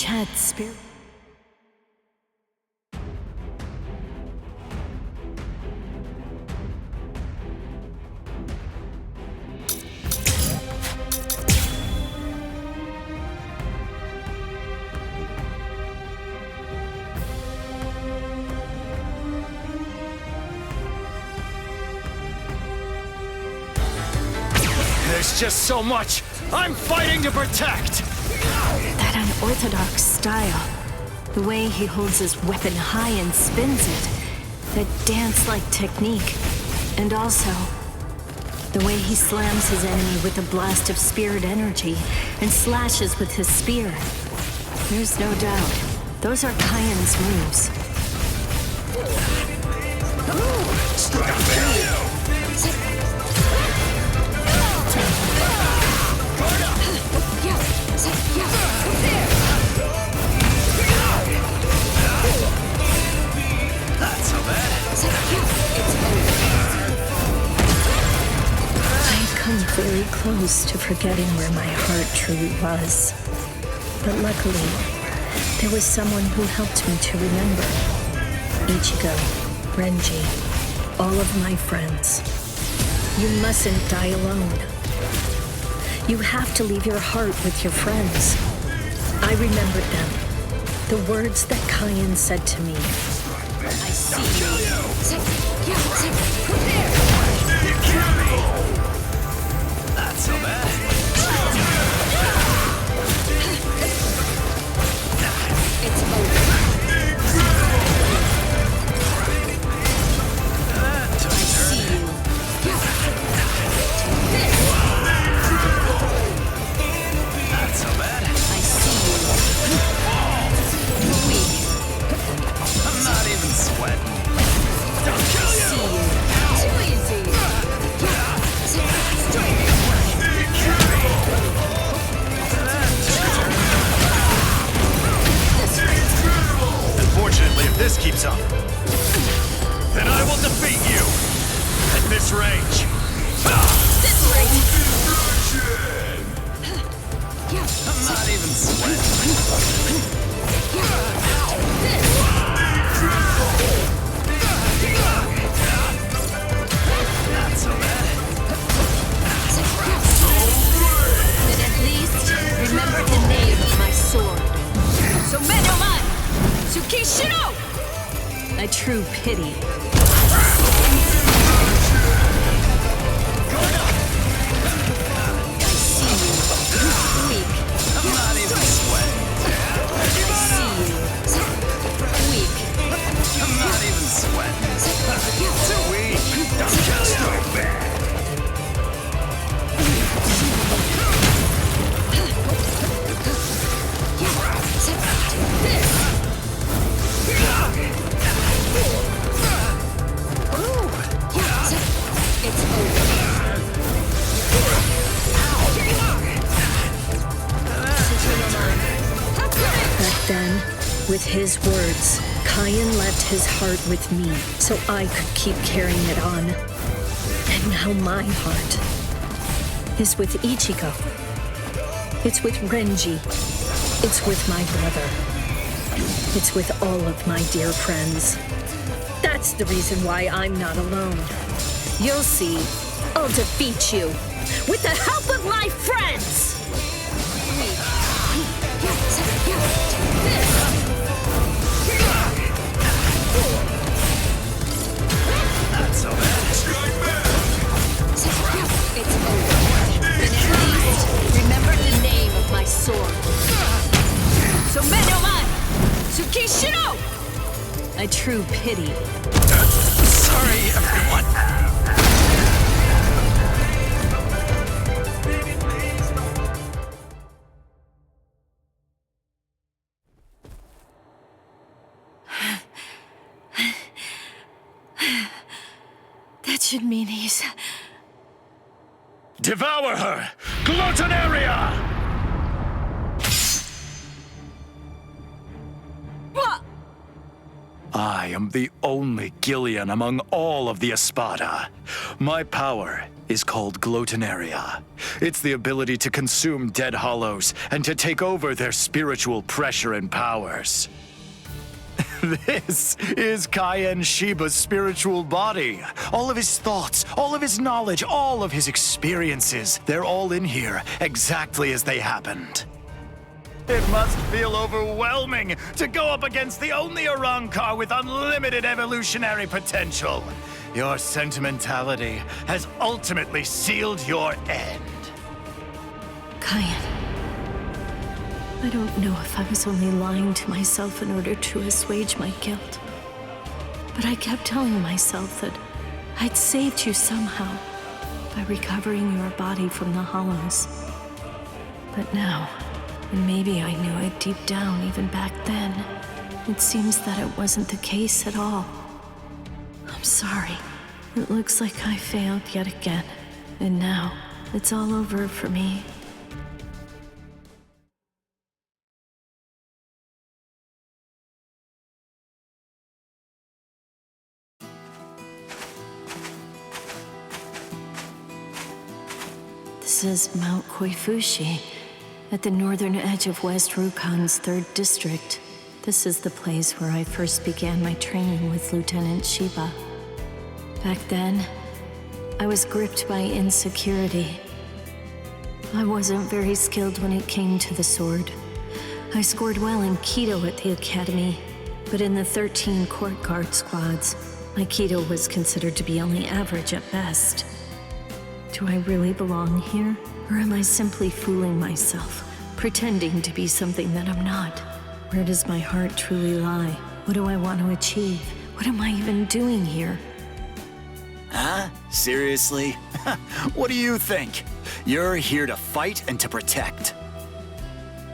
BLEACH had spirit. There's just so much I'm fighting to protect! That unorthodox style. The way he holds his weapon high and spins it. That dance-like technique. And also, the way he slams his enemy with a blast of spirit energy and slashes with his spear. There's no doubt, those are Kayan's moves. Very close to forgetting where my heart truly was. But luckily, there was someone who helped me to remember. Ichigo, Renji, all of my friends. You mustn't die alone. You have to leave your heart with your friends. I remembered them. The words that Kayan said to me. I see you. So bad. It's over. I see you. Not so bad. I see you. Weak. I'm not even sweating. Don't kill you. See you. Too easy. Unfortunately, if this keeps up, then I will defeat you at this range. This range. I'm not even sweating. Not so bad. Then at least remember the name of my sword. So Menoman! Tsukishiro! A true pity. I see you. Weak. I'm not even sweating. I see you. Weak. I'm not even sweating. Too weak. Don't kill so bad. It's over. Back then, with his words, Kayan left his heart with me so I could keep carrying it on. And now my heart is with Ichigo. It's with Renji. It's with my brother. It's with all of my dear friends. That's the reason why I'm not alone. You'll see, I'll defeat you with the help of my friends! Not so bad. It's over. Then at least remember the name of my sword. So Menoman! Tsukishiro! A true pity. Sorry, everyone. That should mean he's... Devour her! Gluttonaria! What? I am the only Gillian among all of the Espada. My power is called glotonaria. It's the ability to consume dead hollows and to take over their spiritual pressure and powers. This is Cayenne Shiba's spiritual body. All of his thoughts, all of his knowledge, all of his experiences, they're all in here, exactly as they happened. It must feel overwhelming to go up against the only Arrancar with unlimited evolutionary potential. Your sentimentality has ultimately sealed your end. Cayenne, I don't know if I was only lying to myself in order to assuage my guilt. But I kept telling myself that I'd saved you somehow by recovering your body from the hollows. But now, and maybe I knew it deep down even back then, it seems that it wasn't the case at all. I'm sorry. It looks like I failed yet again. And now, it's all over for me. This is Mount Koifushi, at the northern edge of West Rukon's 3rd district. This is the place where I first began my training with Lieutenant Shiba. Back then, I was gripped by insecurity. I wasn't very skilled when it came to the sword. I scored well in Kido at the academy, but in the 13 court guard squads, my Kido was considered to be only average at best. Do I really belong here? Or am I simply fooling myself, pretending to be something that I'm not? Where does my heart truly lie? What do I want to achieve? What am I even doing here? Huh? Seriously? What do you think? You're here to fight and to protect.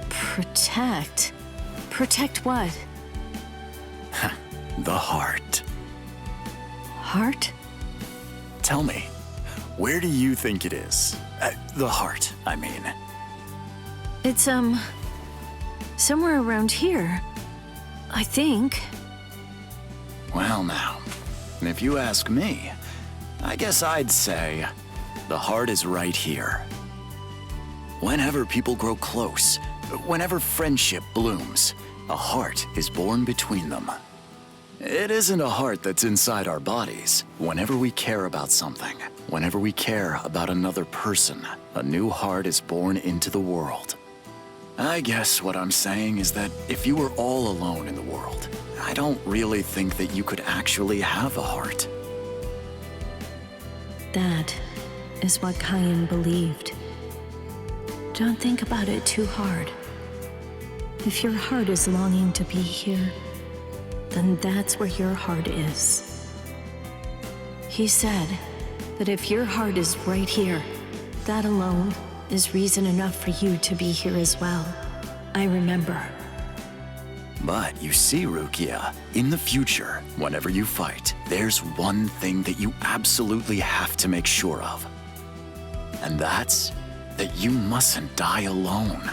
Protect? Protect what? The heart. Heart? Tell me, where do you think it is? The heart, I mean. It's, somewhere around here, I think. Well now, if you ask me, I guess I'd say the heart is right here. Whenever people grow close, whenever friendship blooms, a heart is born between them. It isn't a heart that's inside our bodies. Whenever we care about something, whenever we care about another person, a new heart is born into the world. I guess what I'm saying is that if you were all alone in the world, I don't really think that you could actually have a heart. That is what Cayenne believed. Don't think about it too hard. If your heart is longing to be here, then that's where your heart is. He said that if your heart is right here, that alone is reason enough for you to be here as well. I remember. But you see, Rukia, in the future, whenever you fight, there's one thing that you absolutely have to make sure of. And that's that you mustn't die alone.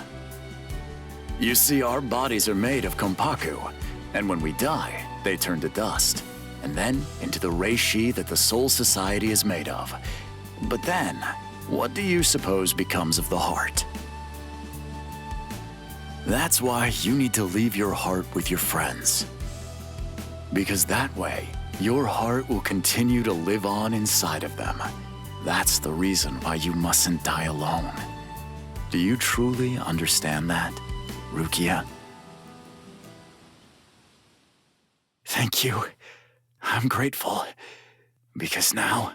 You see, our bodies are made of kompaku, and when we die, they turn to dust, and then into the reishi that the Soul Society is made of. But then, what do you suppose becomes of the heart? That's why you need to leave your heart with your friends. Because that way, your heart will continue to live on inside of them. That's the reason why you mustn't die alone. Do you truly understand that, Rukia? Thank you. I'm grateful. Because now,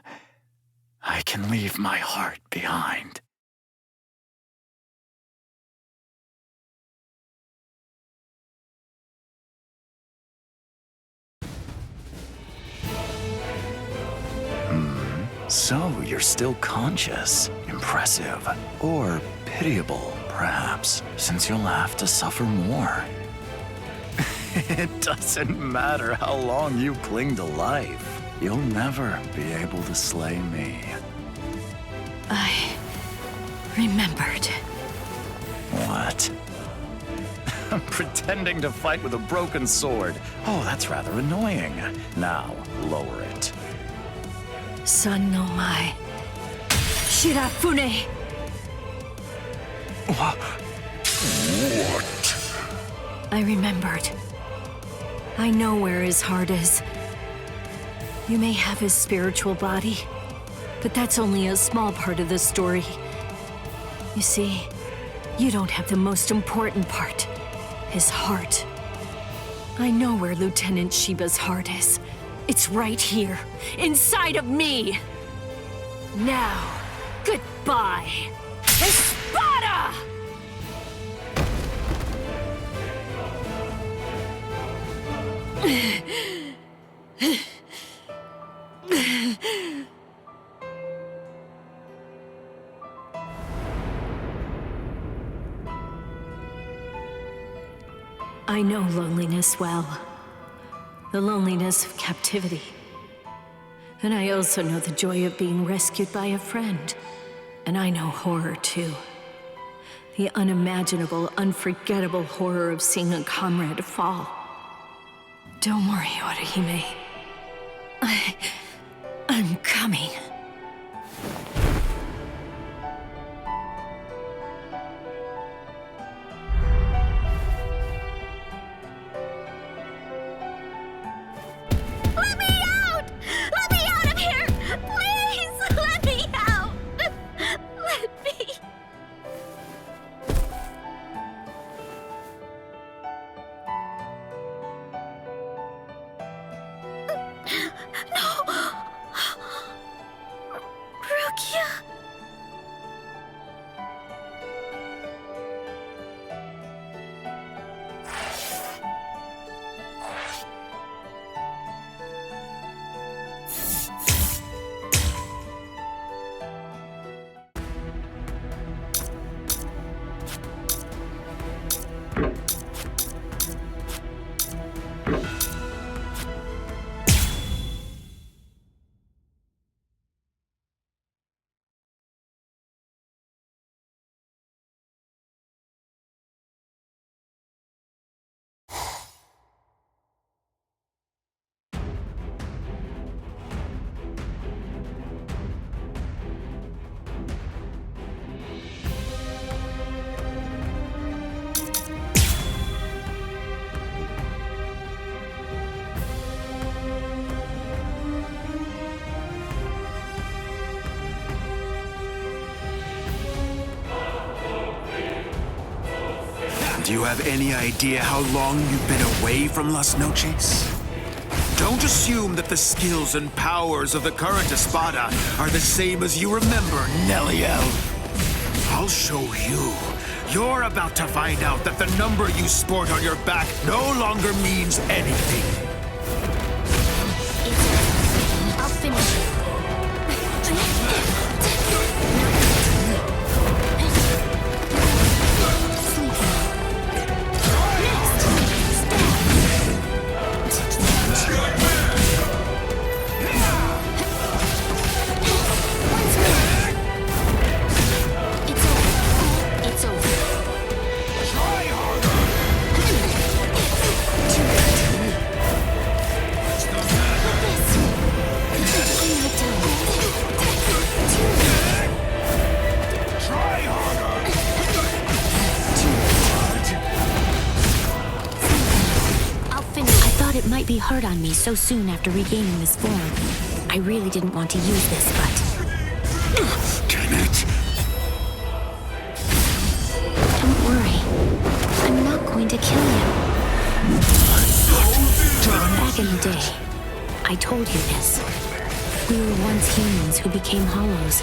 I can leave my heart behind. So you're still conscious. Impressive. Or pitiable, perhaps, since you'll have to suffer more. It doesn't matter how long you cling to life. You'll never be able to slay me. I remembered. What? I'm pretending to fight with a broken sword. Oh, that's rather annoying. Now, lower it. Son no Mai. Shirafune! What? I remembered. I know where his heart is. You may have his spiritual body, but that's only a small part of the story. You see, you don't have the most important part, his heart. I know where Lieutenant Shiba's heart is. It's right here, inside of me! Now, goodbye, Espada! I know loneliness well. The loneliness of captivity. And I also know the joy of being rescued by a friend. And I know horror too. The unimaginable, unforgettable horror of seeing a comrade fall. Don't worry, Orihime. I'm coming. Let me out! Let me out of here! Please! Let me out! Let me... No! Rukia... Do you have any idea how long you've been away from Las Noches? Don't assume that the skills and powers of the current Espada are the same as you remember, Neliel. I'll show you. You're about to find out that the number you sport on your back no longer means anything. I'll finish it. It might be hard on me so soon after regaining this form. I really didn't want to use this, but... Damn it! Don't worry. I'm not going to kill you. Back in the day, I told you this. We were once humans who became hollows,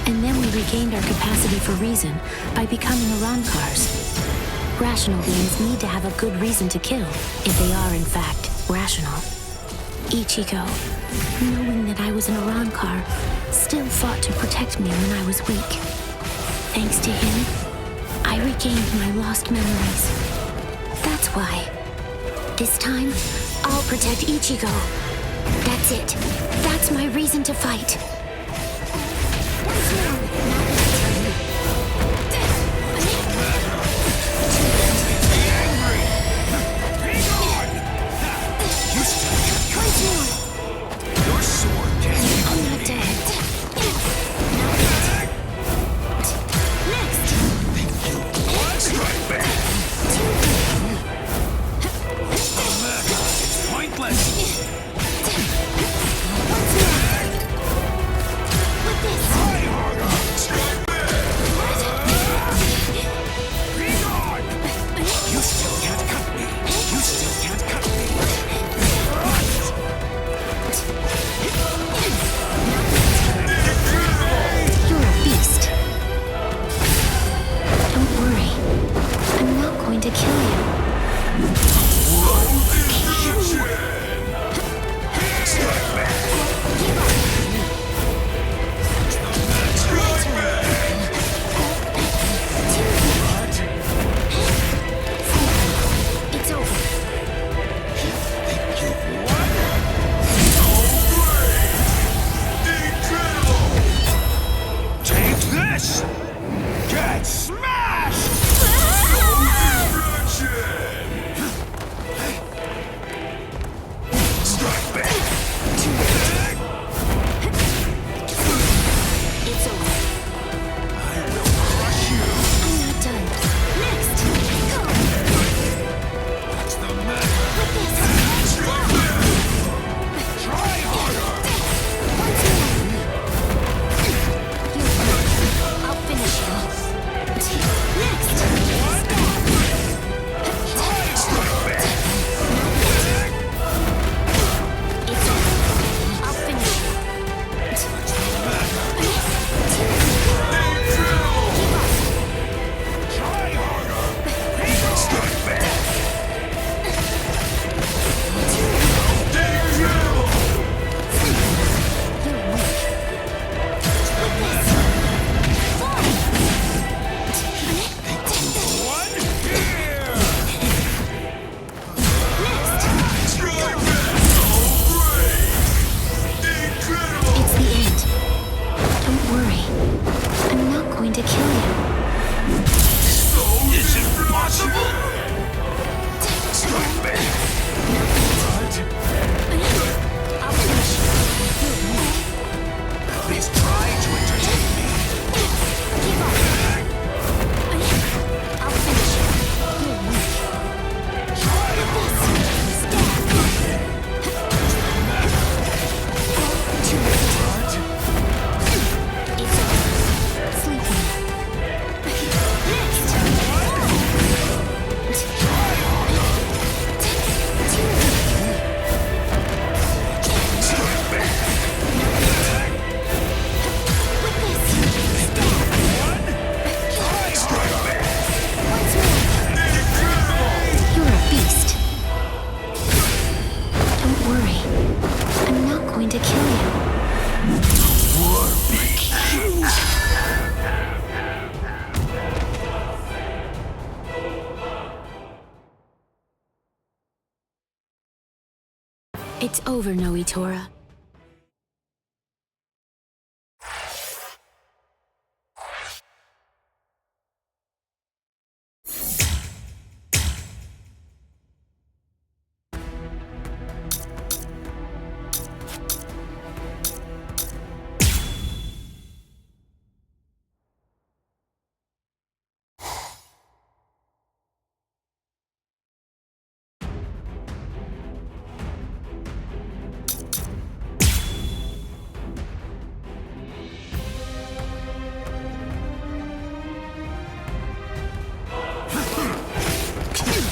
and then we regained our capacity for reason by becoming Arankars. Rational beings need to have a good reason to kill, if they are, in fact, rational. Ichigo, knowing that I was an Arankar, still fought to protect me when I was weak. Thanks to him, I regained my lost memories. That's why. This time, I'll protect Ichigo. That's it. That's my reason to fight. Your sword can't... I'm not dead. this! Get smashed! Strike back! It's over. I will crush you! I'm not done. Next! Go! What's the matter? With this! Try harder! Once more! I'll finish you. Next! Strike back! It's over. I'll finish you. Try harder! Strike back! One here! Strike back! Oh, great! Incredible! It's the end. Don't worry. I'm not going to kill you. Is it possible? Strike back! I'll finish you. At least try to entertain me. Give up. I'll finish you. You're weak. Too late. It's over. Sleep now. Next. Strike back! Strike back! You're a beast. Don't worry. I'm not going to kill you. War begins! It's over, Noitora.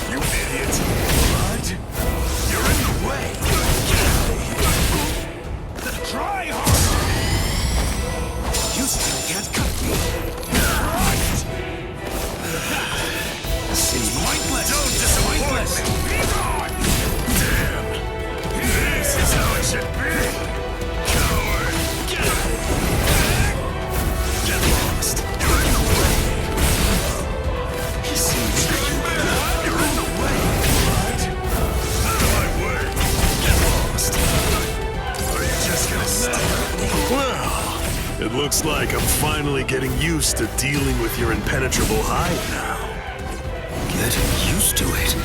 You idiot! What? You're in the way! Get out of here! Try harder! You still can't cut me! Right! Seems pointless! Don't disappoint me! Be gone! Damn! This is how it should be! Coward! Get lost! You're in the way! He seems you're in the way! What? Out of my way! Get lost! Are you just gonna stare at me? Well, it looks like I'm finally getting used to dealing with your impenetrable hide now. Getting used to it?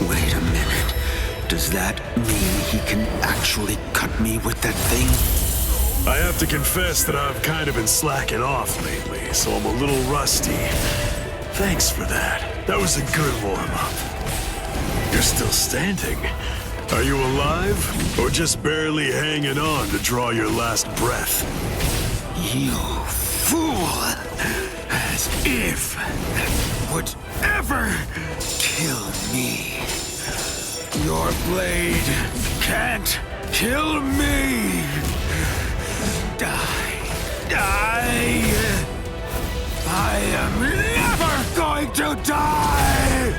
Wait a minute. Does that mean he can actually cut me with that thing? I have to confess that I've kind of been slacking off lately, so I'm a little rusty. Thanks for that. That was a good warm-up. You're still standing. Are you alive? Or just barely hanging on to draw your last breath? You fool! As if that would ever kill me. Your blade can't kill me! Die! I am never going to die!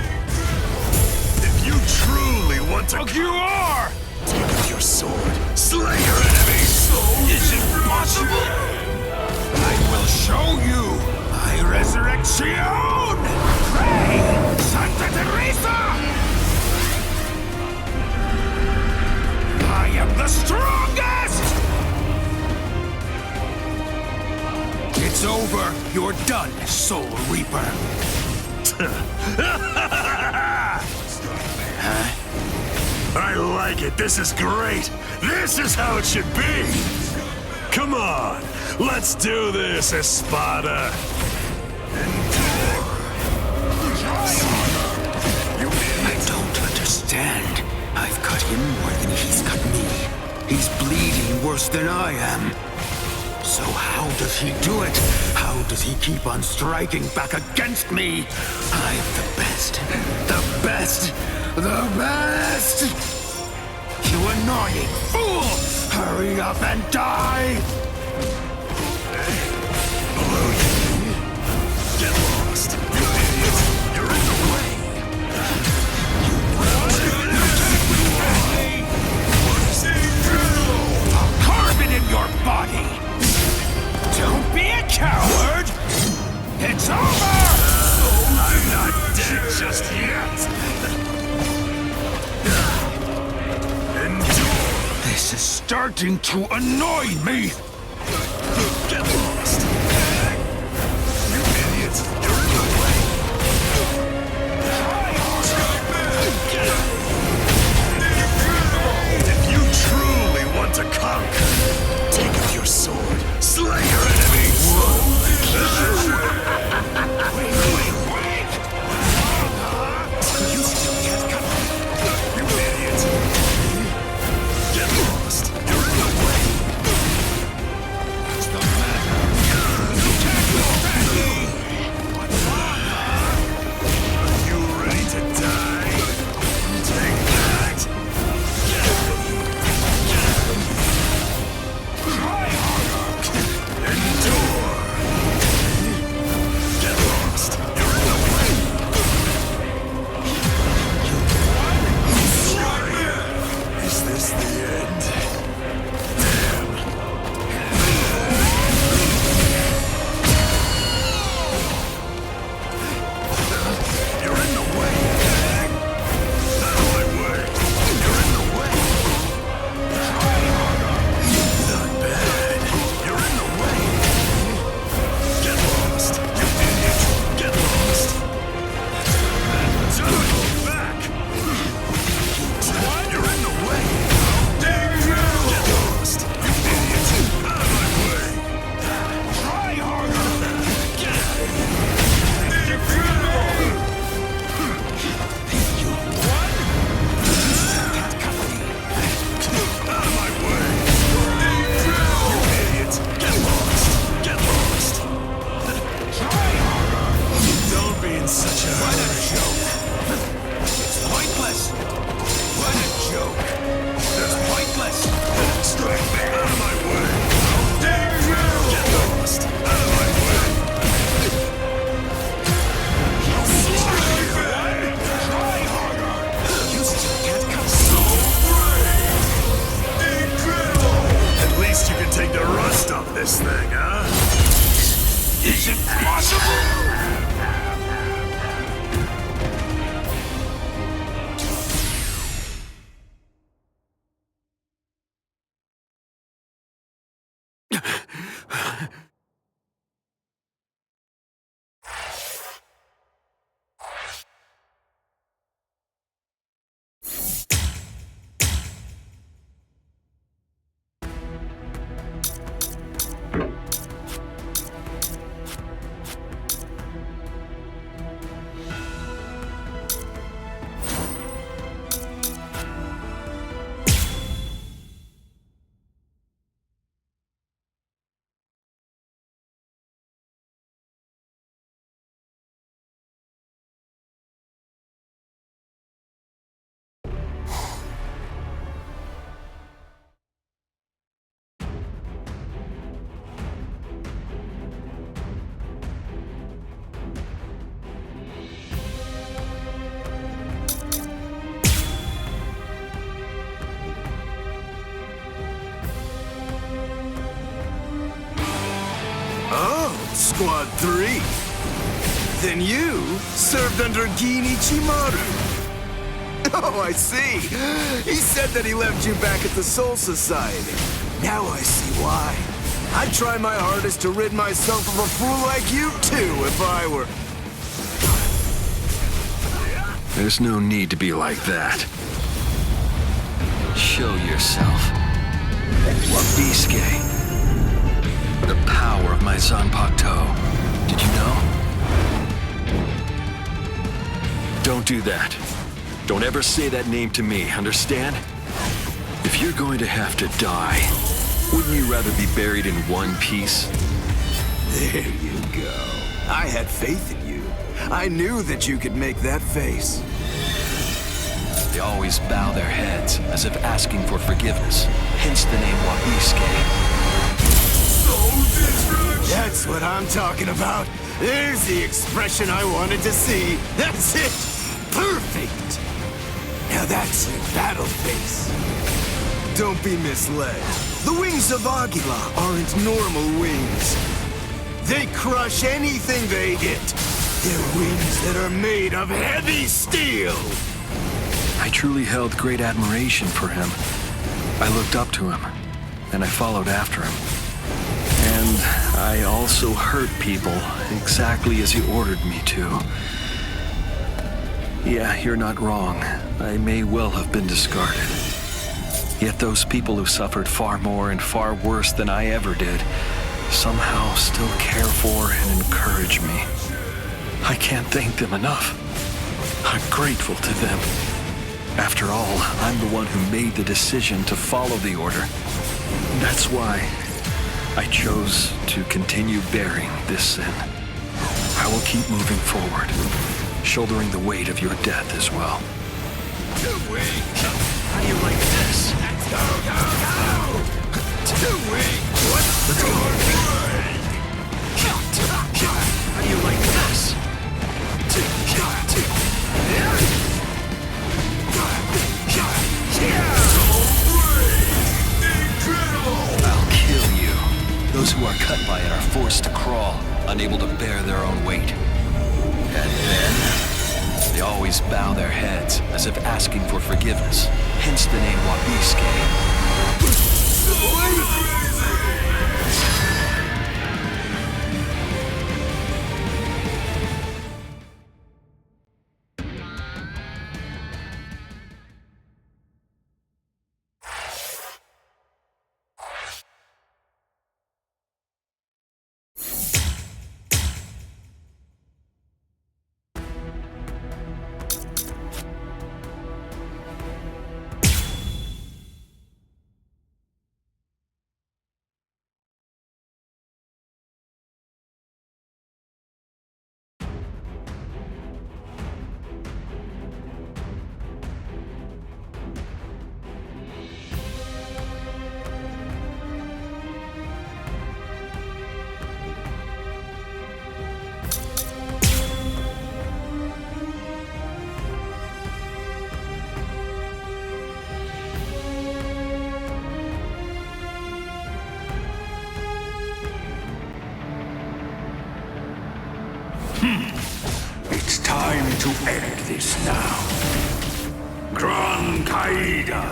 If you truly want to... You are! Take up your sword. Slay your enemies! Is it possible? I will show you my resurrection! Pray, Santa Teresa! I am the strongest! It's over. You're done, Soul Reaper. I like it. This is great. This is how it should be. Come on. Let's do this, Espada. I don't understand. I've cut him more than he's cut me. He's bleeding worse than I am. So how does he do it? How does he keep on striking back against me? I'm the best. The best. The best! You annoying fool! Hurry up and die! Get lost, you idiot! You're in the way! I'll carve it in your body! Don't be a coward! It's over! I'm not dead just yet! This is starting to annoy me! Get lost! You idiot! You're in the way! If you truly want to conquer, take up your sword, slay your enemies! Wait! You still can't come! You idiot! Get lost! You're in the way! What's the matter? You can't go back! Are you ready to die? Take that! Try harder! Endure! Get lost! You're in the way! Is this the end? Damn. You're in the way. Out of my way. You're in the way. Not bad. You're in the way. Get lost. You idiot. Get lost. Don't go back. You're in the way. Get lost. You idiot. Out of my way. Try harder. Get out of my way. You idiot. Get lost. Get lost. Try harder. Don't be in such a hurry. It's pointless! What a joke! It's pointless! Strike me out of my way. Get lost. Out of my way. Try harder! You still can't come Incredible! At least you can take the rust off this thing, huh? Is it possible? Squad 3. Then you served under Ginichimaru. Oh, I see. He said that he left you back at the Soul Society. Now I see why. I'd try my hardest to rid myself of a fool like you too if I were... There's no need to be like that. Show yourself. Wabiske. The power of my Zanpakuto. Did you know? Don't do that. Don't ever say that name to me, understand? If you're going to have to die, wouldn't you rather be buried in one piece? There you go. I had faith in you. I knew that you could make that face. They always bow their heads as if asking for forgiveness, hence the name Wabiske. That's what I'm talking about. There's the expression I wanted to see. That's it. Perfect. Now that's your battle face. Don't be misled. The wings of Aguila aren't normal wings. They crush anything they hit. They're wings that are made of heavy steel. I truly held great admiration for him. I looked up to him, and I followed after him. And I also hurt people exactly as he ordered me to. Yeah, you're not wrong. I may well have been discarded. Yet those people who suffered far more and far worse than I ever did somehow still care for and encourage me. I can't thank them enough. I'm grateful to them. After all, I'm the one who made the decision to follow the order. That's why I chose to continue bearing this sin. I will keep moving forward, shouldering the weight of your death as well. How do you like this? Go, go, go! Too weak! What? Let's go. How do you like this? I'll kill you. Those who are cut by it are forced to crawl, unable to bear their own weight. And then they always bow their heads as if asking for forgiveness, hence the name Wabiske. It's time to end this now. Gran Caída.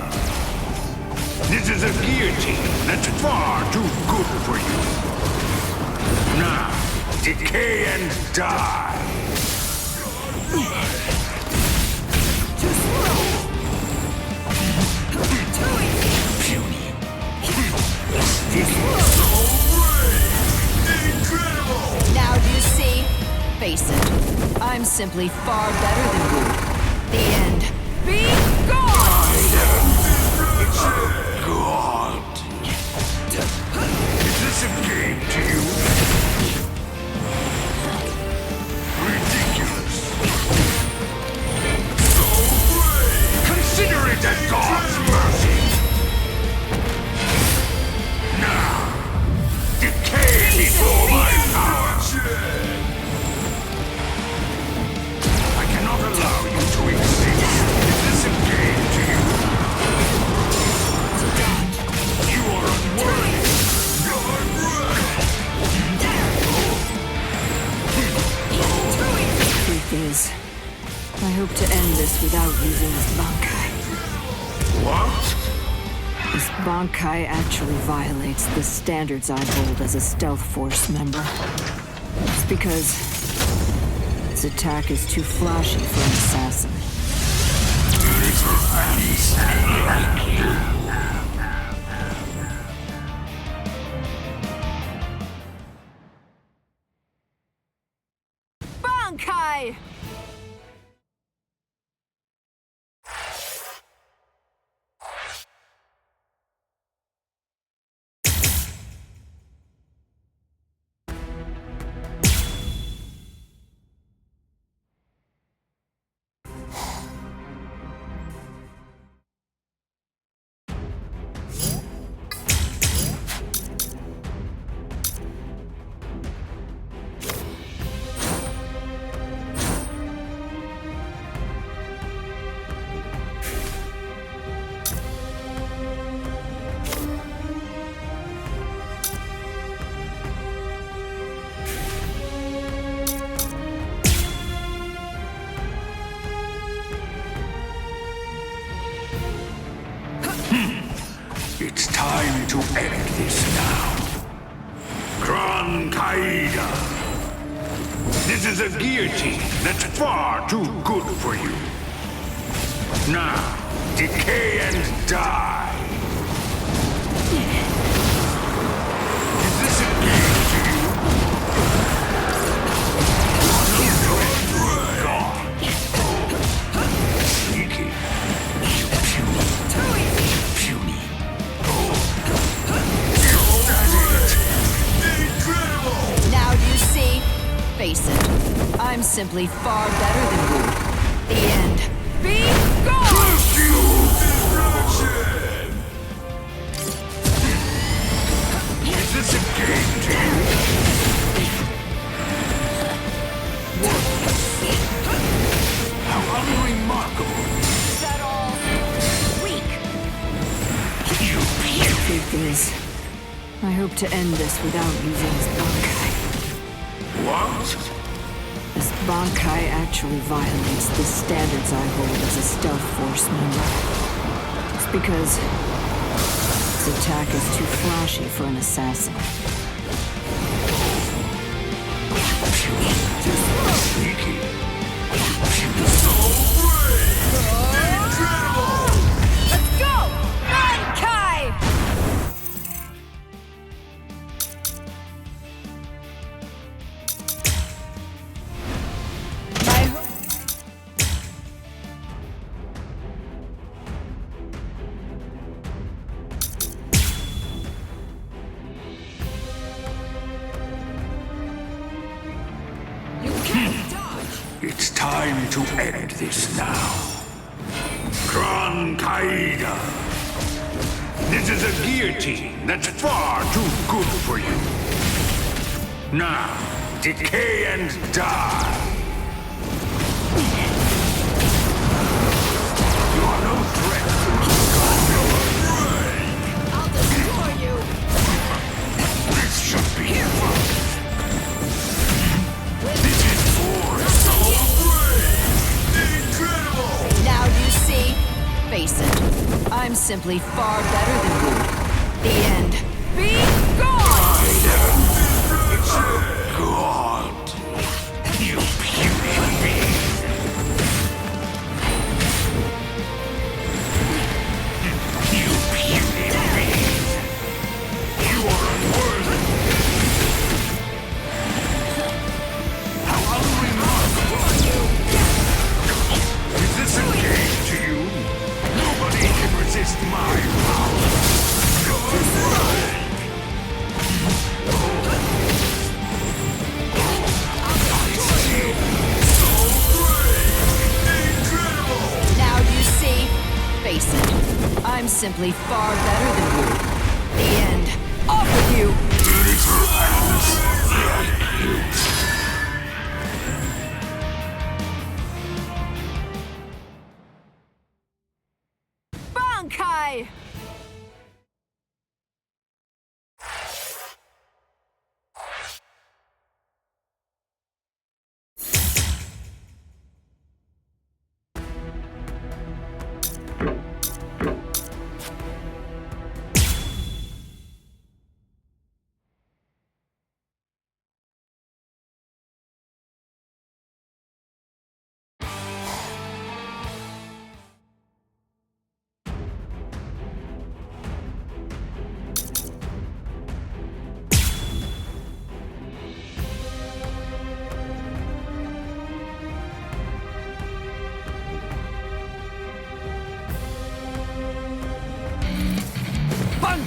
This is a guillotine that's far too good for you. Now, decay and die. Now do you see? Face it, I'm simply far better than you. The end. Be gone! God. Is this a game to you? Ridiculous. So brave! Consider it as God's mercy. Now, decay before my power. I cannot allow you to exist. Is this a game to you? You are unworthy. Truth is, I hope to end this without using this Bankai. What? This Bankai actually violates the standards I hold as a stealth force member. It's because its attack is too flashy for an assassin. Bankai! It's time to end this now. Gran Kaida. This is a guillotine that's far too good for you. Now, decay and die. Is this a game to you? Gone. Sneaky. Puny. Now do you see? Face it. I'm simply far better than you. The end. Be gone! Is this a game to you? How unremarkable. Is that all? Weak. You Truth is, I hope to end this without using this Bankai. What? This Bankai actually violates the standards I hold as a stealth force member. It's because its attack is too flashy for an assassin. Sneaky. Let's go! Bankai! I hope... You can't dodge! It's time to end this now. Gran Kaida. This is a guillotine that's far too good for you. Now, decay and die. You are no threat to I'll destroy you! this should be fun. This is for incredible. Now do you see? Face it. I'm simply far better than you. The end. Be gone! God, you puny beast. You puny beast. You are unworthy. How unremarkable. Is this a game to you? Nobody can resist my power. Now do you see? Face it. I'm simply far better than you. The end. Off with you! Bankai!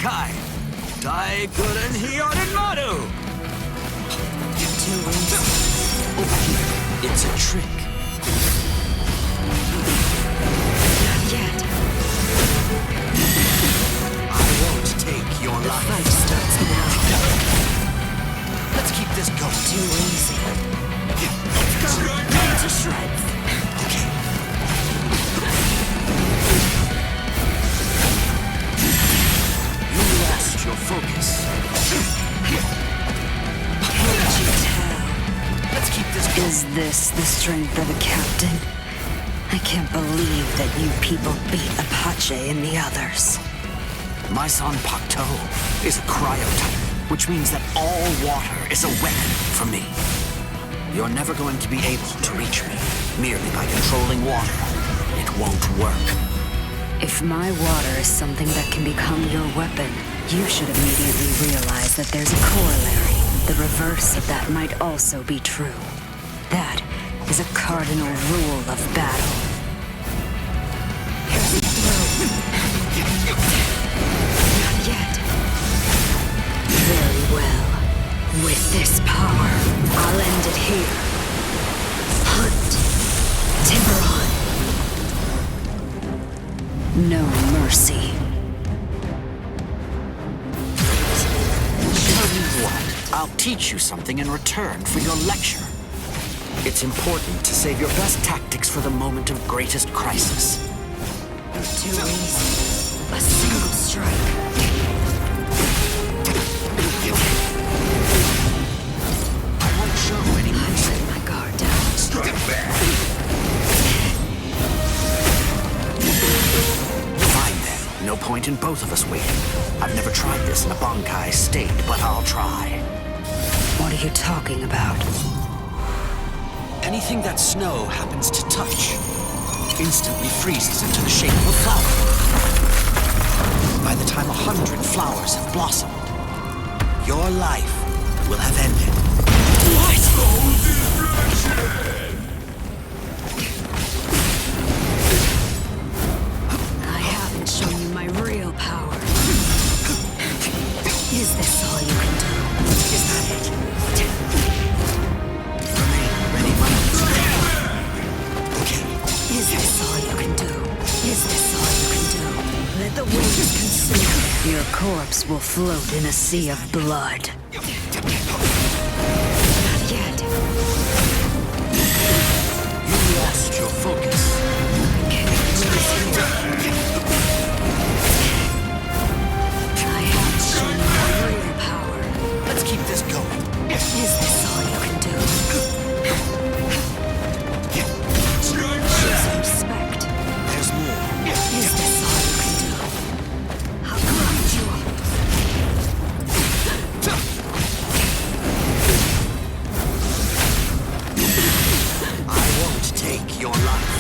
Bankai! Daikuren Hyorin Maru! Too easy. It's a trick. Not yet. I won't take your The life. fight starts now. Let's keep this going. Too easy. Let's go. To shreds. Okay. You lost your focus. Can't you tell? Let's keep this going. Is this the strength of a captain? I can't believe that you people beat Apache and the others. My son Pakto is a cryotype, which means that all water is a weapon for me. You're never going to be able to reach me merely by controlling water. It won't work. If my water is something that can become your weapon, you should immediately realize that there's a corollary. The reverse of that might also be true. That is a cardinal rule of battle. Here's the throw. Not yet. Very well. With this power, I'll end it here. Hunt. Tiburon. No mercy. Tell you what, I'll teach you something in return for your lecture. It's important to save your best tactics for the moment of greatest crisis. Too easy. A single strike. I won't show any I let my guard down. Strike back! Fine then. No point in both of us waiting. I've never tried this in a Bankai state, but I'll try. What are you talking about? Anything that snow happens to touch instantly freezes into the shape of a flower. By the time 100 flowers have blossomed, your life will have ended. What? I haven't shown you my real power. Is this all you can do? Is that it? Remain ready, runners. Okay. Is this all you can do? Is this all you can do? Let the waves consume. Your corpse will float in a sea of blood. Not yet. You lost your focus. I haven't shown you my real power. Let's keep this going. Is this all you can do? Show some respect. There's more. Is this all you can do? I'll grind you up. I won't take your life.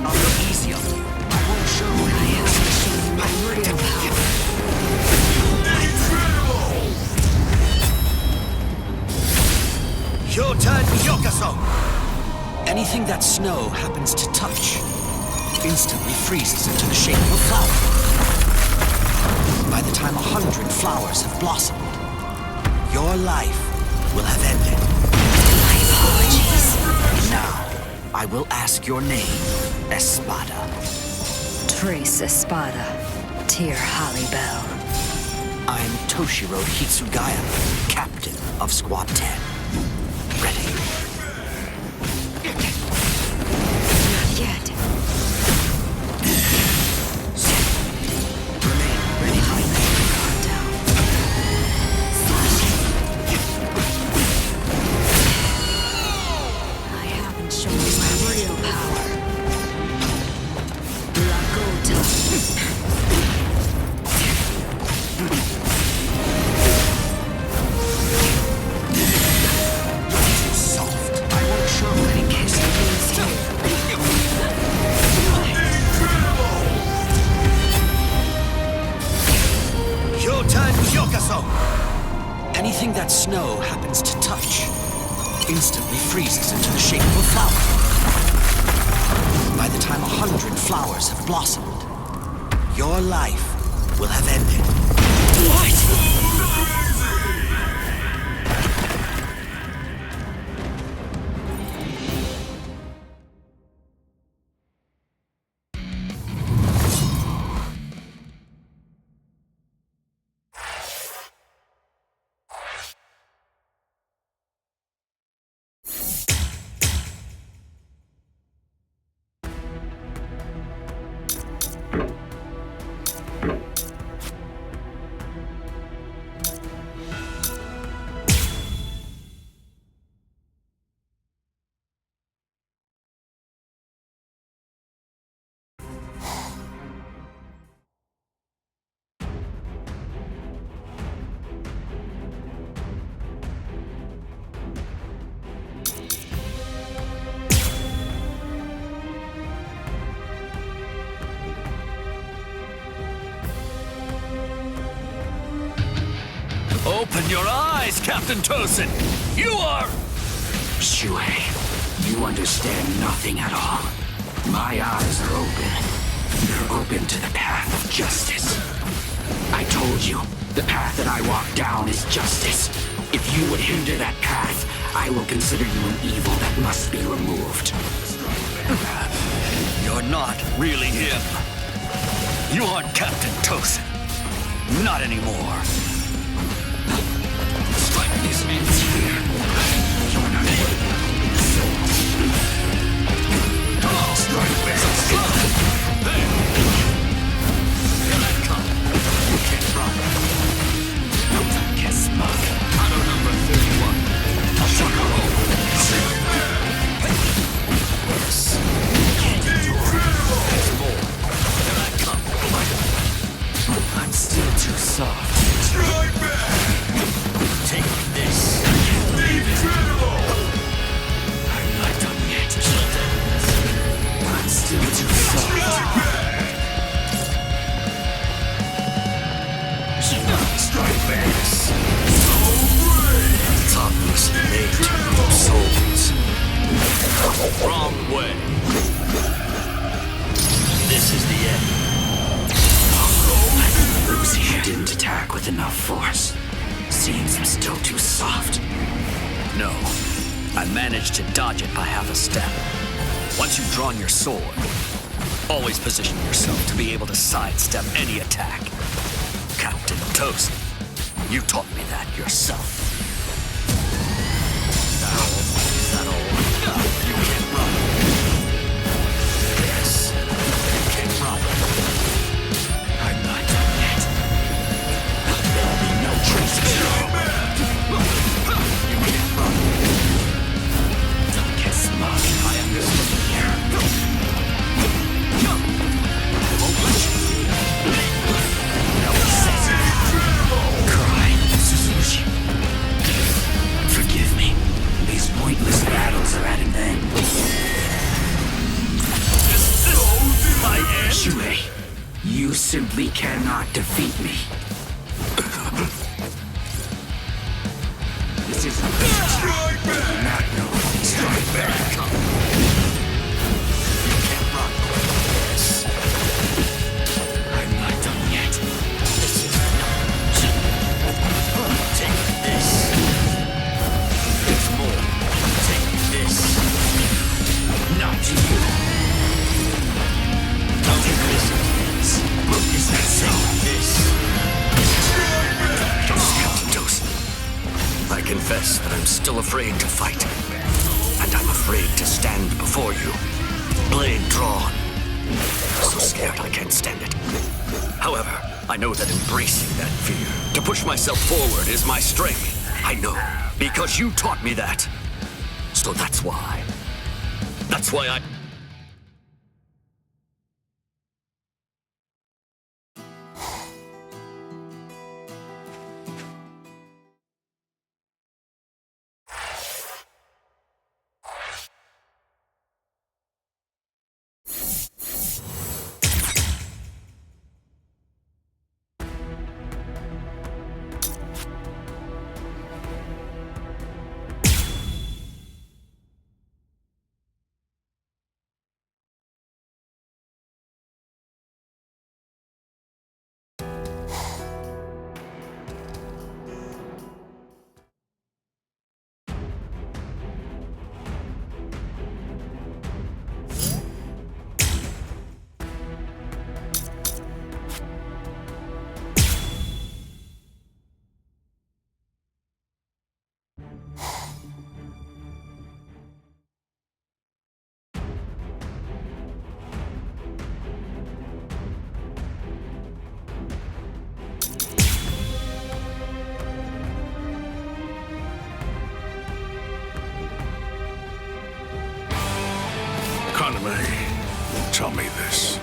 I'll go easy on you. I won't show I haven't shown you my real power. Your turn, Yokaso! Anything that snow happens to touch instantly freezes into the shape of a flower. By the time 100 flowers have blossomed, your life will have ended. My apologies. Now, I will ask your name, Espada. Trace Espada, Tyr Hallibell. I'm Toshiro Hitsugaya, captain of Squad 10. Ready? Not yet. Remain ready. I let my guard down. I haven't shown you my real power. Lakota. Too soft. I won't show any Kiss the breeze here. Your turn, Yokaso! Anything that snow happens to touch instantly freezes into the shape of a flower. By the time 100 flowers have blossomed, your life will have ended. What? Open your eyes, Captain Tosin! You are... Shui, you understand nothing at all. My eyes are open. They're open to the path of justice. I told you, the path that I walk down is justice. If you would hinder that path, I will consider you an evil that must be removed. You're not really him. You aren't Captain Tosin. Not anymore. Strike this ends here. You're not able. Strike back. Here I come. You can't run. Don't get smug. Auto number 31. I'll shock her over. Yes. Can't endure. There's more. Here I come. I'm still too soft. Strike back. Take this. Incredible. I'm not done yet. I'm still too soft. Strike back. So great. Topless mate of souls. Wrong way. This is the end. Lucy didn't attack with enough force. Seems I'm still too soft. No. I managed to dodge it by half a step. Once you've drawn your sword, always position yourself to be able to sidestep any attack. Captain Toast, you taught me that yourself. Is that all? No, you can't run. Yes, you can't run. I'm not done yet. There'll be no trace of you. You can't run. Don't get smug. I am your here. I won't let you. No cry, Suzuki. Forgive me. These pointless battles are at an end. Is this my end? Shui, you simply cannot defeat me. This is Strike back! You do not know. Strike back! You can't run. Yes. I'm not done yet. This is take this. There's more. Take this. Not to you. Don't take this. Is that so? This. Captain Toast. I confess that I'm still afraid to fight. And I'm afraid to stand before you. Blade drawn. I'm so scared I can't stand it. However, I know that embracing that fear, to push myself forward, is my strength. I know, because you taught me that. So that's why. That's why I... Kaname, tell me this.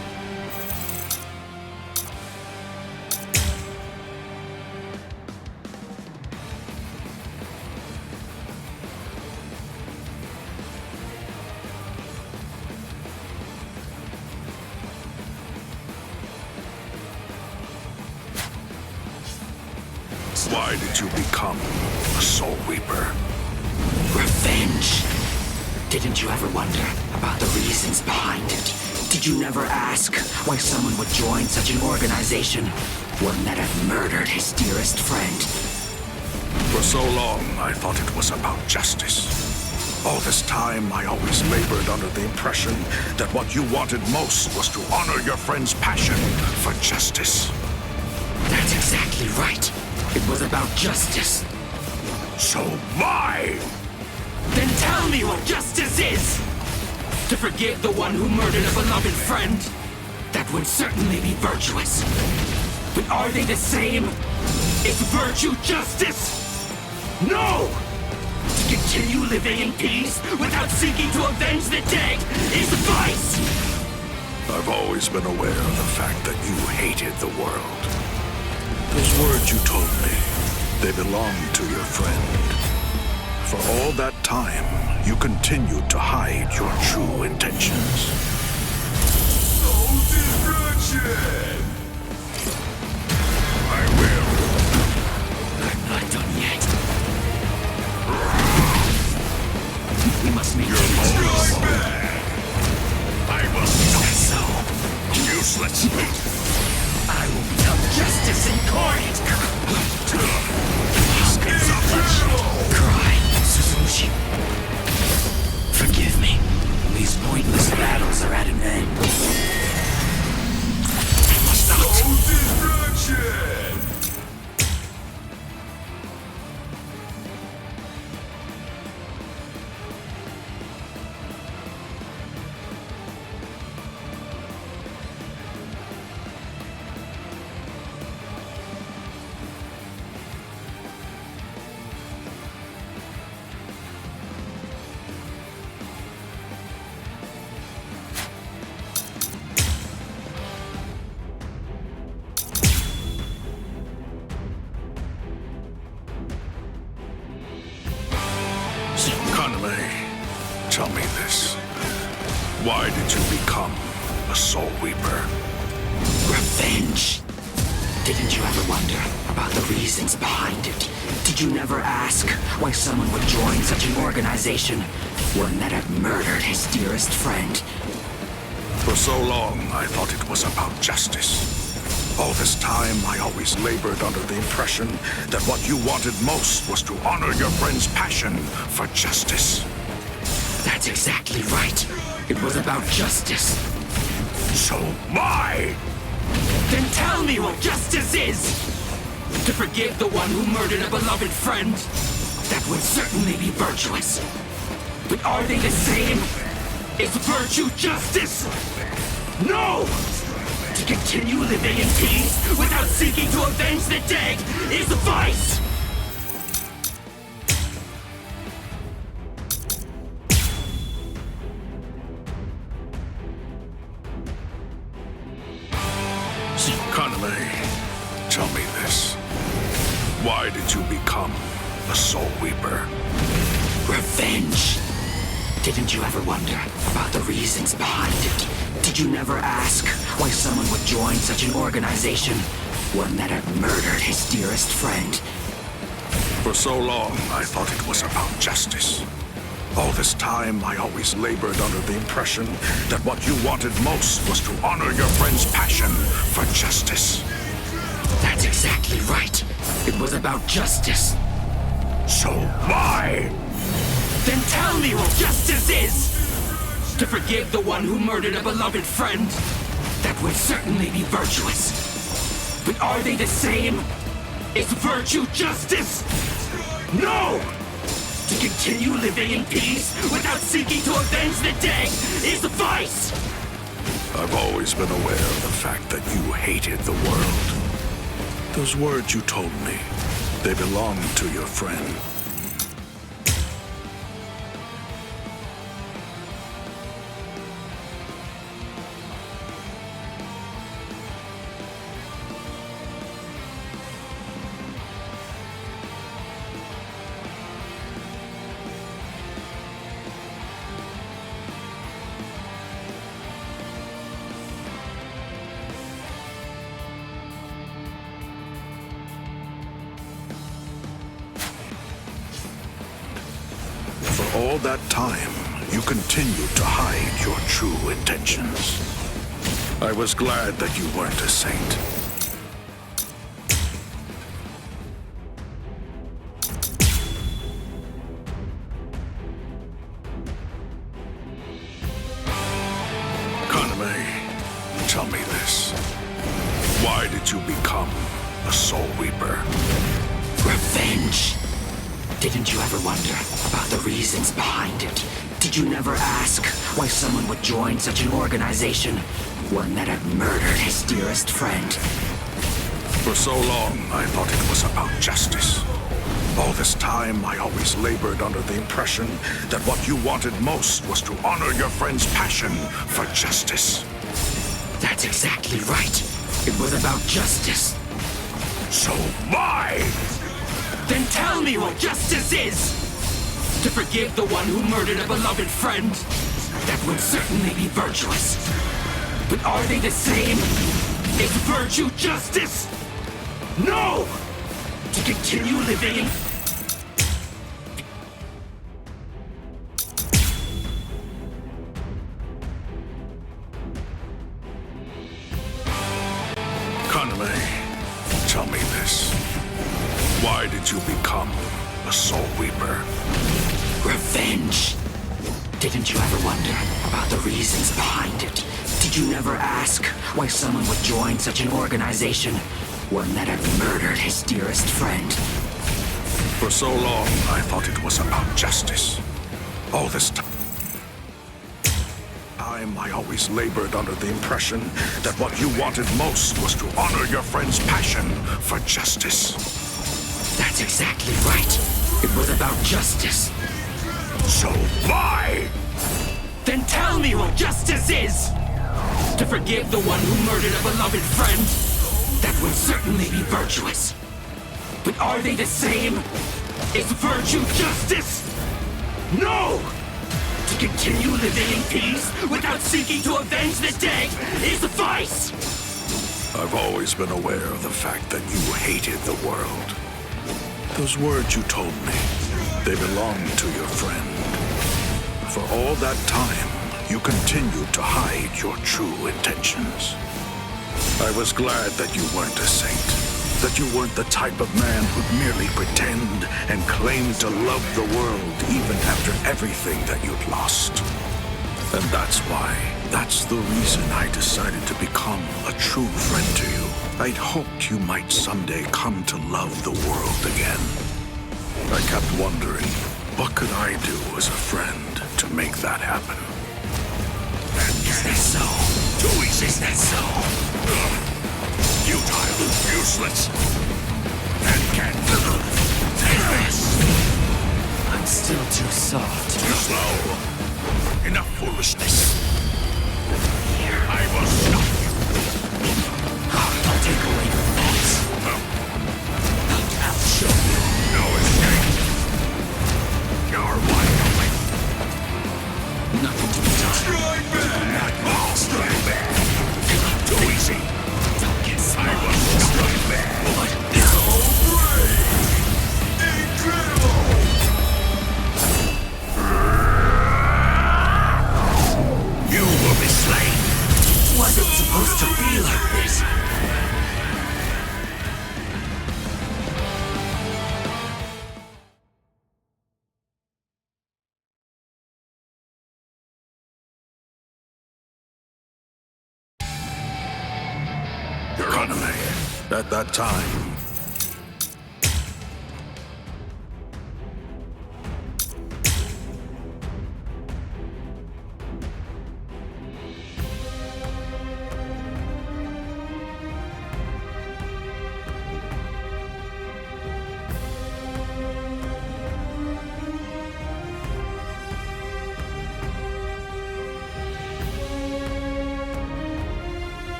Why did you become a Soul Reaper? Revenge. Didn't you ever wonder about the reasons behind it? Did you never ask why someone would join such an organization? One that had murdered his dearest friend. For so long, I thought it was about justice. All this time, I always labored under the impression that what you wanted most was to honor your friend's passion for justice. That's exactly right. It was about justice. So why? Then tell me what justice is! To forgive the one who murdered a beloved friend? That would certainly be virtuous. But are they the same? Is virtue justice? No! To continue living in peace without seeking to avenge the dead is vice! I've always been aware of the fact that you hated the world. Those words you told me, they belonged to your friend. For all that time, you continued to hide your true intentions. No destruction! I will. I'm not done yet. We must make Strike back! I will not so. useless. I will become justice incarnate. Cry, Suzushi. Forgive me. These pointless battles are at an end. I must not. No destruction! Kaname, tell me this. Why did you become a Soul Reaper? Revenge. Didn't you ever wonder about the reasons behind it? Did you never ask why someone would join such an organization? One that had murdered his dearest friend. For so long, I thought it was about justice. All this time, I always labored under the impression that what you wanted most was to honor your friend's passion for justice. That's exactly right. It was about justice. So why? Then tell me what justice is! To forgive the one who murdered a beloved friend? That would certainly be virtuous. But are they the same? Is virtue justice? No! To continue living in peace without seeking to avenge the dead is vice! Kaname, tell me this. Why did you become a Soul Reaper? Revenge. Didn't you ever wonder about the reasons behind it? Did you never ask why someone would join such an organization? One that had murdered his dearest friend. For so long, I thought it was about justice. All this time, I always labored under the impression that what you wanted most was to honor your friend's passion for justice. That's exactly right. It was about justice. So why? Then tell me what justice is! To forgive the one who murdered a beloved friend? That would certainly be virtuous. But are they the same? Is virtue justice? No! To continue living in peace without seeking to avenge the dead is vice! I've always been aware of the fact that you hated the world. Those words you told me, they belonged to your friend. all that time, you continued to hide your true intentions. I was glad that you weren't a saint. Tell me this. Why did you become a Soul Reaper? Revenge. Didn't you ever wonder about the reasons behind it? Did you never ask why someone would join such an organization? One that had murdered his dearest friend. For so long, I thought it was about justice. All this time, I always labored under the impression that what you wanted most was to honor your friend's passion for justice. That's exactly right. It was about justice. So why? Then tell me what justice is! To forgive the one who murdered a beloved friend? That would certainly be virtuous. But are they the same? Is virtue justice? No! To continue living in... Tell me this. Why did you become a Soul Reaper? Revenge. Didn't you ever wonder about the reasons behind it? Did you never ask why someone would join such an organization? One that had murdered his dearest friend. For so long, I thought it was about justice. All this time, I always labored under the impression that what you wanted most was to honor your friend's passion for justice. That's exactly right. It was about justice. So why? Then tell me what justice is! To forgive the one who murdered a beloved friend? That would certainly be virtuous. But are they the same? Is virtue justice? No! To continue living in peace without seeking to avenge the dead is vice! I've always been aware of the fact that you hated the world. Those words you told me, they belonged to your friend. For all that time, you continued to hide your true intentions. I was glad that you weren't a saint, that you weren't the type of man who'd merely pretend and claim to love the world even after everything that you'd lost. And that's the reason I decided to become a true friend to you. I'd hoped you might someday come to love the world again. I kept wondering, what could I do as a friend to make that happen? Is that so? Too easy. Is that so? Futile, useless, and can't. I'm still too soft. Too slow. Enough foolishness. I will stop you. I'll take away your thoughts. I'll show you. No escape. You're wide open. Nothing to be done. Strike back! I'll strike back! Too easy. Don't get smart. I will strike back! What? So brave! Incredible! You will be slain! Wasn't supposed to be like this. At that time,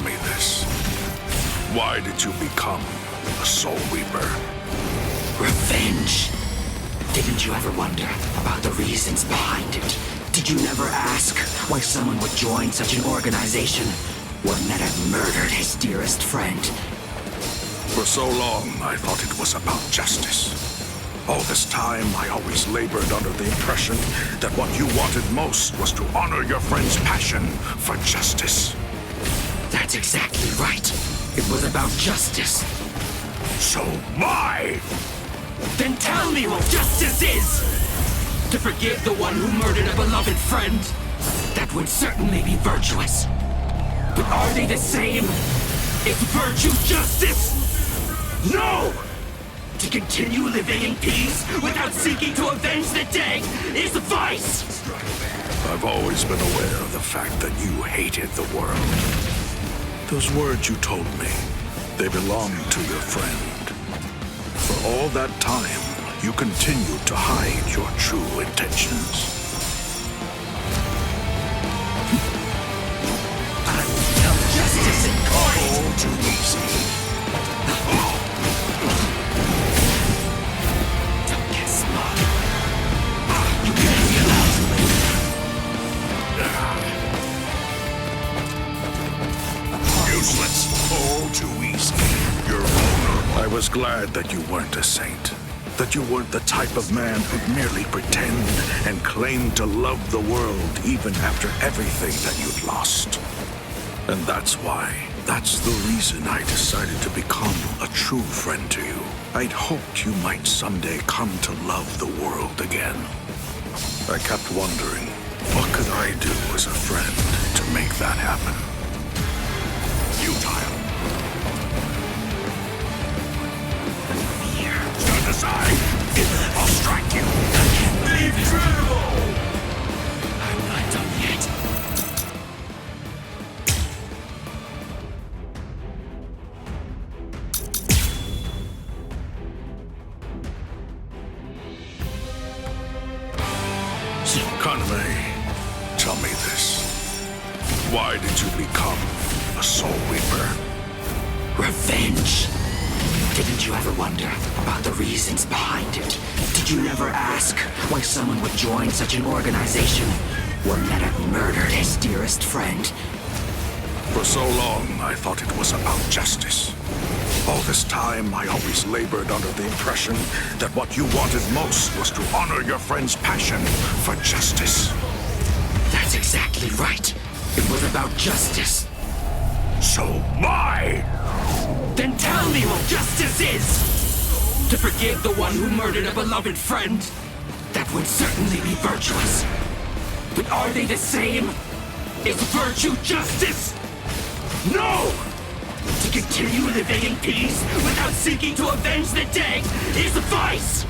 me this. Why did you become a Soul Reaper? Revenge. Didn't you ever wonder about the reasons behind it? Did you never ask why someone would join such an organization? One that had murdered his dearest friend. For so long, I thought it was about justice. All this time, I always labored under the impression that what you wanted most was to honor your friend's passion for justice. That's exactly right. It was about justice. So why? Then tell me what justice is! To forgive the one who murdered a beloved friend? That would certainly be virtuous. But are they the same? Is virtue justice? No! To continue living in peace without seeking to avenge the dead is vice! I've always been aware of the fact that you hated the world. Those words you told me, they belonged to your friend. For all that time, you continued to hide your true intentions. I will tell justice in court! All too easy. Don't get smart. You can't be allowed to live. Useless. All too easy. You're vulnerable. I was glad that you weren't a saint. That you weren't the type of man who'd merely pretend and claim to love the world even after everything that you'd lost. And that's the reason I decided to become a true friend to you. I'd hoped you might someday come to love the world again. I kept wondering, what could I do as a friend to make that happen? Futile. Stand aside! I'll strike you! Incredible! I'm not done yet. Kaname, tell me this. Why did you become a Soul Reaper? Revenge. Didn't you ever wonder about the reasons behind it? Did you never ask why someone would join such an organization? One that had murdered his dearest friend? For so long, I thought it was about justice. All this time, I always labored under the impression that what you wanted most was to honor your friend's passion for justice. That's exactly right. It was about justice. So why? Then tell me what justice is! To forgive the one who murdered a beloved friend? That would certainly be virtuous. But are they the same? Is virtue justice? No! To continue living in peace without seeking to avenge the dead is vice!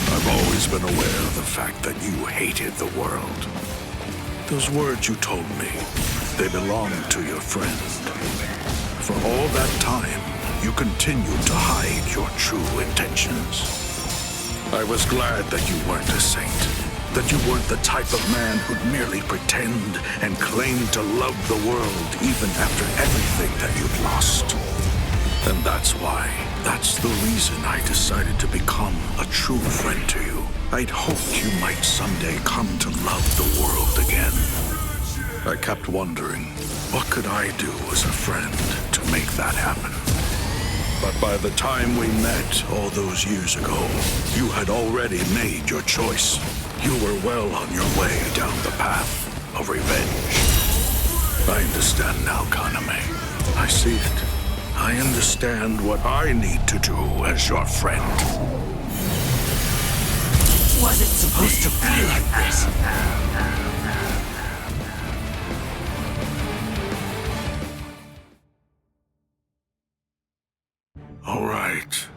I've always been aware of the fact that you hated the world. Those words you told me, they belonged to your friend. For all that time, you continued to hide your true intentions. I was glad that you weren't a saint, that you weren't the type of man who'd merely pretend and claim to love the world even after everything that you'd lost. And that's the reason I decided to become a true friend to you. I'd hoped you might someday come to love the world again. I kept wondering, what could I do as a friend to make that happen? But by the time we met all those years ago, you had already made your choice. You were well on your way down the path of revenge. I understand now, Kaname. I see it. I understand what I need to do as your friend. Was it supposed to be like this? All right.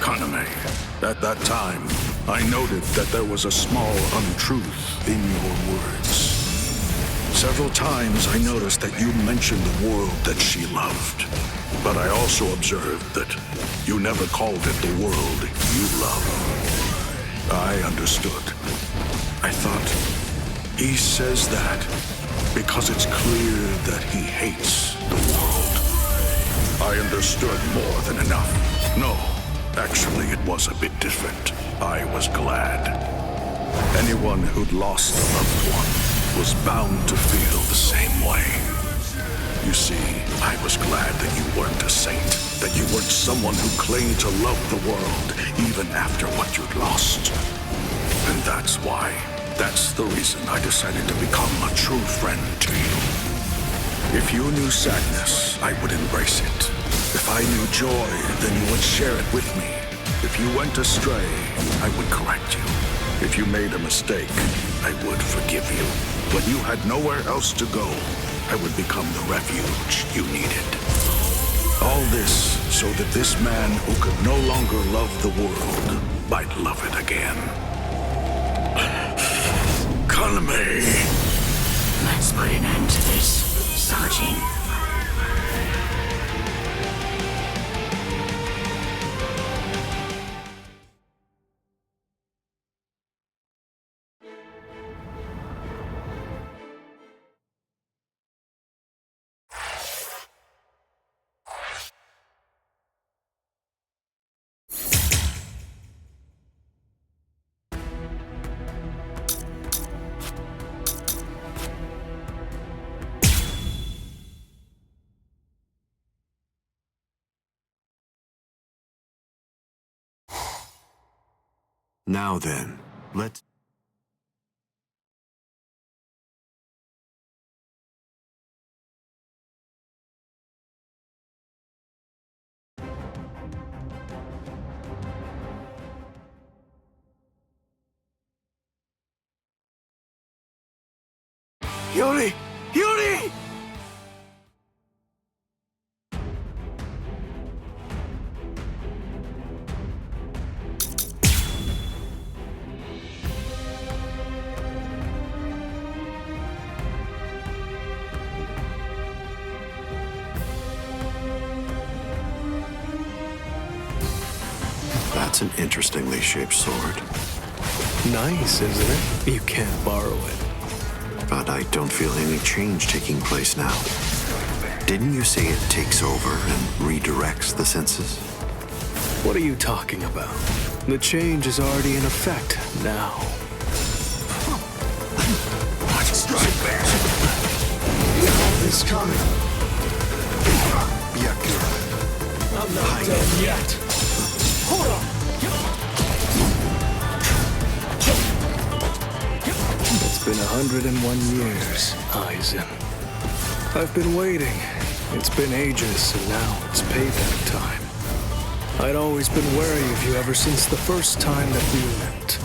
Kaname, at that time, I noted that there was a small untruth in your words. Several times I noticed that you mentioned the world that she loved, but I also observed that you never called it the world you love. I understood. I thought, he says that because it's clear that he hates the world. I understood more than enough. No, actually it was a bit different. I was glad. Anyone who'd lost a loved one was bound to feel the same way. You see, I was glad that you weren't a saint, that you weren't someone who claimed to love the world even after what you'd lost. And that's the reason I decided to become a true friend to you. If you knew sadness, I would embrace it. If I knew joy, then you would share it with me. If you went astray, I would correct you. If you made a mistake, I would forgive you. When you had nowhere else to go, I would become the refuge you needed. All this so that this man who could no longer love the world might love it again. Kalme. Let's put an end to this, Sergeant. Now then, let's... Yuri! Yuri! That's an interestingly shaped sword. Nice, isn't it? You can't borrow it. But I don't feel any change taking place now. Didn't you say it takes over and redirects the senses? What are you talking about? The change is already in effect now. Strike back! It's coming. Yakura. I'm not done yet. Hold on. It's been 101 years, Aizen. I've been waiting. It's been ages, and now it's payback time. I'd always been wary of you ever since the first time that we met.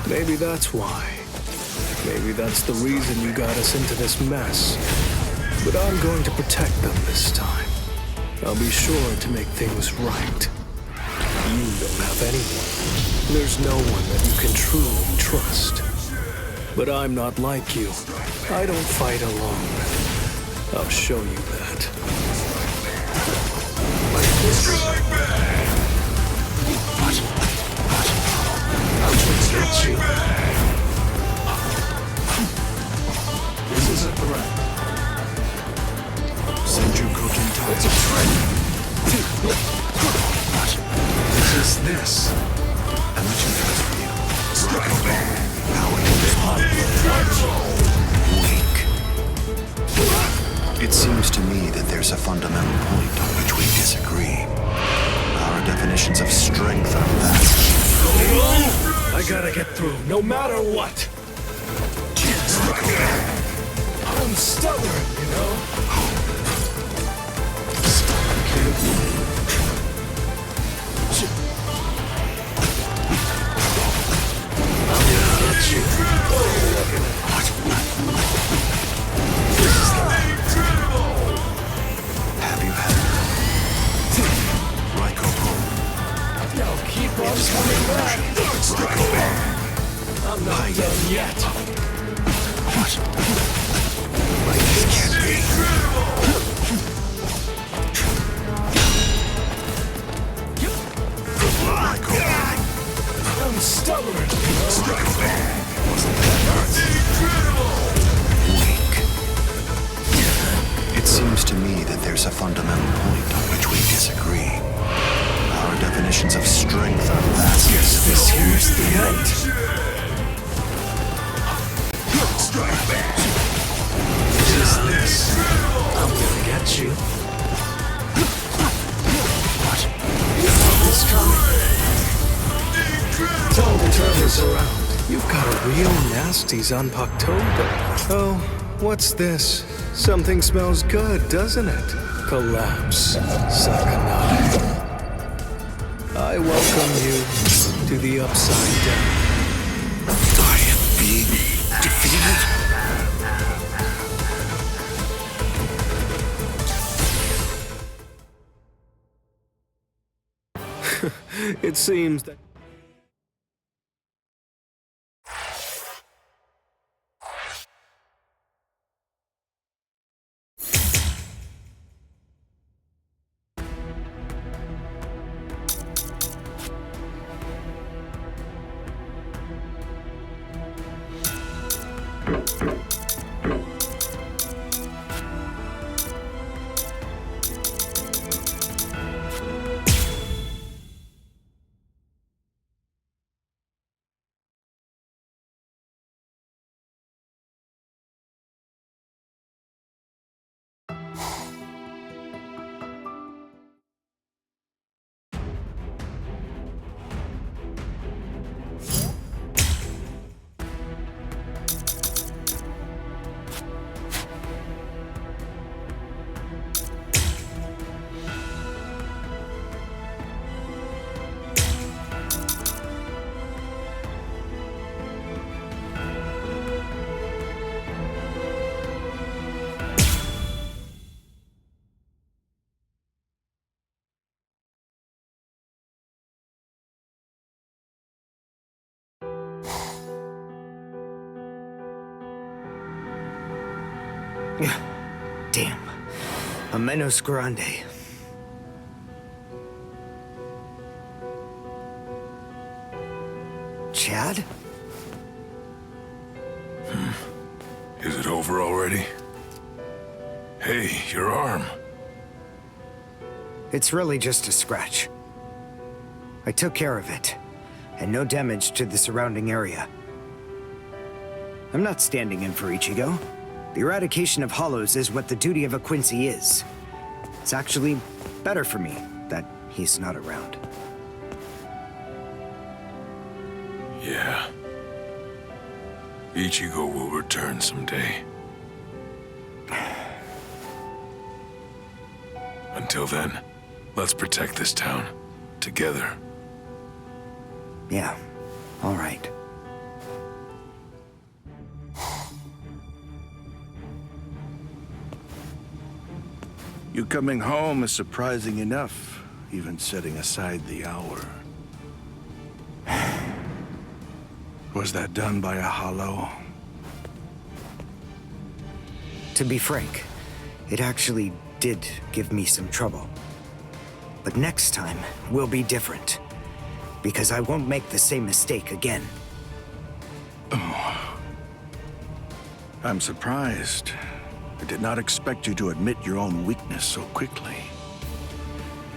Maybe that's why. Maybe that's the reason you got us into this mess. But I'm going to protect them this time. I'll be sure to make things right. You don't have anyone. There's no one that you can truly trust. But I'm not like you. I don't fight alone. I'll show you that. Strike back! Get you. This is a threat. Senju Koten It's a threat. This is this. How much interest for you? Strike back! How weak. It seems to me that there's a fundamental point on which we disagree. Our definitions of strength are vastly. I gotta get through, no matter what. I'm stubborn, you know? Stubborn kid. I'm gonna get you. Have you had Raiko home? Now keep on coming back. I'm not done yet. This can't be. I'm stubborn. Strike back. Weak. It seems to me that there's a fundamental point on which we disagree. Our definitions of strength are vastly This here's the end. Strike back. What is this? I'm gonna get you. What? It's coming. Tell him to turn this around. You've got a real nasty Zanpakuto. Oh, what's this? Something smells good, doesn't it? Collapse, Sakanai. I welcome you to the Upside Down. I am being defeated? It seems that... Damn. A menos grande. Chad? Is it over already? Hey, your arm. It's really just a scratch. I took care of it, and no damage to the surrounding area. I'm not standing in for Ichigo. The eradication of hollows is what the duty of a Quincy is. It's actually better for me that he's not around. Yeah. Ichigo will return someday. Until then, let's protect this town. Together. Yeah, all right. You coming home is surprising enough, even setting aside the hour. Was that done by a hollow? To be frank, it actually did give me some trouble. But next time will be different, because I won't make the same mistake again. Oh. I'm surprised. I did not expect you to admit your own weakness so quickly.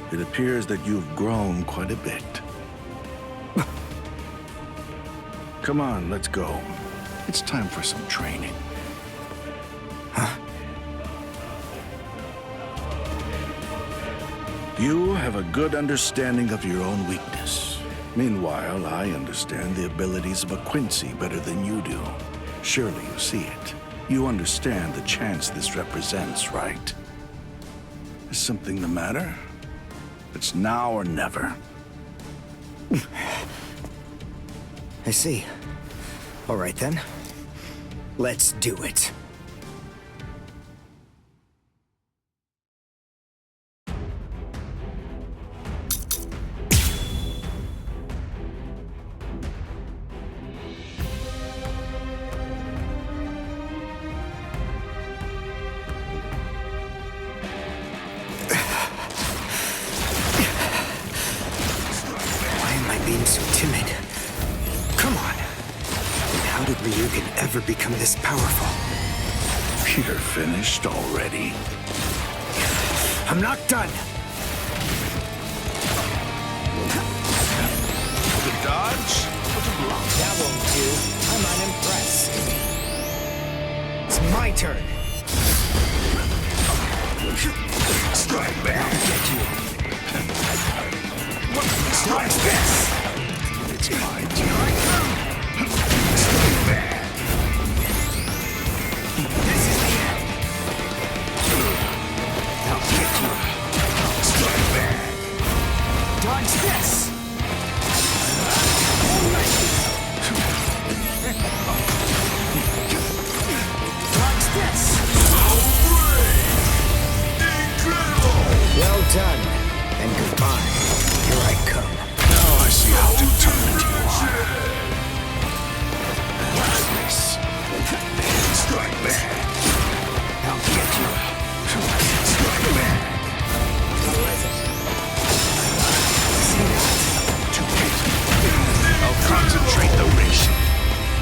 It appears that you've grown quite a bit. Come on, let's go. It's time for some training. Huh? You have a good understanding of your own weakness. Meanwhile, I understand the abilities of a Quincy better than you do. Surely you see it. You understand the chance this represents, right? Is something the matter? It's now or never. I see. All right then. Let's do it. Why am I being so timid? did Ryugen ever become this powerful? You're finished already. I'm not done! The dodge? What a block. That won't do. I'm unimpressed. It's my turn. Strike back. Get you. Strike this. It's my turn. Strike back. This is the end. I'll get you. Strike back. Dodge this. Dodge this. Well done, and goodbye. Here I come. Now I see how determined you are. Nice. Strike back. I'll get you. Strike back. See that? Too late. I'll concentrate the ration.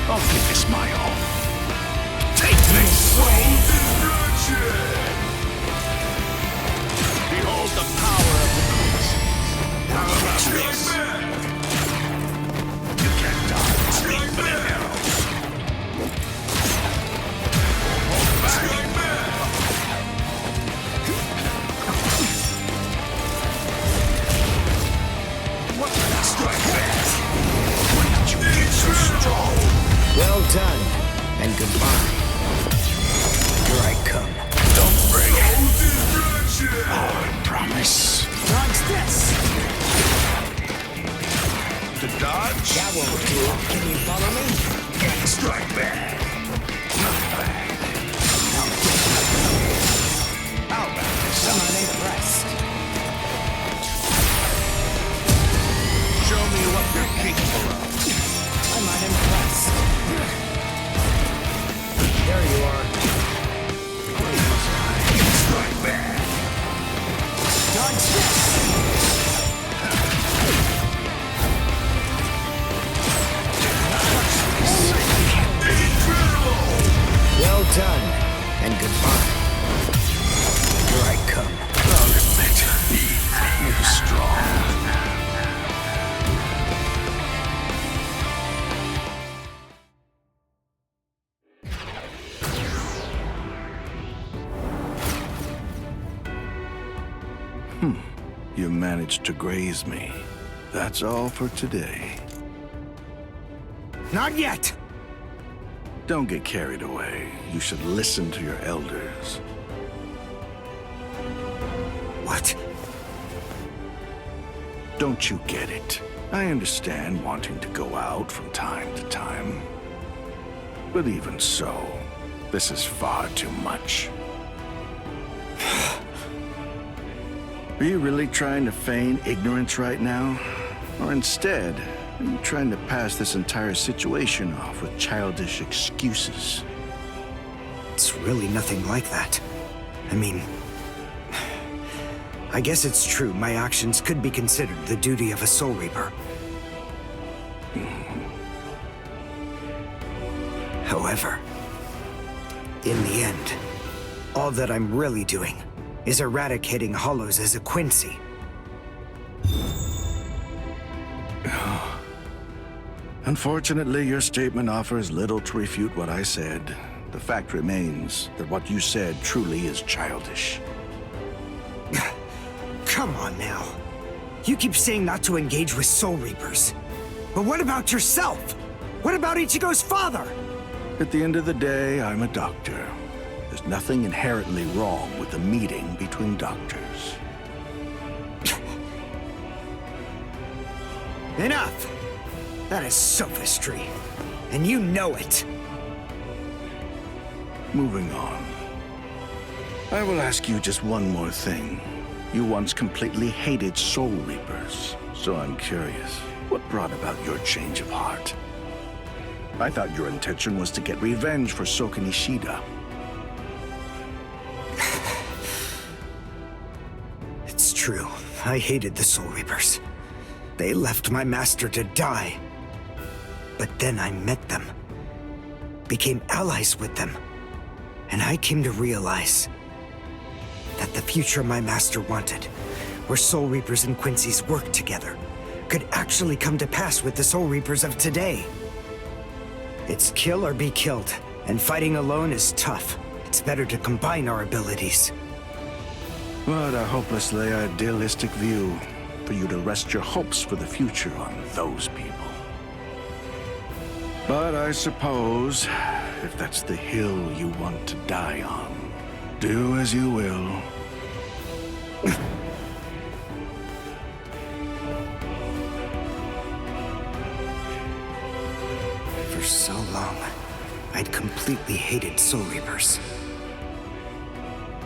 I'll give this my all. Take this! Behold the power of the Beast. How about this? You can't dodge me, but it knows. Strike back! Strike back! When did you get so strong? Well done, and goodbye. Here I come. Don't break it. Oh, I promise. Dodge this. The dodge? That won't do. Can you follow me? Strike back. Not bad. I'll get you. How about this? I'm unimpressed. Show me what you're capable of. I'm unimpressed. There you are. Strike back. Dodge this. Well done, and goodbye. Here I come. I'll admit, you're strong. You managed to graze me. That's all for today. Not yet. Don't get carried away. You should listen to your elders. What? Don't you get it? I understand wanting to go out from time to time. But even so, this is far too much. Are you really trying to feign ignorance right now? Or instead, are you trying to pass this entire situation off with childish excuses? It's really nothing like that. I mean, I guess it's true my actions could be considered the duty of a Soul Reaper. However, in the end, all that I'm really doing is eradicating Hollows as a Quincy. Unfortunately, your statement offers little to refute what I said. The fact remains that what you said truly is childish. Come on now. You keep saying not to engage with Soul Reapers. But what about yourself? What about Ichigo's father? At the end of the day, I'm a doctor. There's nothing inherently wrong with a meeting between doctors. Enough! That is sophistry. And you know it. Moving on. I will ask you just one more thing. You once completely hated Soul Reapers, so I'm curious. What brought about your change of heart? I thought your intention was to get revenge for Soken Ishida. It's true. I hated the Soul Reapers. They left my master to die. But then I met them, became allies with them. And I came to realize that the future my master wanted, where Soul Reapers and Quincy's worked together, could actually come to pass with the Soul Reapers of today. It's kill or be killed, and fighting alone is tough. It's better to combine our abilities. What a hopelessly idealistic view for you to rest your hopes for the future on those people. But I suppose, if that's the hill you want to die on, do as you will. For so long, I'd completely hated Soul Reapers.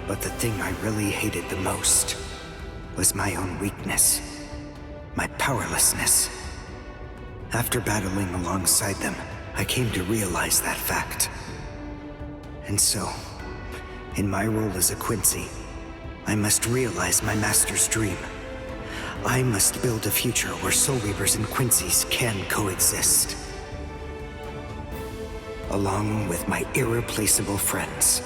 But the thing I really hated the most was my own weakness, my powerlessness. After battling alongside them, I came to realize that fact. And so, in my role as a Quincy, I must realize my master's dream. I must build a future where Soul Reapers and Quincy's can coexist, along with my irreplaceable friends.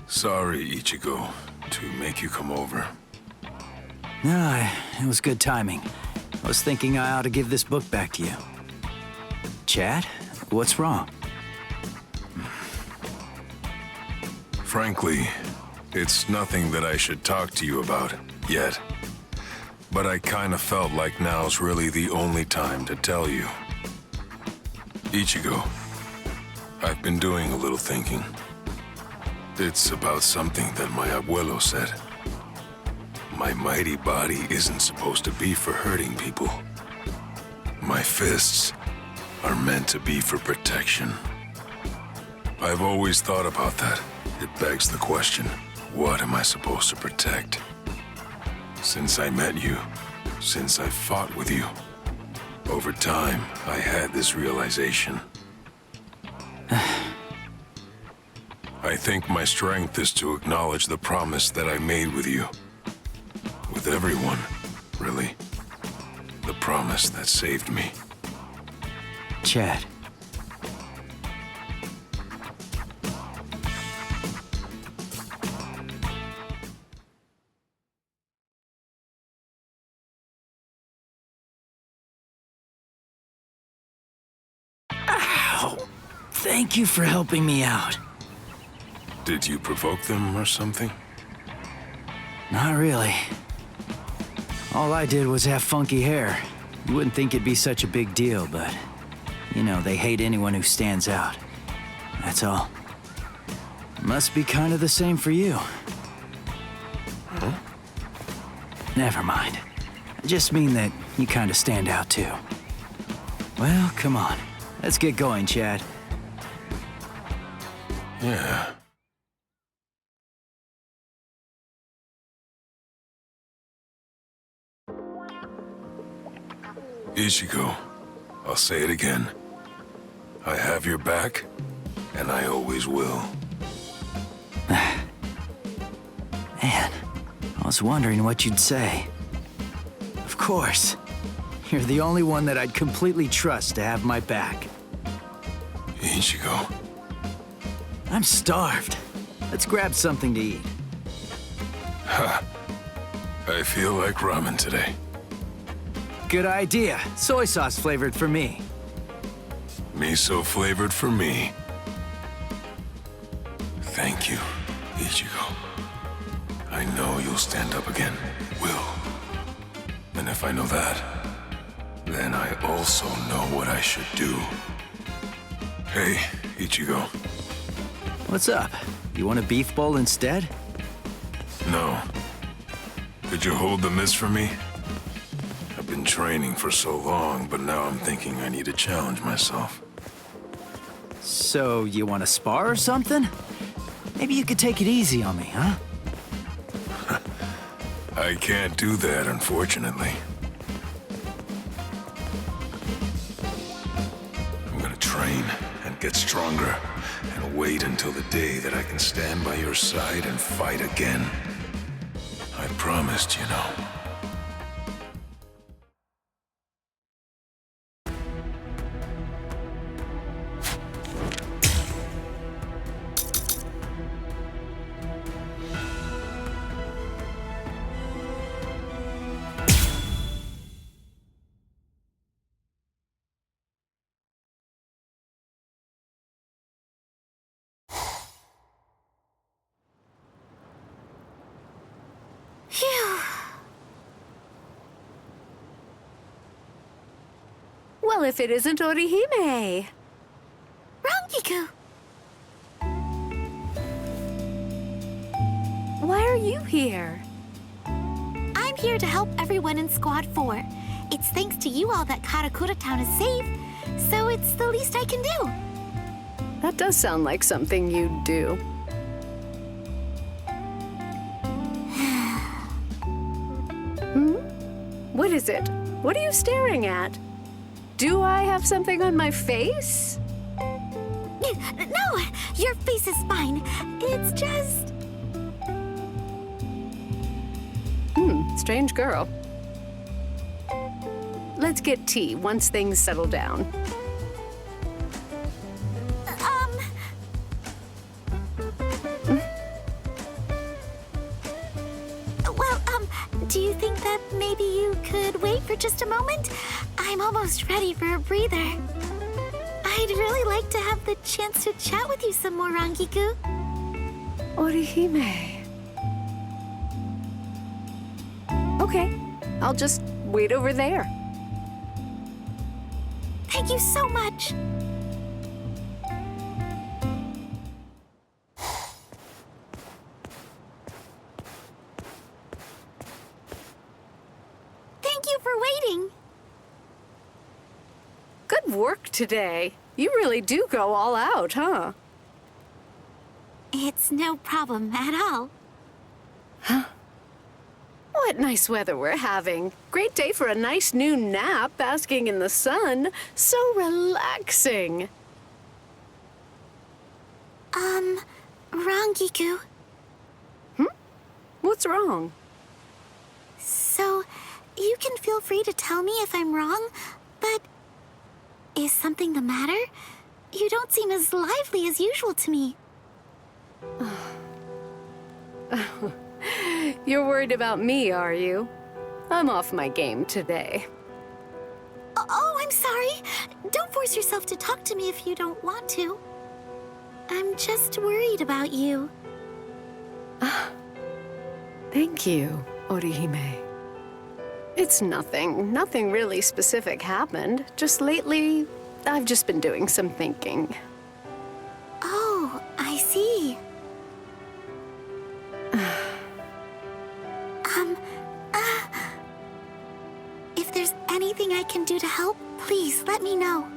Sorry, Ichigo, to make you come over. No, it was good timing. I was thinking I ought to give this book back to you. Chad, what's wrong? Frankly, it's nothing that I should talk to you about, yet. But I kinda felt like now's really the only time to tell you. Ichigo, I've been doing a little thinking. It's about something that my abuelo said. My mighty body isn't supposed to be for hurting people. My fists are meant to be for protection. I've always thought about that. It begs the question, what am I supposed to protect? Since I met you, since I fought with you, over time, I had this realization. I think my strength is to acknowledge the promise that I made with you. With everyone, really. The promise that saved me. Chad. Ow! Thank you for helping me out. Did you provoke them or something? Not really. All I did was have funky hair. You wouldn't think it'd be such a big deal, but... You know, they hate anyone who stands out. That's all. Must be kind of the same for you. Huh? Never mind. I just mean that you kind of stand out too. Well, come on. Let's get going, Chad. Yeah. Ichigo, I'll say it again. I have your back, and I always will. Man, I was wondering what you'd say. Of course. You're the only one that I'd completely trust to have my back. Ichigo. I'm starved. Let's grab something to eat. Ha. I feel like ramen today. Good idea. Soy sauce flavored for me. Miso flavored for me. Thank you, Ichigo. I know you'll stand up again. Will. And if I know that, then I also know what I should do. Hey, Ichigo. What's up? You want a beef bowl instead? No. Could you hold the mist for me? I've been training for so long, but now I'm thinking I need to challenge myself. So, you want to spar or something? Maybe you could take it easy on me, huh? I can't do that, unfortunately. I'm gonna train and get stronger, and wait until the day that I can stand by your side and fight again. I promised, you know. Phew. Well, if it isn't Orihime. Rangiku! Why are you here? I'm here to help everyone in Squad 4. It's thanks to you all that Karakura Town is safe, so it's the least I can do. That does sound like something you'd do. What is it? What are you staring at? Do I have something on my face? No, your face is fine. It's just... Strange girl. Let's get tea once things settle down. Do you think that maybe you could wait for just a moment? I'm almost ready for a breather. I'd really like to have the chance to chat with you some more, Rangiku. Orihime. Okay, I'll just wait over there. Thank you so much. Thank you for waiting. Good work today. You really do go all out, huh? It's no problem at all. What nice weather we're having. Great day for a nice new nap, basking in the sun. So relaxing. Rangiku. What's wrong? So, you can feel free to tell me if I'm wrong, but is something the matter? You don't seem as lively as usual to me. You're worried about me, are you? I'm off my game today. Oh, I'm sorry. Don't force yourself to talk to me if you don't want to. I'm just worried about you. Thank you, Orihime. It's nothing. Nothing really specific happened. Just lately, I've just been doing some thinking. Oh, I see. If there's anything I can do to help, please let me know.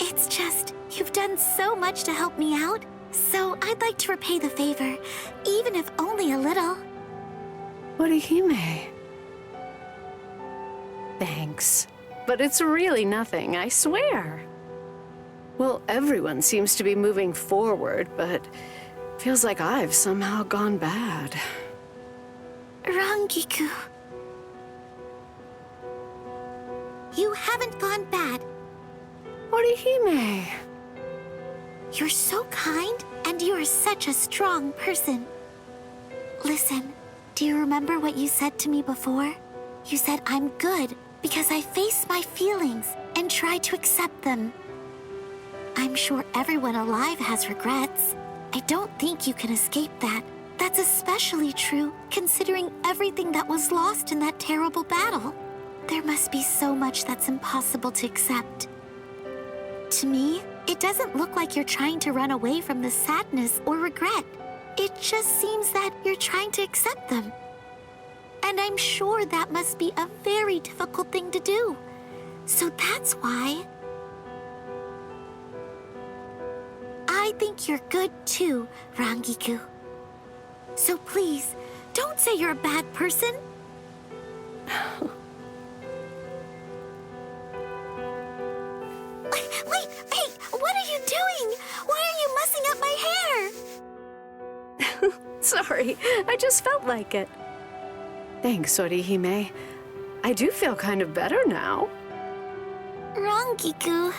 It's just, you've done so much to help me out, so I'd like to repay the favor, even if only a little. Orihime. Thanks. But it's really nothing, I swear. Well, everyone seems to be moving forward, but feels like I've somehow gone bad. Rangiku. You haven't gone bad. Orihime. You're so kind, and you are such a strong person. Listen, do you remember what you said to me before? You said I'm good because I face my feelings and try to accept them. I'm sure everyone alive has regrets. I don't think you can escape that. That's especially true considering everything that was lost in that terrible battle. There must be so much that's impossible to accept. To me, it doesn't look like you're trying to run away from the sadness or regret. It just seems that you're trying to accept them. And I'm sure that must be a very difficult thing to do. So that's why... think you're good too, Rangiku. So please, don't say you're a bad person. Wait, hey, what are you doing? Why are you mussing up my hair? Sorry, I just felt like it. Thanks, Orihime. I do feel kind of better now. Rangiku.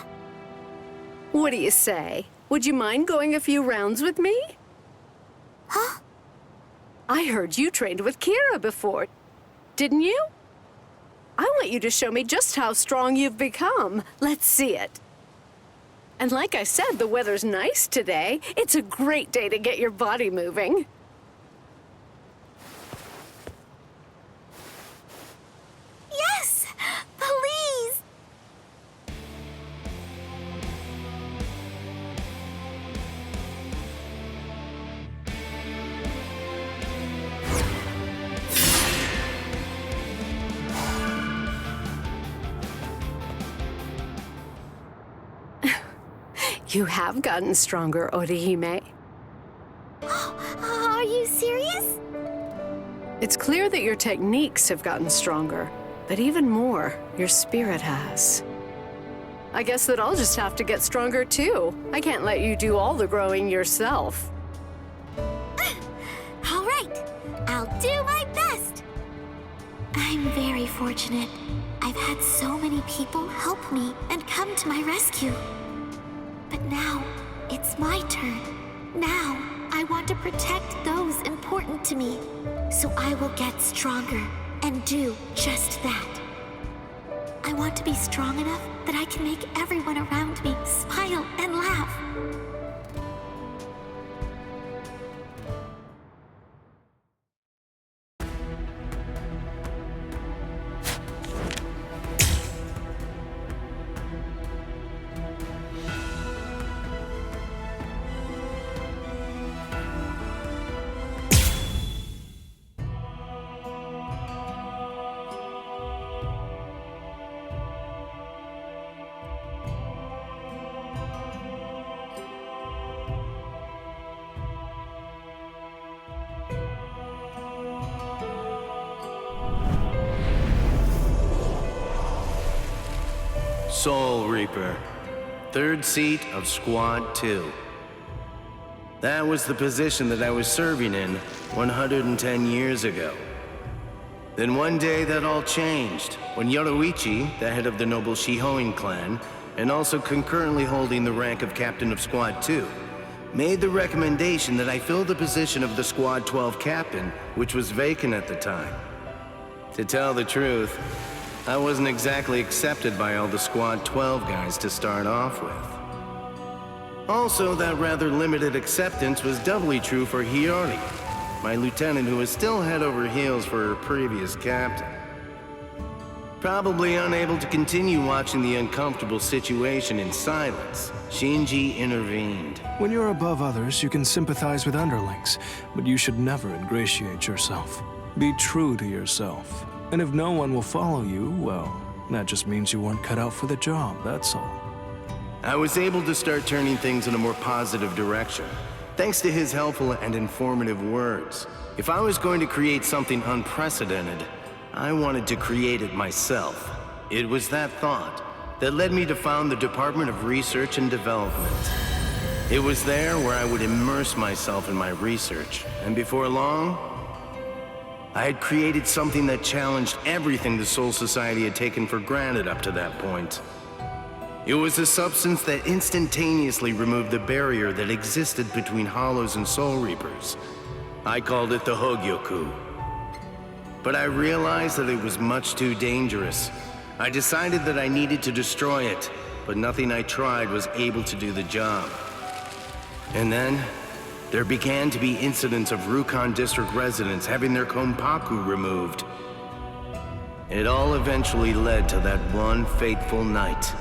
What do you say? Would you mind going a few rounds with me? Huh? I heard you trained with Kira before, didn't you? I want you to show me just how strong you've become. Let's see it. And like I said, the weather's nice today. It's a great day to get your body moving. Yes! Please! You have gotten stronger, Orihime. Are you serious? It's clear that your techniques have gotten stronger, but even more, your spirit has. I guess that I'll just have to get stronger too. I can't let you do all the growing yourself. All right, I'll do my best. I'm very fortunate. I've had so many people help me and come to my rescue. But now, it's my turn. Now, I want to protect those important to me. So I will get stronger and do just that. I want to be strong enough that I can make everyone around me smile and laugh. Soul Reaper, third seat of Squad 2. That was the position that I was serving in 110 years ago. Then one day that all changed when Yoruichi, the head of the noble Shihoin clan, and also concurrently holding the rank of Captain of Squad 2, made the recommendation that I fill the position of the Squad 12 captain, which was vacant at the time. To tell the truth, I wasn't exactly accepted by all the Squad 12 guys to start off with. Also, that rather limited acceptance was doubly true for Hiyori, my lieutenant who was still head over heels for her previous captain. Probably unable to continue watching the uncomfortable situation in silence, Shinji intervened. When you're above others, you can sympathize with underlings, but you should never ingratiate yourself. Be true to yourself. And if no one will follow you, well, that just means you weren't cut out for the job, that's all. I was able to start turning things in a more positive direction, thanks to his helpful and informative words. If I was going to create something unprecedented, I wanted to create it myself. It was that thought that led me to found the Department of Research and Development. It was there where I would immerse myself in my research, and before long, I had created something that challenged everything the Soul Society had taken for granted up to that point. It was a substance that instantaneously removed the barrier that existed between Hollows and Soul Reapers. I called it the Hogyoku. But I realized that it was much too dangerous. I decided that I needed to destroy it, but nothing I tried was able to do the job. And then, there began to be incidents of Rukon District residents having their Konpaku removed. It all eventually led to that one fateful night.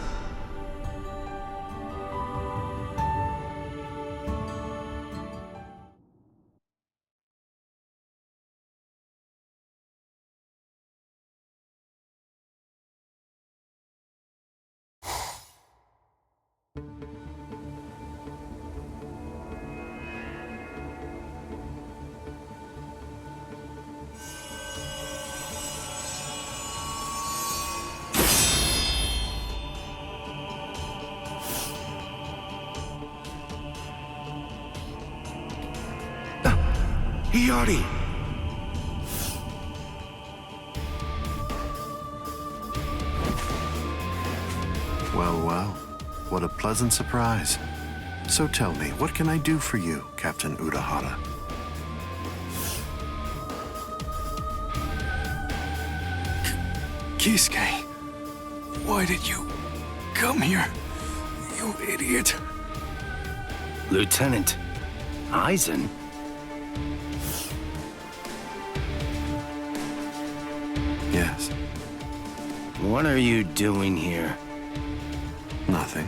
Hiyari! Well, well. What a pleasant surprise. So tell me, what can I do for you, Captain Urahara? Kisuke, why did you come here? You idiot. Lieutenant Aizen? Yes. What are you doing here? Nothing.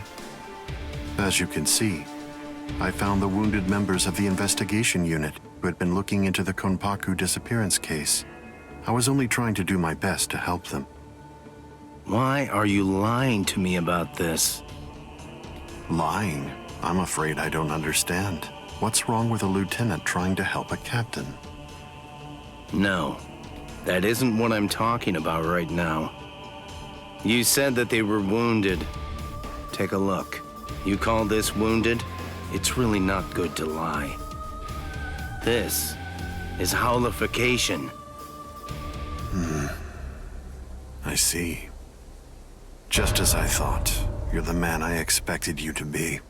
As you can see, I found the wounded members of the investigation unit who had been looking into the Konpaku disappearance case. I was only trying to do my best to help them. Why are you lying to me about this? Lying? I'm afraid I don't understand. What's wrong with a lieutenant trying to help a captain? No, that isn't what I'm talking about right now. You said that they were wounded. Take a look. You call this wounded? It's really not good to lie. This is howlification. I see. Just as I thought. You're the man I expected you to be.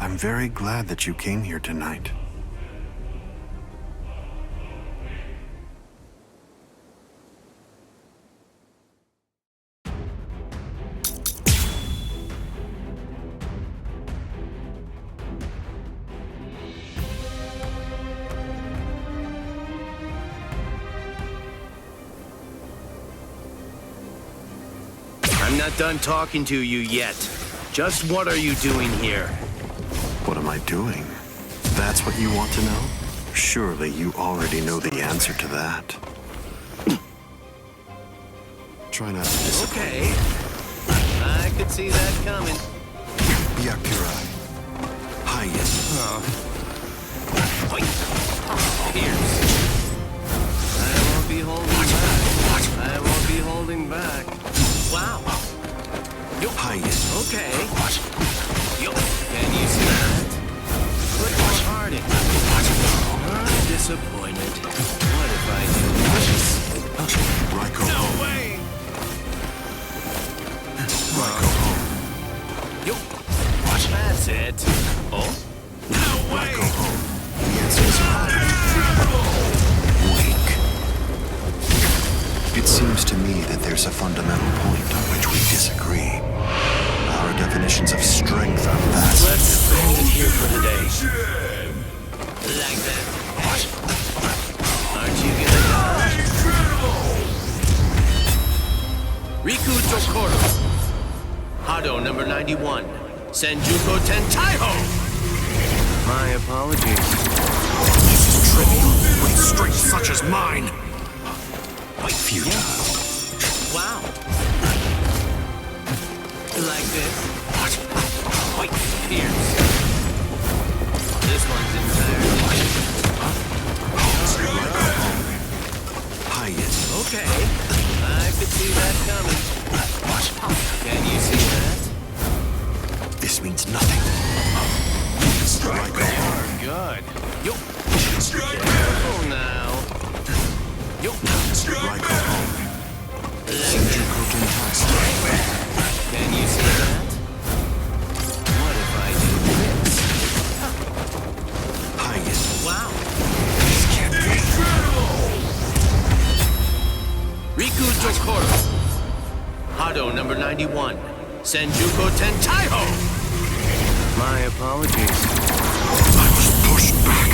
I'm very glad that you came here tonight. I'm not done talking to you yet. Just what are you doing here? What am I doing? That's what you want to know? Surely you already know the answer to that. Try not to disappoint. Okay. I could see that coming. Yakurai. Hiya. Pierce. I won't be holding back. I won't be holding back. Wow. Hiya. Okay. Can you see that? Put more heart in. I'm disappointed. What if I do this? Raiko. No way! Raiko home. That's it. Oh? No way! Raiko home. The answer is weak. It seems to me that there's a fundamental point on which we disagree. Our definitions of strength are vast. Let's end it here for today. Like that. Aren't you gonna die? Riku Dokoro. Hado number 91. Senjuko Tentaiho. My apologies. This is trivial with strength such as mine. Futile. Wow. Like this. Wait, Pierce. This one's entirely. Hiya. Okay. I could see that coming. Can you see that? This means nothing. Strike hard. Good. Yo. Careful now. Yo. Strike home. Senjuko Tentaiho. Can you see that? What if I do this? Hiya. Wow. This can't be. Riku Dokoro. Hado number 91. Senjuko Tentaiho. My apologies. I was pushed back.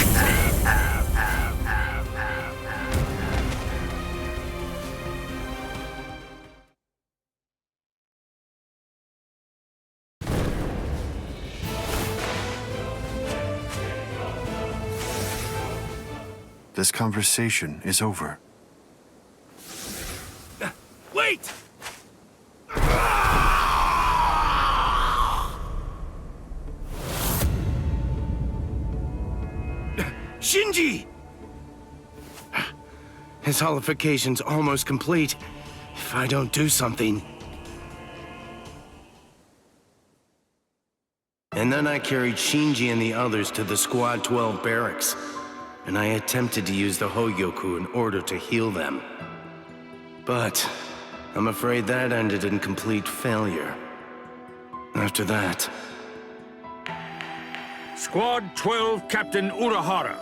This conversation is over. Wait! Shinji! His holification's almost complete. If I don't do something... And And then I carried Shinji and the others to the Squad 12 barracks, and I attempted to use the Hogyoku in order to heal them. But I'm afraid that ended in complete failure. After that... Squad 12 Captain Urahara,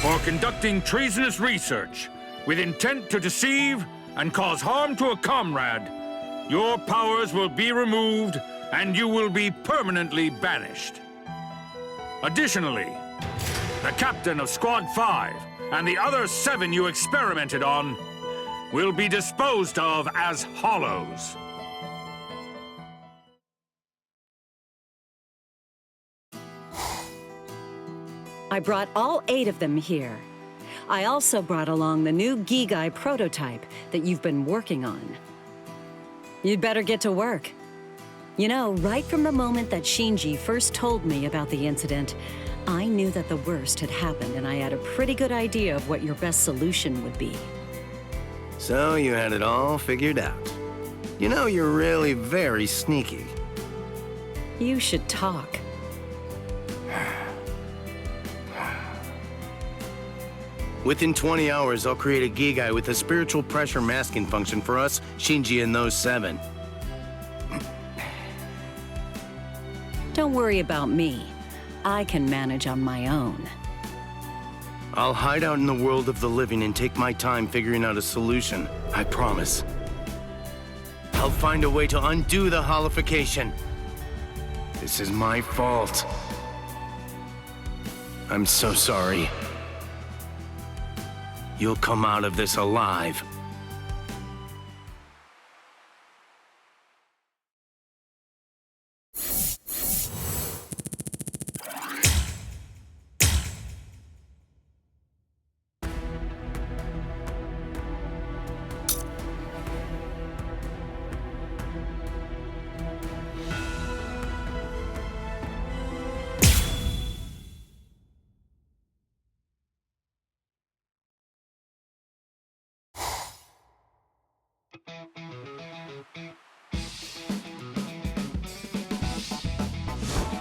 for conducting treasonous research with intent to deceive and cause harm to a comrade, your powers will be removed and you will be permanently banished. Additionally, the captain of Squad 5 and the other 7 you experimented on will be disposed of as hollows. I brought all 8 of them here. I also brought along the new Gigai prototype that you've been working on. You'd better get to work. You know, right from the moment that Shinji first told me about the incident, I knew that the worst had happened, and I had a pretty good idea of what your best solution would be. So you had it all figured out. You know, you're really very sneaky. You should talk. Within 20 hours, I'll create a Gigai with a spiritual pressure masking function for us, Shinji, and those 7. Don't worry about me. I can manage on my own. I'll hide out in the world of the living and take my time figuring out a solution. I promise. I'll find a way to undo the holification. This is my fault. I'm so sorry. You'll come out of this alive.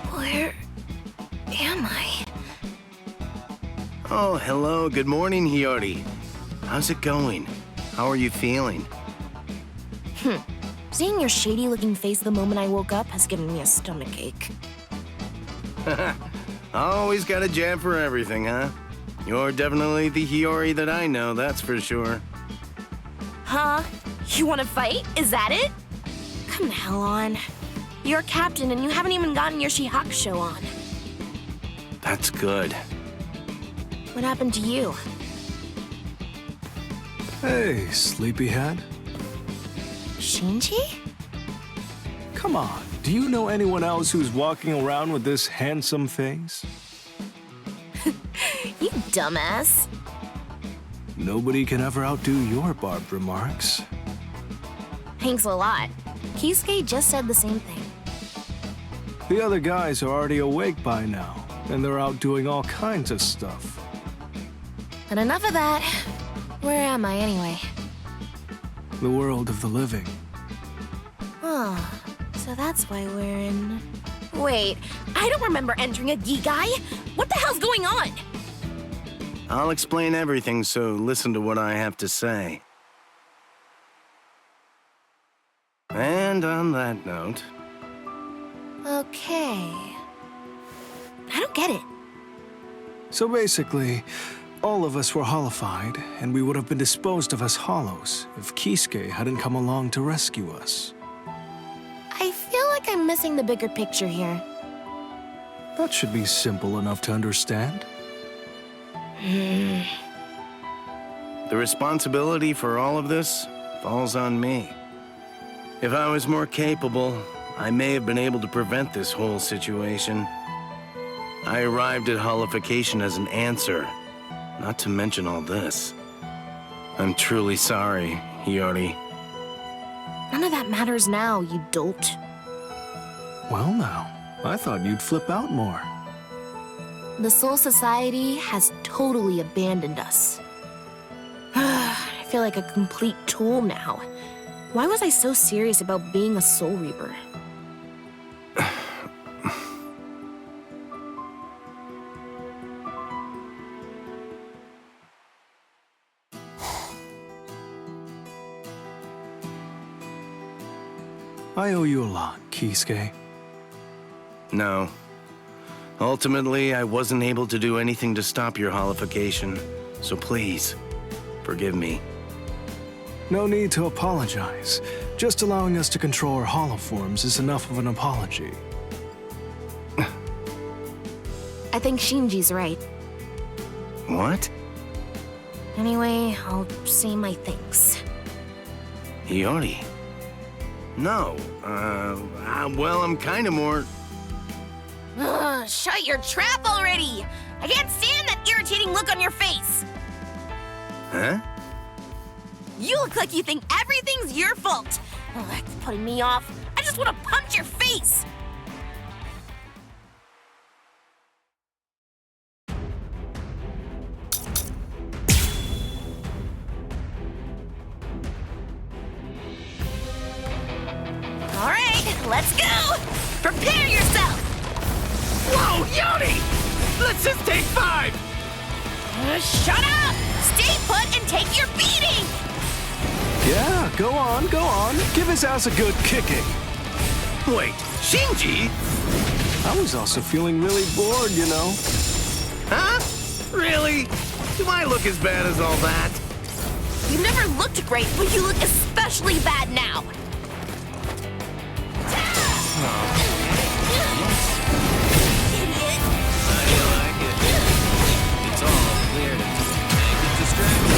Where am I? Oh, hello. Good morning, Hiyori. How's it going? How are you feeling? Seeing your shady-looking face the moment I woke up has given me a stomachache. Always got a jab for everything, huh? You're definitely the Hiyori that I know, that's for sure. Huh? You want to fight? Is that it? Come the hell on. You're a captain and you haven't even gotten your Shihakusho on. That's good. What happened to you? Hey, sleepyhead. Shinji? Come on, do you know anyone else who's walking around with this handsome face? You dumbass. Nobody can ever outdo your barbed remarks. Thanks a lot. Kisuke just said the same thing. The other guys are already awake by now, and they're out doing all kinds of stuff. But enough of that. Where am I anyway? The world of the living. Oh, so that's why we're in... Wait, I don't remember entering a Gigai. What the hell's going on? I'll explain everything, so listen to what I have to say. And on that note... Okay. I don't get it. So basically, all of us were hollified, and we would have been disposed of as hollows if Kisuke hadn't come along to rescue us. I feel like I'm missing the bigger picture here. That should be simple enough to understand. The responsibility for all of this falls on me. If I was more capable, I may have been able to prevent this whole situation. I arrived at holification as an answer, not to mention all this. I'm truly sorry, Hiyori. None of that matters now, you dolt. Well now, I thought you'd flip out more. The Soul Society has totally abandoned us. I feel like a complete tool now. Why was I so serious about being a Soul Reaper? I owe you a lot, Kisuke. No. Ultimately, I wasn't able to do anything to stop your holification, so please, forgive me. No need to apologize. Just allowing us to control our holoforms is enough of an apology. I think Shinji's right. What? Anyway, I'll say my thanks. Hiyori? No. Well, I'm kinda more... Ugh, shut your trap already! I can't stand that irritating look on your face! Huh? You look like you think everything's your fault! Oh, that's putting me off. I just want to punch your face! Alright, let's go! Prepare yourself! Whoa, Yoni! Let's just take 5! Shut up! Stay put and take your beating! Yeah, go on. Give his ass a good kicking. Wait, Shinji? I was also feeling really bored, you know. Huh? Really? Do I look as bad as all that? You never looked great, but you look especially bad now. It's all clear to make it distracting.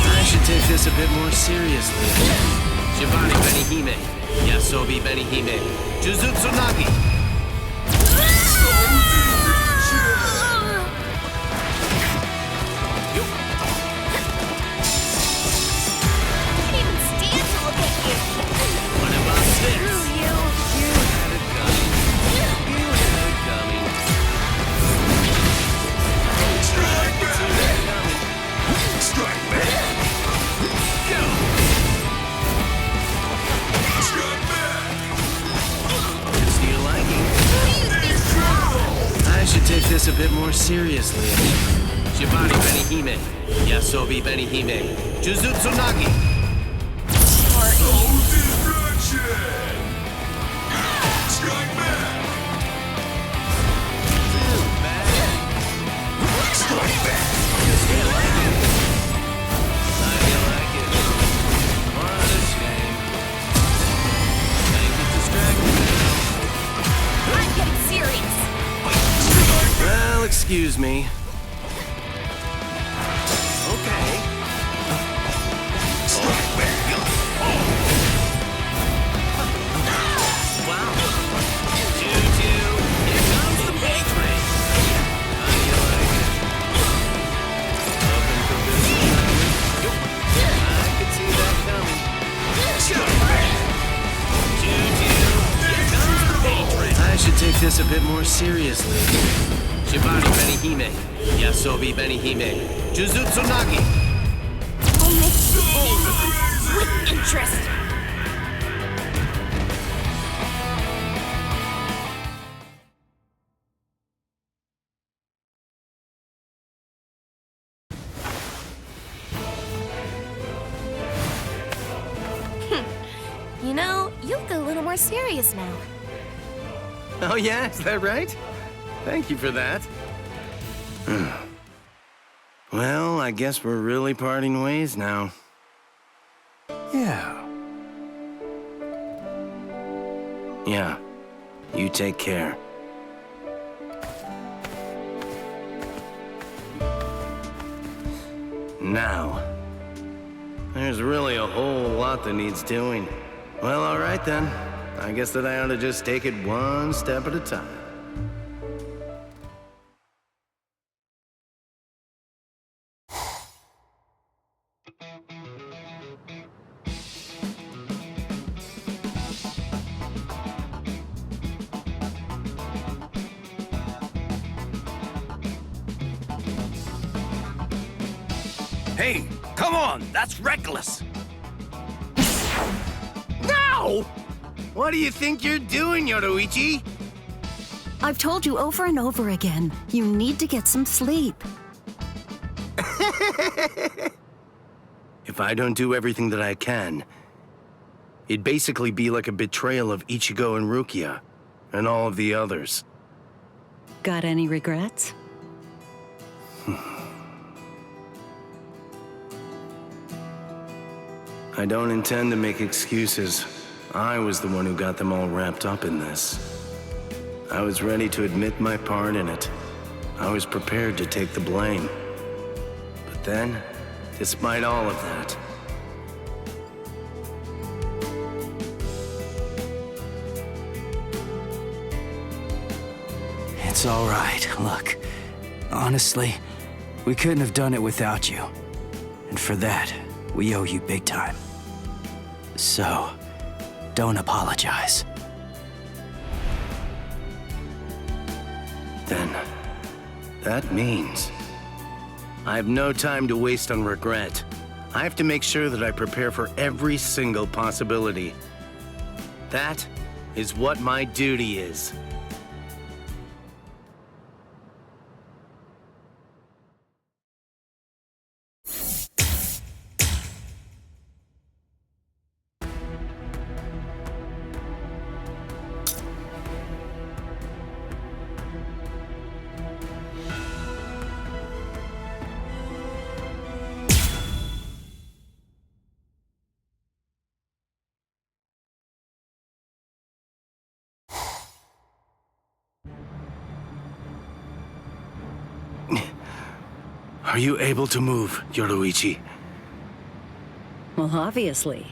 I should take this a bit more seriously. Shibari Benihime, Yasobi Benihime, Jujutsu Nagi. Take this a bit more seriously. Shibari Benihime, Yasobi Benihime, Jujutsu Nagi. Strike back! Strike back! You like it? I like it. What a shame. Make it distracting. I'm getting serious. Well, excuse me. Okay. Wow. Choo-choo. Here comes the big train. How do you like it? Open for business. I could see that coming. Choo-choo. Here comes the big train. I should take this a bit more seriously. Shibari Benihime, Yasobi Benihime, Jujutsu Nagi. I'll make you think with interest. You know, you look a little more serious now. Oh yeah, is that right? Thank you for that. Well, I guess we're really parting ways now. Yeah. Yeah. You take care. Now. There's really a whole lot that needs doing. Well, all right then. I guess that I ought to just take it one step at a time. Hey, come on! That's reckless! No! What do you think you're doing, Yoruichi? I've told you over and over again, you need to get some sleep. If I don't do everything that I can, it'd basically be like a betrayal of Ichigo and Rukia, and all of the others. Got any regrets? I don't intend to make excuses. I was the one who got them all wrapped up in this. I was ready to admit my part in it. I was prepared to take the blame. But then, despite all of that, It's all right. Look, honestly, we couldn't have done it without you. And for that, we owe you big time. So, don't apologize. then that means I have no time to waste on regret. I have to make sure that I prepare for every single possibility. That is what my duty is. Are you able to move, Yoruichi? Well, obviously.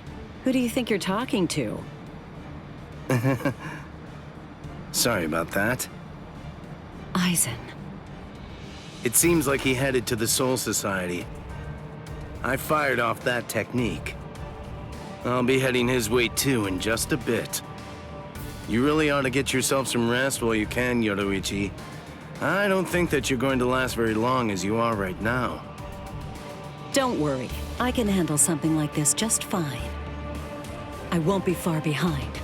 Who do you think you're talking to? Sorry about that. Aizen. It seems like he headed to the Soul Society. I fired off that technique. I'll be heading his way too in just a bit. You really ought to get yourself some rest while you can, Yoruichi. I don't think that you're going to last very long as you are right now. Don't worry. I can handle something like this just fine. I won't be far behind.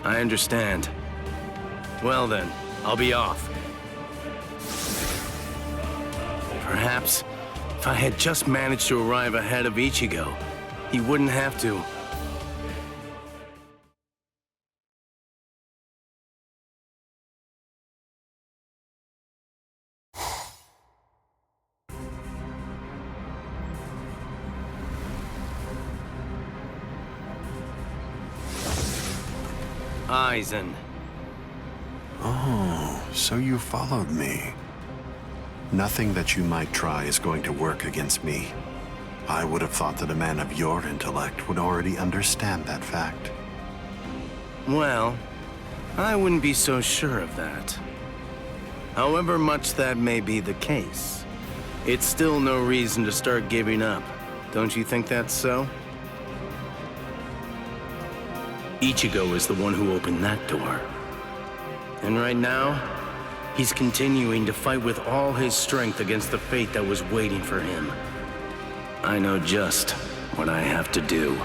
I understand. Well then, I'll be off. Perhaps, if I had just managed to arrive ahead of Ichigo, he wouldn't have to. Aizen. Oh, so you followed me. Nothing that you might try is going to work against me. I would have thought that a man of your intellect would already understand that fact. Well, I wouldn't be so sure of that. However much that may be the case, it's still no reason to start giving up. Don't you think that's so? Ichigo is the one who opened that door. And right now, he's continuing to fight with all his strength against the fate that was waiting for him. I know just what I have to do.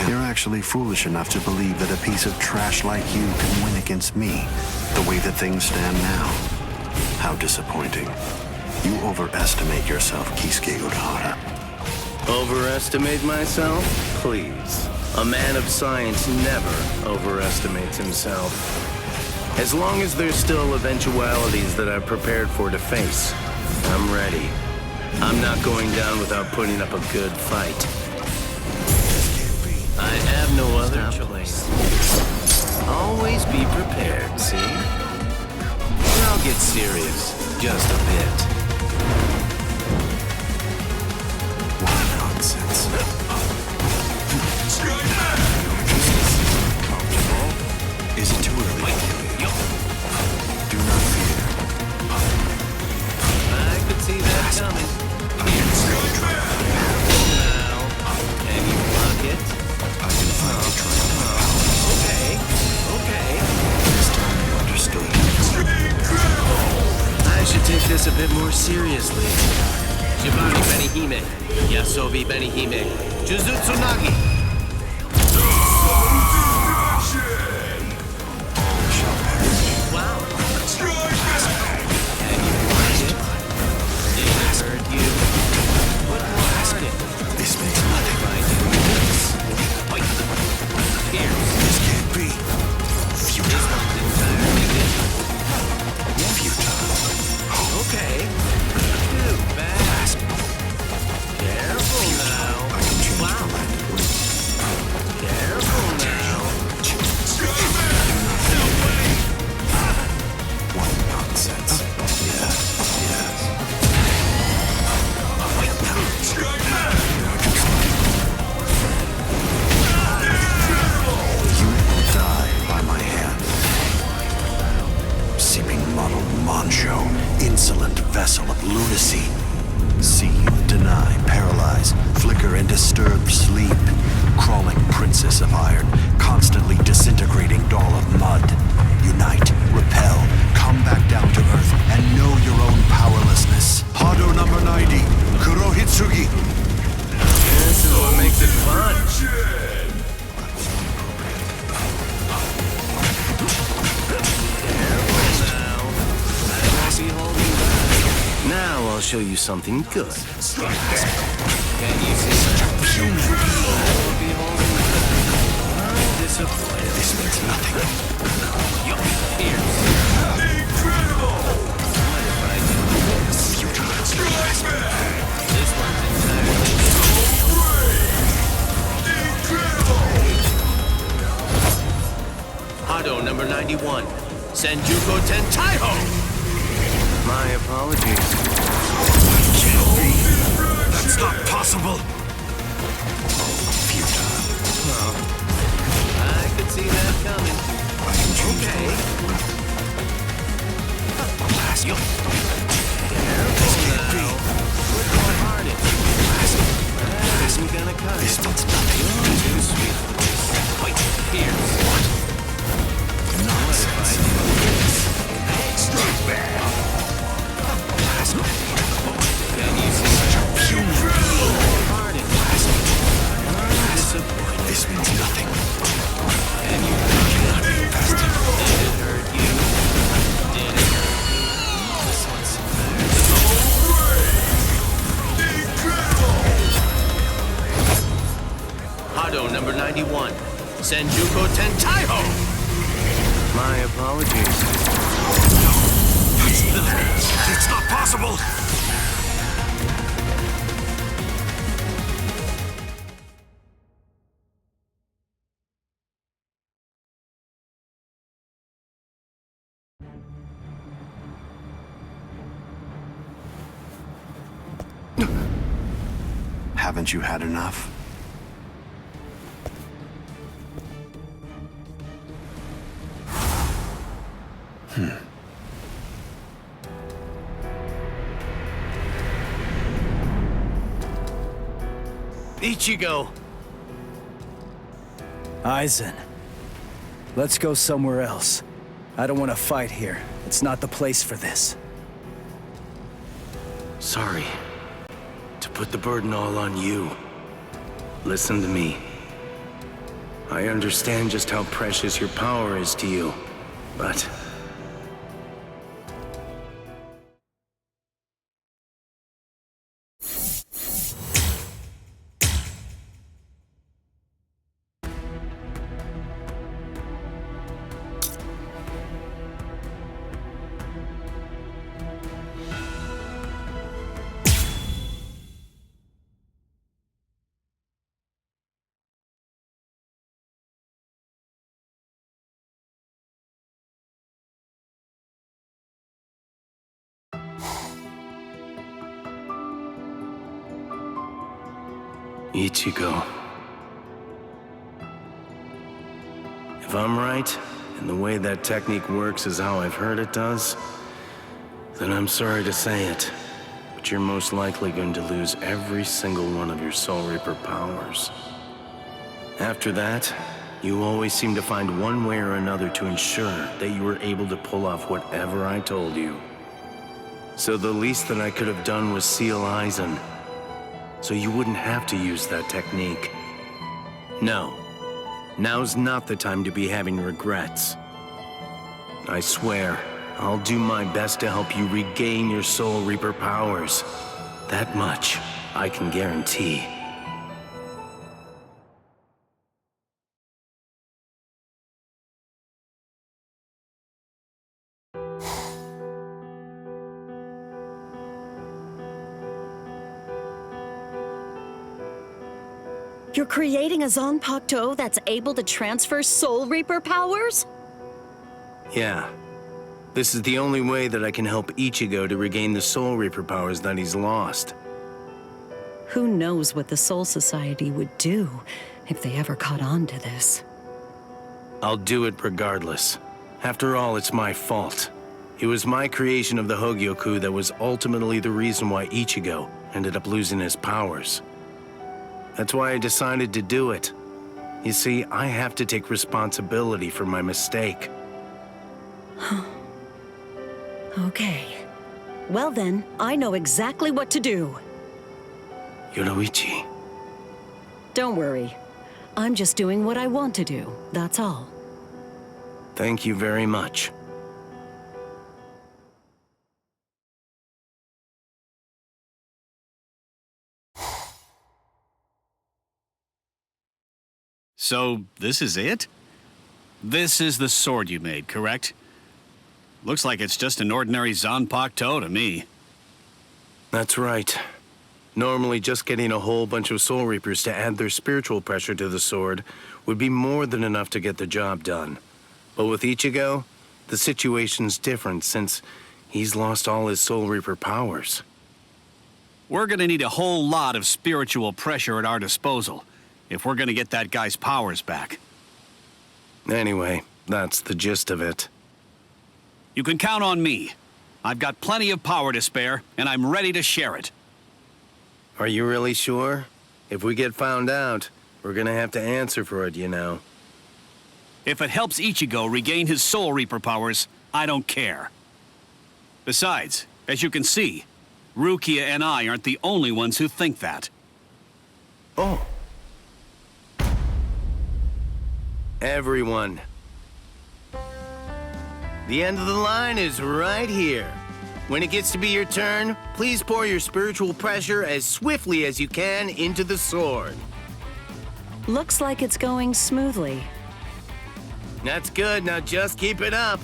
You're actually foolish enough to believe that a piece of trash like you can win against me, the way that things stand now. How disappointing. You overestimate yourself, Kisuke Urahara. Overestimate myself? Please. A man of science never overestimates himself. As long as there's still eventualities that I've prepared for to face, I'm ready. I'm not going down without putting up a good fight. I have no other choice. Always be prepared, see? Or I'll get serious, just a bit. What nonsense. Is it too early to kill you? Do not fear. I could see that coming. Now, can you block it? I can finally try my powers. Okay. This time you understood. I should take this a bit more seriously. Jibari Benihime, Yasobi Benihime, Jujutsu Nagi. Wow. And you find it? Didn't hurt you. What more hurt it? This means nothing. Find it. Wait. Here. This can't be. Futile. This one's entirely different. Futile. Okay. Too bad. Careful now. Wow. Careful now. What nonsense. Yes. You will die by my hand. Seeming muddled mancho, insolent vessel of lunacy. Seethe, deny, paralyze, flicker and disturb sleep. Crawling princess of iron, constantly disintegrating doll of mud. Unite, repel, come back down to earth, and know your own powerlessness. Hado number 90, Kurohitsugi. This is what makes it fun. Careful now. I won't be holding back. Now I'll show you something good. Can you see that? I won't be holding back. I'm disappointed. This means nothing. Here. Incredible! What if I do this? This one's entirely Hado number 91, Senjuko Tentaiho! My apologies. Can't be. That's not possible. Futile. Well, I could see that coming. I can change Okay. Last. Careful now. Put more heart in. That isn't gonna cut This it. means nothing. You're too sweet for this. Wait, here. What? What if I Nonsense. do this? Strike back. Can you see that? More heart in. I'm disappointed. This means nothing. And you Cannot be faster. Did it hurt you? Did it hurt you? This one's Hado number 91, Senjuko Tentaiho! My apologies. It's not possible. Haven't you had enough? Ichigo! Aizen, let's go somewhere else. I don't want to fight here. It's not the place for this. Sorry to put the burden all on you. Listen to me. I understand just how precious your power is to you, but... Ichigo. If I'm right, and the way that technique works is how I've heard it does, then I'm sorry to say it, but you're most likely going to lose every single one of your Soul Reaper powers. After that, you always seem to find one way or another to ensure that you were able to pull off whatever I told you. So the least that I could have done was seal Eisen. So you wouldn't have to use that technique. No. Now's not the time to be having regrets. I swear, I'll do my best to help you regain your Soul Reaper powers. That much I can guarantee. You're creating a Zanpakuto that's able to transfer Soul Reaper powers? Yeah. This is the only way that I can help Ichigo to regain the Soul Reaper powers that he's lost. Who knows what the Soul Society would do if they ever caught on to this. I'll do it regardless. After all, it's my fault. It was my creation of the Hogyoku that was ultimately the reason why Ichigo ended up losing his powers. That's why I decided to do it. You see, I have to take responsibility for my mistake. Okay. Well then, I know exactly what to do. Yoruichi. Don't worry. I'm just doing what I want to do, that's all. Thank you very much. So, this is it? This is the sword you made, correct? Looks like it's just an ordinary Zanpakuto to me. That's right. Normally, just getting a whole bunch of Soul Reapers to add their spiritual pressure to the sword would be more than enough to get the job done. But with Ichigo, the situation's different since he's lost all his Soul Reaper powers. We're gonna need a whole lot of spiritual pressure at our disposal if we're gonna get that guy's powers back. Anyway, that's the gist of it. You can count on me. I've got plenty of power to spare, and I'm ready to share it. Are you really sure? If we get found out, we're gonna have to answer for it, you know. If it helps Ichigo regain his Soul Reaper powers, I don't care. Besides, as you can see, Rukia and I aren't the only ones who think that. Oh. Everyone. The end of the line is right here. When it gets to be your turn, please pour your spiritual pressure as swiftly as you can into the sword. Looks like it's going smoothly. That's good, now just keep it up.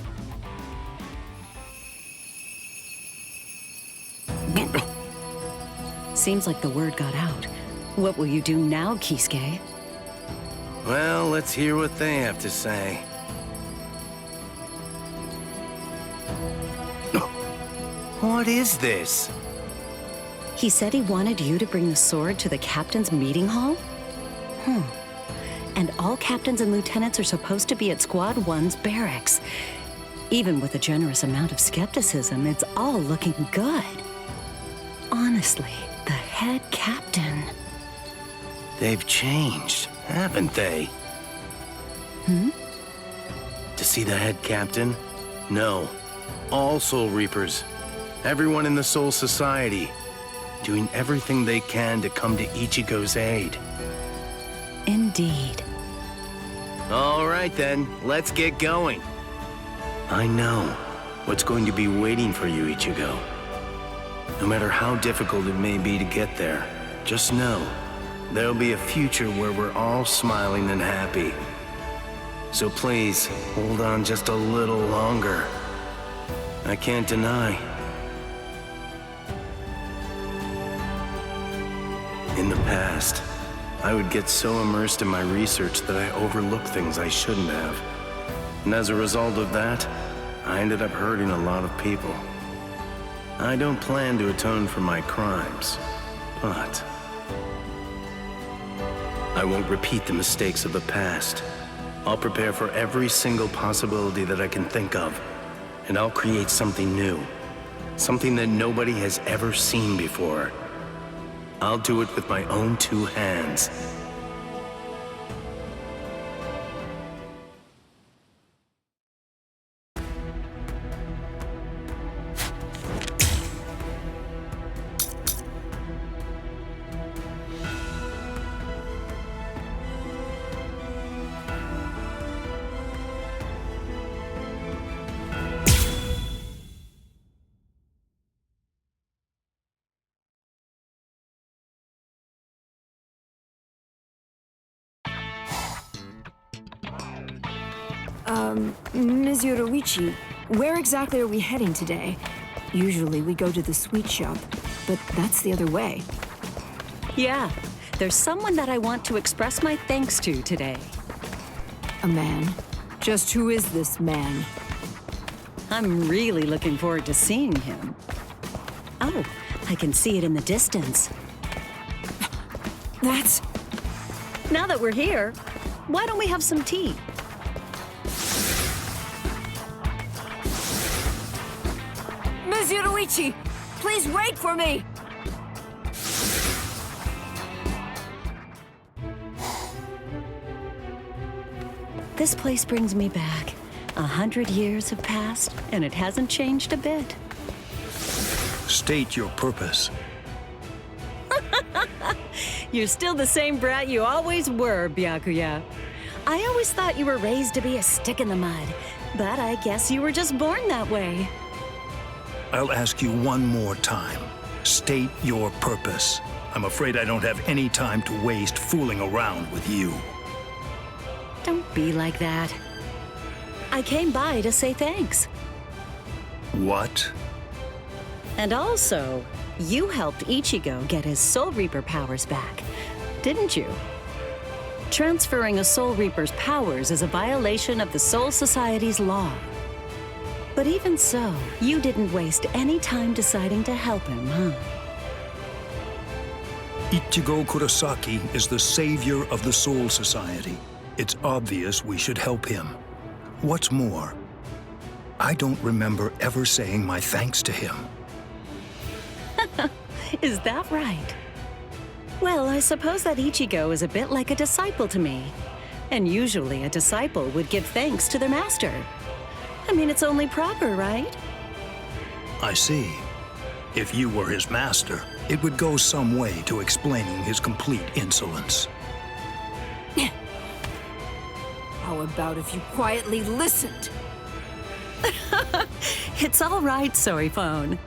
Seems like the word got out. What will you do now, Kisuke? Well, let's hear what they have to say. What is this? He said he wanted you to bring the sword to the captain's meeting hall? And all captains and lieutenants are supposed to be at Squad 1's barracks. Even with a generous amount of skepticism, it's all looking good. Honestly, the head captain. They've changed, haven't they? To see the head captain? No. All Soul Reapers. Everyone in the Soul Society. Doing everything they can to come to Ichigo's aid. Indeed. All right then, let's get going. I know what's going to be waiting for you, Ichigo. No matter how difficult it may be to get there, just know there'll be a future where we're all smiling and happy. So please, hold on just a little longer. I can't deny. In the past, I would get so immersed in my research that I overlooked things I shouldn't have. And as a result of that, I ended up hurting a lot of people. I don't plan to atone for my crimes, but I won't repeat the mistakes of the past. I'll prepare for every single possibility that I can think of, and I'll create something new. Something that nobody has ever seen before. I'll do it with my own two hands. Ms. Yoruichi, where exactly are we heading today? Usually we go to the sweet shop, but that's the other way. Yeah, there's someone that I want to express my thanks to today. A man? Just who is this man? I'm really looking forward to seeing him. Oh, I can see it in the distance. That's... Now that we're here, why don't we have some tea? Ms. Yoruichi, please wait for me! This place brings me back. 100 years have passed, and it hasn't changed a bit. State your purpose. You're still the same brat you always were, Byakuya. I always thought you were raised to be a stick in the mud, but I guess you were just born that way. I'll ask you one more time. State your purpose. I'm afraid I don't have any time to waste fooling around with you. Don't be like that. I came by to say thanks. What? And also, you helped Ichigo get his Soul Reaper powers back, didn't you? Transferring a Soul Reaper's powers is a violation of the Soul Society's law. But even so, you didn't waste any time deciding to help him, huh? Ichigo Kurosaki is the savior of the Soul Society. It's obvious we should help him. What's more, I don't remember ever saying my thanks to him. Is that right? Well, I suppose that Ichigo is a bit like a disciple to me. And usually a disciple would give thanks to their master. I mean, it's only proper, right? I see. If you were his master, it would go some way to explaining his complete insolence. How about if you quietly listened? It's all right, Soiphone.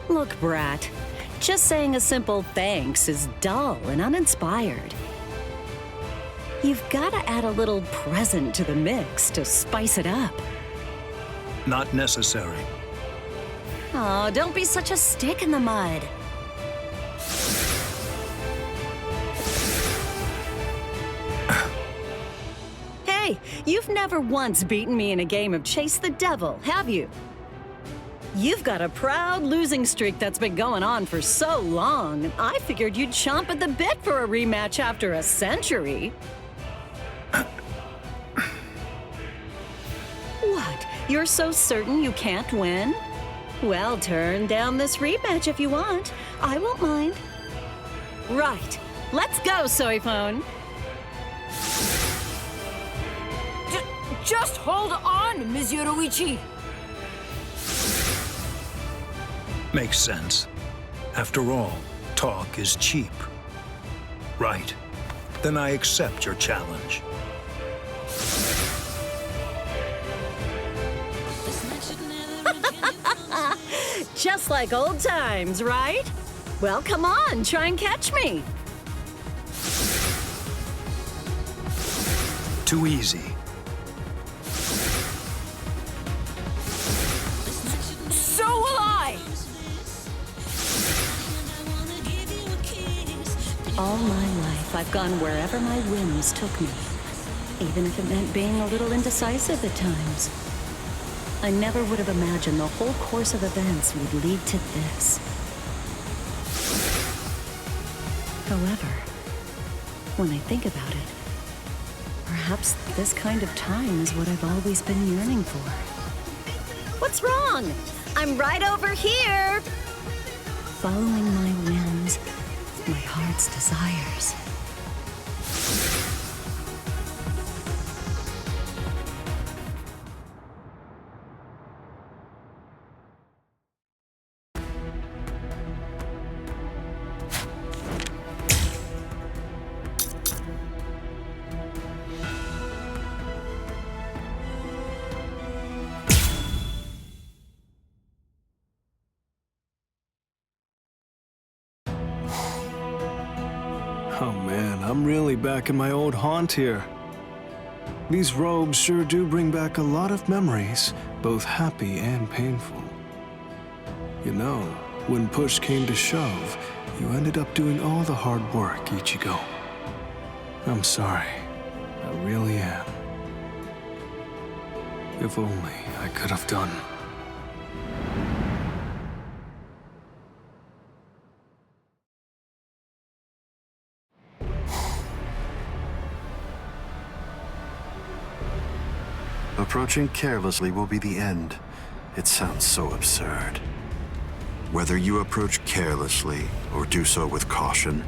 Look, brat, just saying a simple thanks is dull and uninspired. You've got to add a little present to the mix to spice it up. Not necessary. Oh, don't be such a stick in the mud. Hey, you've never once beaten me in a game of Chase the Devil, have you? You've got a proud losing streak that's been going on for so long, and I figured you'd chomp at the bit for a rematch after a century. What? You're so certain you can't win? Well, turn down this rematch if you want. I won't mind. Right. Let's go, Soiphone. Just hold on, Ms. Yoruichi. Makes sense. After all, talk is cheap. Right. Then I accept your challenge. Just like old times, right? Well, come on, try and catch me. Too easy. So will I! All my life, I've gone wherever my whims took me, even if it meant being a little indecisive at times. I never would have imagined the whole course of events would lead to this. However, when I think about it, perhaps this kind of time is what I've always been yearning for. What's wrong? I'm right over here! Following my whims, my heart's desires. Oh man, I'm really back in my old haunt here. These robes sure do bring back a lot of memories, both happy and painful. You know, when push came to shove, you ended up doing all the hard work, Ichigo. I'm sorry. I really am. If only I could have done. Approaching carelessly will be the end. It sounds so absurd. Whether you approach carelessly, or do so with caution,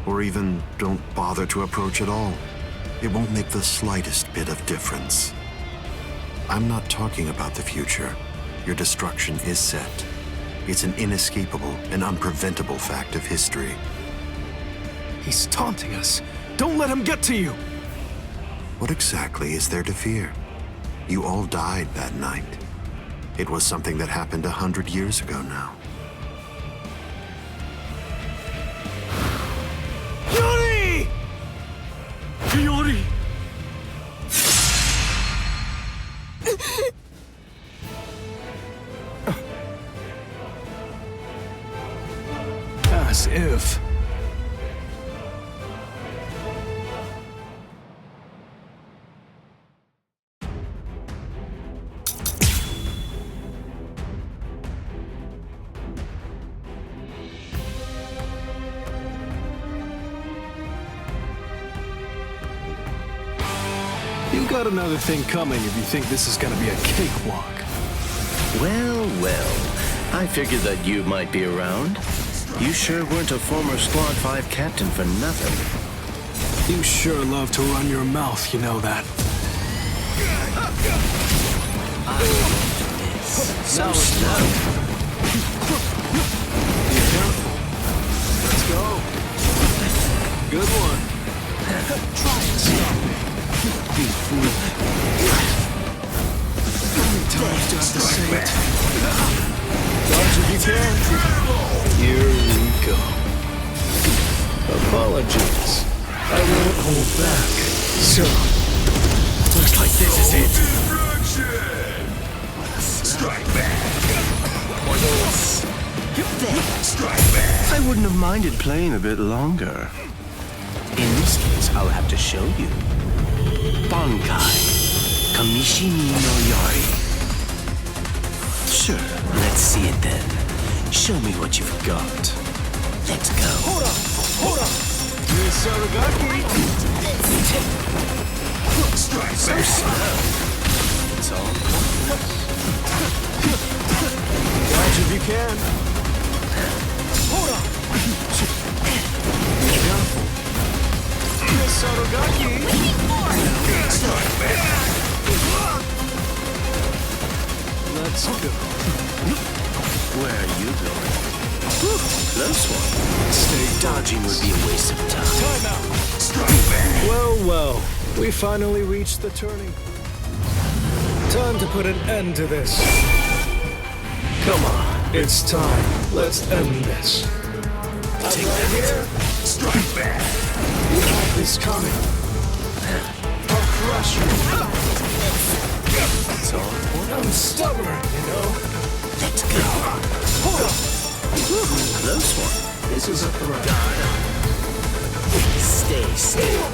or even don't bother to approach at all, it won't make the slightest bit of difference. I'm not talking about the future. Your destruction is set. It's an inescapable and unpreventable fact of history. He's taunting us. Don't let him get to you! What exactly is there to fear? You all died that night. It was something that happened 100 years ago now. Yuri! Yuri! As if... You got another thing coming if you think this is gonna be a cakewalk. Well, well. I figured that you might be around. You sure weren't a former Squad 5 captain for nothing. You sure love to run your mouth, you know that. So slow. Be careful. Let's go. Good one. Try and stop me. Be fool. How many times do I have to say it? Dodge if you can. Here we go. Apologies. I won't hold back. So, looks like this is it. Strike back. Strike back. I wouldn't have minded playing a bit longer. In this case, I'll have to show you. Bankai. Kamishini no Yari. Sure, let's see it then. Show me what you've got. Let's go. Hold up! Hold up! Miss Saragaki! Strike so back. slow. It's all Dodge if you can. Hold up! Be careful. Miss Saragaki! Strike back. Let's go. Where are you going? Close one. Stay Dodging would be a waste of time. Time out! Strike back. Well, well. We finally reached the turning point. Time to put an end to this. Come on. It's time. Let's end this. Take right here. Strike back. You have this coming. I'll crush you. It's all I'm stubborn, you know. Let's go. Hold up. Close one. This is a threat. Stay still.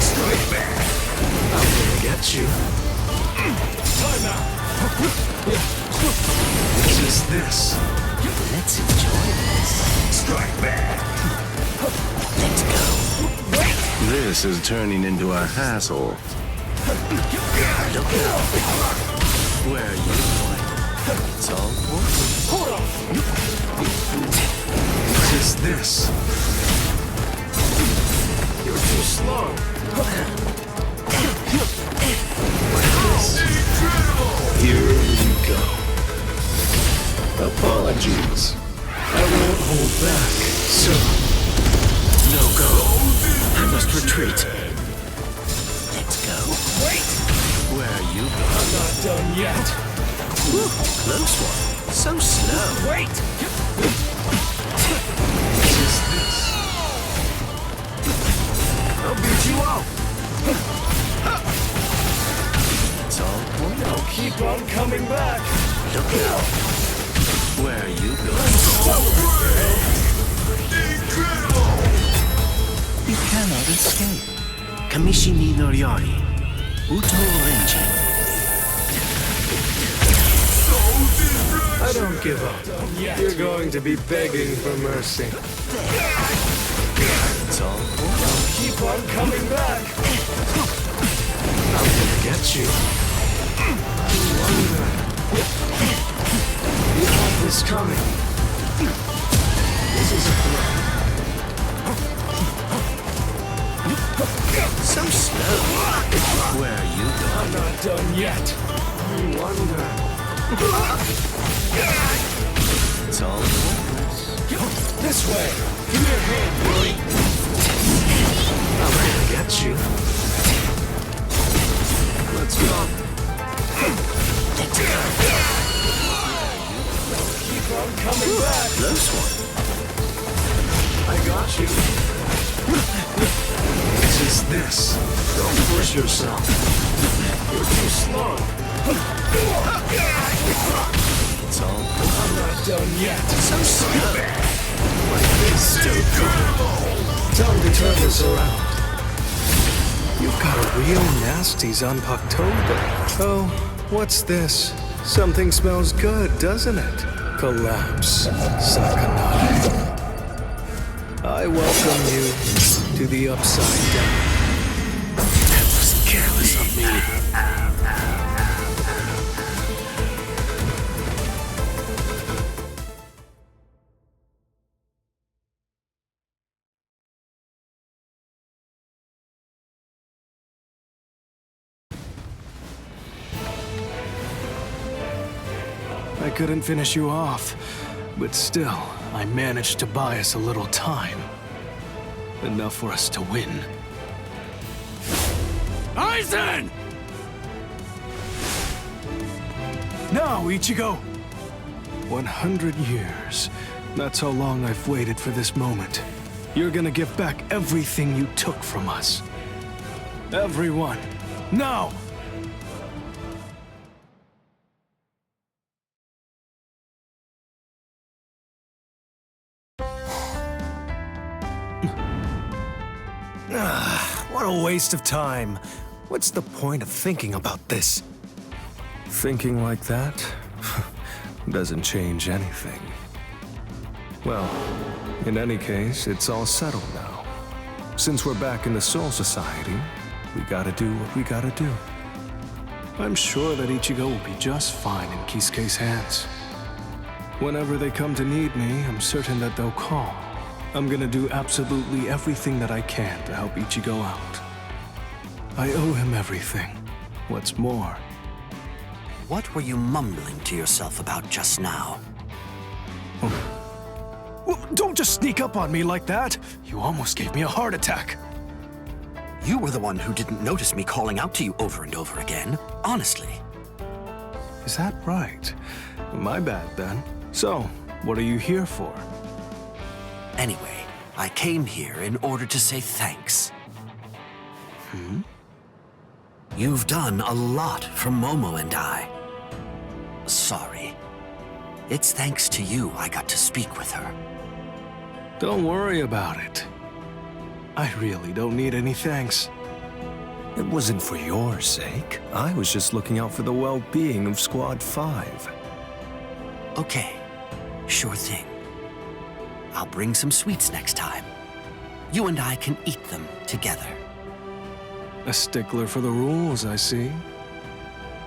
Strike back. I'm gonna get you. Time out. This is this. Let's enjoy this. Strike back. Let's go. This is turning into a hassle. Look out. Where are you going? It's all important. Hold up. This is this. You're too slow. Here you go. Apologies. I won't hold back. So, No go. I must retreat. Let's go. Wait. Where are you going? I'm not done yet. Close one. So slow. Wait. This is this. I'll beat you out. It's all cool. I'll keep on coming back. Look out. Where are you going? You cannot escape. Kamishi ni Noriari. Uto Renji. I don't give up. You're going to be begging for mercy. It's all cool. I'll keep on coming back. I'm gonna get you. You have this coming. This is a threat. So slow. Where are you going? I'm not done yet. You wonder. It's all cool. This way. Give me your hand, Billy. I'm gonna get you. Let's go. Keep on coming back. Close one. I got you. It's just this. Don't push yourself. You're too slow. It's all cool. I'm not done yet. So slow. Like this. Too good. Time to turn this around. You've got a real nasty Zanpakuto. Oh, what's this? Something smells good, doesn't it? Collapse, Sakanai. I welcome you to the Upside Down. That was careless of me. I couldn't finish you off, but still, I managed to buy us a little time. Enough for us to win. Aizen! Now, Ichigo! 100 years. That's how long I've waited for this moment. You're gonna give back everything you took from us. Everyone. Now! What a waste of time. What's the point of thinking about this? Thinking like that doesn't change anything. Well, in any case, it's all settled now. Since we're back in the Soul Society, we gotta do what we gotta do. I'm sure that Ichigo will be just fine in Kisuke's hands. Whenever they come to need me, I'm certain that they'll call. I'm gonna do absolutely everything that I can to help Ichigo out. I owe him everything. What's more, What were you mumbling to yourself about just now? well, don't just sneak up on me like that. You almost gave me a heart attack. You were the one who didn't notice me calling out to you over and over again. Honestly. Is that right? My bad then. So, what are you here for? Anyway, I came here in order to say thanks. You've done a lot for Momo and I. Sorry. It's thanks to you I got to speak with her. Don't worry about it. I really don't need any thanks. It wasn't for your sake. I was just looking out for the well-being of Squad 5. Okay, sure thing. I'll bring some sweets next time. You and I can eat them together. A stickler for the rules, I see.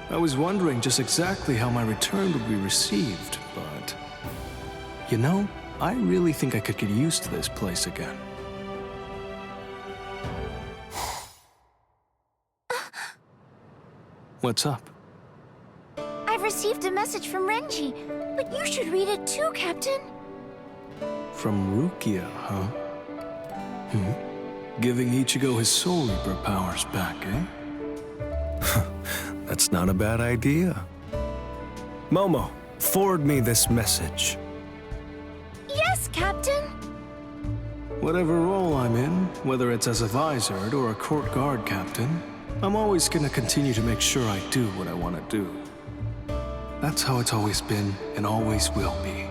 I was wondering just exactly how my return would be received, but... You know, I really think I could get used to this place again. What's up? I've received a message from Renji, but you should read it too, Captain. From Rukia, huh? Giving Ichigo his Soul Reaper powers back, eh? That's not a bad idea. Momo, forward me this message. Yes, Captain. Whatever role I'm in, whether it's as a visored or a court guard captain, I'm always gonna continue to make sure I do what I want to do. That's how it's always been and always will be.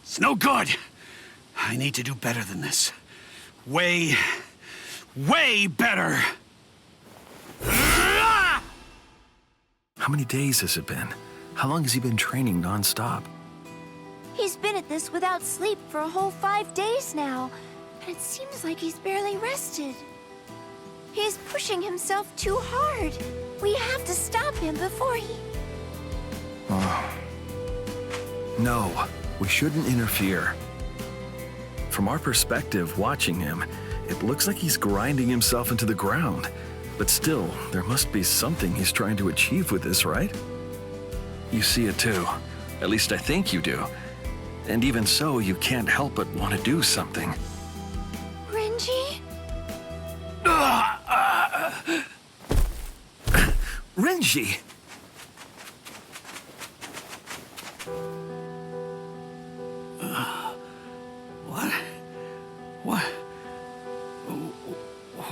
It's no good. I need to do better than this. Way better. How many days has it been? How long has he been training non-stop? He's been at this without sleep for a whole 5 days now, and it seems like he's barely rested. He's pushing himself too hard. We have to stop him before he... No, we shouldn't interfere. From our perspective, watching him, it looks like he's grinding himself into the ground. But still, there must be something he's trying to achieve with this, right? You see it too. At least I think you do. And even so, you can't help but want to do something. Renji? Renji! What?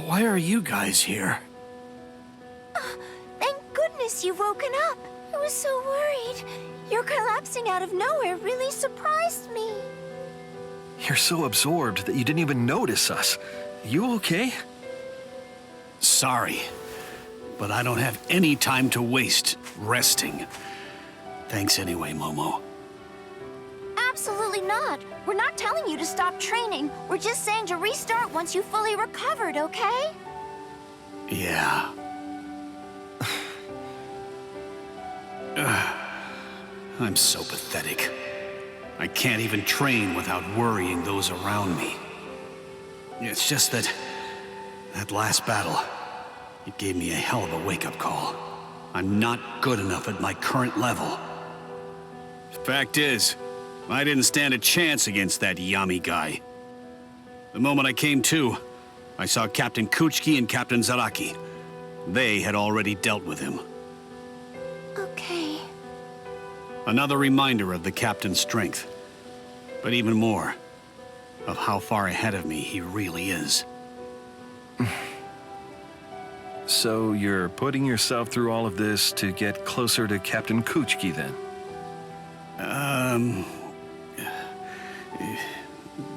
Why are you guys here? Thank goodness you've woken up. I was so worried. Your collapsing out of nowhere really surprised me. You're so absorbed that you didn't even notice us. You okay? Sorry, but I don't have any time to waste resting. Thanks anyway, Momo. Absolutely not. We're not telling you to stop training. We're just saying to restart once you've fully recovered, okay? Yeah. I'm so pathetic. I can't even train without worrying those around me. It's just that last battle, it gave me a hell of a wake-up call. I'm not good enough at my current level. Fact is, I didn't stand a chance against that Yami guy. The moment I came to, I saw Captain Kuchiki and Captain Zaraki. They had already dealt with him. Okay. Another reminder of the captain's strength, but even more of how far ahead of me he really is. So you're putting yourself through all of this to get closer to Captain Kuchiki, then?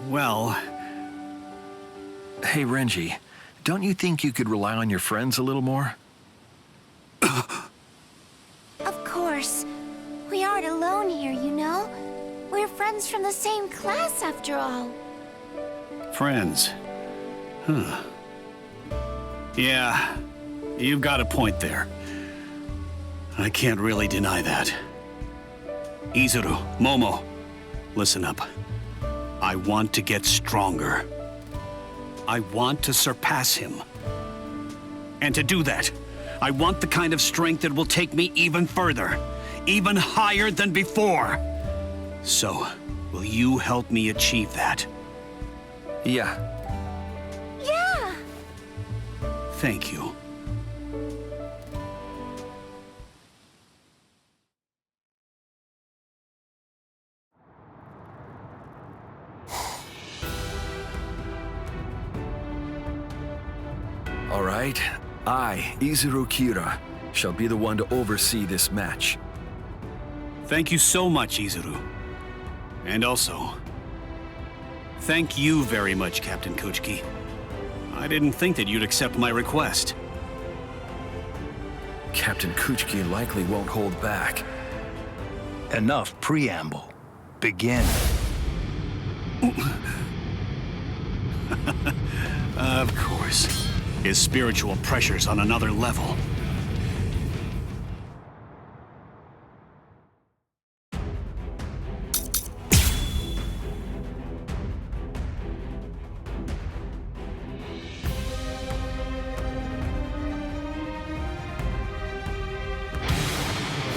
Well... Hey, Renji, don't you think you could rely on your friends a little more? Of course. We aren't alone here, you know? We're friends from the same class, after all. Friends? Huh. Yeah, you've got a point there. I can't really deny that. Izuru, Momo, listen up. I want to get stronger. I want to surpass him. And to do that, I want the kind of strength that will take me even further, even higher than before. So, will you help me achieve that? Yeah. Yeah! Thank you. All right, I, Izuru Kira, shall be the one to oversee this match. Thank you so much, Izuru. And also, thank you very much, Captain Kuchiki. I didn't think that you'd accept my request. Captain Kuchiki likely won't hold back. Enough preamble. Begin. Of course. His spiritual pressure's on another level.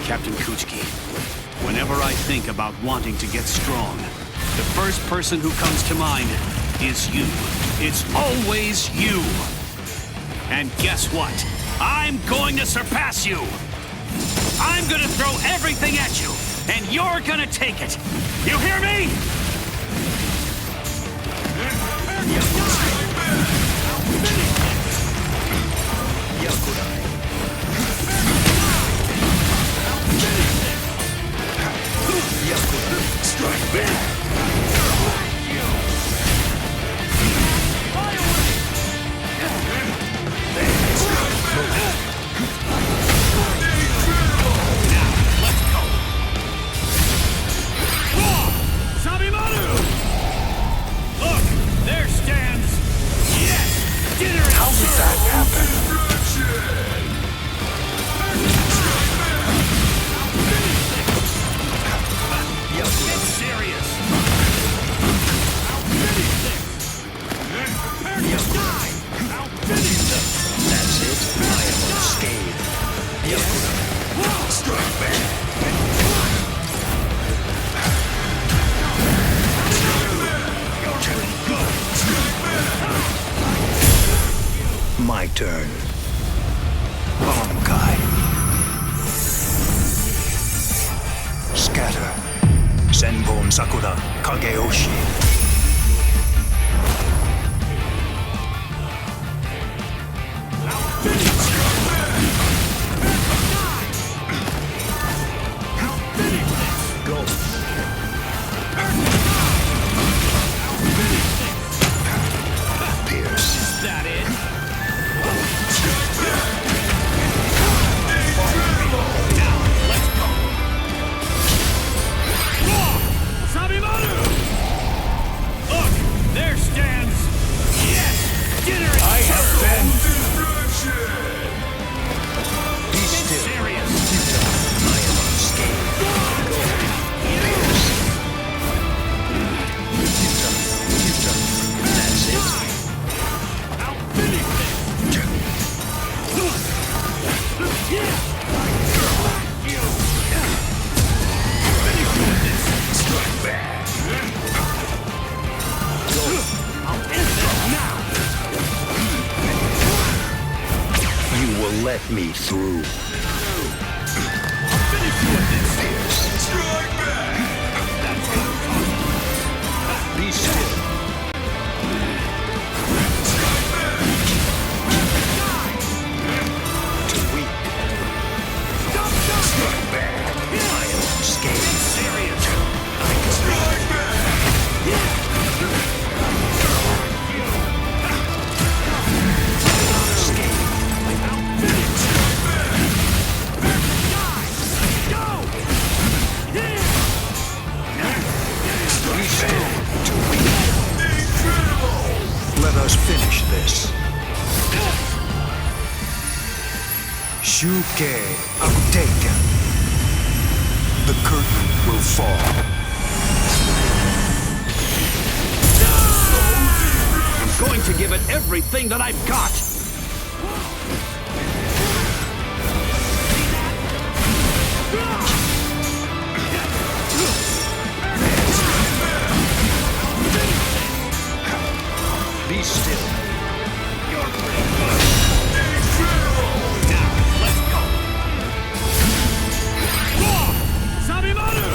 Captain Kuchiki, whenever I think about wanting to get strong, the first person who comes to mind is you. It's always you. And guess what? I'm going to surpass you. I'm going to throw everything at you, and you're going to take it. You hear me? Strike back! How did that happen? Get serious. That's it. I am unscathed. Strike back! My turn. Bankai. Scatter. Senbon Sakura Kageoshi. Let me through. Be still. Too weak. Strike back. I am unscathed. Serious. Strike back. Let us finish this. Shuke Akuteka. The curtain will fall. I'm going to give it everything that I've got. Be still. You're pretty good. Now, let's go. Sabimaru!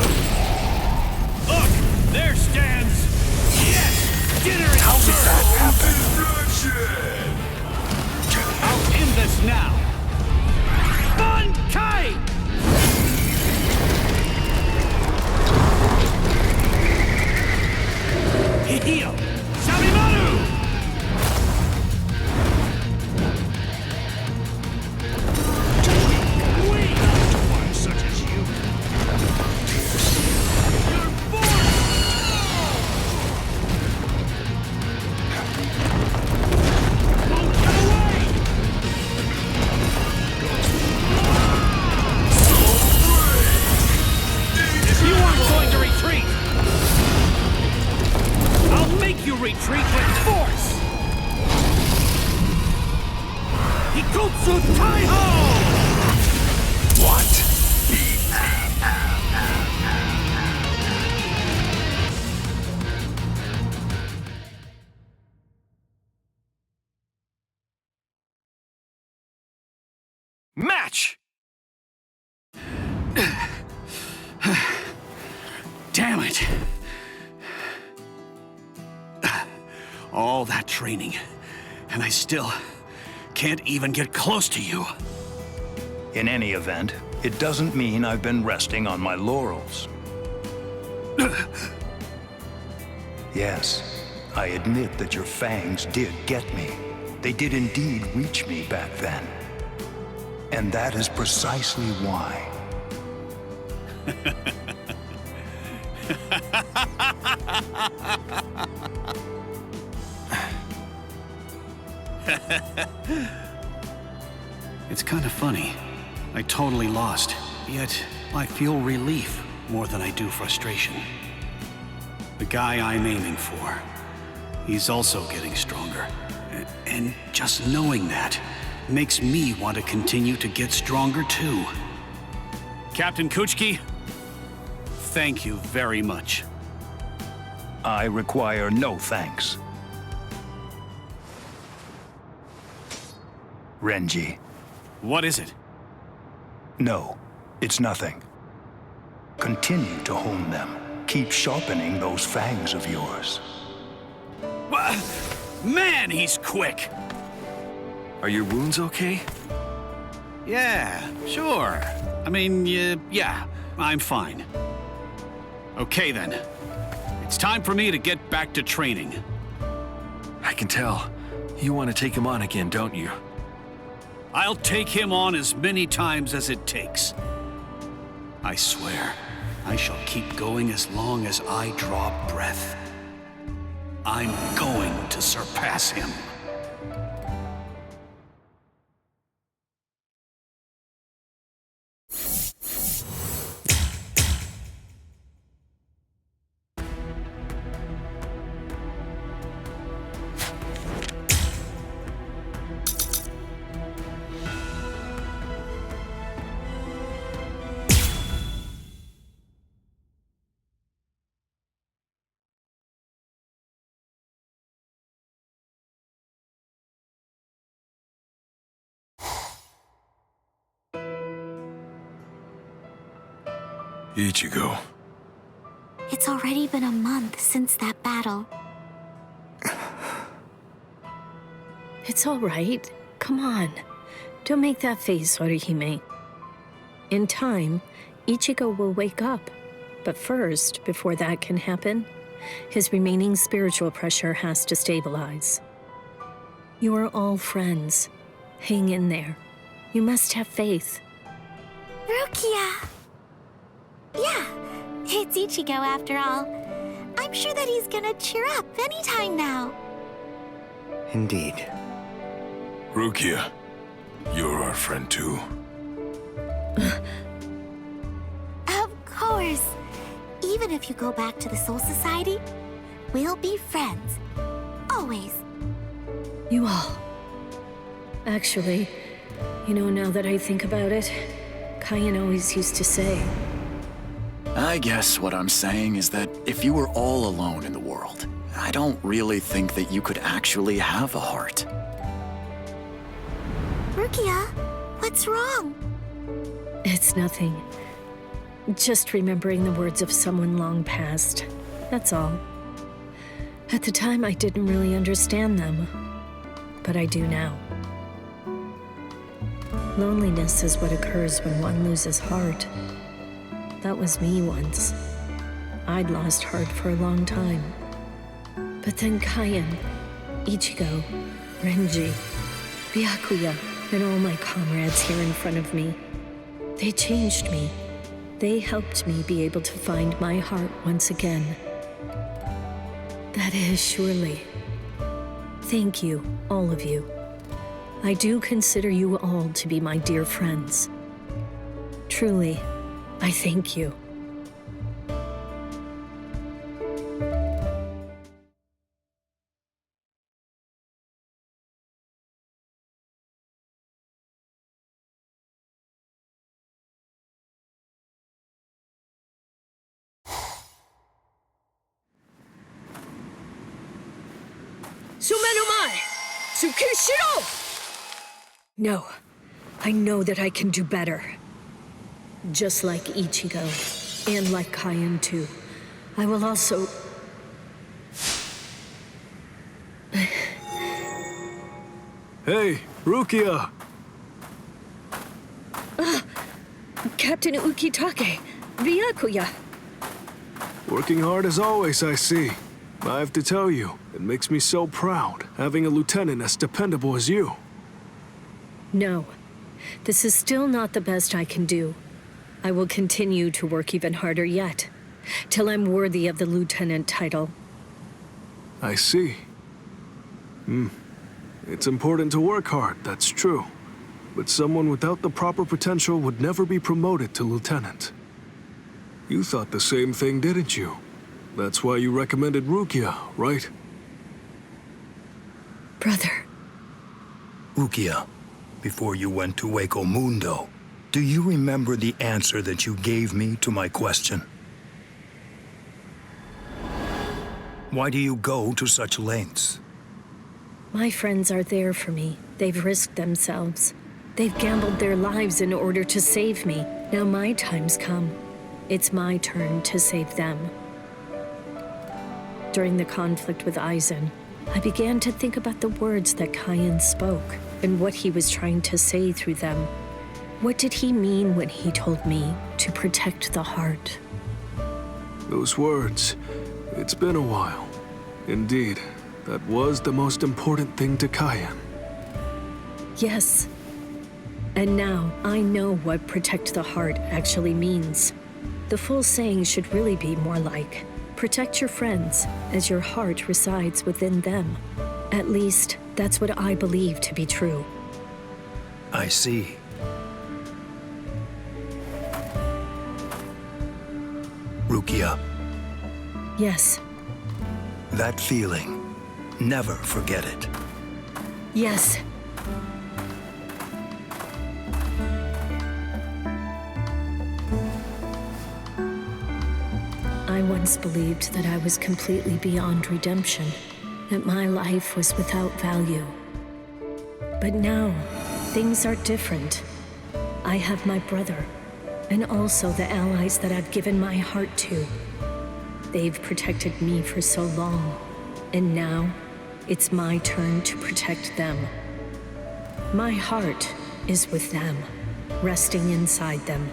Look, there stands... Yes! Dinner is How did that happen? I'll end this now. Bankai! Hihio! Sabimaru! One such as you. retreat with force! Hikutsu Taiho! What? Match! Damn it. All that training, and I still can't even get close to you. In any event, it doesn't mean I've been resting on my laurels. Yes, I admit that your fangs did get me. They did indeed reach me back then. And that is precisely why. It's kind of funny. I totally lost, yet I feel relief more than I do frustration. The guy I'm aiming for, he's also getting stronger. And just knowing that makes me want to continue to get stronger too. Captain Kuchiki, thank you very much. I require no thanks. Renji. What is it? No, it's nothing. Continue to hone them. Keep sharpening those fangs of yours. Man, he's quick! Are your wounds okay? Yeah, sure. I mean, yeah, I'm fine. Okay then. It's time for me to get back to training. I can tell. You want to take him on again, don't you? I'll take him on as many times as it takes. I swear, I shall keep going as long as I draw breath. I'm going to surpass him. Ichigo. It's already been a month since that battle. It's all right. Come on. Don't make that face, Orihime. In time, Ichigo will wake up. But first, before that can happen, his remaining spiritual pressure has to stabilize. You are all friends. Hang in there. You must have faith. Rukia! Yeah, it's Ichigo after all. I'm sure that he's gonna cheer up anytime now. Indeed. Rukia, you're our friend too. Of course. Even if you go back to the Soul Society, we'll be friends. Always. You all. Actually, now that I think about it, Kaien always used to say, I guess what I'm saying is that if you were all alone in the world, I don't really think that you could actually have a heart. Rukia, what's wrong? It's nothing. Just remembering the words of someone long past. That's all. At the time, I didn't really understand them, but I do now. Loneliness is what occurs when one loses heart. That was me once. I'd lost heart for a long time. But then Kaien, Ichigo, Renji, Byakuya, and all my comrades here in front of me. They changed me. They helped me be able to find my heart once again. That is surely. Thank you, all of you. I do consider you all to be my dear friends. Truly, I thank you. Sumenumai! Tsukishiro! No, I know that I can do better. Just like Ichigo, and like Kaien too. I will also... Hey, Rukia! Captain Ukitake, Byakuya. Working hard as always, I see. I have to tell you, it makes me so proud, having a lieutenant as dependable as you. No, this is still not the best I can do. I will continue to work even harder yet, till I'm worthy of the lieutenant title. I see. It's important to work hard, that's true. But someone without the proper potential would never be promoted to lieutenant. You thought the same thing, didn't you? That's why you recommended Rukia, right? Brother. Rukia, before you went to Waco Mundo, do you remember the answer that you gave me to my question? Why do you go to such lengths? My friends are there for me. They've risked themselves. They've gambled their lives in order to save me. Now my time's come. It's my turn to save them. During the conflict with Aizen, I began to think about the words that Kaien spoke and what he was trying to say through them. What did he mean when he told me to protect the heart? Those words, it's been a while. Indeed, that was the most important thing to Kaien. Yes. And now I know what protect the heart actually means. The full saying should really be more like, protect your friends as your heart resides within them. At least, that's what I believe to be true. I see. Rukia. Yes. That feeling, never forget it. Yes. I once believed that I was completely beyond redemption, that my life was without value. But now, things are different. I have my brother, and also the allies that I've given my heart to. They've protected me for so long, and now it's my turn to protect them. My heart is with them, resting inside them.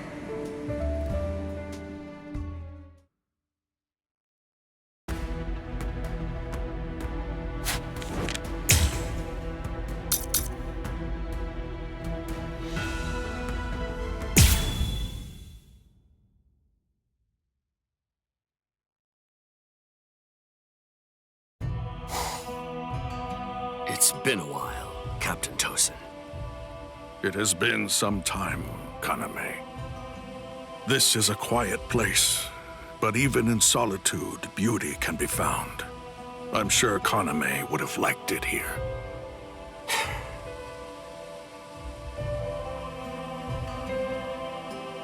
It's been a while, Captain Tosin. It has been some time, Kaname. This is a quiet place, but even in solitude, beauty can be found. I'm sure Kaname would have liked it here.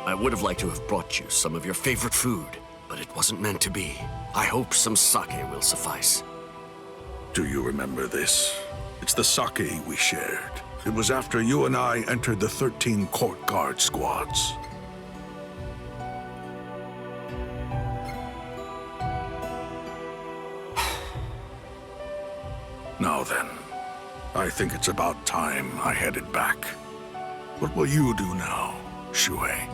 I would have liked to have brought you some of your favorite food, but it wasn't meant to be. I hope some sake will suffice. Do you remember this? It's the sake we shared. It was after you and I entered the 13 court guard squads. Now then, I think it's about time I headed back. What will you do now, Shuei?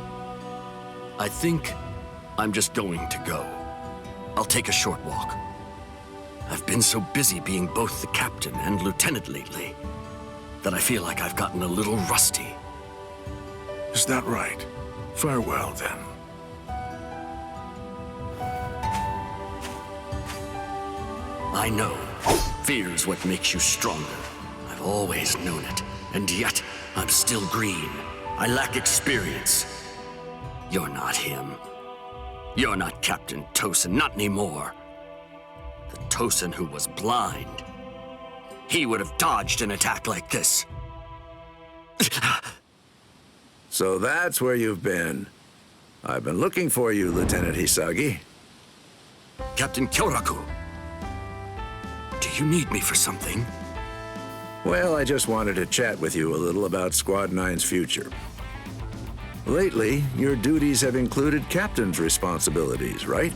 I think I'm just going to go. I'll take a short walk. I've been so busy being both the captain and lieutenant lately that I feel like I've gotten a little rusty. Is that right? Farewell, then. I know. Fear's what makes you stronger. I've always known it. And yet, I'm still green. I lack experience. You're not him. You're not Captain Tosin, not anymore. The Tosin who was blind. He would have dodged an attack like this. So that's where you've been. I've been looking for you, Lieutenant Hisagi. Captain Kyoraku. Do you need me for something? Well, I just wanted to chat with you a little about Squad 9's future. Lately, your duties have included captain's responsibilities, right?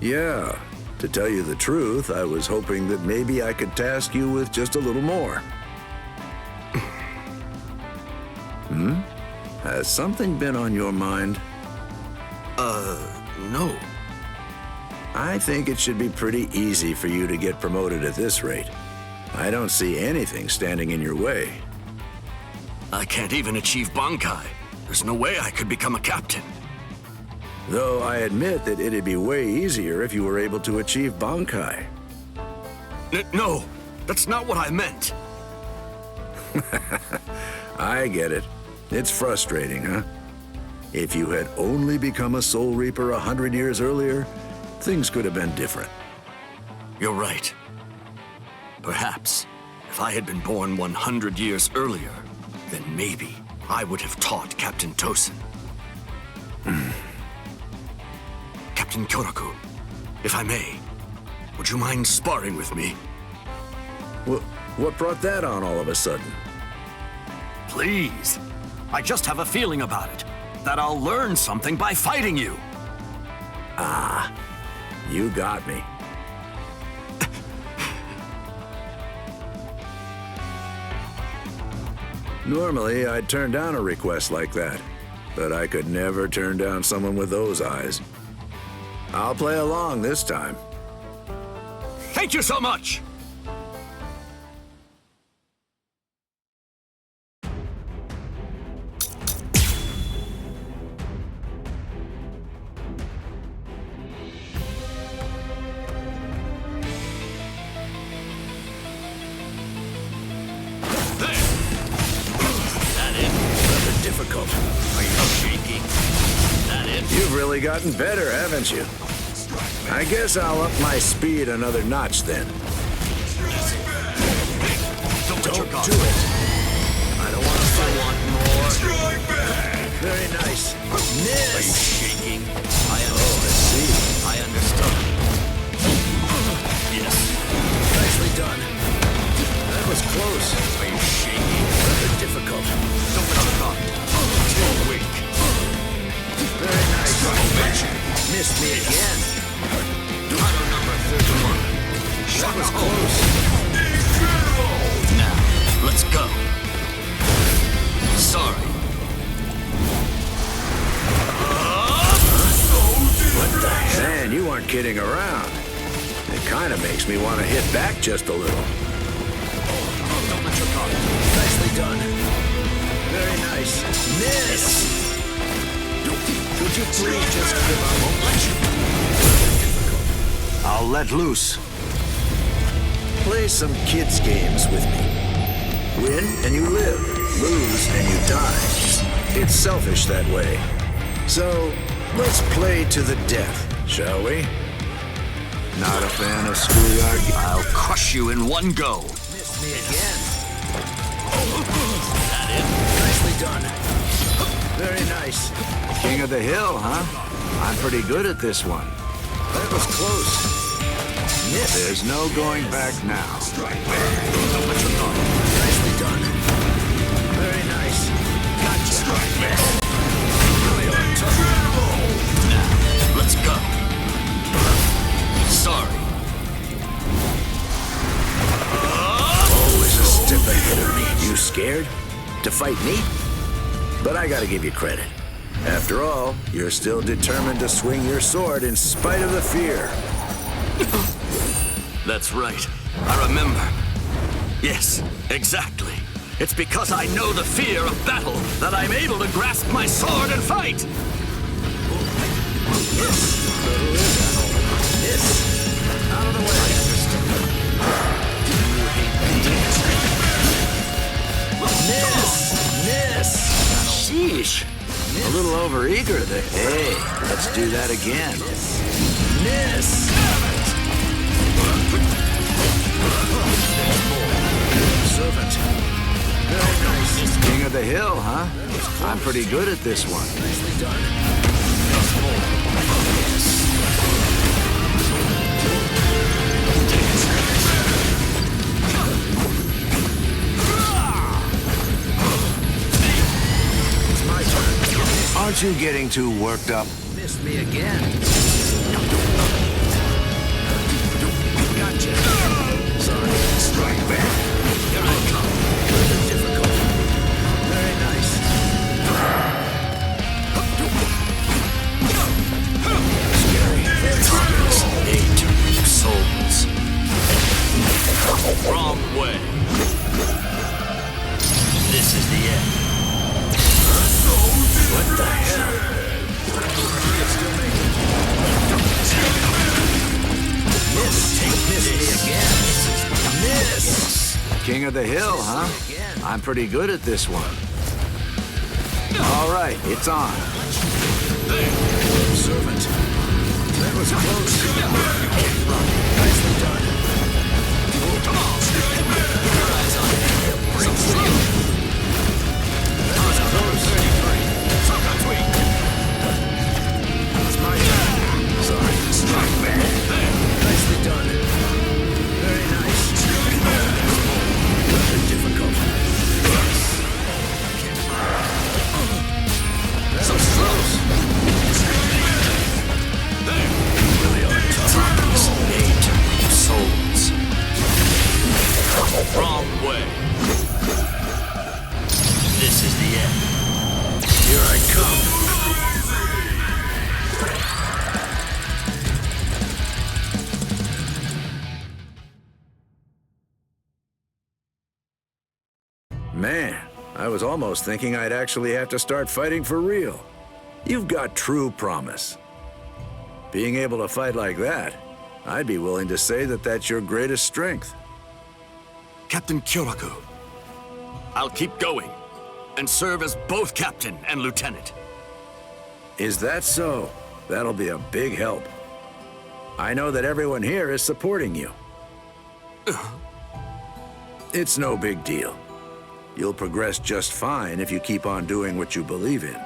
Yeah. To tell you the truth, I was hoping that maybe I could task you with just a little more. Has something been on your mind? No. I think it should be pretty easy for you to get promoted at this rate. I don't see anything standing in your way. I can't even achieve Bankai. There's no way I could become a captain. Though I admit that it'd be way easier if you were able to achieve Bankai. No, that's not what I meant. I get it. It's frustrating, huh? If you had only become a Soul Reaper 100 years earlier, things could have been different. You're right. Perhaps, if I had been born 100 years earlier, then maybe I would have taught Captain Tosin. Captain Kyoraku, if I may, would you mind sparring with me? What brought that on all of a sudden? Please. I just have a feeling about it, that I'll learn something by fighting you. Ah, you got me. Normally, I'd turn down a request like that, but I could never turn down someone with those eyes. I'll play along this time. Thank you so much! Difficult. Are you shaking? That it? You've really gotten better, haven't you? I guess I'll up my speed another notch then. Don't do it. I don't want to fight more. Very nice. Miss. Are you shaking? I see. I understand. Yes. Nicely done. That was close. Are you shaking? Rather difficult. Don't let her run. You're weak. Very nice. Missed me again. Battle number 31. That was close. Now, let's go. Sorry. What the heck? Man, you aren't kidding around. It kind of makes me want to hit back just a little. Don't let your guard. Nicely done. Very nice. Miss! Could you please just give up? I'll let loose. Play some kids' games with me. Win and you live. Lose and you die. It's selfish that way. So, let's play to the death, shall we? Not a fan of schoolyard. I'll crush you in one go. Missed me again. That it? Nicely done. Very nice. King of the hill, huh? I'm pretty good at this one. That was close. Miss. There's no going back now. Nicely done. Very nice. Gotcha. Really on top. Now, let's go. Sorry. Always a step ahead of me. You scared? To fight me? But I gotta give you credit. After all, you're still determined to swing your sword in spite of the fear. That's right. I remember. Yes, exactly. It's because I know the fear of battle that I'm able to grasp my sword and fight. Miss. Out of the way. Miss. Sheesh. A little overeager there. Hey, let's do that again. Miss. Servant. Very nice. King of the hill, huh? I'm pretty good at this one. Nicely done. Aren't you getting too worked up? Missed me again. Gotcha. Sorry. Strike back. Here I come. Further difficult. Very nice. Scary. Targets. 8 souls. Wrong way. This is the end. What the hell? Miss. Miss me again. Miss. King of the hill, huh? I'm pretty good at this one. All right, it's on. Servant. That was close. Nicely done. Come on. Your eyes on it. Bring slow. That was close. It's my turn. Sorry. Strike back. Nicely done. Very nice. Rather difficult. So close. Really are tough. 8 souls. Wrong way. This is the end. Here I come. Man, I was almost thinking I'd actually have to start fighting for real. You've got true promise. Being able to fight like that, I'd be willing to say that that's your greatest strength. Captain Kyoraku, I'll keep going and serve as both captain and lieutenant. Is that so? That'll be a big help. I know that everyone here is supporting you. It's no big deal. You'll progress just fine if you keep on doing what you believe in.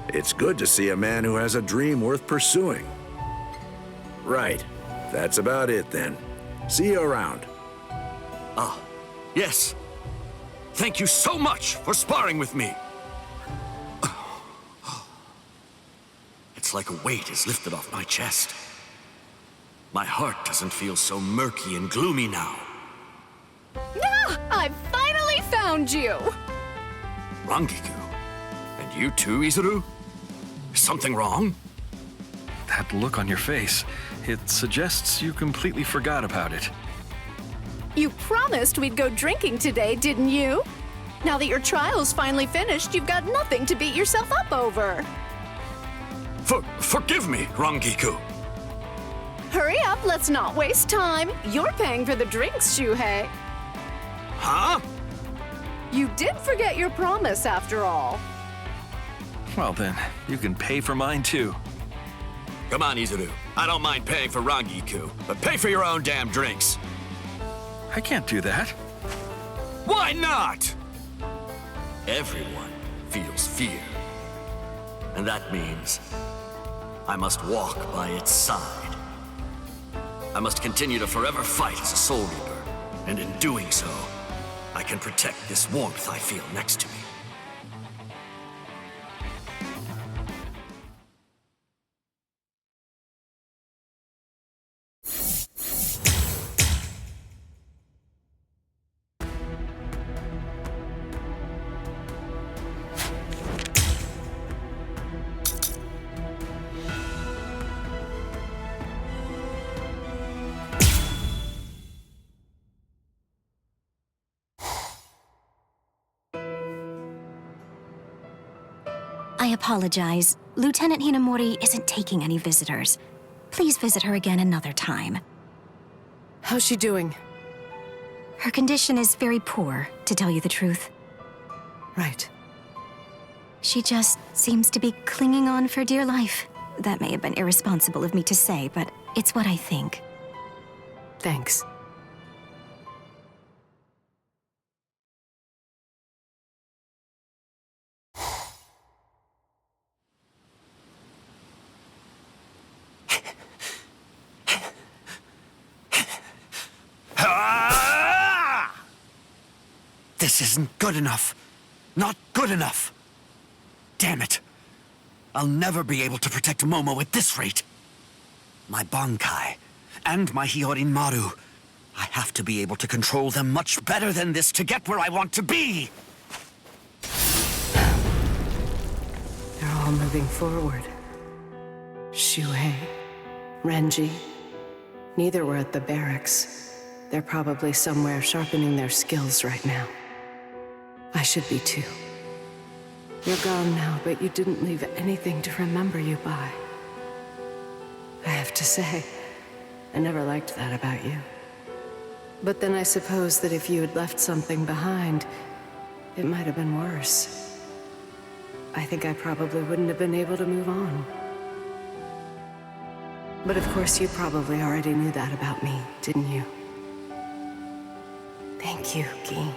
It's good to see a man who has a dream worth pursuing. Right. That's about it then. See you around. Ah, yes. Thank you so much for sparring with me. It's like a weight is lifted off my chest. My heart doesn't feel so murky and gloomy now. Ah, I finally found you! Rangiku? And you too, Izuru? Is something wrong? That look on your face, it suggests you completely forgot about it. You promised we'd go drinking today, didn't you? Now that your trial's finally finished, you've got nothing to beat yourself up over. Forgive me, Rangiku. Hurry up, let's not waste time. You're paying for the drinks, Shuhei. Huh? You did forget your promise, after all. Well then, you can pay for mine too. Come on, Izuru. I don't mind paying for Rangiku, but pay for your own damn drinks. I can't do that. Why not? Everyone feels fear. And that means I must walk by its side. I must continue to forever fight as a Soul Reaper, and in doing so, I can protect this warmth I feel next to me. I apologize. Lieutenant Hinamori isn't taking any visitors. Please visit her again another time. How's she doing? Her condition is very poor, to tell you the truth. Right. She just seems to be clinging on for dear life. That may have been irresponsible of me to say, but it's what I think. Thanks. This isn't good enough. Not good enough. Damn it. I'll never be able to protect Momo at this rate. My Bankai and my Hyorin Maru. I have to be able to control them much better than this to get where I want to be! They're all moving forward. Shuhei, Renji. Neither were at the barracks. They're probably somewhere sharpening their skills right now. I should be too. You're gone now, but you didn't leave anything to remember you by. I have to say, I never liked that about you. But then I suppose that if you had left something behind, it might have been worse. I think I probably wouldn't have been able to move on. But of course you probably already knew that about me, didn't you? Thank you, Gin.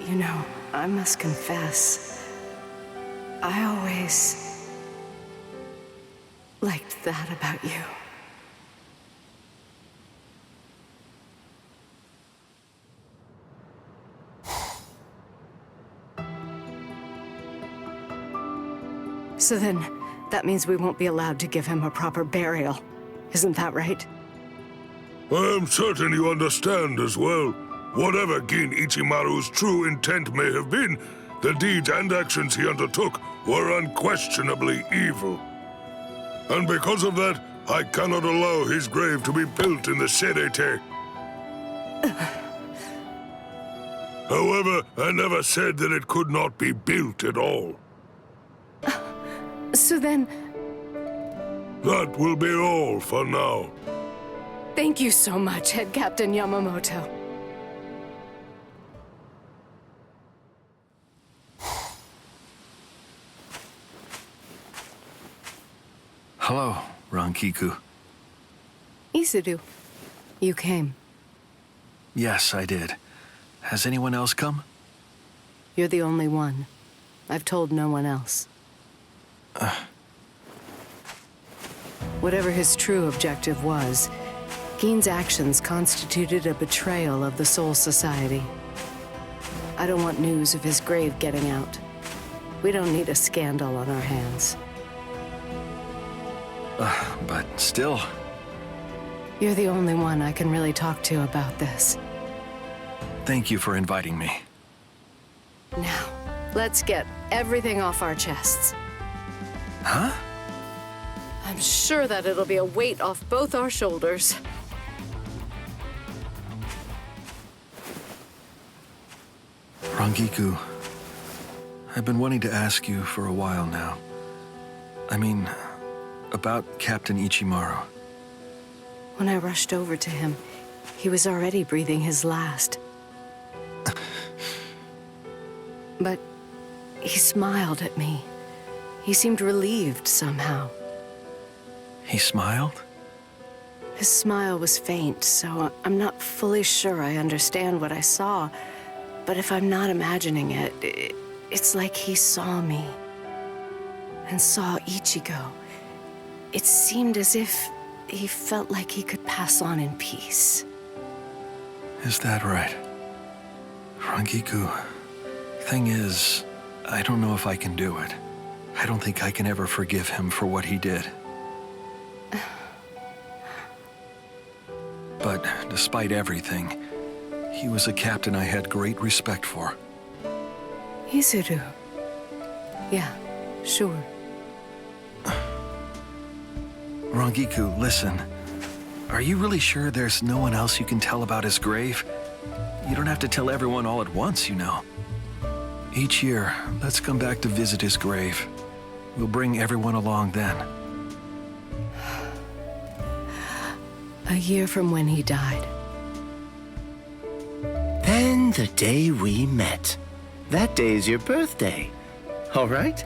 You know, I must confess, I always liked that about you. So then, that means we won't be allowed to give him a proper burial. Isn't that right? I am certain you understand as well. Whatever Gin Ichimaru's true intent may have been, the deeds and actions he undertook were unquestionably evil. And because of that, I cannot allow his grave to be built in the Serete. However, I never said that it could not be built at all. So then... That will be all for now. Thank you so much, Head Captain Yamamoto. Hello, Rankiku. Izuru, you came. Yes, I did. Has anyone else come? You're the only one. I've told no one else. Whatever his true objective was, Gin's actions constituted a betrayal of the Soul Society. I don't want news of his grave getting out. We don't need a scandal on our hands. But still... You're the only one I can really talk to about this. Thank you for inviting me. Now, let's get everything off our chests. Huh? I'm sure that it'll be a weight off both our shoulders. Rangiku, I've been wanting to ask you for a while now. I mean, about Captain Ichimaru. When I rushed over to him, he was already breathing his last. But he smiled at me. He seemed relieved somehow. He smiled? His smile was faint, so I'm not fully sure I understand what I saw. But if I'm not imagining it, it's like he saw me. And saw Ichigo. It seemed as if he felt like he could pass on in peace. Is that right? Rangiku, thing is, I don't know if I can do it. I don't think I can ever forgive him for what he did. But despite everything, he was a captain I had great respect for. Izuru. Yeah, sure. Rangiku, listen. Are you really sure there's no one else you can tell about his grave? You don't have to tell everyone all at once, you know. Each year, let's come back to visit his grave. We'll bring everyone along then. A year from when he died. Then the day we met. That day's your birthday. All right?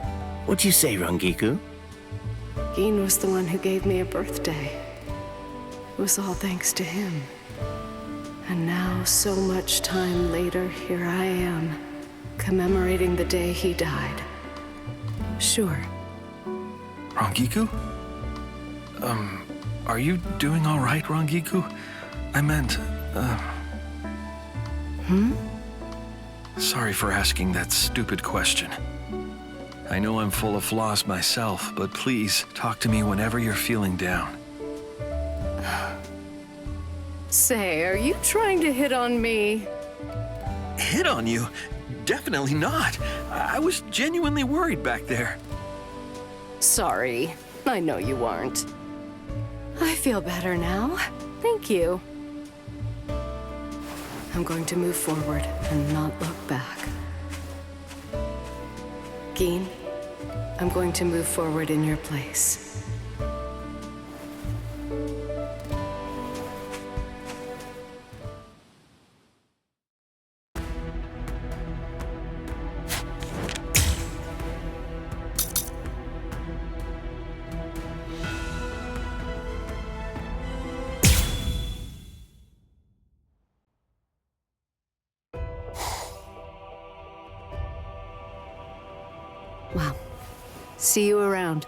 What'd you say, Rangiku? Gin was the one who gave me a birthday. It was all thanks to him. And now, so much time later, here I am, commemorating the day he died. Sure. Rangiku? Are you doing all right, Rangiku? I meant, Sorry for asking that stupid question. I know I'm full of flaws myself, but please talk to me whenever you're feeling down. Say, are you trying to hit on me? Hit on you? Definitely not. I was genuinely worried back there. Sorry, I know you aren't. I feel better now. Thank you. I'm going to move forward and not look back. Geen, I'm going to move forward in your place. Well, see you around.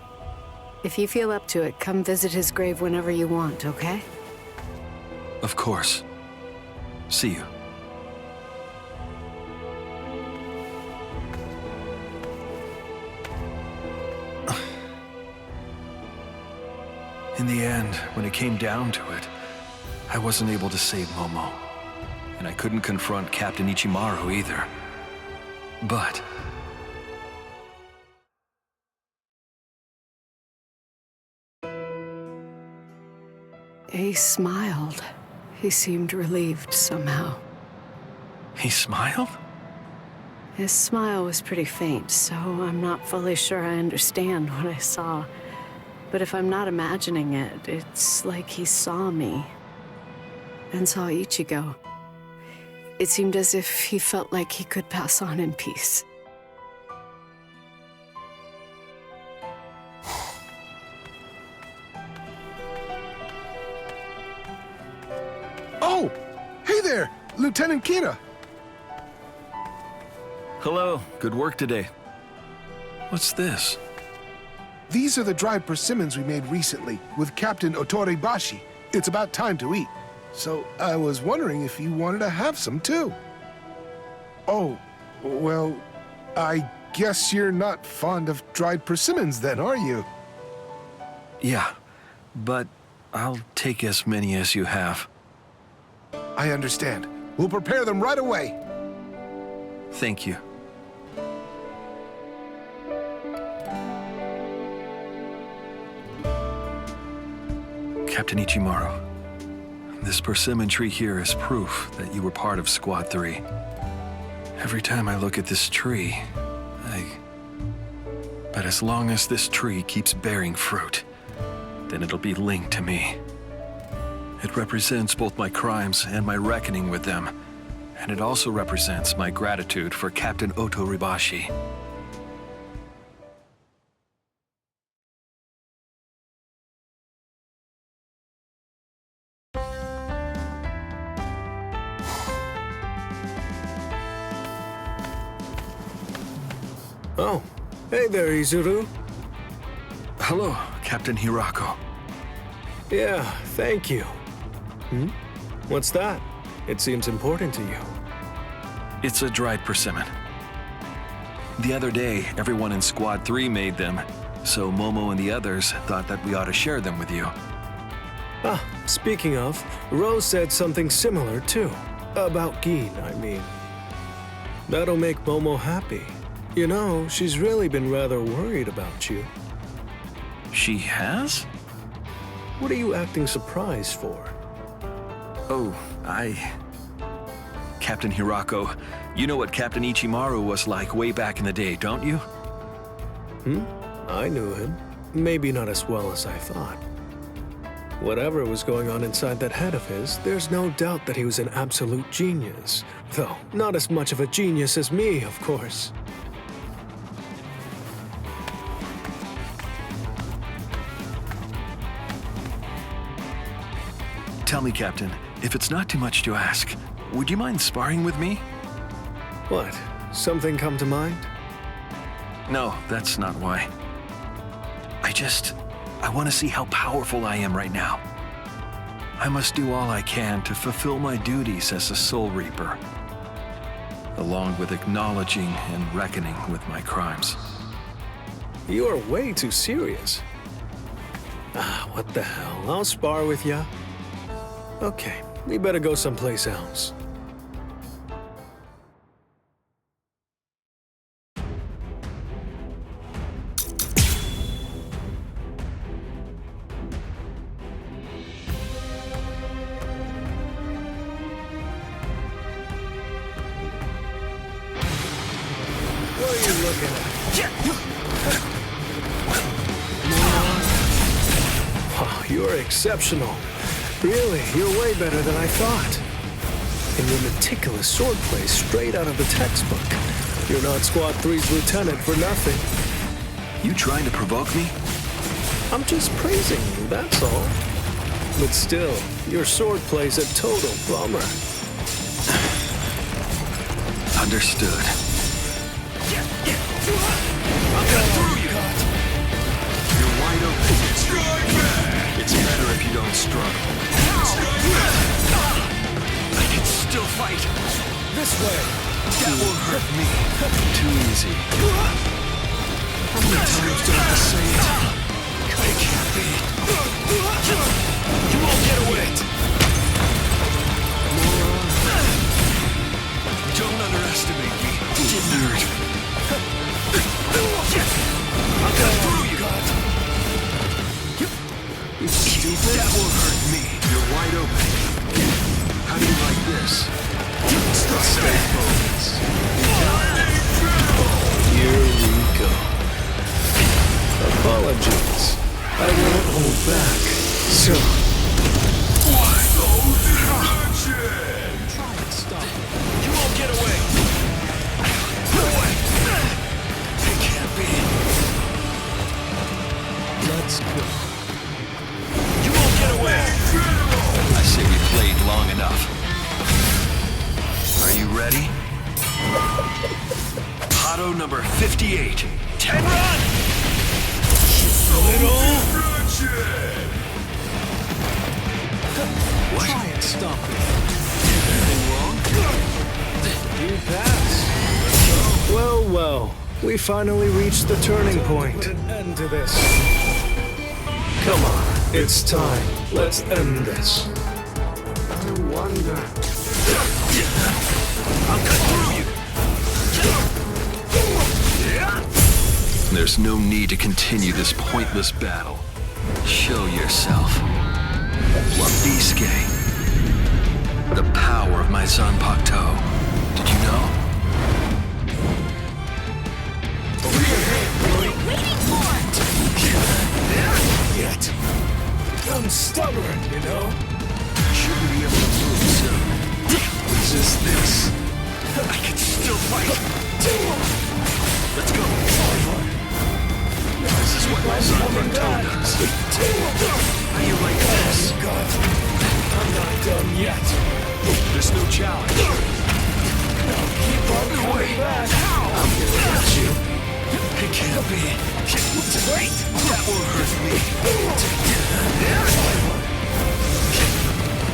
If you feel up to it, come visit his grave whenever you want, okay? Of course. See you. In the end, when it came down to it, I wasn't able to save Momo. And I couldn't confront Captain Ichimaru either. But He smiled. He seemed relieved somehow. he smiled? His smile was pretty faint, so I'm not fully sure I understand what I saw. But if I'm not imagining it, it's like he saw me. And saw Ichigo. It seemed as if he felt like he could pass on in peace. Oh! Hey there, Lieutenant Kira! Hello, good work today. What's this? These are the dried persimmons we made recently with Captain Otoribashi. It's about time to eat. So I was wondering if you wanted to have some too. Oh, well, I guess you're not fond of dried persimmons then, are you? Yeah, but I'll take as many as you have. I understand. We'll prepare them right away. Thank you. Captain Ichimaru, this persimmon tree here is proof that you were part of Squad 3. Every time I look at this tree, But as long as this tree keeps bearing fruit, then it'll be linked to me. It represents both my crimes and my reckoning with them, and it also represents my gratitude for Captain Otoribashi. Oh, hey there, Izuru. Hello, Captain Hirako. Yeah, thank you. What's that? It seems important to you. It's a dried persimmon. The other day, everyone in Squad 3 made them, so Momo and the others thought that we ought to share them with you. Ah, speaking of, Rose said something similar too. About Geen, I mean. That'll make Momo happy. You know, she's really been rather worried about you. She has? What are you acting surprised for? Oh, Captain Hirako, you know what Captain Ichimaru was like way back in the day, don't you? I knew him. Maybe not as well as I thought. Whatever was going on inside that head of his, there's no doubt that he was an absolute genius. Though, not as much of a genius as me, of course. Tell me, Captain, if it's not too much to ask, would you mind sparring with me? What? Something come to mind? No, that's not why. I want to see how powerful I am right now. I must do all I can to fulfill my duties as a Soul Reaper, along with acknowledging and reckoning with my crimes. You are way too serious. What the hell? I'll spar with ya. Okay, we better go someplace else. What are you looking at? Wow, you're exceptional. Really, you're way better than I thought. And your meticulous swordplay straight out of the textbook. You're not Squad 3's lieutenant for nothing. You trying to provoke me? I'm just praising you, that's all. But still, your swordplay's a total bummer. Understood. I'll cut through you! You're wide open. Strike back! It's better if you don't struggle. Strike back! I can still fight. This way. That won't hurt me. Too easy. How many times do I have to say it? It can't be. You won't get away. Don't underestimate me. Nerd. I'll cut through you. You stupid. That won't hurt me. You're wide open. How do you like this? Stay focused. Here we go. Apologies. I won't hold back. So. Try and stop it. You won't get away. No way. It can't be. Let's go. You won't get away. I say we played long enough. Are you ready? Motto number 58. 10 run! What? Try and stop it. Anything wrong? You pass. Well, well. We finally reached the turning point. Put an end to this. Come on. It's time. Let's end this. I wonder. I'll cut through you. There's no need to continue this pointless battle. Show yourself. Wabisque. The power of my Zanpakuto. Did you know? Yet. I'm stubborn, you know? Shouldn't be able to move soon. Resist this. I can still fight. Let's go. This is what my Zanpakuto does. How you like this? I'm not done yet. There's no challenge. Now keep on coming back. I'm gonna get you. It can't be. Wait! That won't hurt me.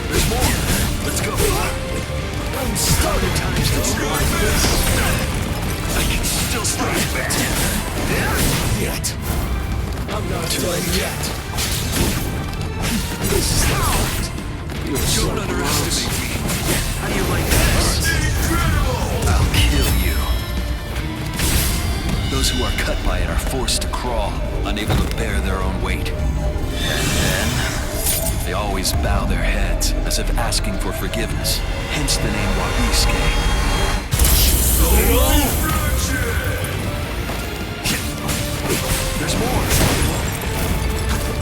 There's more. Let's go. I'm starting Times don't go like this. I can still strike back. Yet. I'm not done yet. This is the fight. Don't underestimate me. How do you like this? I'll kill you. Those who are cut by it are forced to crawl, unable to bear their own weight. And then, they always bow their heads, as if asking for forgiveness. Hence the name Wabisque. There's more.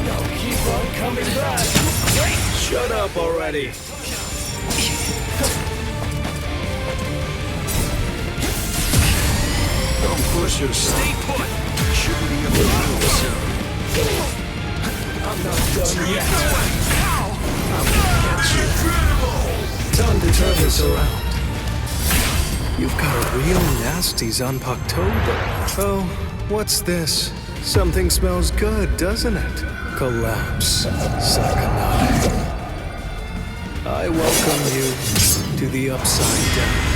Now keep on coming back. Shut up already. Don't push yourself. Stay put. Shouldn't be able to move soon. I'm not done yet. I'm gonna get you. Time to turn this around. You've got a real nasty Zanpakuto, but... Oh, what's this? Something smells good, doesn't it? Collapse, Sakanai. I welcome you to the Upside Down.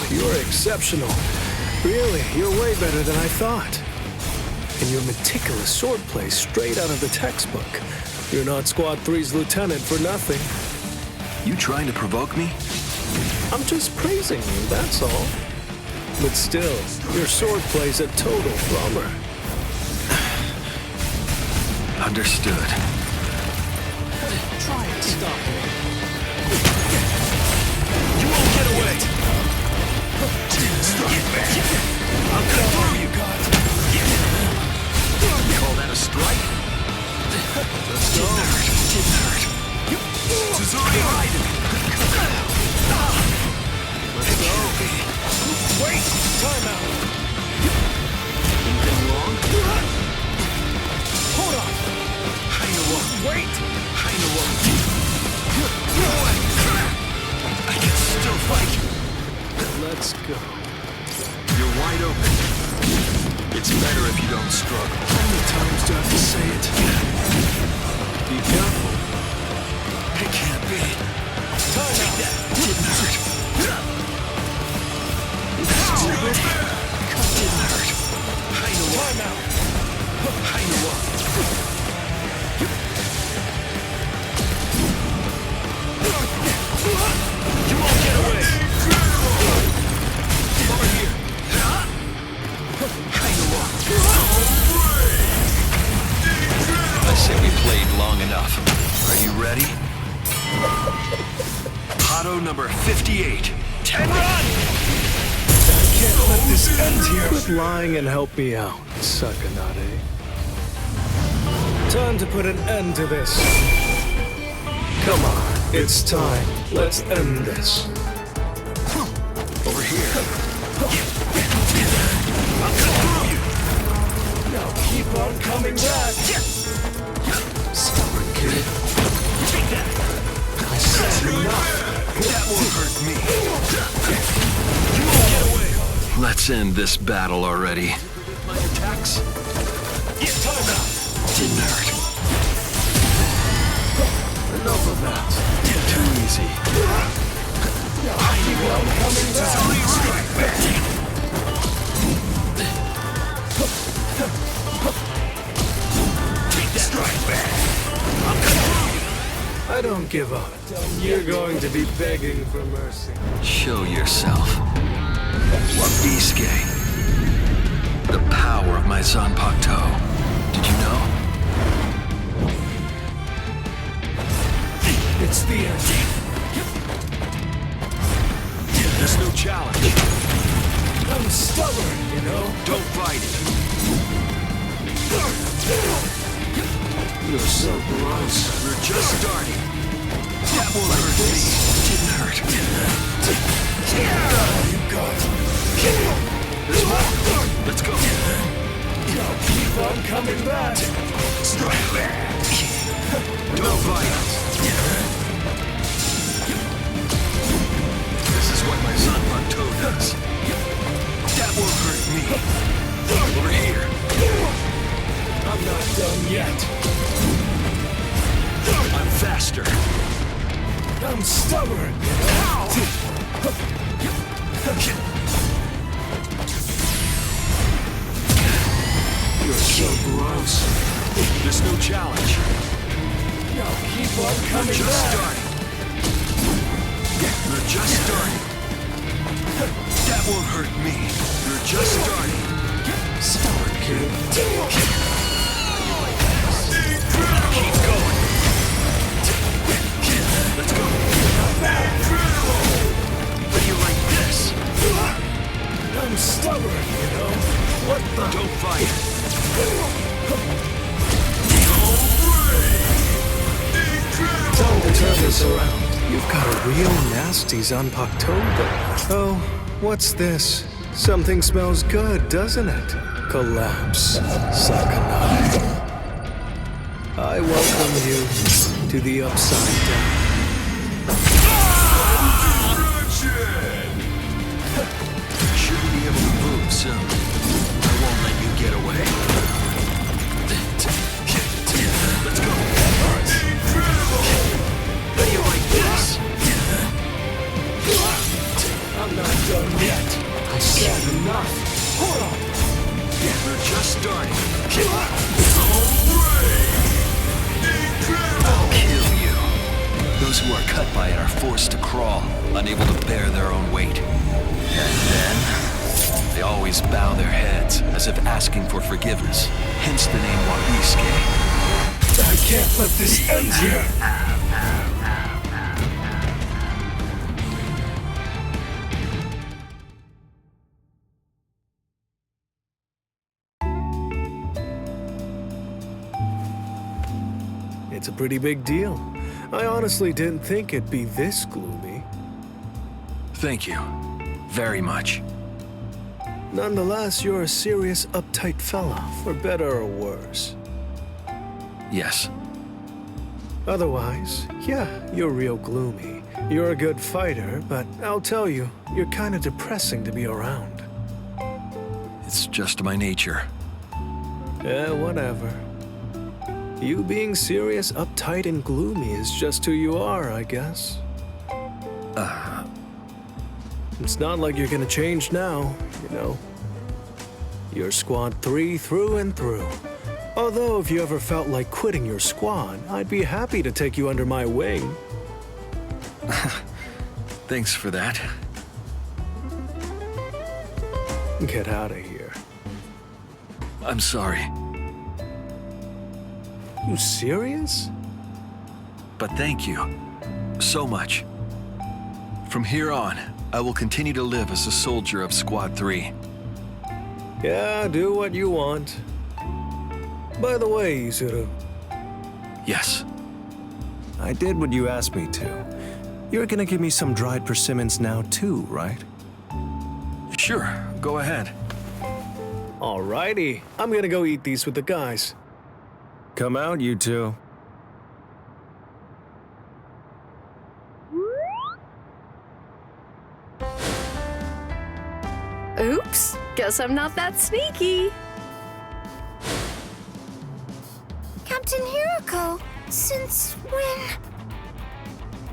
You're exceptional. Really, you're way better than I thought. And your meticulous swordplay straight out of the textbook. You're not Squad 3's lieutenant for nothing. You trying to provoke me? I'm just praising you, that's all. But still, your swordplay's a total bummer. Understood. Try and stop me. You won't get away! Strike back! I'll cut through you! Call that a strike? Let's go! Didn't hurt! Tsuzuri Raiden! Let's go! Wait! Time out! Anything wrong? Hold on! Wait! I can still fight! Let's go. You're wide open. It's better if you don't struggle. How many times do I have to say it? Be careful. It can't be. Take that! Didn't hurt. Stupid. Didn't hurt. Time out. You won't get away. Over here. I say we played long enough. Are you ready? Pato number 58. 10 run! I can't let this end here. Quit lying and help me out, Sakanade. Time to put an end to this. Come on, it's time. Let's end this. Over here. I'll cut through you. Now keep on coming back. Stubborn kid. Take that. I said enough. That won't hurt me. You won't get away. Let's end this battle already. My attacks. Time out. Didn't hurt. Enough of that. Too easy. Keep on coming back. Strike back. Take that. Strike back. I don't give up. You're going to be begging for mercy. Show yourself. Wabisuke. The power of my Zanpakuto. Did you know? It's the end. There's no challenge. I'm stubborn, you know? Don't fight it. You're so gross. We're just starting. That won't hurt me. Didn't hurt. You got it. There's more. Let's go. Now keep on coming back. Strike back. Don't fight. This is what my Zanpakuto does. That won't hurt me. Over here. I'm not done yet. I'm faster. I'm stubborn. You're so gross. There's no challenge. Now keep on We're coming just back. starting. We're just starting. That won't hurt me. We're just starting. Stubborn kid. Keep going. Let's go. How do you like this? I'm stubborn, you know? What the? Don't fight. Time to turn this around. You've got a real nasty Zanpakuto, but... Oh, what's this? Something smells good, doesn't it? Collapse, Sakanade. I welcome you to the Upside Down. Shouldn't be able to move soon. I won't let you get away. Let's go. How do you like this? by and are forced to crawl, unable to bear their own weight. And then, they always bow their heads, as if asking for forgiveness, hence the name Wabiske. I can't let this end here. It's a pretty big deal. I honestly didn't think it'd be this gloomy. Thank you. Very much. Nonetheless, you're a serious, uptight fella, for better or worse. Yes. Otherwise, yeah, you're real gloomy. You're a good fighter, but I'll tell you, you're kind of depressing to be around. It's just my nature. Yeah, whatever. You being serious, uptight, and gloomy is just who you are, I guess. It's not like you're gonna change now, you know. You're Squad 3 through and through. Although, if you ever felt like quitting your squad, I'd be happy to take you under my wing. Thanks for that. Get out of here. I'm sorry. You serious? But thank you. So much. From here on, I will continue to live as a soldier of Squad 3. Yeah, do what you want. By the way, Izuru. Yes. I did what you asked me to. You're gonna give me some dried persimmons now too, right? Sure, go ahead. Alrighty, I'm gonna go eat these with the guys. Come out, you two. Oops, guess I'm not that sneaky. Captain Hiroko, since when?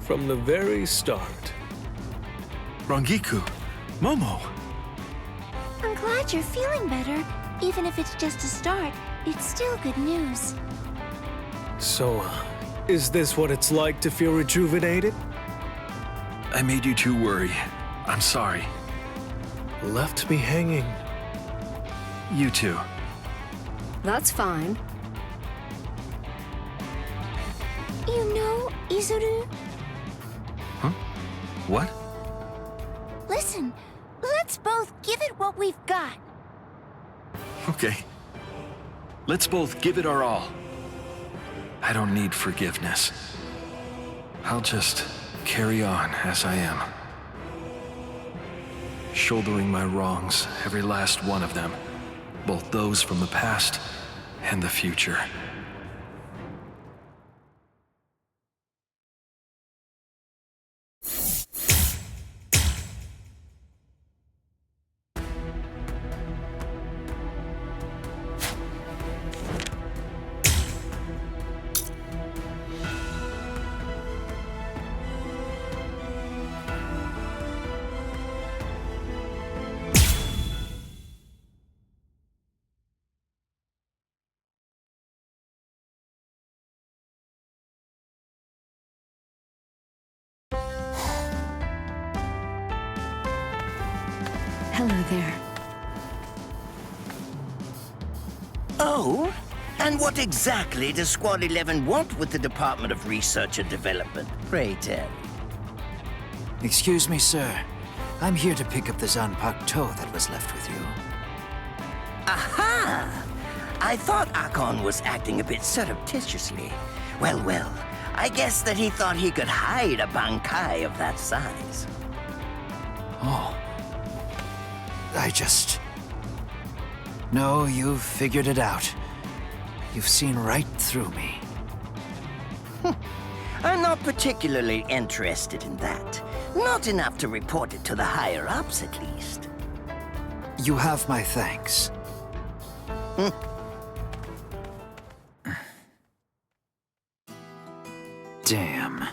From the very start. Rangiku, Momo. I'm glad you're feeling better. Even if it's just a start, it's still good news. So, is this what it's like to feel rejuvenated? I made you two worry. I'm sorry. Left me hanging. You too. That's fine. You know, Izuru? Huh? What? Listen, let's both give it what we've got. Okay. Let's both give it our all. I don't need forgiveness. I'll just carry on as I am. Shouldering my wrongs, every last one of them, both those from the past and the future. Hello there. Oh? And what exactly does Squad 11 want with the Department of Research and Development, pray tell? Excuse me, sir. I'm here to pick up the Zanpakuto that was left with you. Aha! I thought Akon was acting a bit surreptitiously. Well, well, I guess that he thought he could hide a bankai of that size. Oh. No, you've figured it out. You've seen right through me. I'm not particularly interested in that. Not enough to report it to the higher-ups, at least. You have my thanks. Damn.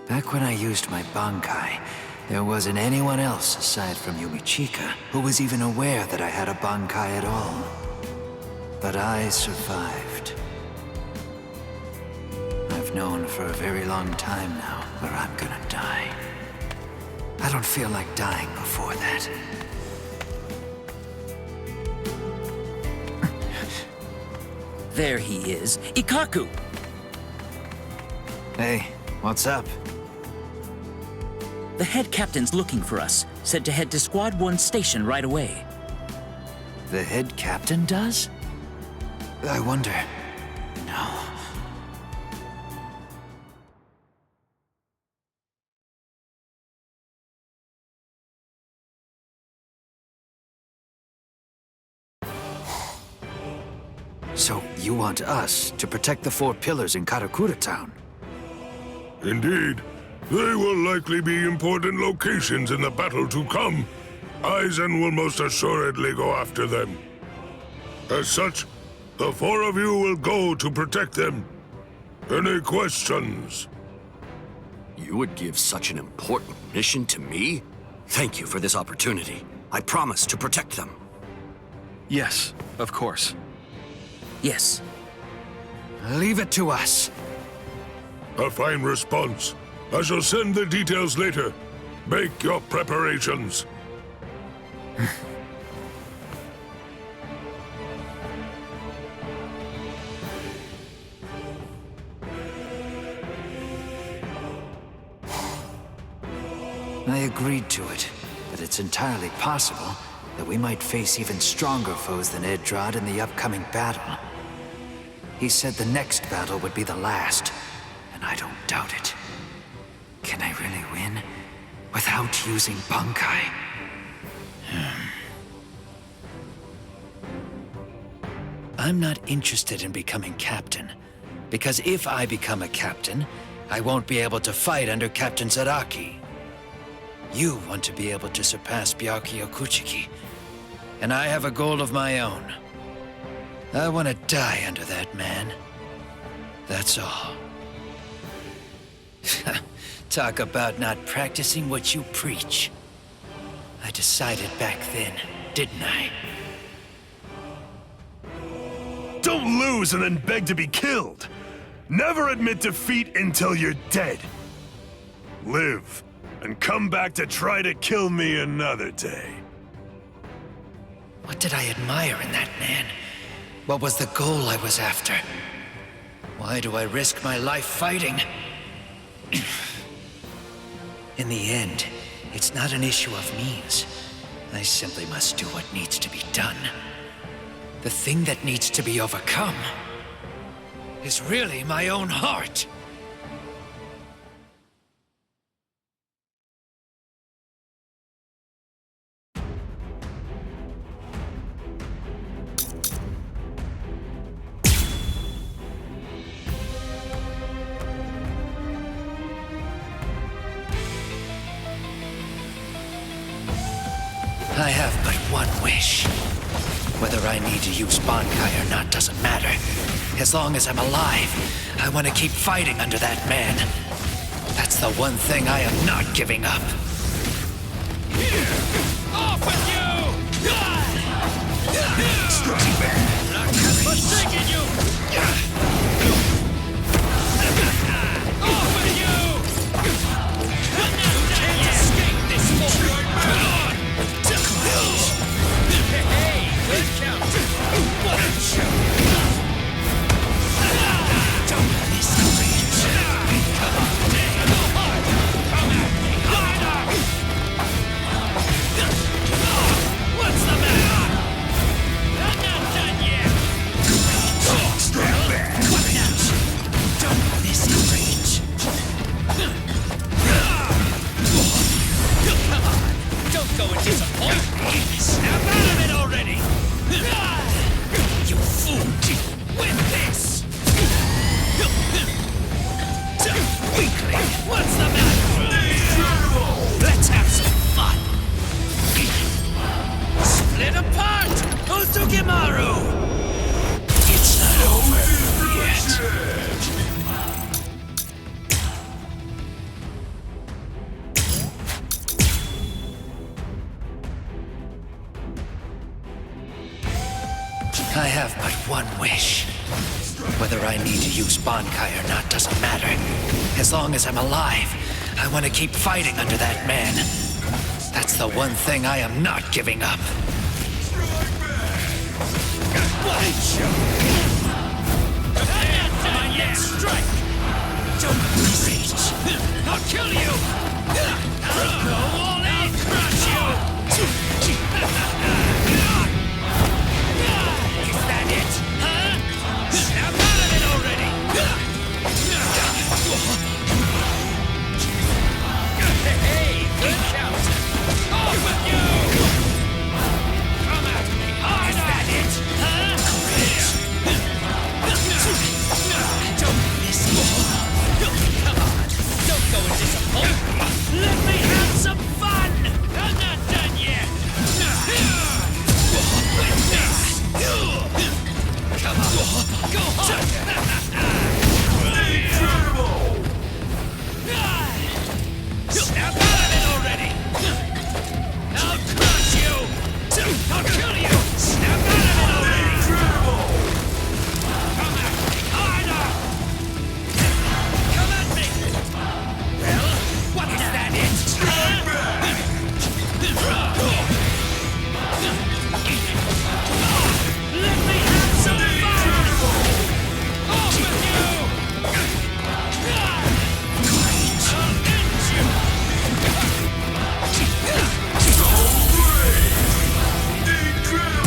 Back when I used my bankai, there wasn't anyone else aside from Yumichika who was even aware that I had a bankai at all. But I survived. I've I've known for a very long time now where I'm gonna die. I don't feel like dying before that. There he is. Ikaku! Hey, what's up? The head captain's looking for us. Said to head to Squad 1's station right away. The head captain does? I wonder... No. So, you want us to protect the 4 pillars in Karakura Town? Indeed. They will likely be important locations in the battle to come. Aizen will most assuredly go after them. As such, the 4 of you will go to protect them. Any questions? You would give such an important mission to me? Thank you for this opportunity. I promise to protect them. Yes, of course. Yes. Leave it to us. A fine response. I shall send the details later. Make your preparations. I agreed to it, but it's entirely possible that we might face even stronger foes than Edrad in the upcoming battle. He said the next battle would be the last, and I don't doubt it. Can I really win without using Bankai? I'm not interested in becoming captain, because if I become a captain, I won't be able to fight under Captain Zaraki. You want to be able to surpass Byakuya Kuchiki, and I have a goal of my own. I want to die under that man. That's all. Talk about not practicing what you preach. I decided back then, didn't I? Don't lose and then beg to be killed. Never admit defeat until you're dead. Live, and come back to try to kill me another day. What did I admire in that man? What was the goal I was after? Why do I risk my life fighting? In the end, it's not an issue of means. I simply must do what needs to be done. The thing that needs to be overcome is really my own heart. I have but one wish. Whether I need to use Bankai or not doesn't matter. As long as I'm alive, I want to keep fighting under that man. That's the one thing I am not giving up. Off with you! Strike back! Not forsaken you! Off with you! You can't escape this war! Hey, good count! What a show! Don't miss the range! Come on, go hard! Come at me harder! What's the matter? I'm not done yet! Strike back! What now? Don't miss the range! Come on! Don't go and disappoint me! Snap out of it already! You fool! Win this! Weakling! What's the matter? Let's have some fun! Split apart! Osugimaru! It's not over yet! I have but one wish. Whether I need to use Bankai or not doesn't matter. As long as I'm alive, I want to keep fighting under that man. That's the one thing I am not giving up. My next strike! Don't reach! I'll kill you! I'll go all in! Crush you! Is that it? Huh? Snap out of it already! Hey, good count! Off with you! Come at me! Is that it? Huh? Don't miss me! Come on! Don't go and disappoint me! Let me have some fun! I'm not done yet! Witness! Come on! Go hard! Incredible! Snap out of it already! I'll crush you! I'll kill you! Snap out of it already! Incredible! Come at me! Harder! Come at me! Well, what is that it? Strike back! Let me have some fun! Off with you! I'll end you!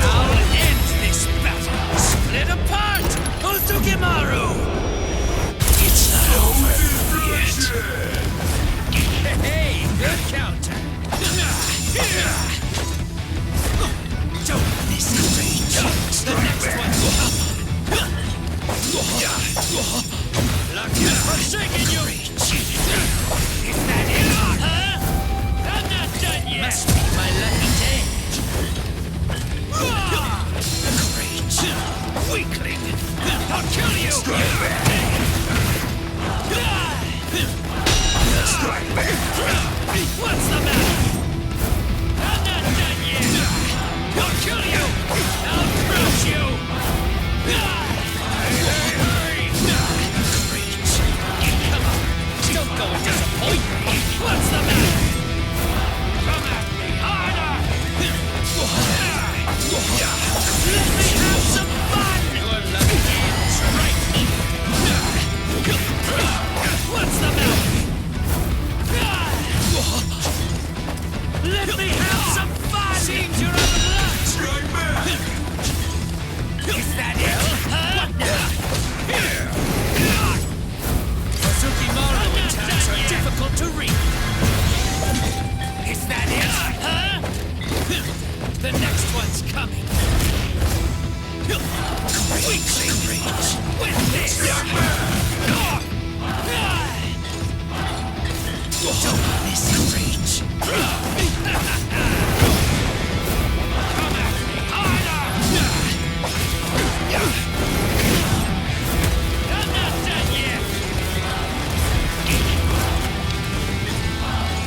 I'll end this battle! Split apart! Osugimaru! It's not over yet! Hey, good counter! Don't miss it, Rage! The next one's up! Luck has forsaken you! Is that it? Huh? I'm not done yet! Must be my lucky day! Rage! Weakling! I'll kill you! Strike back! Strike back! What's the matter? I'm not done yet! I'll kill you! I'll crush you! Rage! Come on! Don't go and disappoint me! What's the matter? Come at me harder! Let me have some fun! Your lucky ends right here! What's the matter? Let me have some fun! Seems you're out of luck! Strike back! Is that it? What now? Here! Osugimaru attacks are difficult to read. Is that it? Huh? The next one's coming. Weakling Rage! With this! Don't miss it, Rage! Come at me harder! I'm not done yet!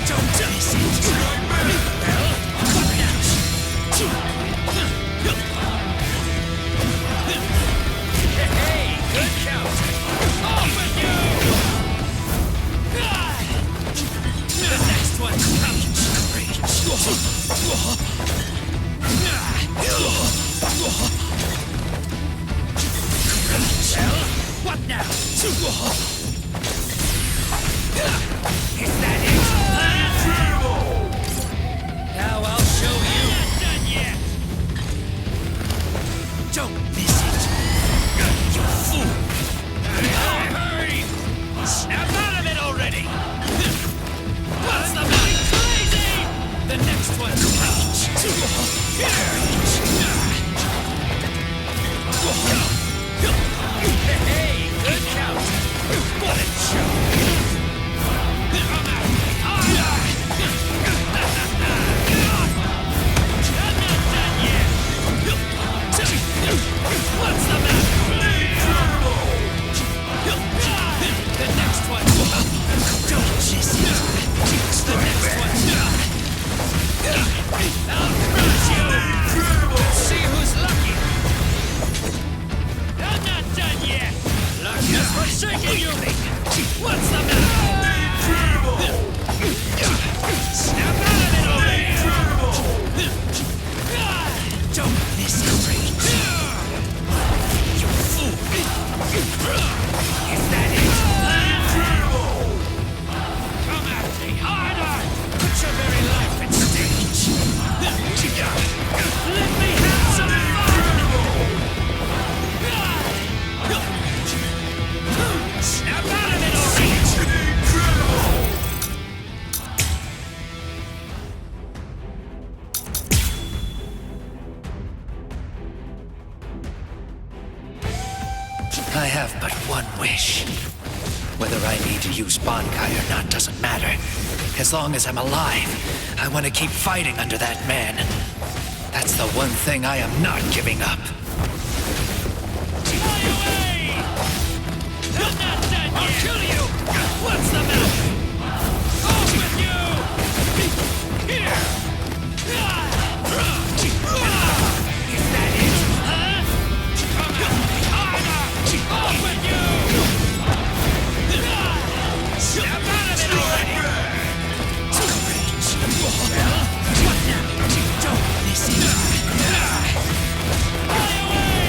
Don't miss it! Well, what now? Hey, good count! Off with you! The next one's coming! Rage! Well, what now? Is that it? Now I'll show you! I'm not done yet! Don't miss it! You fool! Hurry! Snap out of it already! What's the matter? Crazy! The next one's coming! Hey, good count! What a joke! Come at me harder! I'm not done yet! What's the matter? The next one! Don't miss it! The next one! I'll crush you! Let's see who's lucky! What's the matter? Snap out of it already! Don't listen, Rage. You fool! Is that it? Come at me harder! Put your very life at stake! Let me have some fun! Snap out of it already! I have but one wish. Whether I need to use Bankai or not doesn't matter. As long as I'm alive, I want to keep fighting under that man. That's the one thing I am not giving up. Fly away! I'm not done yet! I'll kill you! What's the matter? Off with you! Here! Is that it? Huh? Come at me harder! Off with you! Snap out of it already! Well, what now? Don't listen. Fly away!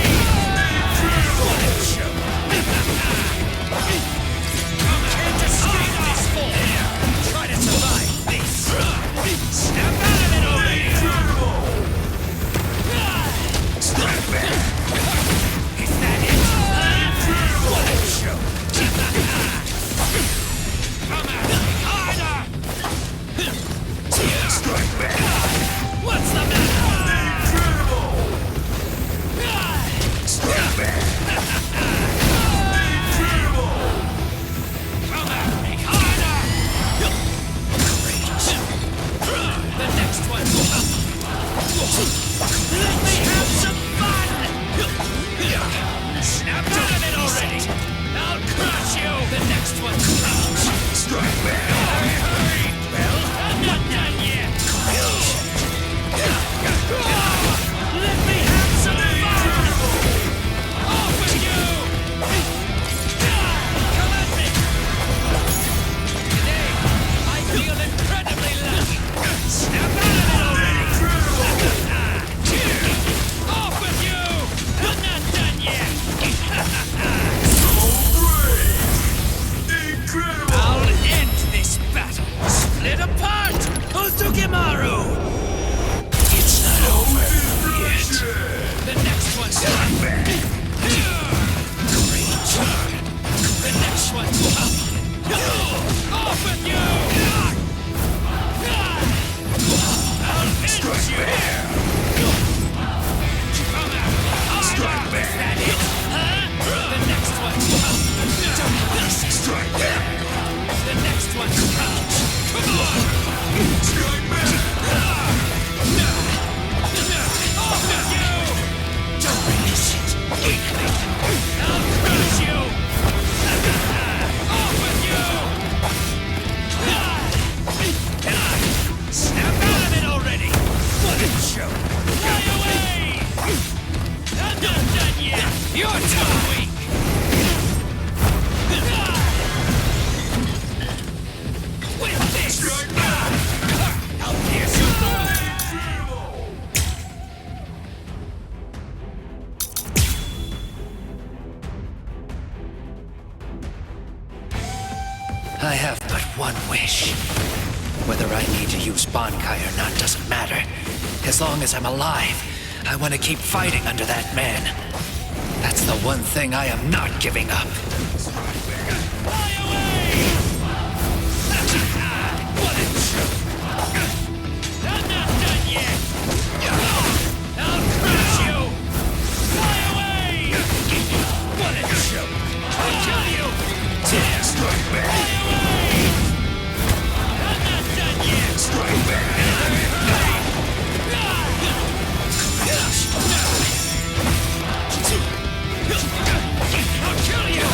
What a joke! Can't escape this fall! Try to survive this! Snap out of it already! Strike back! Is that it? What a joke! Come at me harder! Strike back! What's the matter? Strike back! Come at me harder! Great! The next one! Let me have some fun! Snap out of it already! I'll crush you! The next one! Strike back! Hurry! Well, I'm not done yet! Let me have some fun! Off with you! Come at me! Today, I feel incredibly lucky! Snap out of it already! Off with you! I'm not done yet! Incredible! I'll end this battle! Split apart! Ozukimaru! It's not over yet! The next one's done! Great! The next one's up! Off with you! I'll end you here! Come out! Strike back! Is that it? Huh? The next one's up! Don't listen! Strike back! The next one's out! Come on! Strike back! Off with you! Don't release it! I'll crush you! Off with you! Snap out of it already! What a joke! Fly away! I'm not done yet! You're too weak! With this! I'll pierce you through! I have but one wish. Whether I need to use Bankai or not doesn't matter. As long as I'm alive, I want to keep fighting under that man. That's the one thing I am not giving up. Fly away! What a joke! I'm not done yet! I'll crush you! Fly away! What a joke! I'll kill you! Strike back! Fly away! I'm not done yet! Strike back! I'll kill you!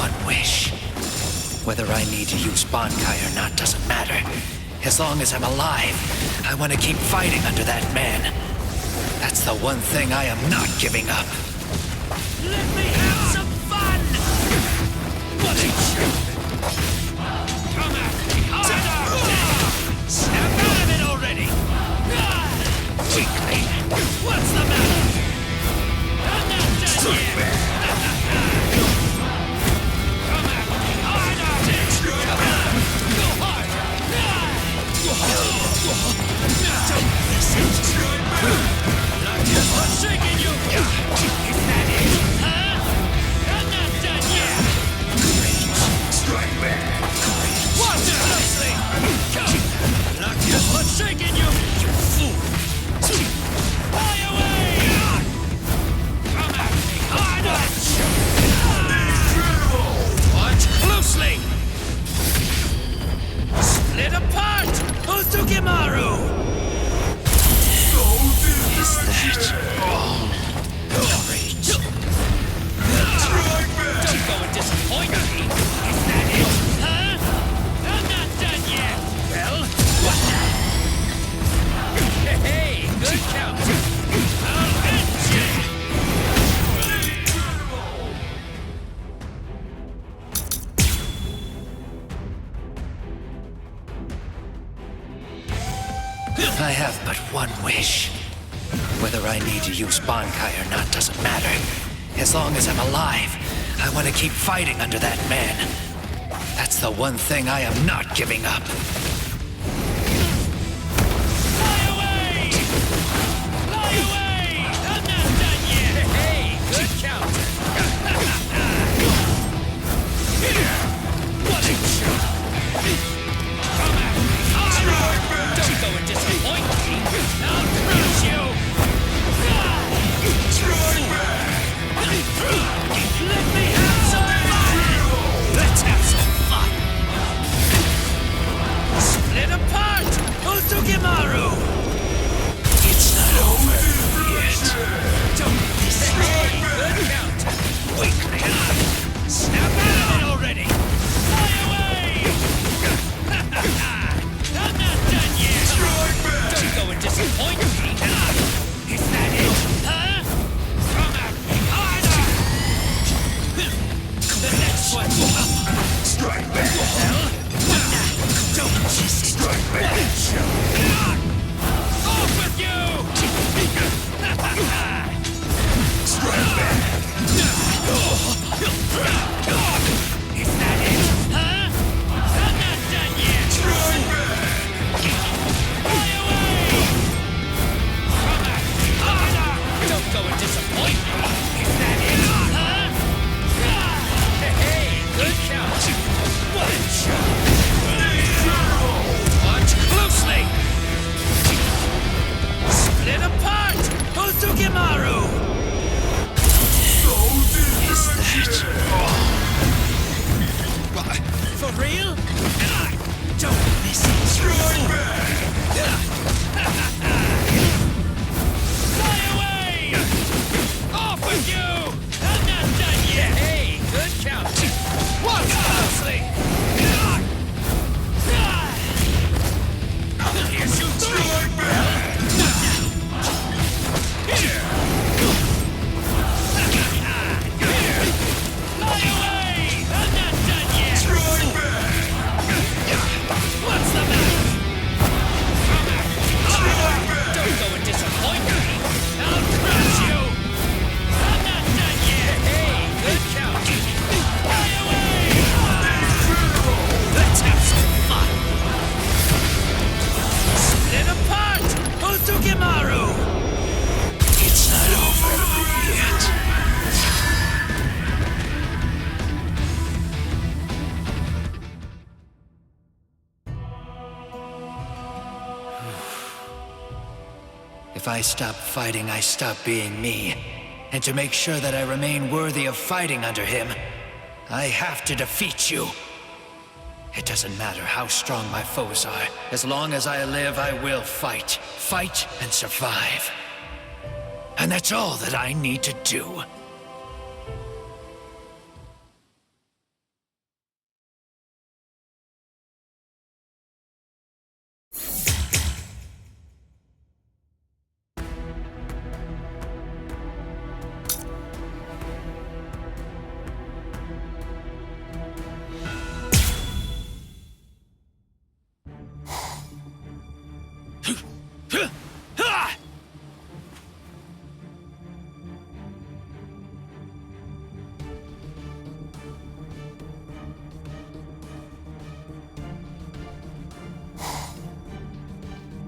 one wish. Whether I need to use Bankai or not doesn't matter. As long as I'm alive, I want to keep fighting under that man. That's the one thing I am not giving up. Let me have some fun! Come at me harder! Snap out of it already! Weakling! What's the matter? I'm not done yet! Come at me harder! Go hard! Don't listen! What's shaking you? Is that it? Huh? I'm not done yet! Strike back! Watch it closely! What's shaking you? You fool! Fly away! Come at me harder! Watch closely! Split apart! Ozukimaru! Is that all? Courage. Don't go and disappoint me! Is that it? Huh? I'm not done yet! Well, what now? Hey, good count! I'll end you! I have but one wish. Whether I need to use Bankai or not doesn't matter. As long as I'm alive, I want to keep fighting under that man. That's the one thing I am not giving up. Fly away! Fly away! I'm not done yet! Hey, good count! What a shot! Come at me harder! Don't go and disappoint me! I'll crush you! Let me have some fun! Let's have some fun! Split apart! Ozukimaru! It's not over yet. Don't listen! Hey, good count! Weakling! Snap out of it already! Fly away! I'm not done yet! Don't go and disappoint me! Is that it? Huh? Come at me harder! The next one will up! Strike back! Well, don't listen! Strike back! Off with you! Strike back! Is that it? Huh? I'm not done yet! Strike back! Fly away! Come at me harder! Don't go and disappoint me! Is that it? Huh? Hey, good count! One shot! Watch closely! Split apart! Ozukimaru! Is that all? For real? Don't listen! Fly away! Off with you! I'm not done yet! Hey, good count! Watch closely! Here's you strike back! Here! Fly away! I'm not done yet! Strike back! What's the matter? Don't go and disappoint me! I'll crush you! I'm not done yet! Hey, good count! Fly away! Let's have some fun! Split apart! Ozukimaru! It's not over yet. If I stop fighting, I stop being me. And to make sure that I remain worthy of fighting under him, I have to defeat you. It doesn't matter how strong my foes are. As long as I live, I will fight. Fight and survive. And that's all that I need to do.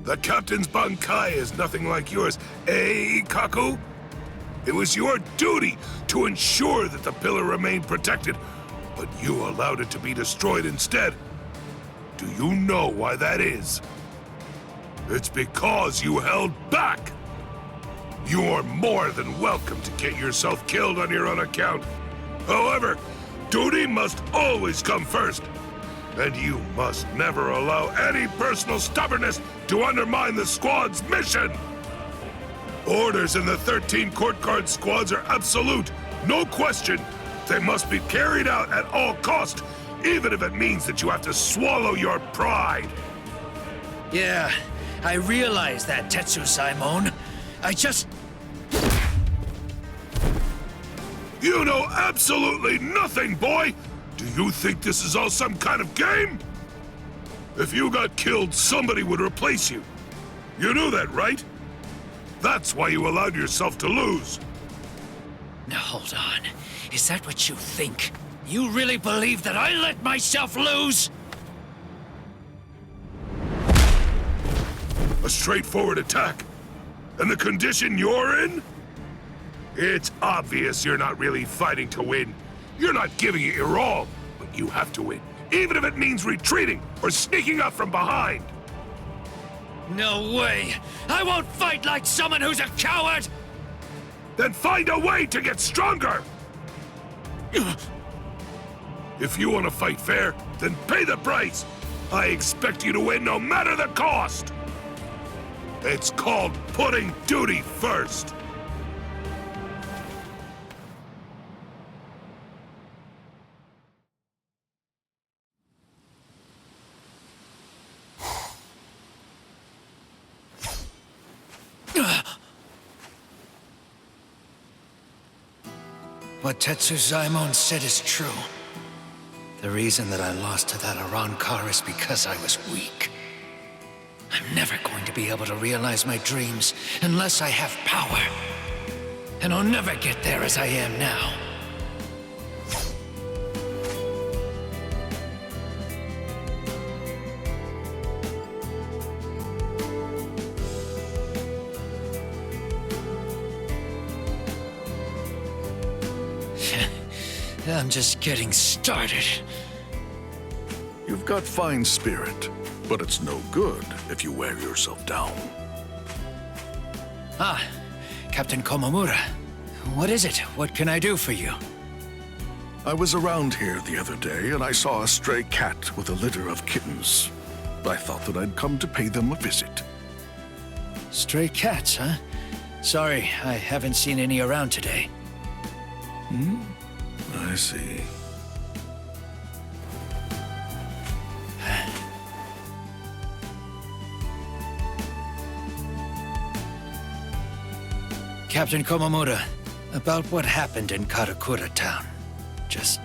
The captain's Bankai is nothing like yours, eh, Kaku? It was your duty to ensure that the pillar remained protected, but you allowed it to be destroyed instead. Do you know why that is? It's because you held back. You're more than welcome to get yourself killed on your own account. However, duty must always come first. And you must never allow any personal stubbornness to undermine the squad's mission. Orders in the 13 court guard squads are absolute, no question. They must be carried out at all cost, even if it means that you have to swallow your pride. Yeah, I realize that, Tetsu Simon. I just... You know absolutely nothing, boy! Do you think this is all some kind of game? If you got killed, somebody would replace you. You knew that, right? That's why you allowed yourself to lose. Now hold on. Is that what you think? You really believe that I let myself lose? A straightforward attack. And the condition you're in? It's obvious you're not really fighting to win. You're not giving it your all, but you have to win. Even if it means retreating or sneaking up from behind. No way! I won't fight like someone who's a coward! Then find a way to get stronger! If you want to fight fair, then pay the price! I expect you to win no matter the cost! It's called putting duty first! What Tetsu Zaimon said is true. The reason that I lost to that Arankar is because I was weak. I'm never going to be able to realize my dreams unless I have power. And I'll never get there as I am now. I'm just getting started. You've got fine spirit, but it's no good if you wear yourself down. Ah, Captain Komamura. What is it? What can I do for you? I was around here the other day and I saw a stray cat with a litter of kittens. I thought that I'd come to pay them a visit. Stray cats, huh? Sorry, I haven't seen any around today. I see. Captain Komamura, about what happened in Karakura town. Just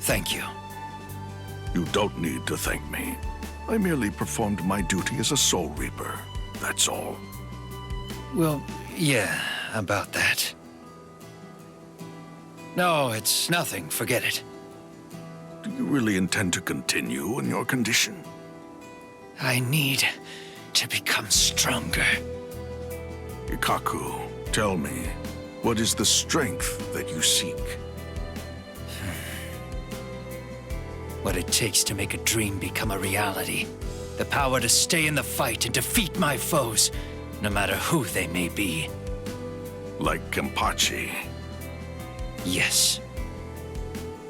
thank you. You don't need to thank me. I merely performed my duty as a Soul Reaper. That's all. Well, yeah, about that. No, it's nothing. Forget it. Do you really intend to continue in your condition? I need to become stronger. Ikaku, tell me, what is the strength that you seek? What it takes to make a dream become a reality. The power to stay in the fight and defeat my foes, no matter who they may be. Like Kenpachi. Yes.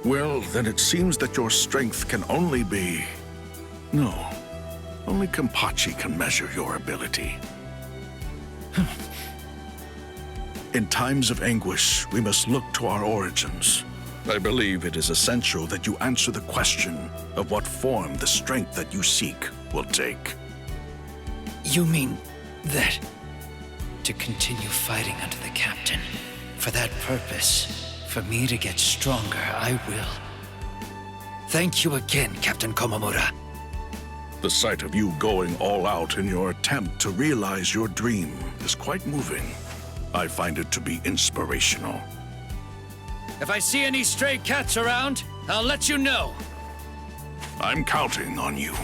Well, then it seems that your strength can only be... No. Only Kenpachi can measure your ability. In times of anguish, we must look to our origins. I believe it is essential that you answer the question of what form the strength that you seek will take. You mean that... to continue fighting under the captain? For that purpose... For me to get stronger, I will. Thank you again, Captain Komamura. The sight of you going all out in your attempt to realize your dream is quite moving. I find it to be inspirational. If I see any stray cats around, I'll let you know. I'm counting on you.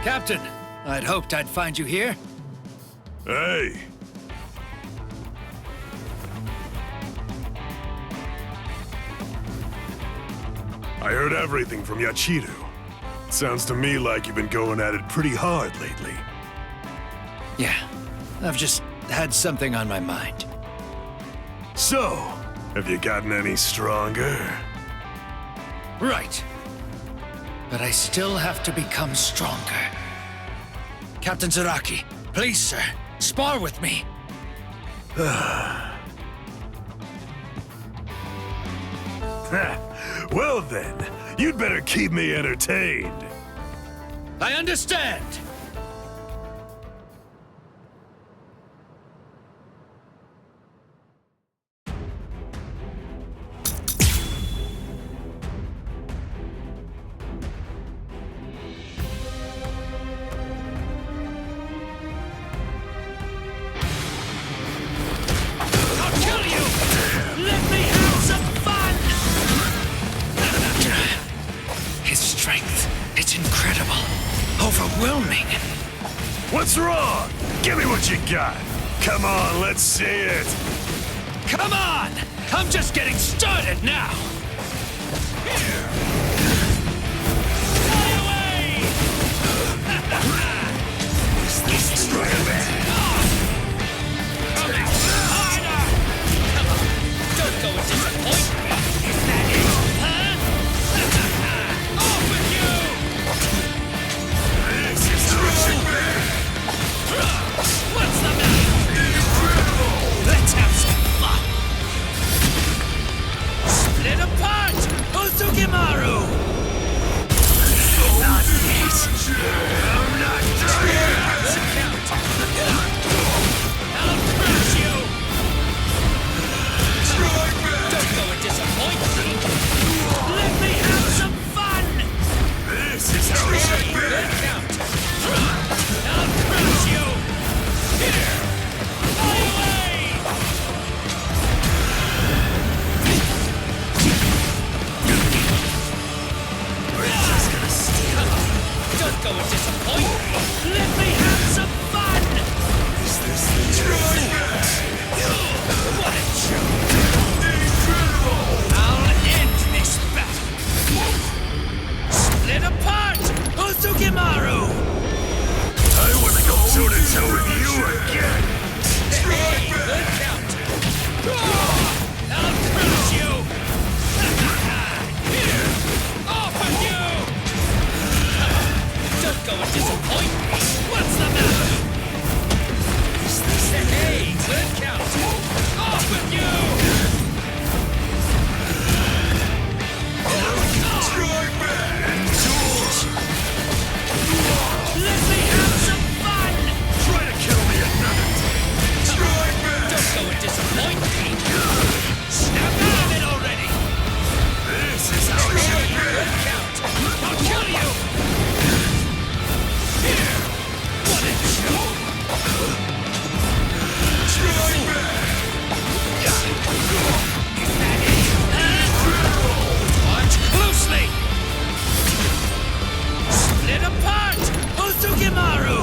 Captain, I'd hoped I'd find you here. Hey. I heard everything from Yachiru. Sounds to me like you've been going at it pretty hard lately. Yeah, I've just had something on my mind. So, have you gotten any stronger? Right. But I still have to become stronger. Captain Zaraki, please, sir, spar with me. Well then, you'd better keep me entertained. I understand. What's wrong? Give me what you got. Come on, let's see it. Come on! I'm just getting started now! Fly away! Coming harder! Come on, don't go and disappoint me! Is that it? Huh? Off with you! This is crushing me! What's the matter? Let's have some fun! Split apart! Uzugimaru! Not yet! I'm not done yet! I'll crush you! Don't go and disappoint me! Let me have some fun! This is how it should be! Good count! I'll crush you! Here! Fly away! We're just gonna steal. Don't go and disappoint me! Let me have some fun! Is this the truth? What a joke! Incredible! I'll end this battle! Split apart! Uzugimaru! I wanna go toe-to-toe with you again! Hey, good count! I'll crush you! Here! Off with you! Don't go and disappoint me! What's the matter? Hey, good count! Off with you! Strike back! Endure! Let me have some fun! Try to kill me another day! Strike back! Don't go and disappoint me! Snap out of it already! This is how it should be! Good count! I'll kill you! Here! What a joke! Strike back! Is that it? Watch closely! Split apart! Uzugimaru!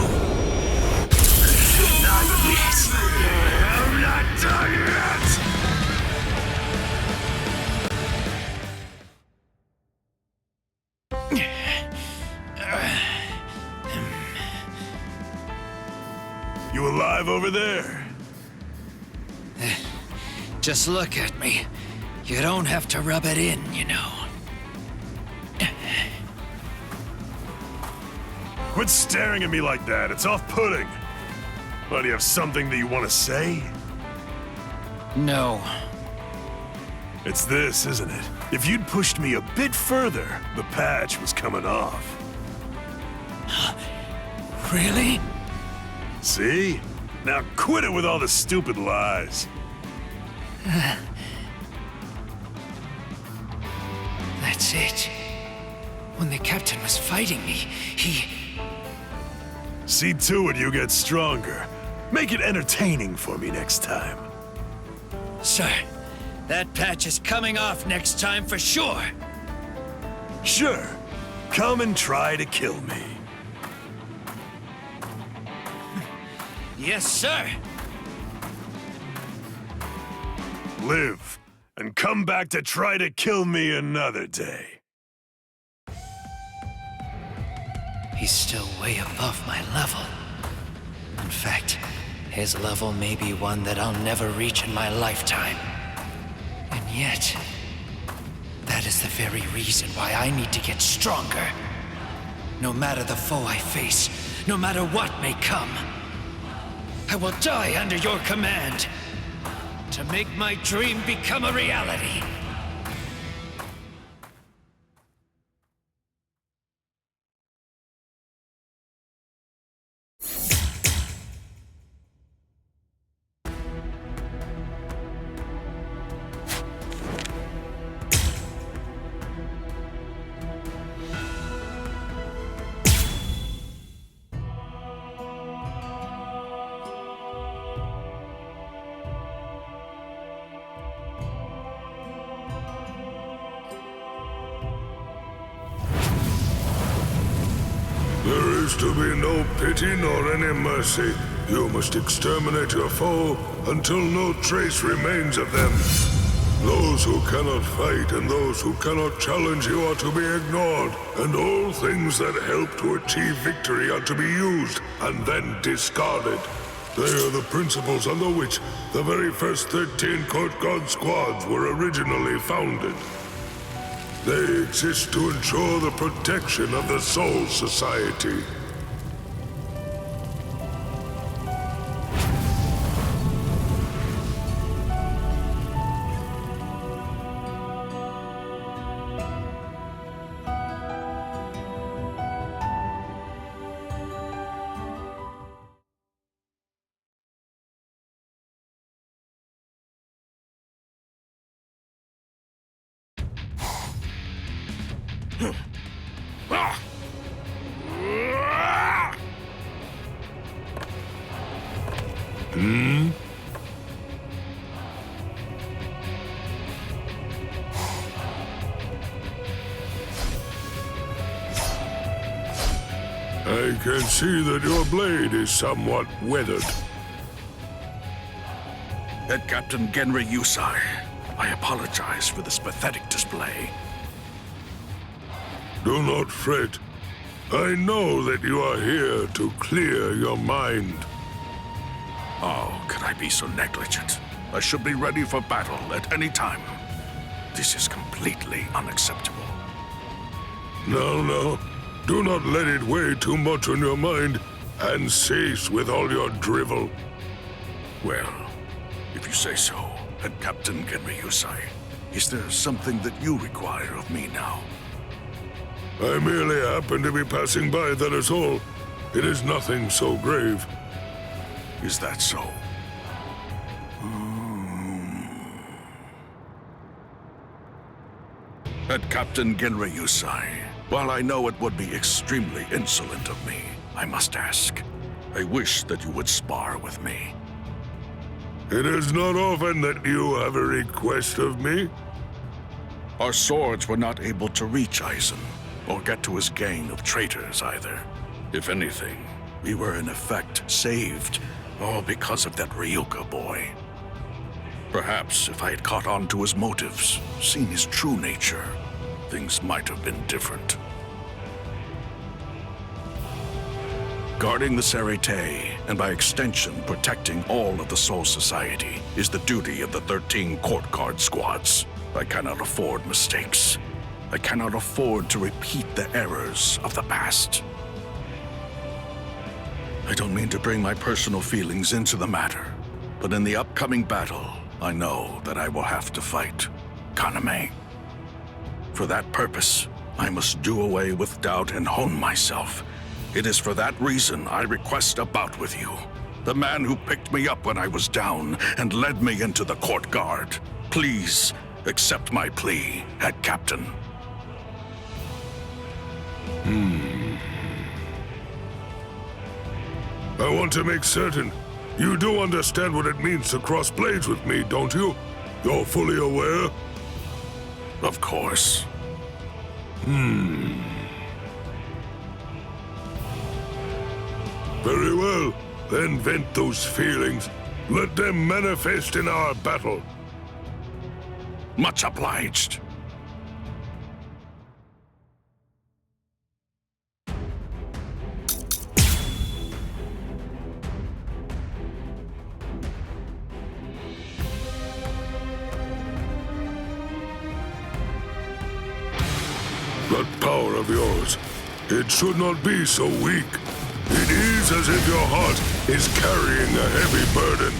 Not yet! I'm not done yet! You alive over there? Just look at me. You don't have to rub it in, you know. Quit staring at me like that. It's off-putting. Well, do you have something that you want to say? No. It's this, isn't it? If you'd pushed me a bit further, the patch was coming off. Really? See? Now quit it with all the stupid lies. That's it. When the captain was fighting me, he... See to it you get stronger. Make it entertaining for me next time. Sir, that patch is coming off next time for sure. Sure. Come and try to kill me. Yes, sir. Live, and come back to try to kill me another day. He's still way above my level. In fact, his level may be one that I'll never reach in my lifetime. And yet, that is the very reason why I need to get stronger. No matter the foe I face, no matter what may come, I will die under your command to make my dream become a reality. There is to be no pity nor any mercy. You must exterminate your foe until no trace remains of them. Those who cannot fight and those who cannot challenge you are to be ignored, and all things that help to achieve victory are to be used and then discarded. They are the principles under which the very first 13 Court Guard squads were originally founded. They exist to ensure the protection of the Soul Society. I can see that your blade is somewhat weathered. Head Captain Genri Yusai, I apologize for this pathetic display. Do not fret. I know that you are here to clear your mind. Oh, could I be so negligent? I should be ready for battle at any time. This is completely unacceptable. No. Do not let it weigh too much on your mind, and cease with all your drivel. Well, if you say so, Head Captain Genri Yusai, is there something that you require of me now? I merely happen to be passing by, that is all. It is nothing so grave. Is that so? Head Captain Genri Yusai, while I know it would be extremely insolent of me, I must ask. I wish that you would spar with me. It is not often that you have a request of me. Our swords were not able to reach Aizen, or get to his gang of traitors either. If anything, we were in effect saved, all because of that Ryuka boy. Perhaps if I had caught on to his motives, seen his true nature, things might have been different. Guarding the Serete, and by extension protecting all of the Soul Society, is the duty of the 13 Court Guard squads. I cannot afford mistakes. I cannot afford to repeat the errors of the past. I don't mean to bring my personal feelings into the matter, but in the upcoming battle, I know that I will have to fight Kaname. For that purpose, I must do away with doubt and hone myself. It is for that reason I request a bout with you. The man who picked me up when I was down and led me into the Court Guard. Please accept my plea, Head Captain. I want to make certain. You do understand what it means to cross blades with me, don't you? You're fully aware? Of course. Very well. Then vent those feelings. Let them manifest in our battle. Much obliged. That power of yours, it should not be so weak. It is as if your heart is carrying a heavy burden.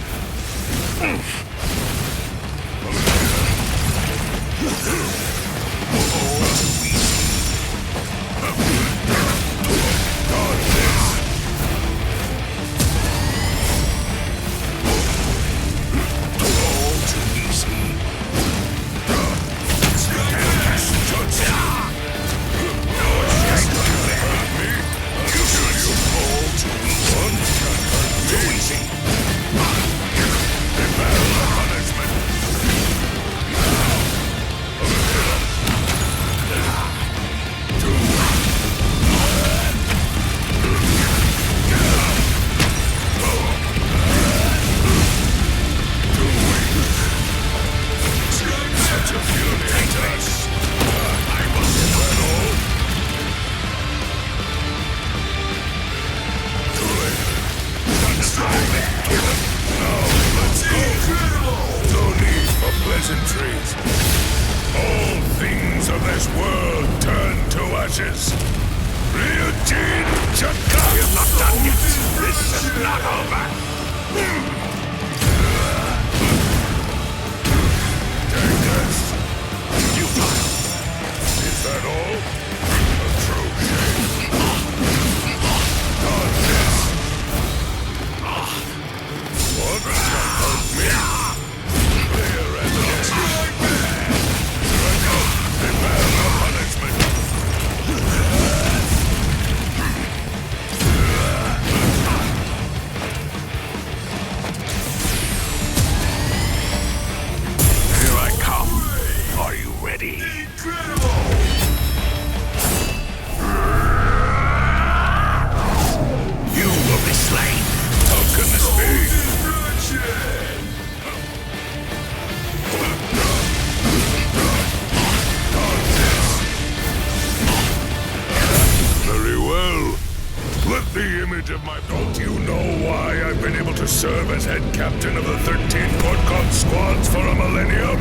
Don't you know why I've been able to serve as head captain of the 13 Court squads for a millennium?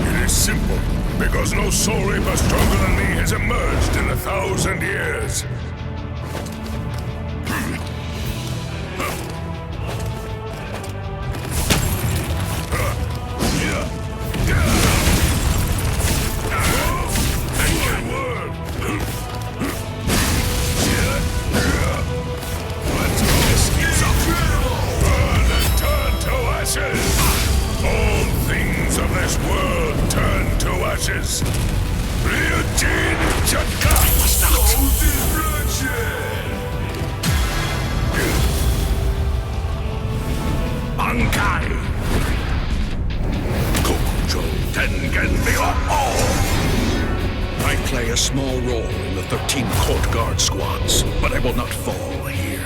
It is simple, because no soul reaper stronger than me has emerged in 1,000 years. I play a small role in the 13 Court Guard squads, but I will not fall here.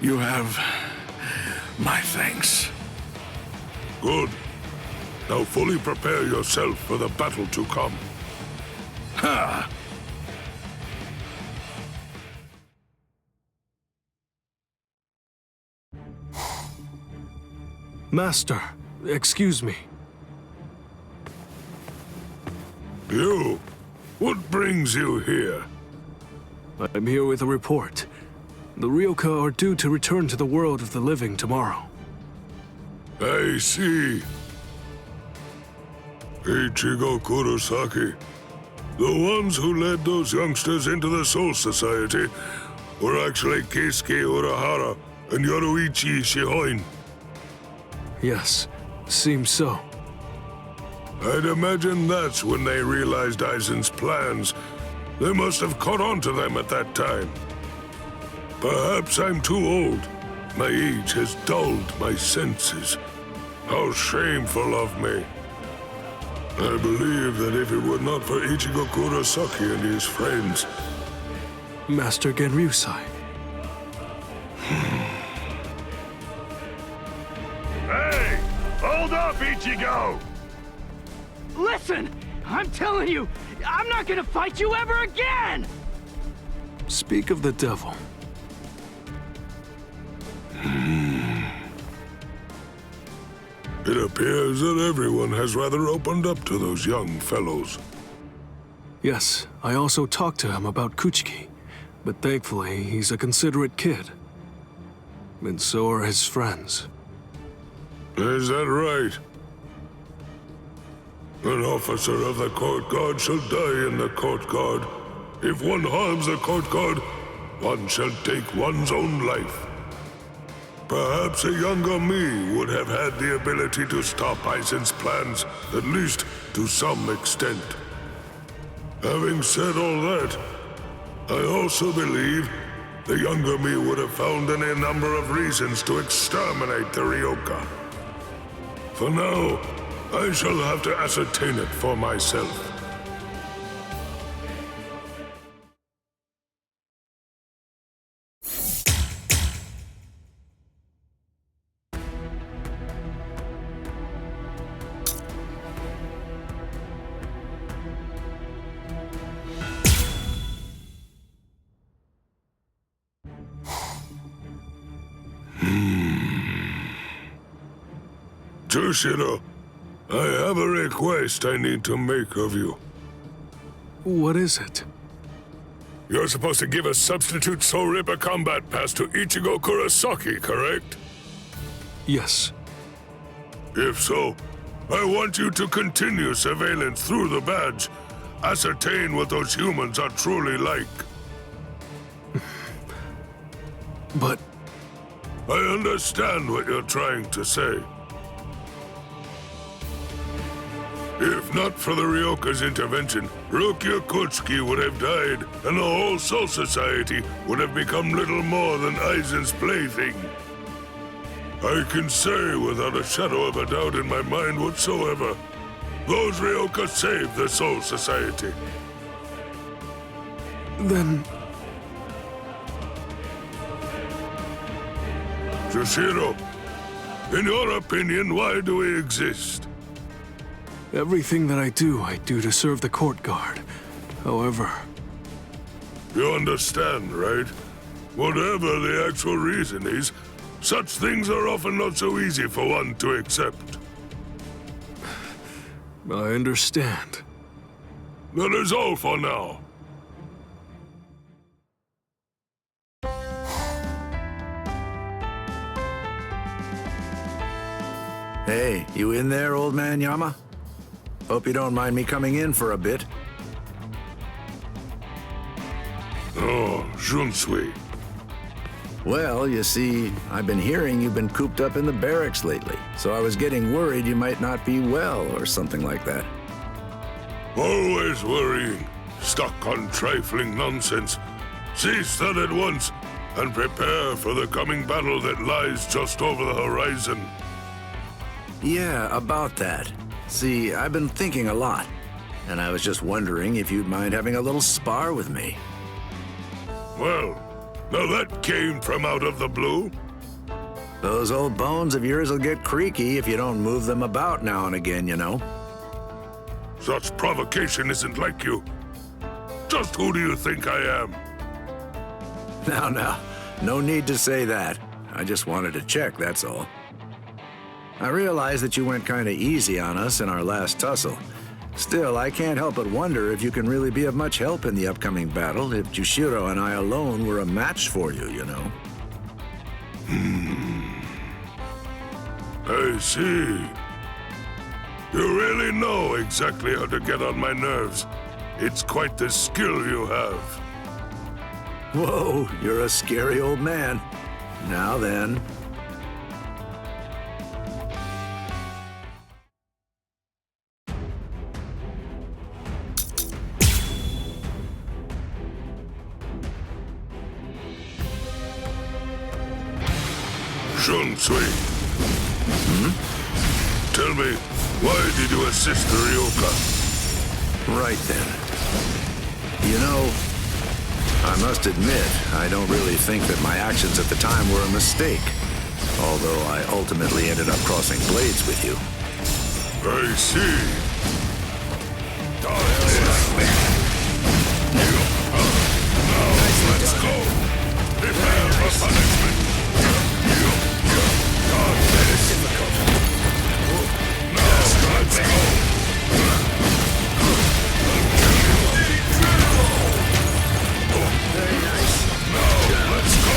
You have my thanks. Good. Now fully prepare yourself for the battle to come. Ha! Master, excuse me. You? What brings you here? I'm here with a report. The Ryoka are due to return to the world of the living tomorrow. I see. Ichigo Kurosaki. The ones who led those youngsters into the Soul Society were actually Keisuke Urahara and Yoruichi Shihoin. Yes, seems so. I'd imagine that's when they realized Aizen's plans. They must have caught on to them at that time. Perhaps I'm too old. My age has dulled my senses. How shameful of me. I believe that if it were not for Ichigo Kurosaki and his friends... Master Genryusai. Hey! Hold up, Ichigo! Listen! I'm telling you, I'm not gonna fight you ever again! Speak of the devil. It appears that everyone has rather opened up to those young fellows. Yes, I also talked to him about Kuchiki, but thankfully he's a considerate kid. And so are his friends. Is that right? An officer of the court guard shall die in the court guard. If one harms the court guard, one shall take one's own life. Perhaps a younger me would have had the ability to stop Aizen's plans, at least to some extent. Having said all that, I also believe the younger me would have found any number of reasons to exterminate the Ryoka. For now, I shall have to ascertain it for myself. Jushiro, I have a request I need to make of you. What is it? You're supposed to give a substitute Soul Reaper combat pass to Ichigo Kurosaki, correct? Yes. If so, I want you to continue surveillance through the badge. Ascertain what those humans are truly like. But... I understand what you're trying to say. If not for the Ryoka's intervention, Rukia Kuchiki would have died, and the whole Soul Society would have become little more than Aizen's plaything. I can say without a shadow of a doubt in my mind whatsoever, those Ryoka saved the Soul Society. Then... Jushiro, in your opinion, why do we exist? Everything that I do to serve the court guard. However... You understand, right? Whatever the actual reason is, such things are often not so easy for one to accept. I understand. That is all for now. Hey, you in there, old man Yama? Hope you don't mind me coming in for a bit. Oh, Junsui. Well, you see, I've been hearing you've been cooped up in the barracks lately, so I was getting worried you might not be well or something like that. Always worrying, stuck on trifling nonsense. Cease that at once, and prepare for the coming battle that lies just over the horizon. Yeah, about that. See, I've been thinking a lot, and I was just wondering if you'd mind having a little spar with me. Well, now that came from out of the blue. Those old bones of yours will get creaky if you don't move them about now and again, you know. Such provocation isn't like you. Just who do you think I am? Now, no need to say that. I just wanted to check, that's all. I realize that you went kind of easy on us in our last tussle, Still, I can't help but wonder if you can really be of much help in the upcoming battle if Jushiro and I alone were a match for you, you know? I see. You really know exactly how to get on my nerves. It's quite the skill you have. Whoa, you're a scary old man. Now then. Shunsui. Tell me, why did you assist Ryoka? Right then. You know, I must admit, I don't really think that my actions at the time were a mistake. Although I ultimately ended up crossing blades with you. I see. Now, let's go. Prepare for punishment. Let's go. Very nice. Now, let's go.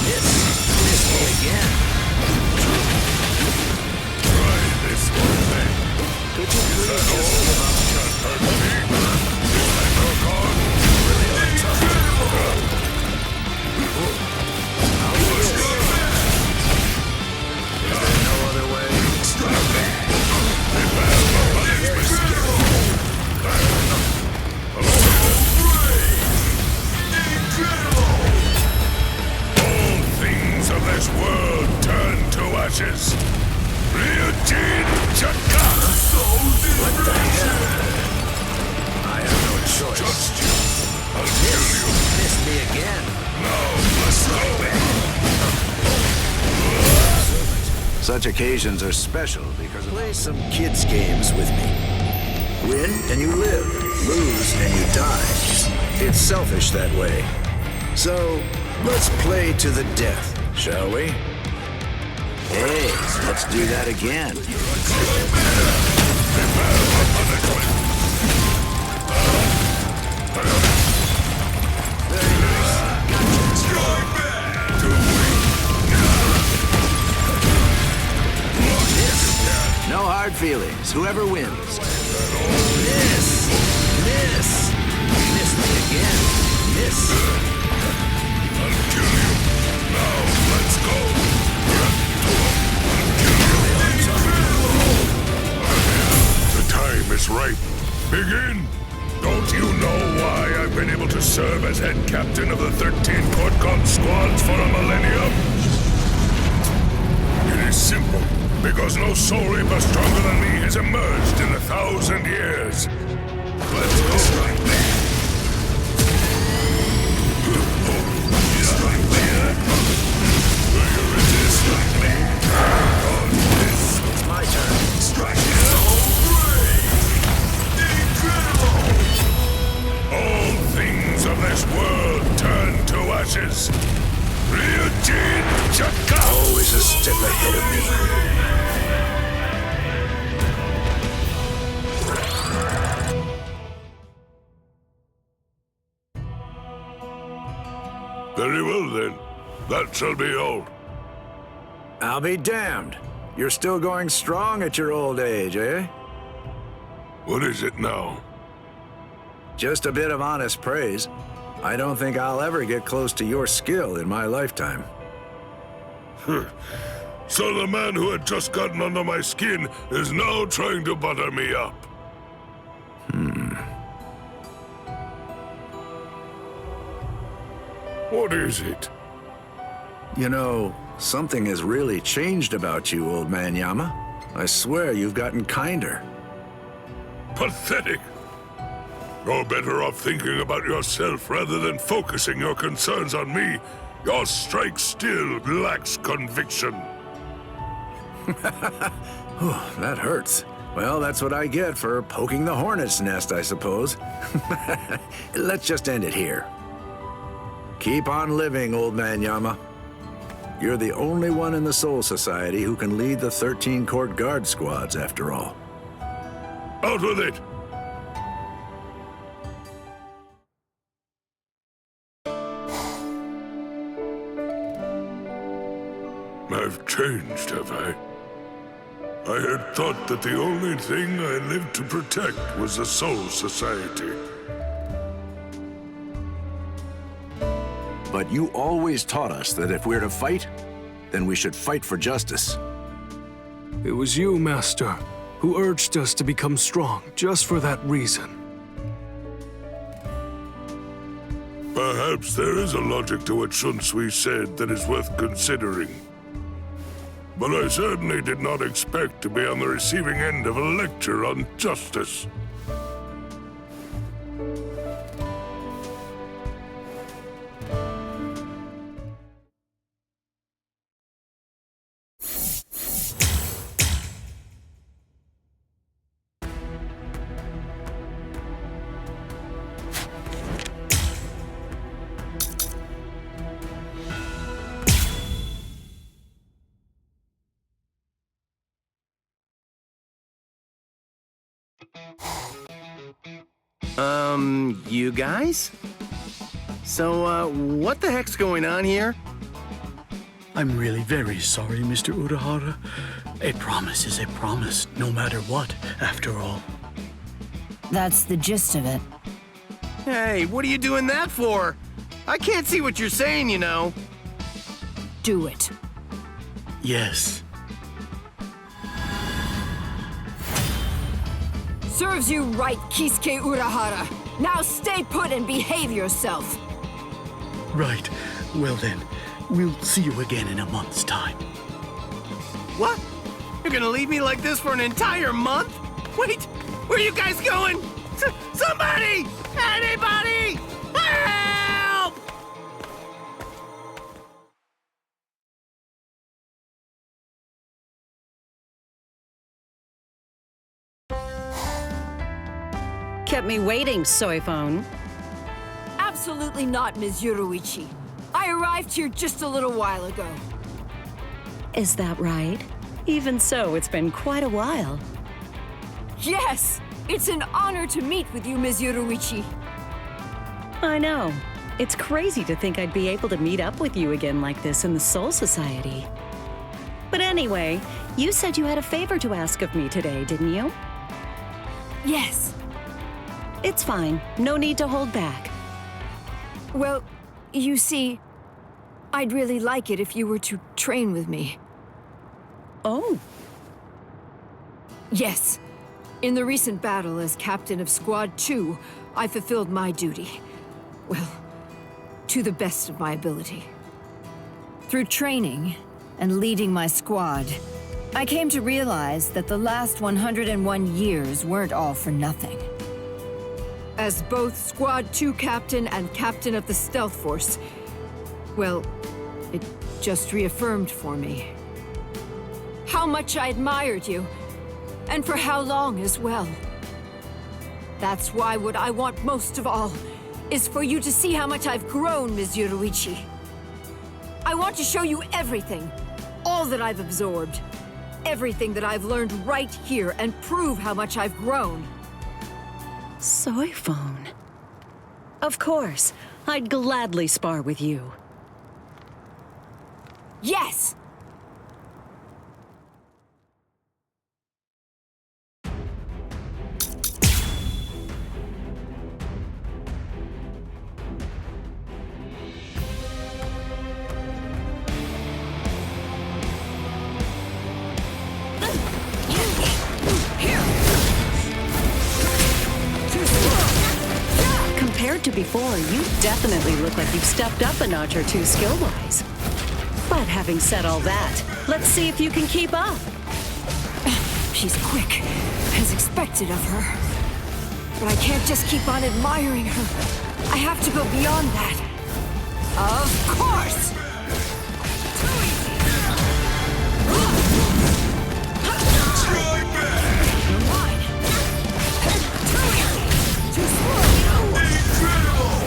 Miss me again. Try this one then. Could you please just give up? Can't hurt me. If I broke on, really on top. How is this? Is there no other way? All things of this world turn to ashes. Ryujin Chaka! What the hell? I have no choice. Just you. I'll kill you. Missed me again. Now, let's go. Such occasions are special because play some kids' games with me. Win and you live, lose and you die. It's selfish that way. So, let's play to the death, shall we? Hey, let's do that again. No hard feelings. Whoever wins. Miss! Miss! Miss me again. Miss! I'll kill you. Now, let's go. The time is right. Begin! Don't you know why I've been able to serve as head captain of the 13 Court Guard squads for a millennium? It is simple. Because no soul reaper stronger than me has emerged in 1,000 years. Let's go. It's my turn. All things of this world turn to ashes. Ryujin Chaka! Always a step ahead of me. Very well, then. That shall be all. I'll be damned. You're still going strong at your old age, eh? What is it now? Just a bit of honest praise. I don't think I'll ever get close to your skill in my lifetime. So the man who had just gotten under my skin is now trying to butter me up. What is it? You know, something has really changed about you, old man Yama. I swear you've gotten kinder. Pathetic! You're better off thinking about yourself rather than focusing your concerns on me. Your strike still lacks conviction. That hurts. Well, that's what I get for poking the hornet's nest, I suppose. Let's just end it here. Keep on living, old man Yama. You're the only one in the Soul Society who can lead the 13 Court Guard squads, after all. Out with it! I've changed, have I? I had thought that the only thing I lived to protect was the Soul Society. But you always taught us that if we're to fight, then we should fight for justice. It was you, Master, who urged us to become strong just for that reason. Perhaps there is a logic to what Sun Sui said that is worth considering. But I certainly did not expect to be on the receiving end of a lecture on justice. You guys? So, what the heck's going on here? I'm really very sorry, Mr. Urahara. A promise is a promise, no matter what, after all. That's the gist of it. Hey, what are you doing that for? I can't see what you're saying, you know. Do it. Yes. Serves you right, Kisuke Urahara. Now stay put and behave yourself. Right. Well then, we'll see you again in a month's time. What? You're gonna leave me like this for an entire month? Wait, where are you guys going? Somebody! Anybody! Help! Kept me waiting, Soy Phone. Absolutely not, Ms. Yoruichi. I arrived here just a little while ago. Is that right? Even so, it's been quite a while. Yes! It's an honor to meet with you, Ms. Yoruichi. I know. It's crazy to think I'd be able to meet up with you again like this in the Soul Society. But anyway, you said you had a favor to ask of me today, didn't you? Yes. It's fine. No need to hold back. Well, you see, I'd really like it if you were to train with me. Oh. Yes. In the recent battle as captain of Squad 2, I fulfilled my duty. Well, to the best of my ability. Through training and leading my squad, I came to realize that the last 101 years weren't all for nothing. As both Squad 2 captain and captain of the Stealth Force, well, it just reaffirmed for me how much I admired you, and for how long as well. That's why what I want most of all is for you to see how much I've grown, Ms. Yoruichi. I want to show you everything, all that I've absorbed, everything that I've learned right here, and prove how much I've grown. Soy Phone. Of course. I'd gladly spar with you. Yes! Compared to before, you definitely look like you've stepped up a notch or two skill-wise. But having said all that, let's see if you can keep up. She's quick, as expected of her. But I can't just keep on admiring her. I have to go beyond that. Of course!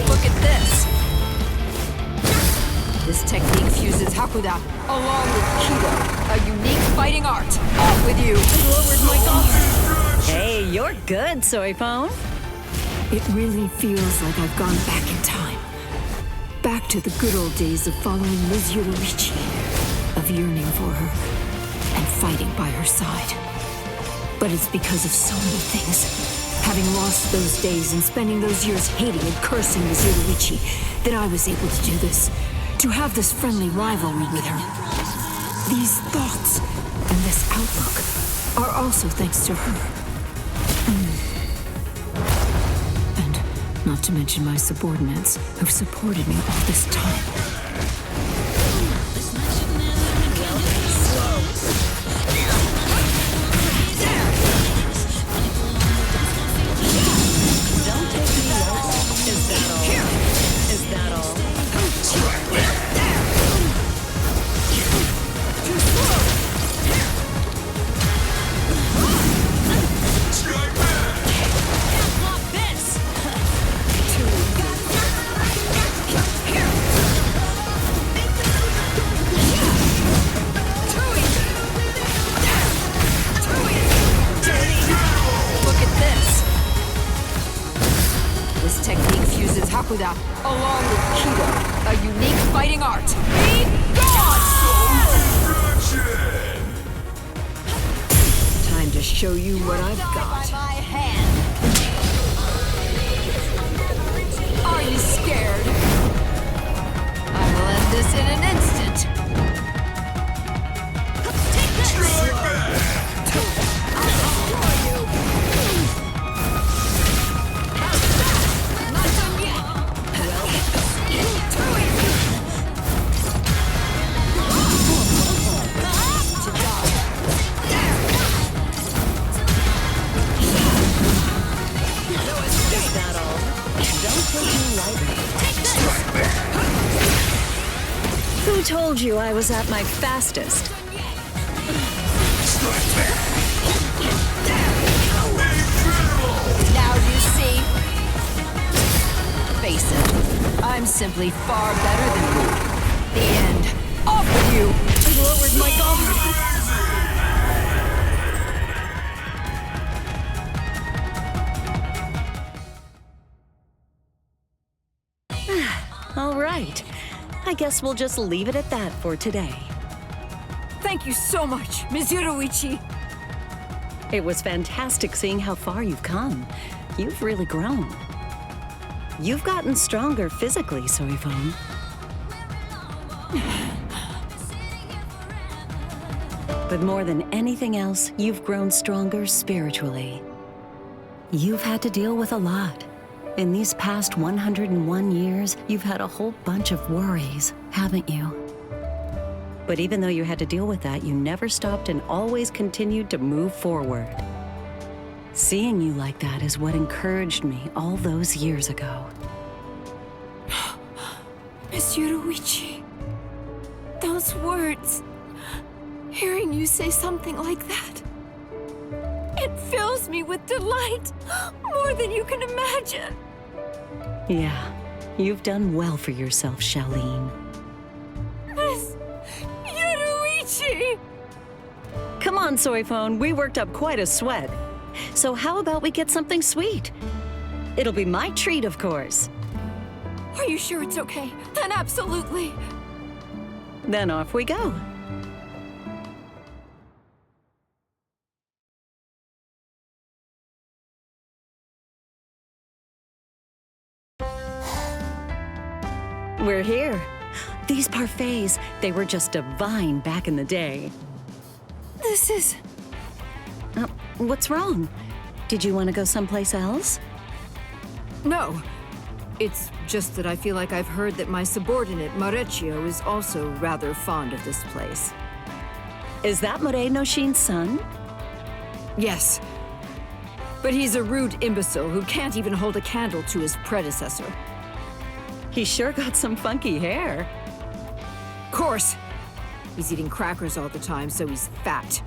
Look at this! This technique fuses Hakuda along with Kido, a unique fighting art. Off with you! I lowered my guard. Hey, you're good, Soy Phone. It really feels like I've gone back in time. Back to the good old days of following Ms. Yoruichi. of yearning for her and fighting by her side. But it's because of so many things. Having lost those days and spending those years hating and cursing Ms. Yoruichi, that I was able to do this. To have this friendly rivalry with her. These thoughts and this outlook are also thanks to her. And not to mention my subordinates who've supported me all this time. Along with Kido, a unique fighting art. Be gone! Time to show you what I've got. Are you scared? I will end this in an instant. Take this! Strike back! I'll destroy you! Who told you I was at my fastest? Now you see? Face it, I'm simply far better than you. The end. Off with you! I lowered my guard. All right. I guess we'll just leave it at that for today. Thank you so much, Ms. Yoruichi. It was fantastic seeing how far you've come. You've really grown. You've gotten stronger physically, Soifon. But more than anything else, you've grown stronger spiritually. You've had to deal with a lot. In these past 101 years, you've had a whole bunch of worries, haven't you? But even though you had to deal with that, you never stopped and always continued to move forward. Seeing you like that is what encouraged me all those years ago. Miss Yoruichi, those words, hearing you say something like that, it fills me with delight, more than you can imagine. Yeah, you've done well for yourself, Shaolin. Miss Yoruichi! Come on, Soifon, we worked up quite a sweat. So how about we get something sweet? It'll be my treat, of course. Are you sure it's okay? Then absolutely. Then off we go. We're here. These parfaits, they were just divine back in the day. This is... What's wrong? Did you want to go someplace else? No. It's just that I feel like I've heard that my subordinate, Marecchio, is also rather fond of this place. Is that Moreno-shin's son? Yes. But he's a rude imbecile who can't even hold a candle to his predecessor. He sure got some funky hair. Of course. He's eating crackers all the time, so he's fat.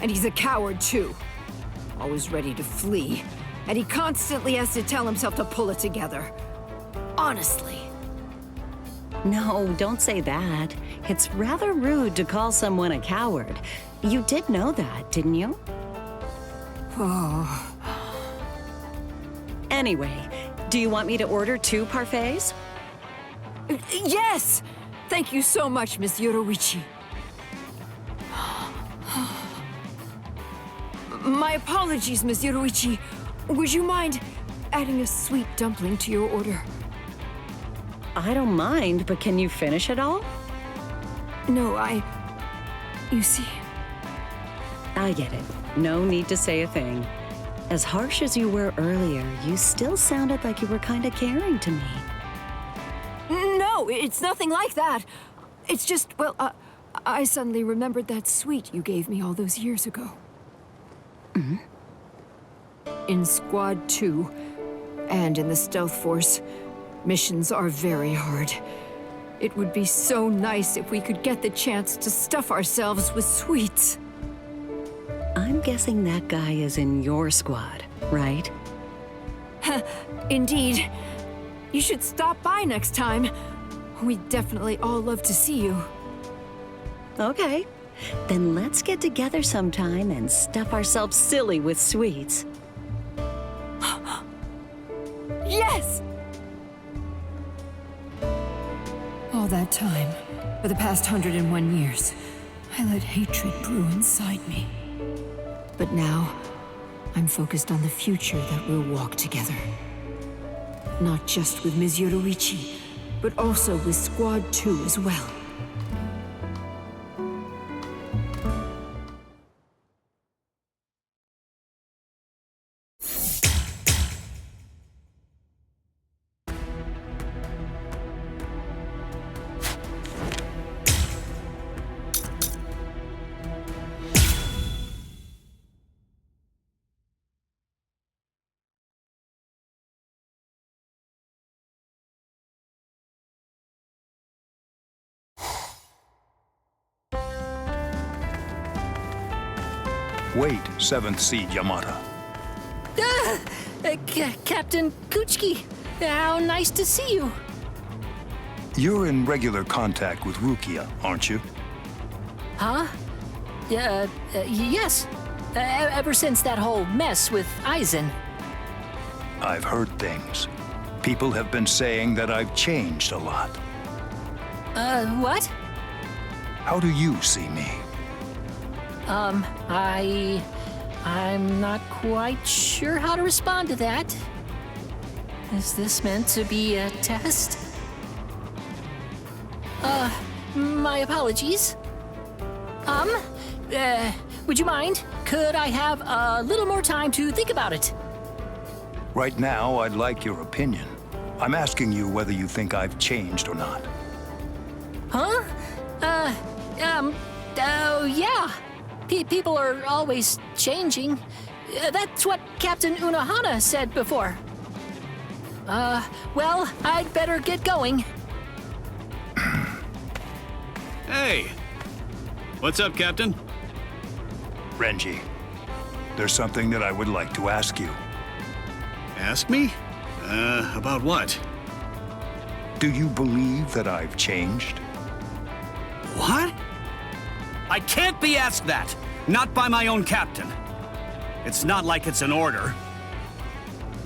And he's a coward, too. Always ready to flee. And he constantly has to tell himself to pull it together. Honestly. No, don't say that. It's rather rude to call someone a coward. You did know that, didn't you? Oh. Anyway, do you want me to order 2 parfaits? Yes! Thank you so much, Miss Yoruichi. My apologies, Miss Yoruichi. Would you mind adding a sweet dumpling to your order? I don't mind, but can you finish it all? No, you see... I get it. No need to say a thing. As harsh as you were earlier, you still sounded like you were kind of caring to me. No, it's nothing like that. It's just, well, I suddenly remembered that sweet you gave me all those years ago. In Squad 2, and in the Stealth Force, missions are very hard. It would be so nice if we could get the chance to stuff ourselves with sweets. I'm guessing that guy is in your squad, right? Indeed. You should stop by next time. We'd definitely all love to see you. Okay. Then let's get together sometime and stuff ourselves silly with sweets. Yes! All that time, for the past 101 years, I let hatred brew inside me. But now, I'm focused on the future that we'll walk together. Not just with Ms. Yoruichi, but also with Squad 2 as well. Wait, 7th Seed Yamata. Captain Kuchiki, how nice to see you. You're in regular contact with Rukia, aren't you? Huh? Yes. Ever since that whole mess with Aizen. I've heard things. People have been saying that I've changed a lot. What? How do you see me? I'm not quite sure how to respond to that. Is this meant to be a test? My apologies. Would you mind? Could I have a little more time to think about it? Right now, I'd like your opinion. I'm asking you whether you think I've changed or not. Huh? Oh, yeah. People are always changing. That's what Captain Unohana said before. Well, I'd better get going. Hey! What's up, Captain? Renji, there's something that I would like to ask you. Ask me? About what? Do you believe that I've changed? What? I can't be asked that! Not by my own captain. It's not like it's an order.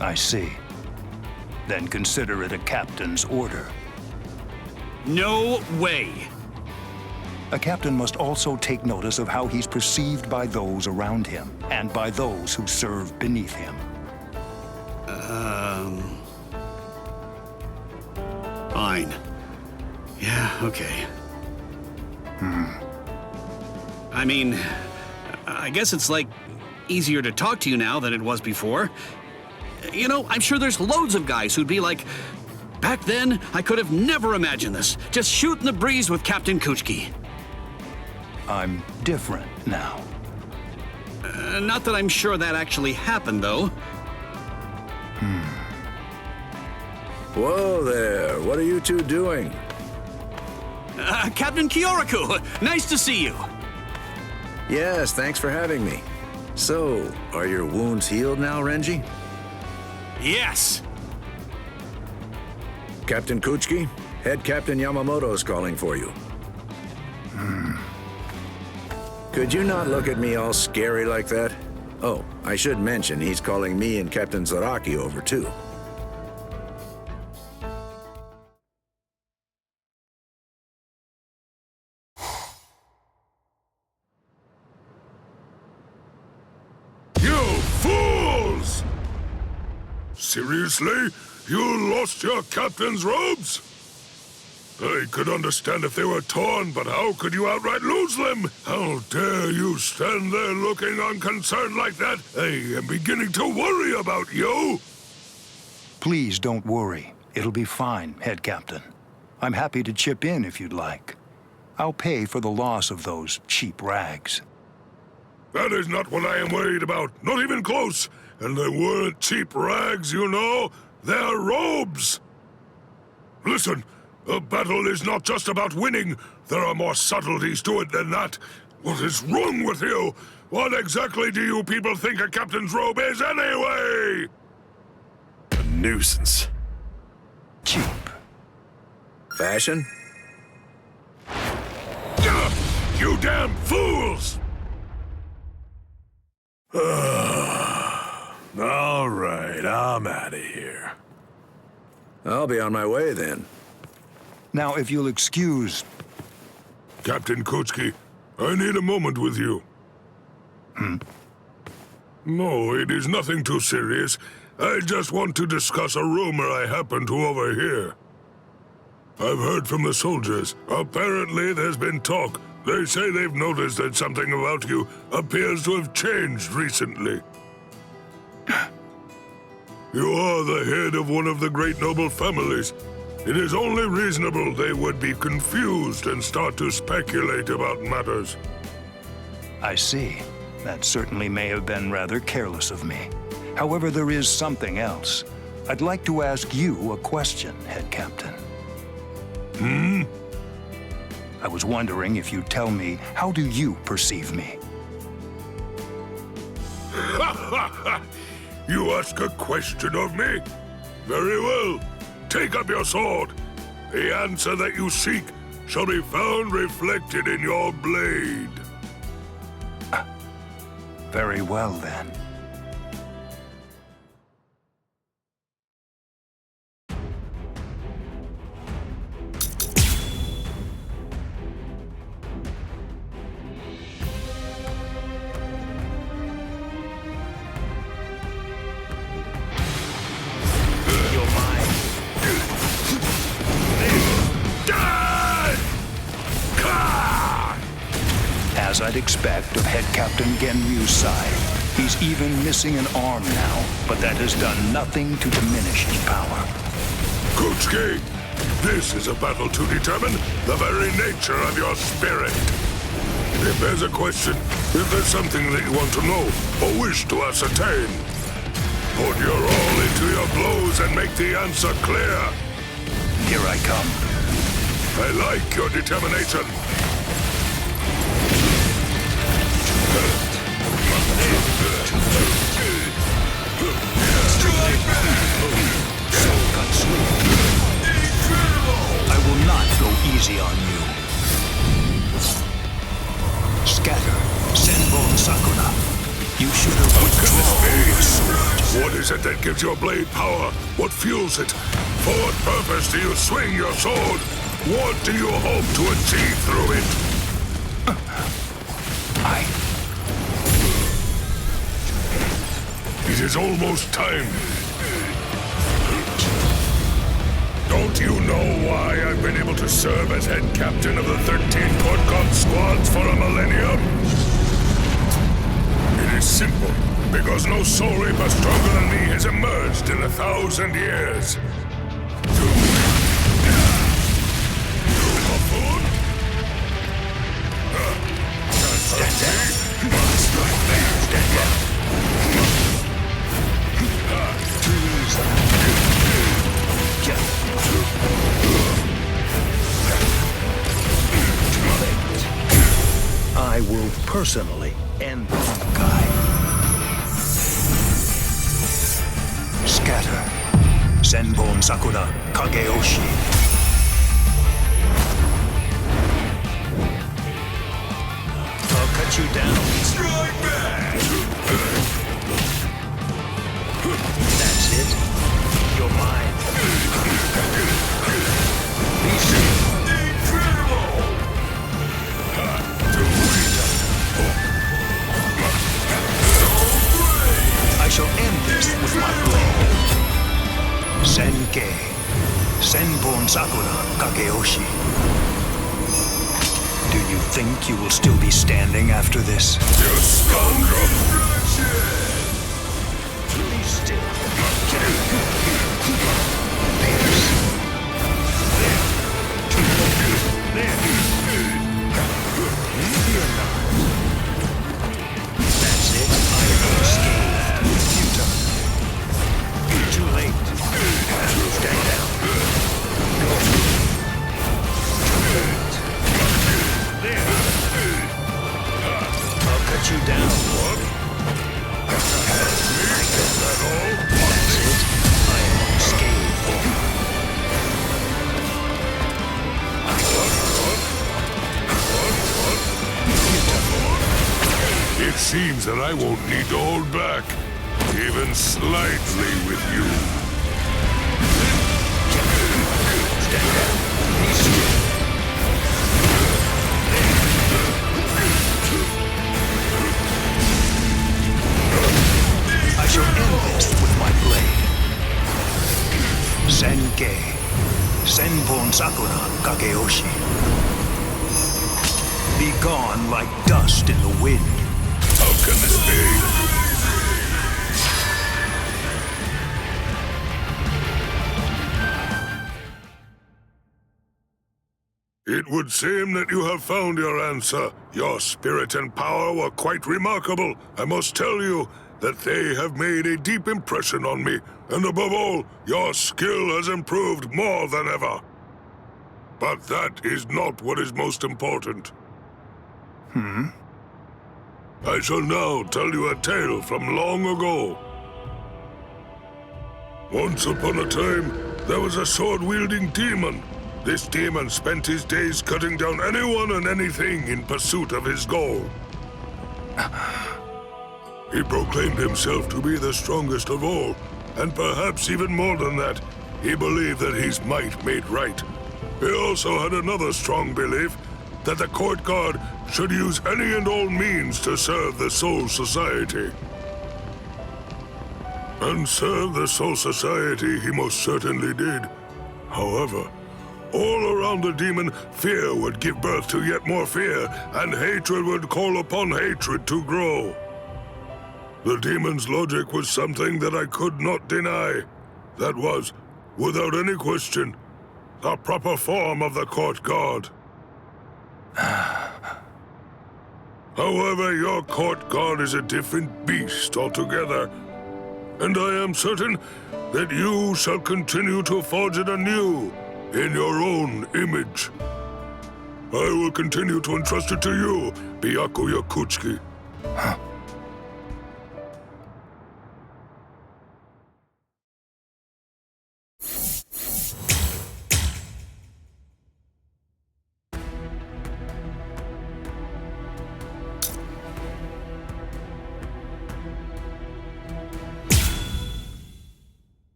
I see. Then consider it a captain's order. No way! A captain must also take notice of how he's perceived by those around him, and by those who serve beneath him. Fine. Yeah, okay. I mean, I guess it's like easier to talk to you now than it was before. You know, I'm sure there's loads of guys who'd be like, back then, I could have never imagined this. Just shooting the breeze with Captain Kuchiki. I'm different now. Not that I'm sure that actually happened, though. Whoa there, what are you two doing? Captain Kyoraku, nice to see you. Yes, thanks for having me. So, are your wounds healed now, Renji? Yes. Captain Kuchiki, Head Captain Yamamoto's calling for you. Could you not look at me all scary like that? Oh, I should mention he's calling me and Captain Zaraki over too. Seriously? You lost your captain's robes? I could understand if they were torn, but how could you outright lose them? How dare you stand there looking unconcerned like that? I am beginning to worry about you. Please don't worry. It'll be fine, Head Captain. I'm happy to chip in if you'd like. I'll pay for the loss of those cheap rags. That is not what I am worried about. Not even close. And they weren't cheap rags, you know. They're robes. Listen, a battle is not just about winning. There are more subtleties to it than that. What is wrong with you? What exactly do you people think a captain's robe is anyway? A nuisance. Cheap. Fashion? You damn fools! All right, I'm out of here. I'll be on my way then. Now, if you'll excuse... Captain Kutsky, I need a moment with you. No, it is nothing too serious. I just want to discuss a rumor I happen to overhear. I've heard from the soldiers. Apparently, there's been talk. They say they've noticed that something about you appears to have changed recently. You are the head of one of the great noble families. It is only reasonable they would be confused and start to speculate about matters. I see. That certainly may have been rather careless of me. However, there is something else. I'd like to ask you a question, Head Captain. I was wondering if you'd tell me, how do you perceive me? You ask a question of me? Very well. Take up your sword. The answer that you seek shall be found reflected in your blade. Very well, then. As I'd expect of Head Captain Genryu's side, he's even missing an arm now, but that has done nothing to diminish his power. Kutsky, this is a battle to determine the very nature of your spirit. If there's a question, if there's something that you want to know or wish to ascertain, put your all into your blows and make the answer clear. Here I come. I like your determination. I will not go easy on you. Scatter, Senbon Sakura. You should have withdrawn your sword. What is it that gives your blade power? What fuels it? For what purpose do you swing your sword? What do you hope to achieve through it? It is almost time. Don't you know why I've been able to serve as head captain of the 13 Court Guard squads for a millennium? It is simple. Because no soul reaper stronger than me has emerged in 1,000 years. I will personally end the guy. Scatter. Senbon Sakura Kageoshi. I'll cut you down. Strike back! That's it. You're mine. Be safe. I shall end this with my blade. Senkei. Senbon Sakura Kageyoshi. Do you think you will still be standing after this? You scoundrel! Be still. That's it. I am unscathed. Futile. Too late. Stand down. I'll cut you down. That's it. I am unscathed. It seems that I won't need to hold back, even slightly with you. Stand down. Be still. I shall end this with my blade. Senkei. Senbon Sakura Kageyoshi. Be gone like dust in the wind. How can this be? It would seem that you have found your answer. Your spirit and power were quite remarkable. I must tell you that they have made a deep impression on me. And above all, your skill has improved more than ever. But that is not what is most important. I shall now tell you a tale from long ago. Once upon a time, there was a sword-wielding demon. This demon spent his days cutting down anyone and anything in pursuit of his goal. He proclaimed himself to be the strongest of all, and perhaps even more than that, he believed that his might made right. He also had another strong belief, that the court guard should use any and all means to serve the Soul Society. And serve the Soul Society he most certainly did. However, all around the demon, fear would give birth to yet more fear, and hatred would call upon hatred to grow. The demon's logic was something that I could not deny. That was, without any question, the proper form of the court guard. However, your court guard is a different beast altogether, and I am certain that you shall continue to forge it anew in your own image. I will continue to entrust it to you, Byaku Yakutsuki.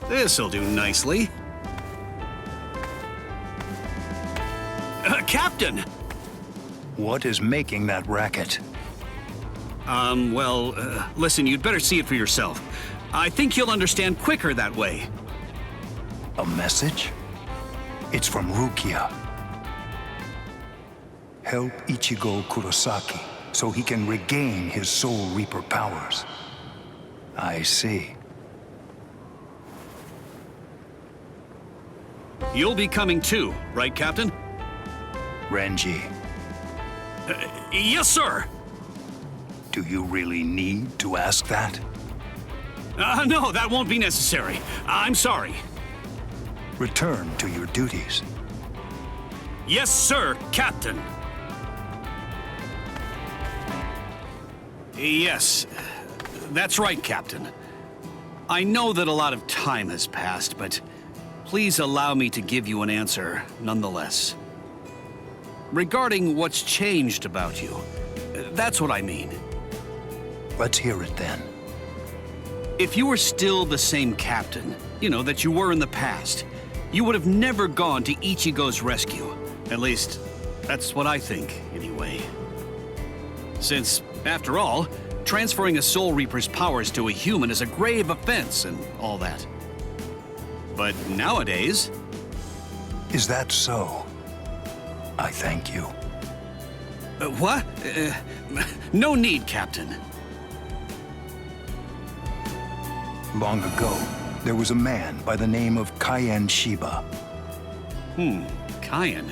This'll do nicely. Captain! What is making that racket? Listen, you'd better see it for yourself. I think you'll understand quicker that way. A message? It's from Rukia. Help Ichigo Kurosaki so he can regain his Soul Reaper powers. I see. You'll be coming too, right, Captain? Renji. Yes, sir! Do you really need to ask that? No, that won't be necessary. I'm sorry. Return to your duties. Yes, sir, Captain. Yes, that's right, Captain. I know that a lot of time has passed, but please allow me to give you an answer nonetheless. Regarding what's changed about you, that's what I mean. Let's hear it then. If you were still the same captain, that you were in the past, you would have never gone to Ichigo's rescue. At least, That's what I think, anyway. Since, after all, transferring a Soul Reaper's powers to a human is a grave offense and all that. But nowadays... Is that so? I thank you. What? No need, Captain. Long ago, there was a man by the name of Cayenne Shiba. Cayenne.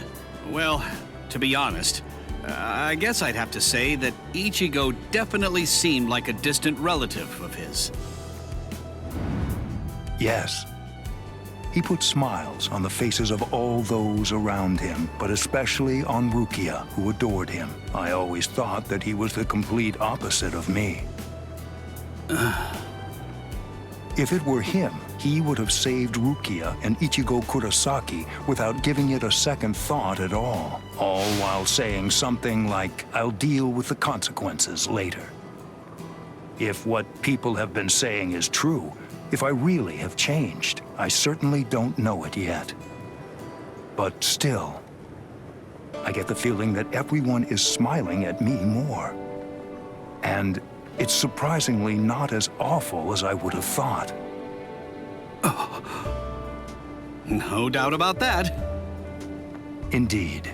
Well, to be honest, I guess I'd have to say that Ichigo definitely seemed like a distant relative of his. Yes. He put smiles on the faces of all those around him, but especially on Rukia, who adored him. I always thought that he was the complete opposite of me. If it were him, he would have saved Rukia and Ichigo Kurosaki without giving it a second thought at all while saying something like, "I'll deal with the consequences later." If what people have been saying is true, if I really have changed, I certainly don't know it yet. But still, I get the feeling that everyone is smiling at me more. And it's surprisingly not as awful as I would have thought. No doubt about that. Indeed.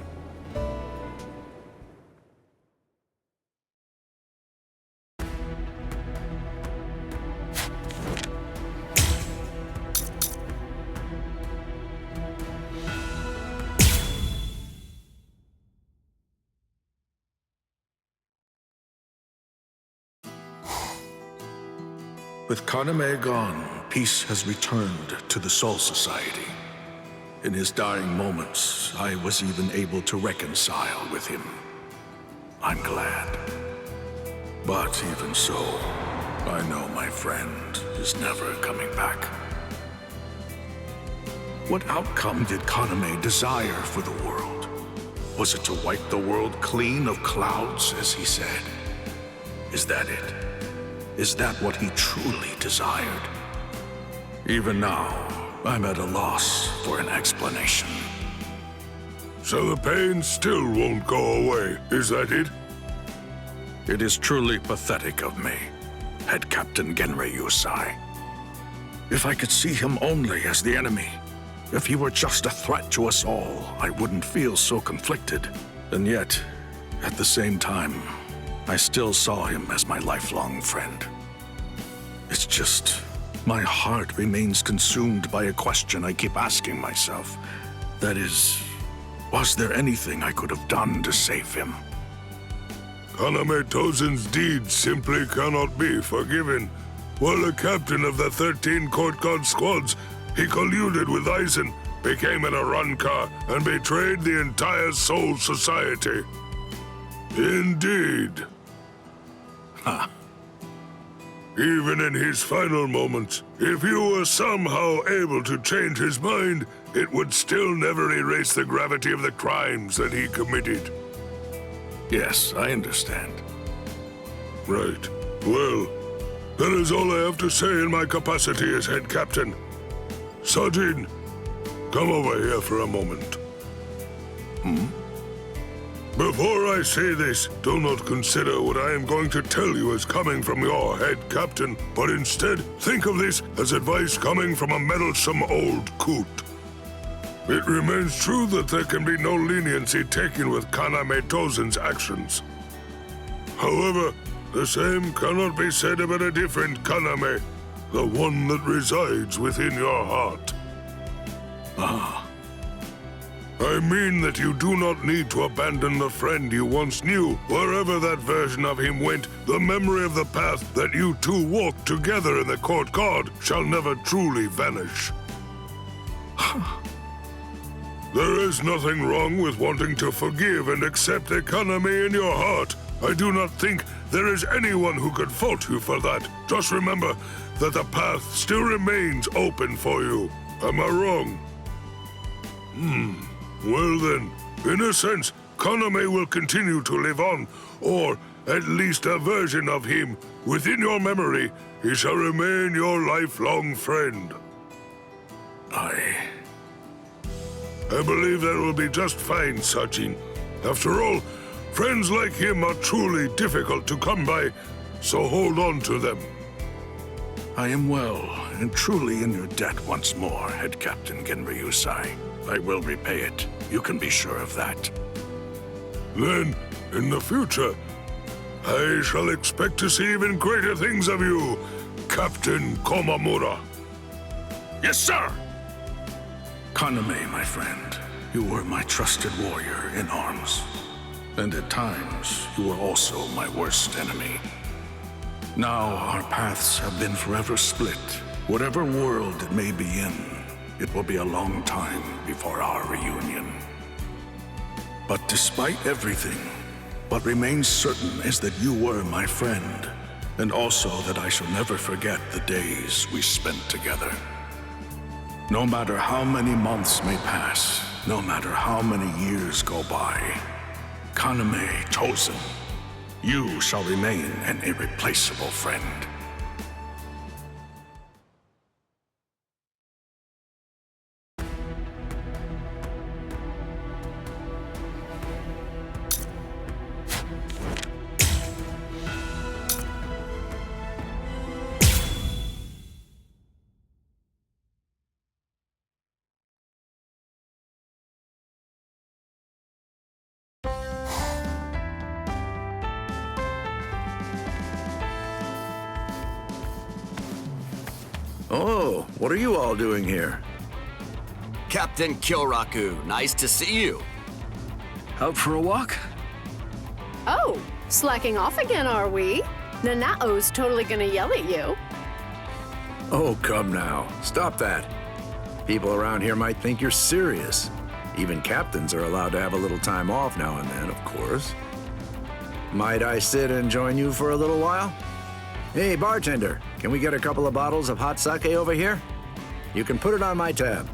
With Kaname gone, peace has returned to the Soul Society. In his dying moments, I was even able to reconcile with him. I'm glad. But even so, I know my friend is never coming back. What outcome did Kaname desire for the world? Was it to wipe the world clean of clouds, as he said? Is that it? Is that what he truly desired? Even now, I'm at a loss for an explanation. So the pain still won't go away, is that it? It is truly pathetic of me, Head Captain Genrei Yusai. If I could see him only as the enemy, if he were just a threat to us all, I wouldn't feel so conflicted. And yet, at the same time, I still saw him as my lifelong friend. It's just, my heart remains consumed by a question I keep asking myself. That is, was there anything I could have done to save him? Kaname Tozen's deeds simply cannot be forgiven. While a captain of the 13 Court Guard squads, he colluded with Aizen, became an Arrancar, and betrayed the entire Soul Society. Indeed. Huh. Even in his final moments, if you were somehow able to change his mind, it would still never erase the gravity of the crimes that he committed. Yes, I understand. Right. Well, that is all I have to say in my capacity as head captain. Sajin, come over here for a moment. Before I say this, do not consider what I am going to tell you as coming from your head captain, but instead think of this as advice coming from a meddlesome old coot. It remains true that there can be no leniency taken with Kaname Tozen's actions. However, the same cannot be said about a different Kaname, the one that resides within your heart. I mean that you do not need to abandon the friend you once knew. Wherever that version of him went, the memory of the path that you two walked together in the Court Guard shall never truly vanish. There is nothing wrong with wanting to forgive and accept a Kaname in your heart. I do not think there is anyone who could fault you for that. Just remember that the path still remains open for you. Am I wrong? Well then, in a sense, Kaname will continue to live on, or at least a version of him. Within your memory, he shall remain your lifelong friend. I believe that will be just fine, Sajin. After all, friends like him are truly difficult to come by, so hold on to them. I am well and truly in your debt once more, Head Captain Genryusai. I will repay it. You can be sure of that. Then, in the future, I shall expect to see even greater things of you, Captain Komamura. Yes, sir! Kaname, my friend, you were my trusted warrior in arms. And at times, you were also my worst enemy. Now our paths have been forever split. Whatever world it may be in, it will be a long time before our reunion. But despite everything, what remains certain is that you were my friend, and also that I shall never forget the days we spent together. No matter how many months may pass, no matter how many years go by, Kaname Tozen, you shall remain an irreplaceable friend. Oh, what are you all doing here? Captain Kyoraku, nice to see you. Out for a walk? Oh, slacking off again, are we? Nanao's totally gonna yell at you. Oh, come now. Stop that. People around here might think you're serious. Even captains are allowed to have a little time off now and then, of course. Might I sit and join you for a little while? Hey, bartender, can we get a couple of bottles of hot sake over here? You can put it on my tab.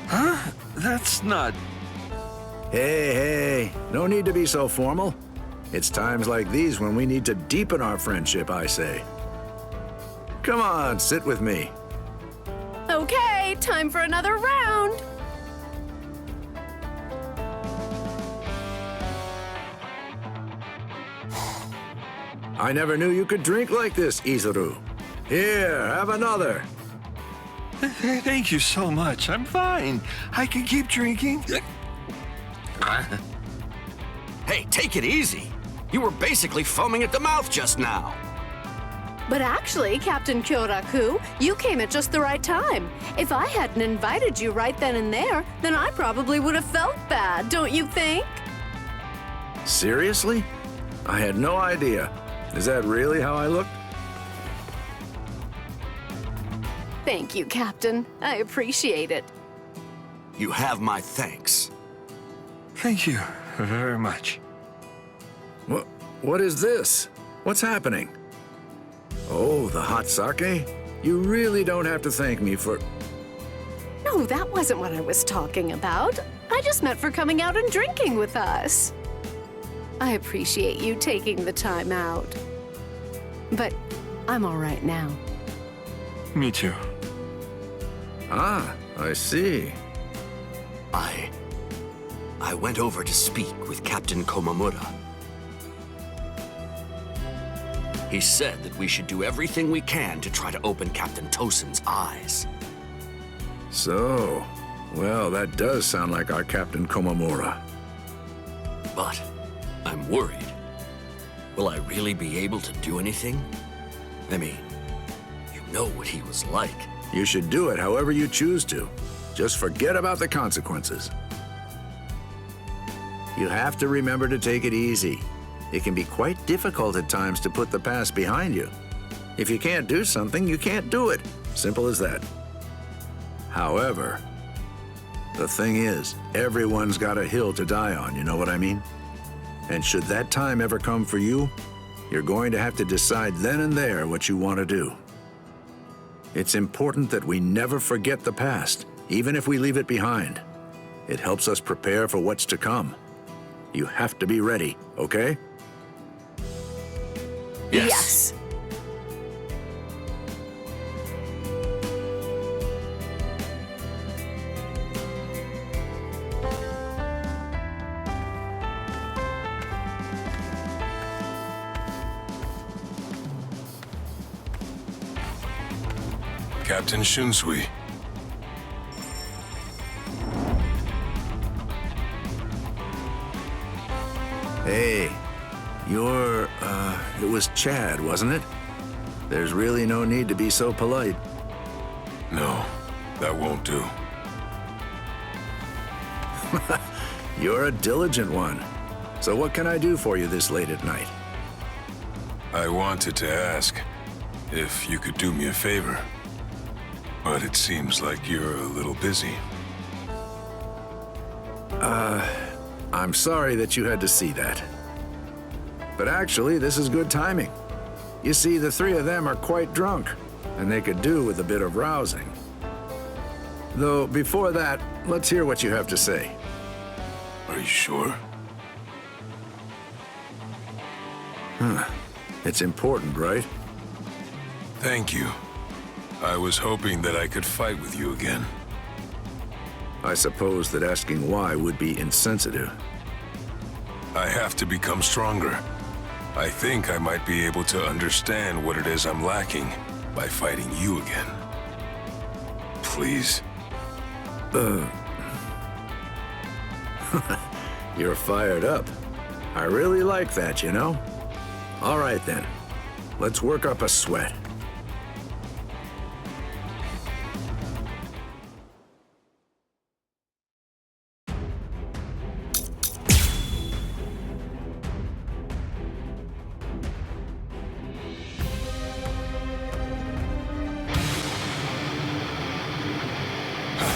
Huh? That's not... Hey, no need to be so formal. It's times like these when we need to deepen our friendship, I say. Come on, sit with me. Okay, time for another round. I never knew you could drink like this, Izuru. Here, have another. Thank you so much. I'm fine. I can keep drinking. Hey, take it easy. You were basically foaming at the mouth just now. But actually, Captain Kyoraku, you came at just the right time. If I hadn't invited you right then and there, then I probably would have felt bad, don't you think? Seriously? I had no idea. Is that really how I look? Thank you, Captain. I appreciate it. You have my thanks. Thank you very much. What is this? What's happening? Oh, the hot sake? You really don't have to thank me for... No, that wasn't what I was talking about. I just meant for coming out and drinking with us. I appreciate you taking the time out. But I'm all right now. Me too. Ah, I see. I went over to speak with Captain Komamura. He said that we should do everything we can to try to open Captain Tosen's eyes. So, well, that does sound like our Captain Komamura. But I'm worried. Will I really be able to do anything? I mean, you know what he was like. You should do it however you choose to. Just forget about the consequences. You have to remember to take it easy. It can be quite difficult at times to put the past behind you. If you can't do something, you can't do it. Simple as that. However, the thing is, everyone's got a hill to die on, you know what I mean? And should that time ever come for you, you're going to have to decide then and there what you want to do. It's important that we never forget the past, even if we leave it behind. It helps us prepare for what's to come. You have to be ready, okay? Yes. Captain Shunsui. Hey, it was Chad, wasn't it? There's really no need to be so polite. No, that won't do. You're a diligent one. So what can I do for you this late at night? I wanted to ask if you could do me a favor, but it seems like you're a little busy. I'm sorry that you had to see that. But actually, this is good timing. You see, the three of them are quite drunk, and they could do with a bit of rousing. Though, before that, let's hear what you have to say. Are you sure? It's important, right? Thank you. I was hoping that I could fight with you again. I suppose that asking why would be insensitive. I have to become stronger. I think I might be able to understand what it is I'm lacking by fighting you again. Please. You're fired up. I really like that, you know? All right then. Let's work up a sweat.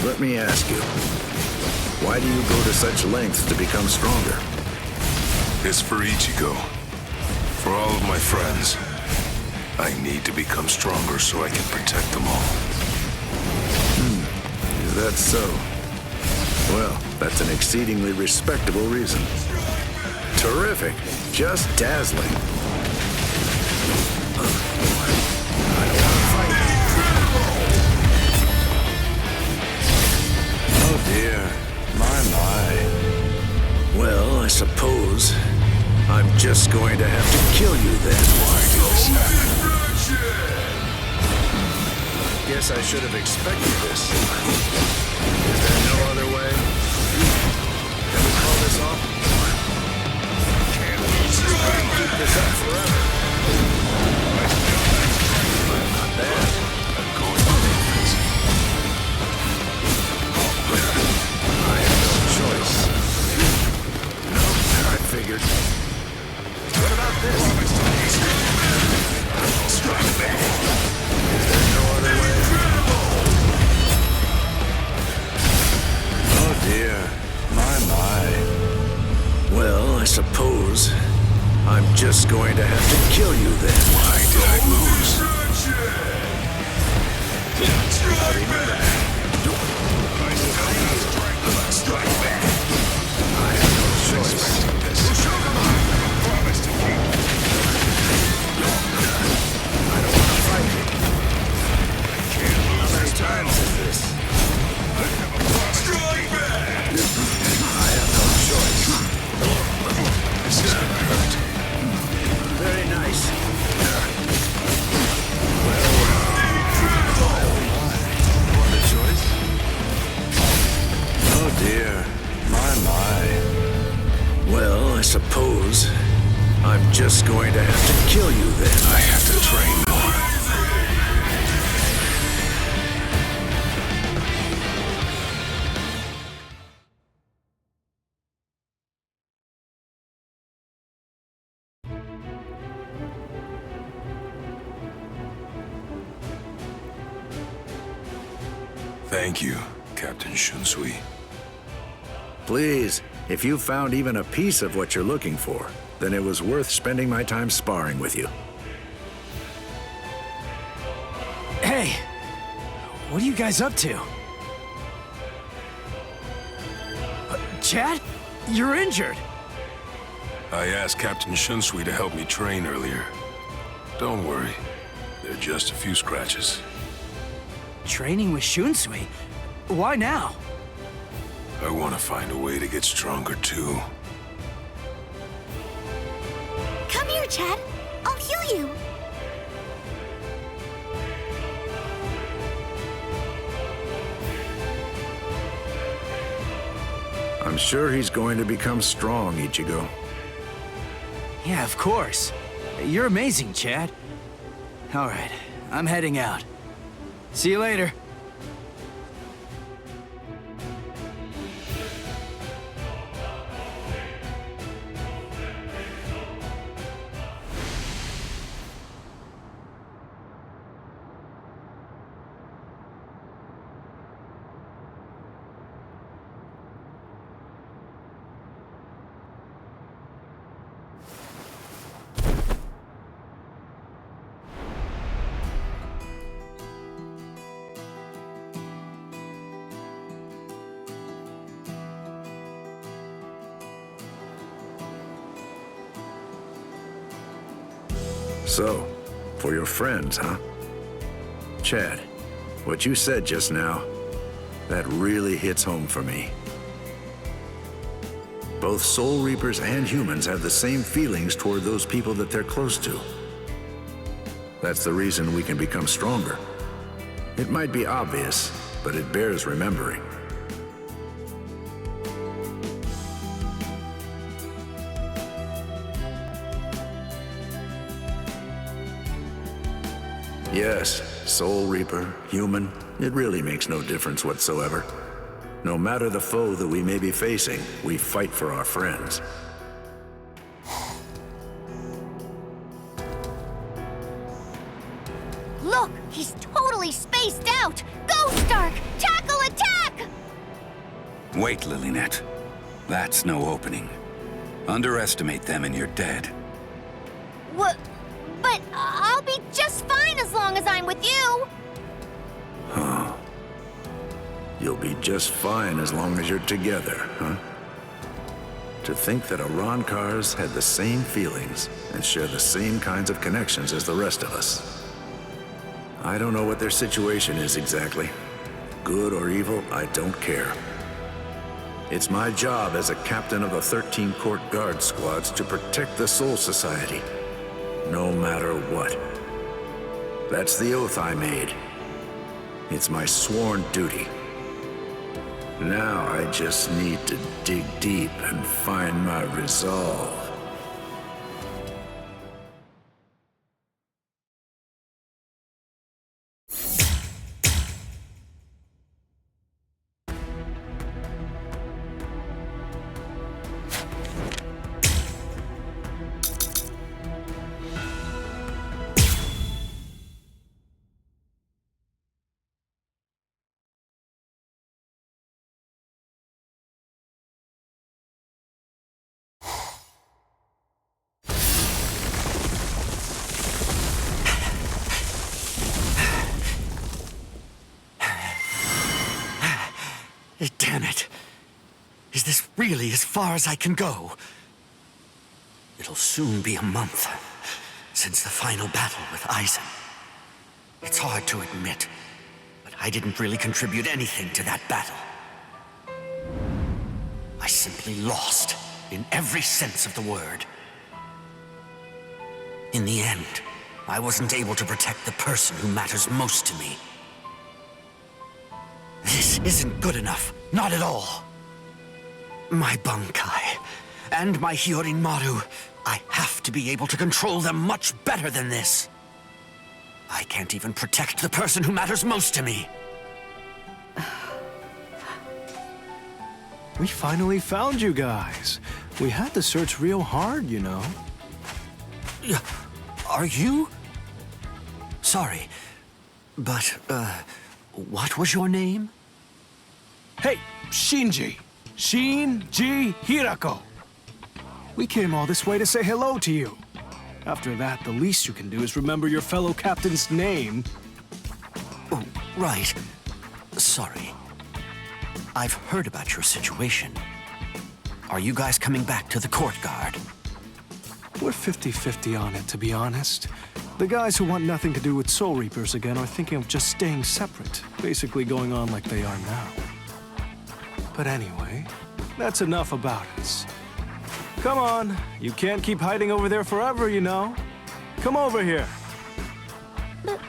Let me ask you, why do you go to such lengths to become stronger? It's for Ichigo. For all of my friends. I need to become stronger so I can protect them all. Is that so? Well, that's an exceedingly respectable reason. Terrific. Just dazzling. Oh dear. My. Well, I suppose I'm just going to have to kill you then. Why did this happen? Guess I should have expected this. Is there no other way? Can we call this off? I can keep this up forever. Not bad. I'm going to make this. I have no choice. No, I figured. What about this? Strike back. Is there no other way? Oh dear. My. Well, I suppose I'm just going to have to kill you then. Why did I lose? I remember that. Strike back. I have no choice. Promise to keep. I don't want to fight you. I can't lose. How many times is this? I have a promise. Strike back. I have no choice. This is gonna hurt. Very nice. Want a choice? Oh dear. My. Well, I suppose I'm just going to have to kill you then. I have to train more. Thank you, Captain Shunsui. Please, if you found even a piece of what you're looking for, then it was worth spending my time sparring with you. Hey! What are you guys up to? Chad? You're injured! I asked Captain Shunsui to help me train earlier. Don't worry. They're just a few scratches. Training with Shunsui? Why now? I want to find a way to get stronger too. Come here, Chad. I'll heal you. sure he's going to become strong, Ichigo. Yeah, of course. You're amazing, Chad. All right, I'm heading out. See you later. So, for your friends, huh? Chad, what you said just now, that really hits home for me. Both Soul Reapers and humans have the same feelings toward those people that they're close to. That's the reason we can become stronger. It might be obvious, but it bears remembering. Yes, Soul Reaper, human, it really makes no difference whatsoever. No matter the foe that we may be facing, we fight for our friends. Look, he's totally spaced out! Go, Stark! Tackle attack! Wait, Lilynet. That's no opening. Underestimate them and you're dead. What? But I'll be just fine as long as I'm with you! Huh. You'll be just fine as long as you're together, huh? To think that Arankars had the same feelings and share the same kinds of connections as the rest of us. I don't know what their situation is exactly. Good or evil, I don't care. It's my job as a captain of the 13 Court Guard squads to protect the Soul Society, no matter what. That's the oath I made. It's my sworn duty. Now I just need to dig deep and find my resolve. Damn it. Is this really as far as I can go? It'll soon be a month since the final battle with Aizen. It's hard to admit, but I didn't really contribute anything to that battle. I simply lost in every sense of the word. In the end, I wasn't able to protect the person who matters most to me. This isn't good enough. Not at all. My Bankai and my Hyorin-Maru, I have to be able to control them much better than this. I can't even protect the person who matters most to me. We finally found you guys. We had to search real hard, you know. Are you? Sorry, but, what was your name? Hey, Shinji. Shinji Hirako. We came all this way to say hello to you. After that, the least you can do is remember your fellow captain's name. Oh, right. Sorry. I've heard about your situation. Are you guys coming back to the court guard? We're 50-50 on it, to be honest. The guys who want nothing to do with Soul Reapers again are thinking of just staying separate, basically going on like they are now. But anyway, that's enough about us. Come on, you can't keep hiding over there forever, you know. Come over here. But...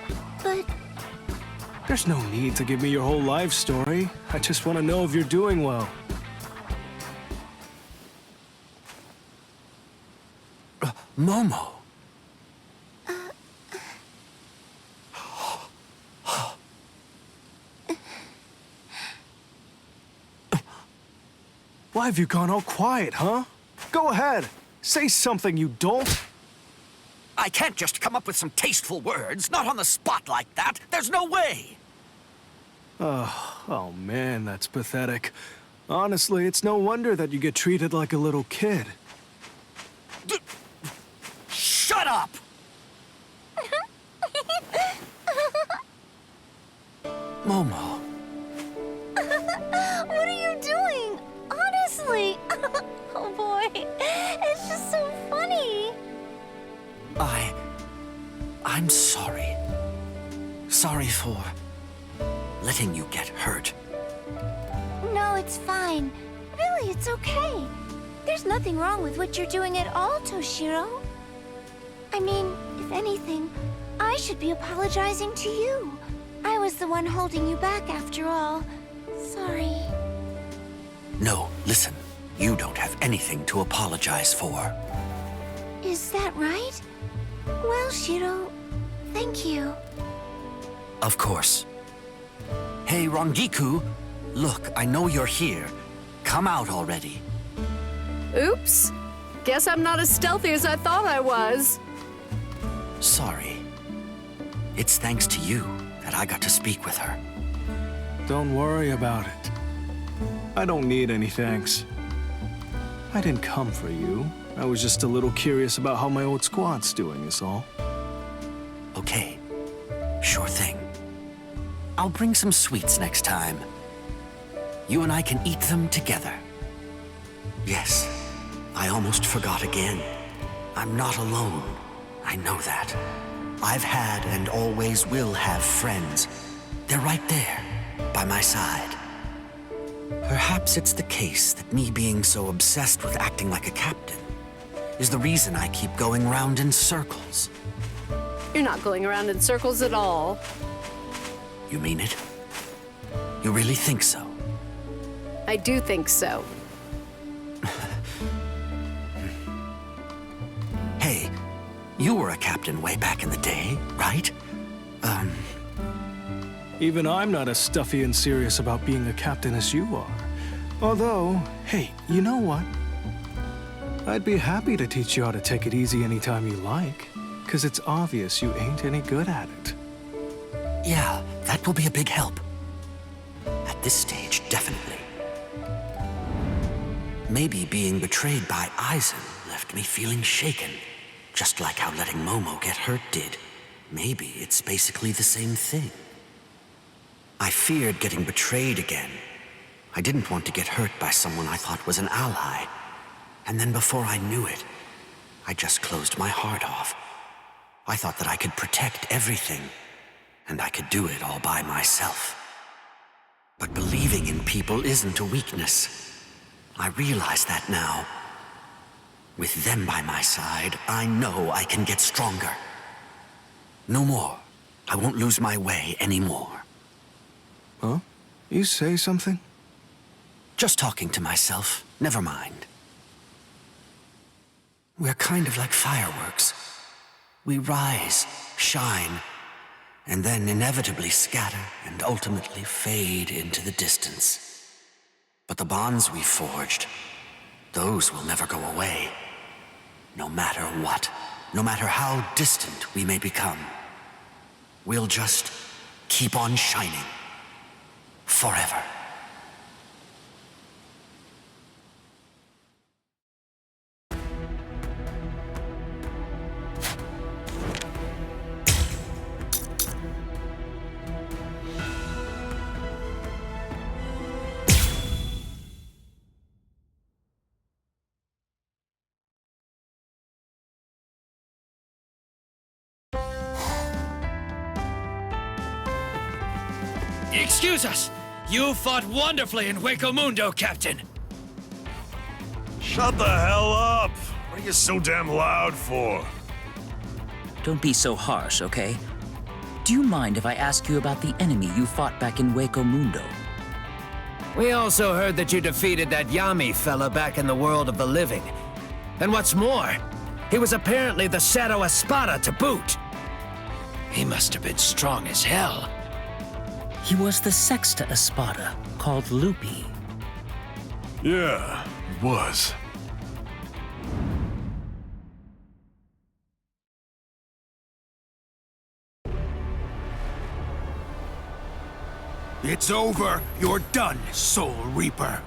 There's no need to give me your whole life story. I just want to know if you're doing well. Momo. Why have you gone all quiet, huh? Go ahead. Say something, you dolt. I can't just come up with some tasteful words, not on the spot like that. There's no way. Oh man, that's pathetic. Honestly, it's no wonder that you get treated like a little kid. Shut up! Momo. What are you doing? Honestly. Oh boy, it's just so funny. I'm sorry. Sorry for letting you get hurt. No, it's fine. Really, it's okay. There's nothing wrong with what you're doing at all, Toshiro. I mean, if anything, I should be apologizing to you. I was the one holding you back after all. Sorry. No, listen. You don't have anything to apologize for. Is that right? Well, Shiro, thank you. Of course. Hey, Rangiku. Look, I know you're here. Come out already. Oops. Guess I'm not as stealthy as I thought I was. Sorry. It's thanks to you that I got to speak with her. Don't worry about it. I don't need any thanks. I didn't come for you. I was just a little curious about how my old squad's doing, is all. Okay. Sure thing. I'll bring some sweets next time. You and I can eat them together. Yes, I almost forgot again. I'm not alone. I know that. I've had and always will have friends. They're right there, by my side. Perhaps it's the case that me being so obsessed with acting like a captain is the reason I keep going round in circles. You're not going around in circles at all. You mean it? You really think so? I do think so. Hey, you were a captain way back in the day, right? Even I'm not as stuffy and serious about being a captain as you are. Although, hey, you know what? I'd be happy to teach you how to take it easy anytime you like, because it's obvious you ain't any good at it. Yeah, that will be a big help. At this stage, definitely. Maybe being betrayed by Aizen left me feeling shaken, just like how letting Momo get hurt did. Maybe it's basically the same thing. I feared getting betrayed again. I didn't want to get hurt by someone I thought was an ally. And then before I knew it, I just closed my heart off. I thought that I could protect everything, and I could do it all by myself. But believing in people isn't a weakness. I realize that now. With them by my side, I know I can get stronger. No more. I won't lose my way anymore. Huh? You say something? Just talking to myself. Never mind. We're kind of like fireworks. We rise, shine, and then inevitably scatter and ultimately fade into the distance. But the bonds we forged, those will never go away. No matter what, no matter how distant we may become, we'll just keep on shining. Forever. Excuse us! You fought wonderfully in Hueco Mundo, Captain! Shut the hell up! What are you so damn loud for? Don't be so harsh, okay? Do you mind if I ask you about the enemy you fought back in Hueco Mundo? We also heard that you defeated that Yami fella back in the world of the living. And what's more, He was apparently the Shadow Espada to boot. He must have been strong as hell. He was the Sexta Espada, called Lupi. Yeah, it was. It's over. You're done, Soul Reaper.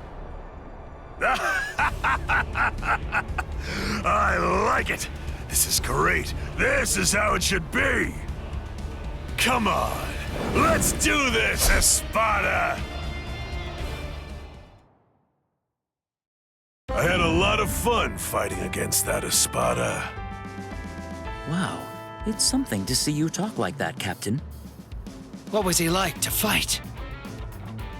I like it. This is great. This is how it should be. Come on, let's do this, Espada. I had a lot of fun fighting against that Espada. Wow, it's something to see you talk like that, Captain. What was he like to fight?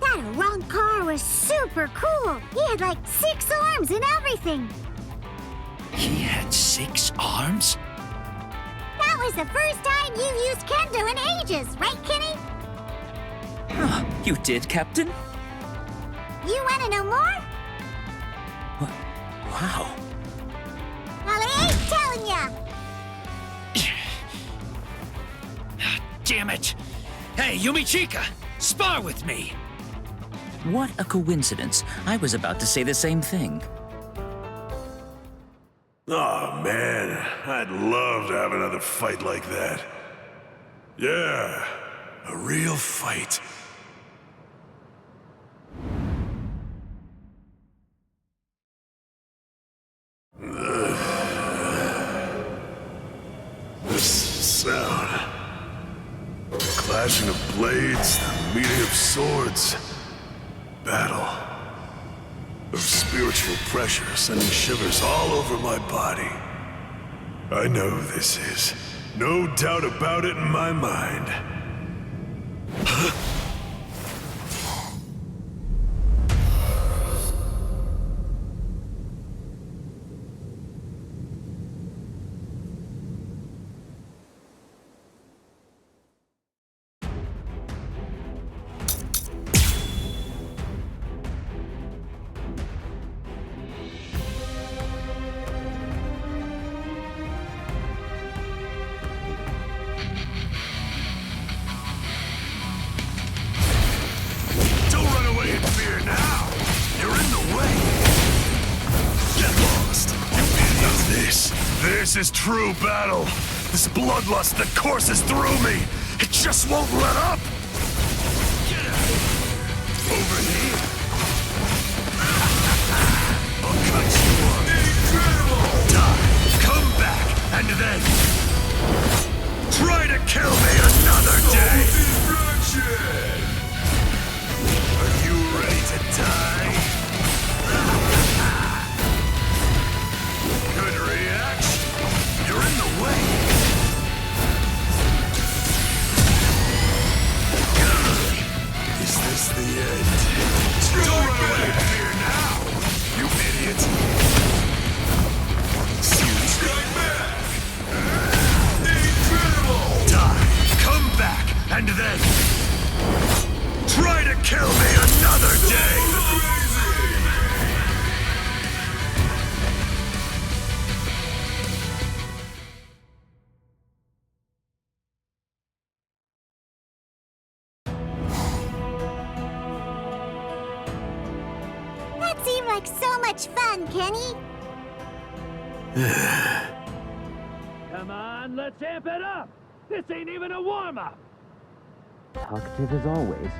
That Rancor was super cool. He had like 6 arms and everything. He had 6 arms? That was the first time you used kendo in ages, right, Kenny? Huh, you did, Captain? You want to know more? Wow. Well, I ain't telling ya. Damn it! Hey, Yumichika! Spar with me! What a coincidence. I was about to say the same thing. Oh man, I'd love to have another fight like that. Yeah, a real fight. This sound. The clashing of blades, the meeting of swords. Battle. Of spiritual pressure sending shivers all over my body. I know who this is. No doubt about it in my mind. This is true battle. This bloodlust that courses through me. It just won't let up. Get out. Over here. I'll cut you up. Incredible. Die. Come back. And then try to kill me another day. Are you ready to die? Good reaction. You're in the way. Is this the end? Don't run away from here now, you idiot. Strike back. Incredible. Die. Come back, and then try to kill me another day. So much fun, Kenny. Come on, let's amp it up. This ain't even a warm-up. Talkative as always.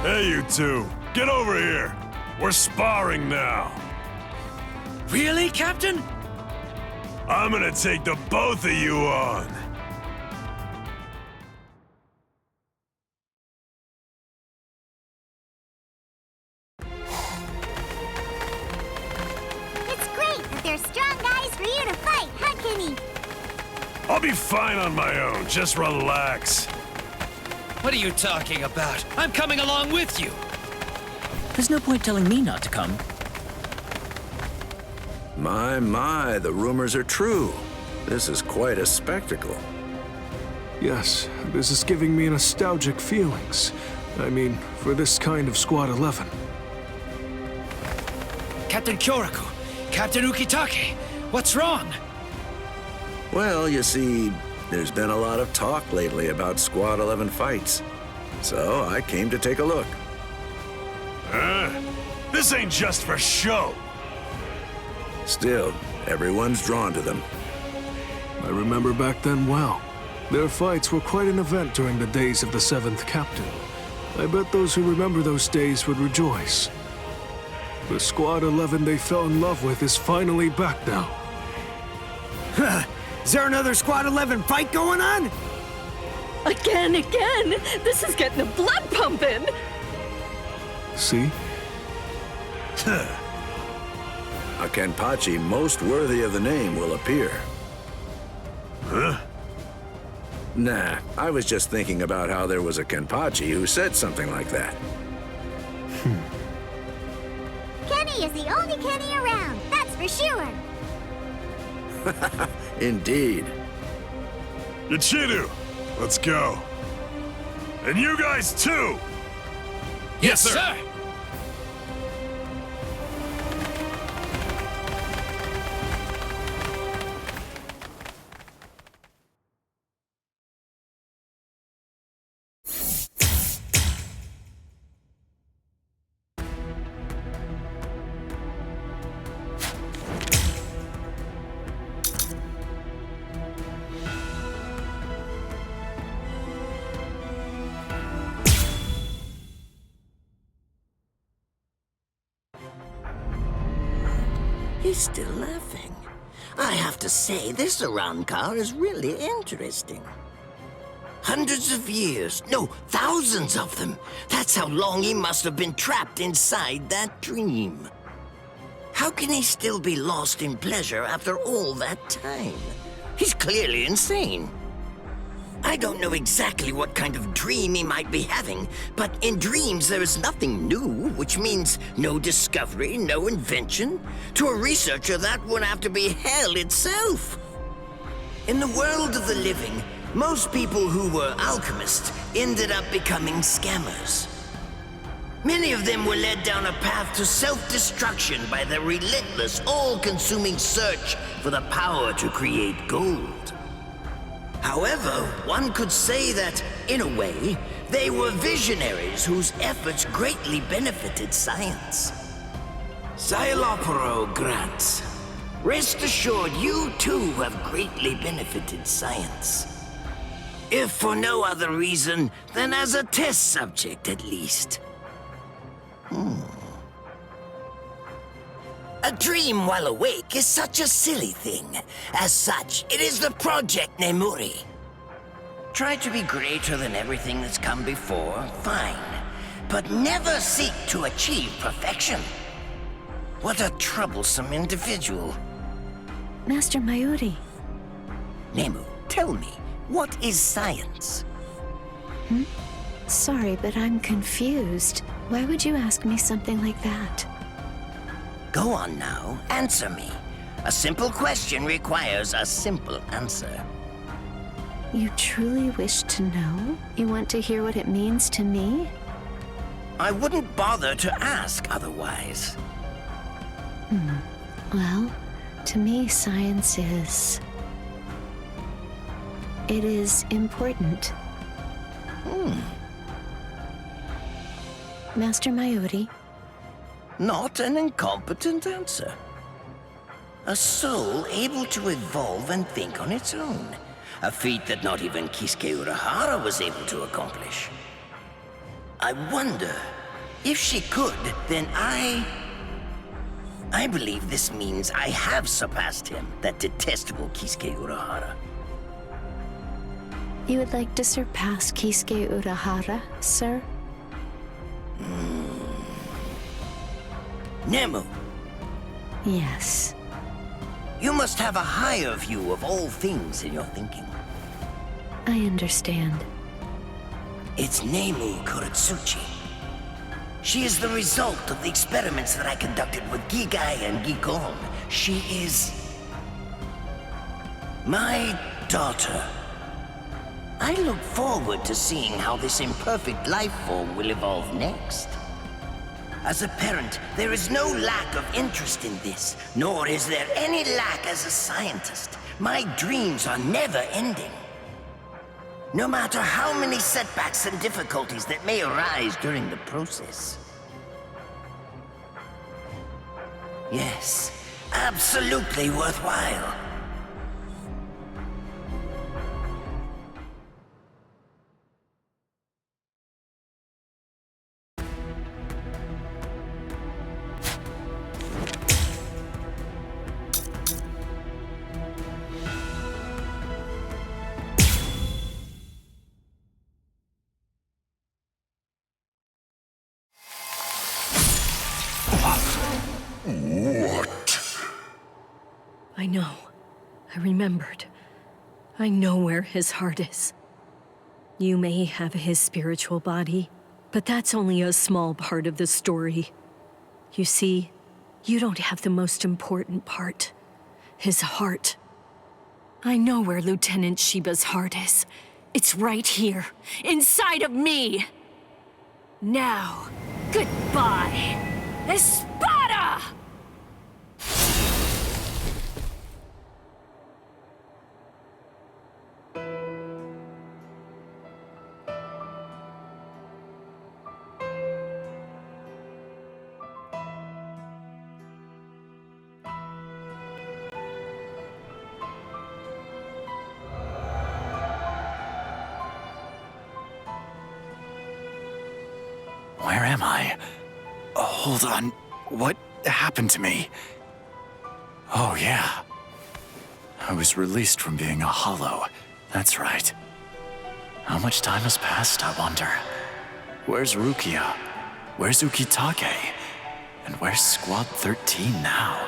Hey, you two. Get over here. We're sparring now. Really, Captain? I'm gonna take the both of you on. It's great that there's strong guys for you to fight, huh, Kenny? I'll be fine on my own. Just relax. What are you talking about? I'm coming along with you. There's no point telling me not to come. My, the rumors are true. This is quite a spectacle. Yes, this is giving me nostalgic feelings. I mean, for this kind of Squad 11. Captain Kyoraku, Captain Ukitake, what's wrong? Well, you see, there's been a lot of talk lately about Squad 11 fights. So I came to take a look. This ain't just for show. Still, everyone's drawn to them. I remember back then well. Their fights were quite an event during the days of the 7th Captain. I bet those who remember those days would rejoice. The Squad 11 they fell in love with is finally back now. Is there another Squad 11 fight going on? Again! This is getting the blood pumping! See? A Kenpachi most worthy of the name will appear. Huh? Nah, I was just thinking about how there was a Kenpachi who said something like that. Kenny is the only Kenny around, that's for sure. Indeed. Yachiru, let's go. And you guys too! Yes, sir! He's still laughing. I have to say, this Arankar is really interesting. Hundreds of years, no, thousands of them. That's how long he must have been trapped inside that dream. How can he still be lost in pleasure after all that time? He's clearly insane. I don't know exactly what kind of dream he might be having, but in dreams there is nothing new, which means no discovery, no invention. To a researcher, that would have to be hell itself. In the world of the living, most people who were alchemists ended up becoming scammers. Many of them were led down a path to self-destruction by the relentless, all-consuming search for the power to create gold. However, one could say that, in a way, they were visionaries whose efforts greatly benefited science. Xylopero Grants, rest assured you too have greatly benefited science. If for no other reason than as a test subject, at least. A dream while awake is such a silly thing. As such, it is the Project Nemuri. Try to be greater than everything that's come before, fine. But never seek to achieve perfection. What a troublesome individual. Master Mayuri. Nemu, tell me, what is science? Sorry, but I'm confused. Why would you ask me something like that? Go on now, answer me. A simple question requires a simple answer. You truly wish to know? You want to hear what it means to me? I wouldn't bother to ask otherwise. Well, to me, science is... It is important. Master Mayuri? Not an incompetent answer. A soul able to evolve and think on its own. A feat that not even Kisuke Urahara was able to accomplish. I wonder, if she could, then I believe this means I have surpassed him, that detestable Kisuke Urahara. You would like to surpass Kisuke Urahara, sir? Nemu. Yes. You must have a higher view of all things in your thinking. I understand. It's Nemu Kuretsuchi. She is the result of the experiments that I conducted with Gigai and Gigong She is my daughter. I look forward to seeing how this imperfect life form will evolve next. As a parent, there is no lack of interest in this, nor is there any lack as a scientist. My dreams are never ending. No matter how many setbacks and difficulties that may arise during the process. Yes, absolutely worthwhile. I know. I remembered. I know where his heart is. You may have his spiritual body, but that's only a small part of the story. You see, you don't have the most important part. His heart. I know where Lieutenant Sheba's heart is. It's right here, inside of me! Now, goodbye, Espada! Where am I? Oh, hold on. What happened to me? Oh, yeah. I was released from being a hollow. That's right. How much time has passed, I wonder? Where's Rukia? Where's Ukitake? And where's Squad 13 now?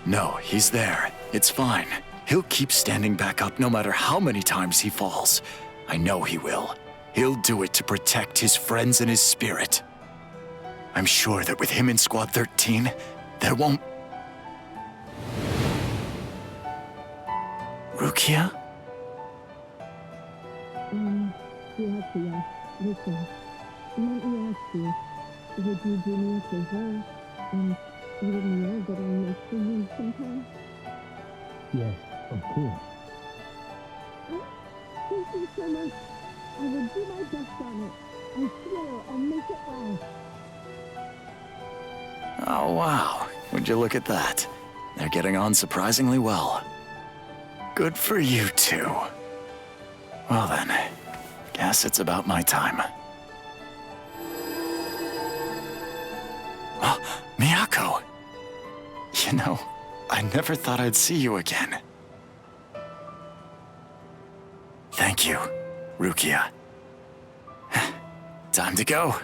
No, he's there. It's fine. He'll keep standing back up no matter how many times he falls. I know he will. He'll do it to protect his friends and his spirit. I'm sure that with him in Squad 13, there won't... Rukia? Rukia, listen. Let me ask you, would you do me a favor and let me know that I'm next to you sometime? Yes, of course. Thank you so much. I will do my best on it. I swear I'll make it last. Oh, wow. Would you look at that? They're getting on surprisingly well. Good for you two. Well then, guess it's about my time. Oh, Miyako! You know, I never thought I'd see you again. Thank you, Rukia. Time to go.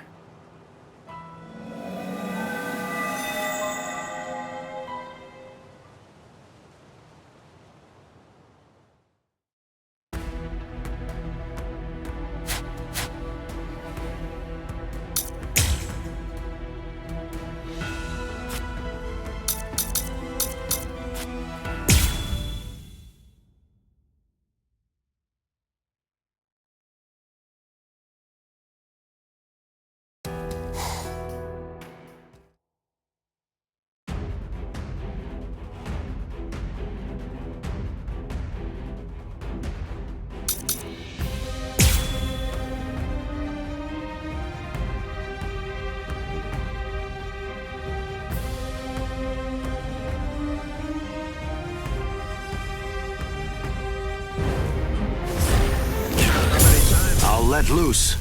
Let loose.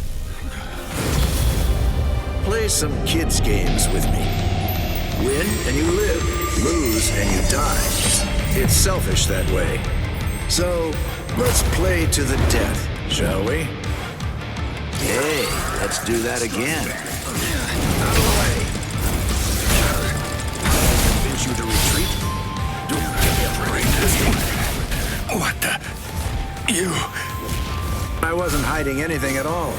Play some kids' games with me. Win and you live. Lose and you die. It's selfish that way. So, let's play to the death, shall we? Hey, let's do that again. Out of the way. Convince you to retreat? Don't give me a break this time. What the? You... I wasn't hiding anything at all.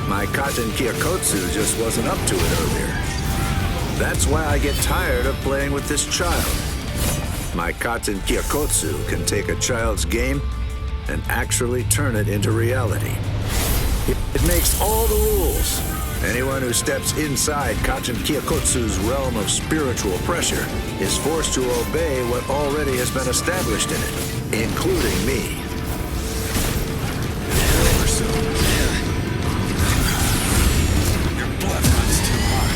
My Katen Kyokotsu just wasn't up to it earlier. That's why I get tired of playing with this child. My Katen Kyokotsu can take a child's game and actually turn it into reality. It makes all the rules. Anyone who steps inside Katen Kyokotsu's realm of spiritual pressure is forced to obey what already has been established in it, including me. Your blood runs too hot.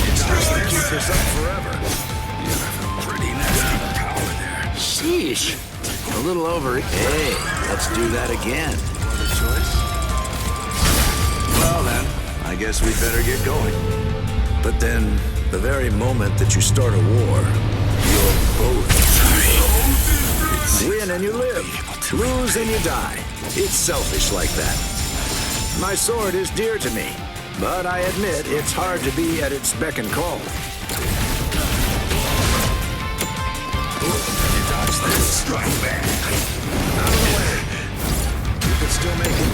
It's just to keep this up forever. You have a pretty nasty power there. Sheesh. A little over. Hey, let's do that again. Other choice? Well then, I guess we'd better get going. But then, the very moment that you start a war, you're both win and you live, lose and you die. It's selfish like that. My sword is dear to me, but I admit it's hard to be at its beck and call. You dodge this. Strike back. Out of the way. You can still make it.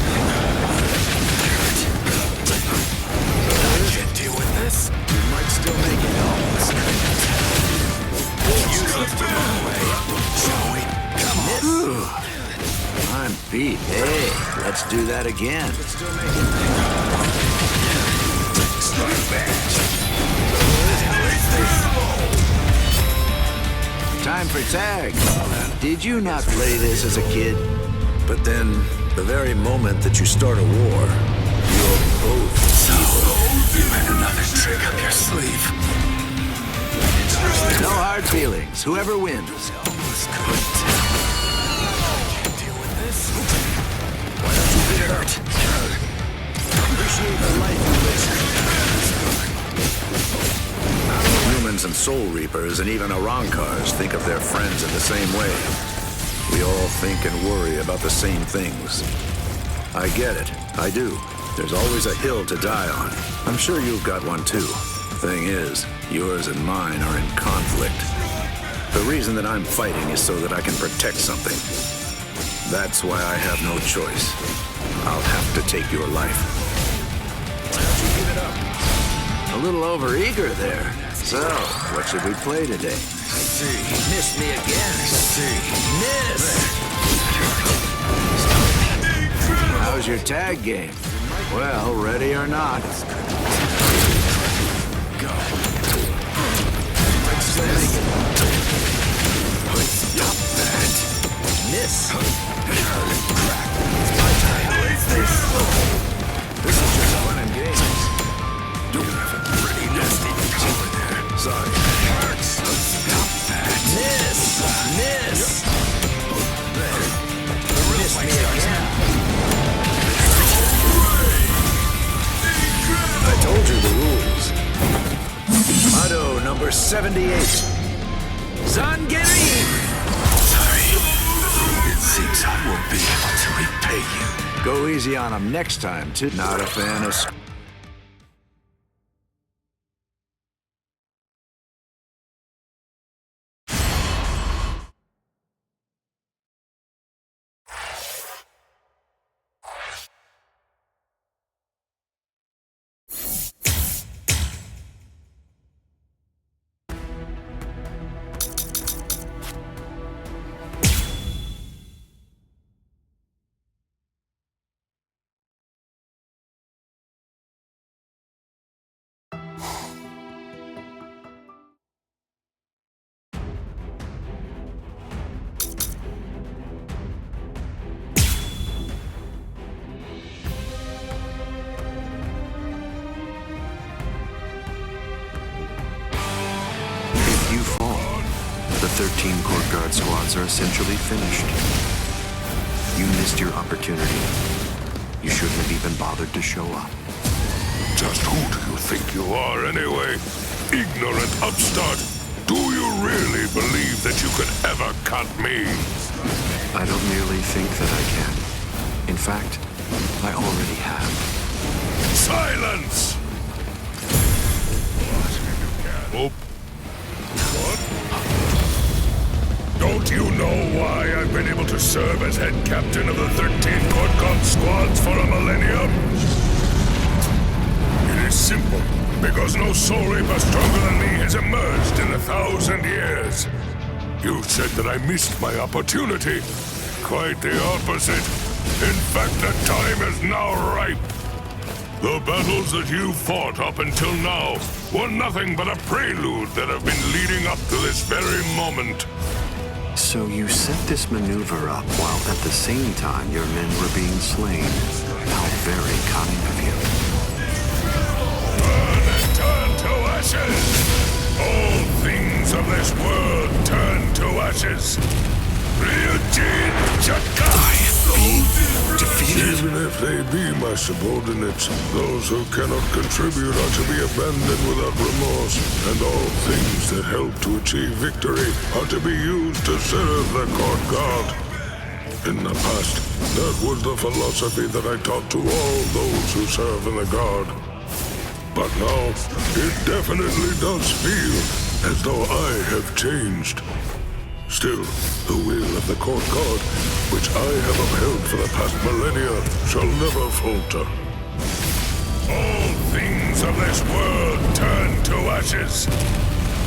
I can't deal with this. You might still make it. Use it to my way. Shall we? Come on. I'm beat. Hey, let's do that again. Strike back. Time for tag. Did you not play this as a kid? But then, the very moment that you start a war, you're both evil. You had another trick up your sleeve. No hard feelings. Whoever wins. Why don't you get hurt? Appreciate the life you live. Humans and Soul Reapers and even Arankars think of their friends in the same way. We all think and worry about the same things. I get it. I do. There's always a hill to die on. I'm sure you've got one too. Thing is, yours and mine are in conflict. The reason that I'm fighting is so that I can protect something. That's why I have no choice. I'll have to take your life. Why don't you give it up? A little overeager there. So, what should we play today? See. Missed me again. See. Miss! How's your tag game? Well, ready or not. Go. Stop that. Miss. Crack. It's my time. This is just fun and games. You have a pretty nasty power there. Sorry. Hurts. Stop that. Miss. Miss. The Miss me again. I told you the rules. Motto number 78. Zangerin! Sorry. It seems I won't be able to repay you. Go easy on him next time, too. Not a fan of... The 13 Court Guard squads are essentially finished. You missed your opportunity. You shouldn't have even bothered to show up. Just who do you think you are, anyway? Ignorant upstart! Do you really believe that you could ever cut me? I don't merely think that I can. In fact, I already have. Silence! Oh. What? Don't you know why I've been able to serve as head captain of the 13 Court Guard squads for a millennium? It is is simple. Because no soul reaper stronger than me has emerged in 1,000 years. You said that I missed my opportunity. Quite the opposite. In fact, the time is now ripe. The battles that you fought up until now were nothing but a prelude that have been leading up to this very moment. So you set this maneuver up while at the same time your men were being slain. How very cunning of you. Burn and turn to ashes! All things of this world turn to ashes. Ryujin Jakai! Defeated? Even if they be my subordinates, those who cannot contribute are to be abandoned without remorse, and all things that help to achieve victory are to be used to serve the court guard. In the past, that was the philosophy that I taught to all those who serve in the guard. But now, it definitely does feel as though I have changed. Still, the will of the court guard, which I have upheld for the past millennia, shall never falter. All things of this world turn to ashes.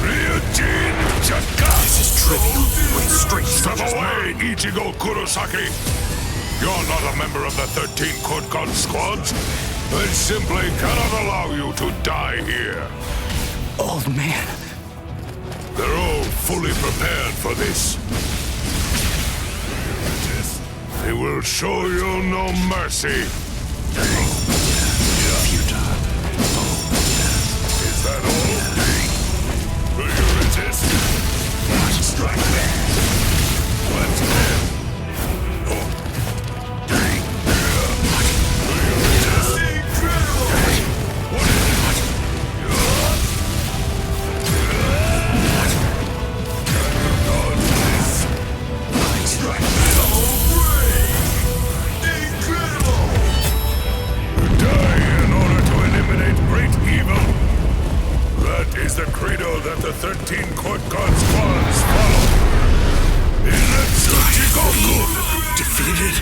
Ryujin Jakai! This is trivial. What straight Step away, Ichigo Kurosaki! You're not a member of the 13 court guard squads. They simply cannot allow you to die here. Old man. They're all fully prepared for this. They will show you no mercy. Futile. Is that all? Will you resist? Strike back. Let's go. Is the credo that the 13 court guard squads follow. Inatsuchi Defeated?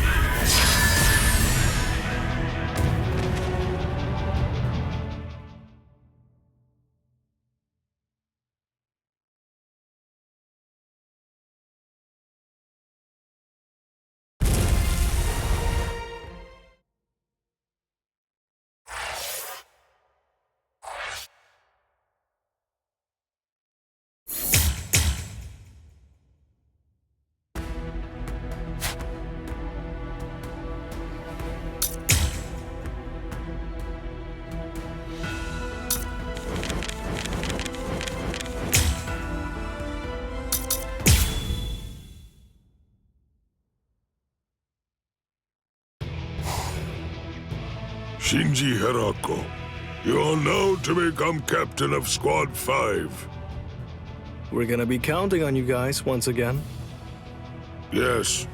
Shinji Hirako, you are now to become captain of Squad 5. We're gonna be counting on you guys once again. Yes.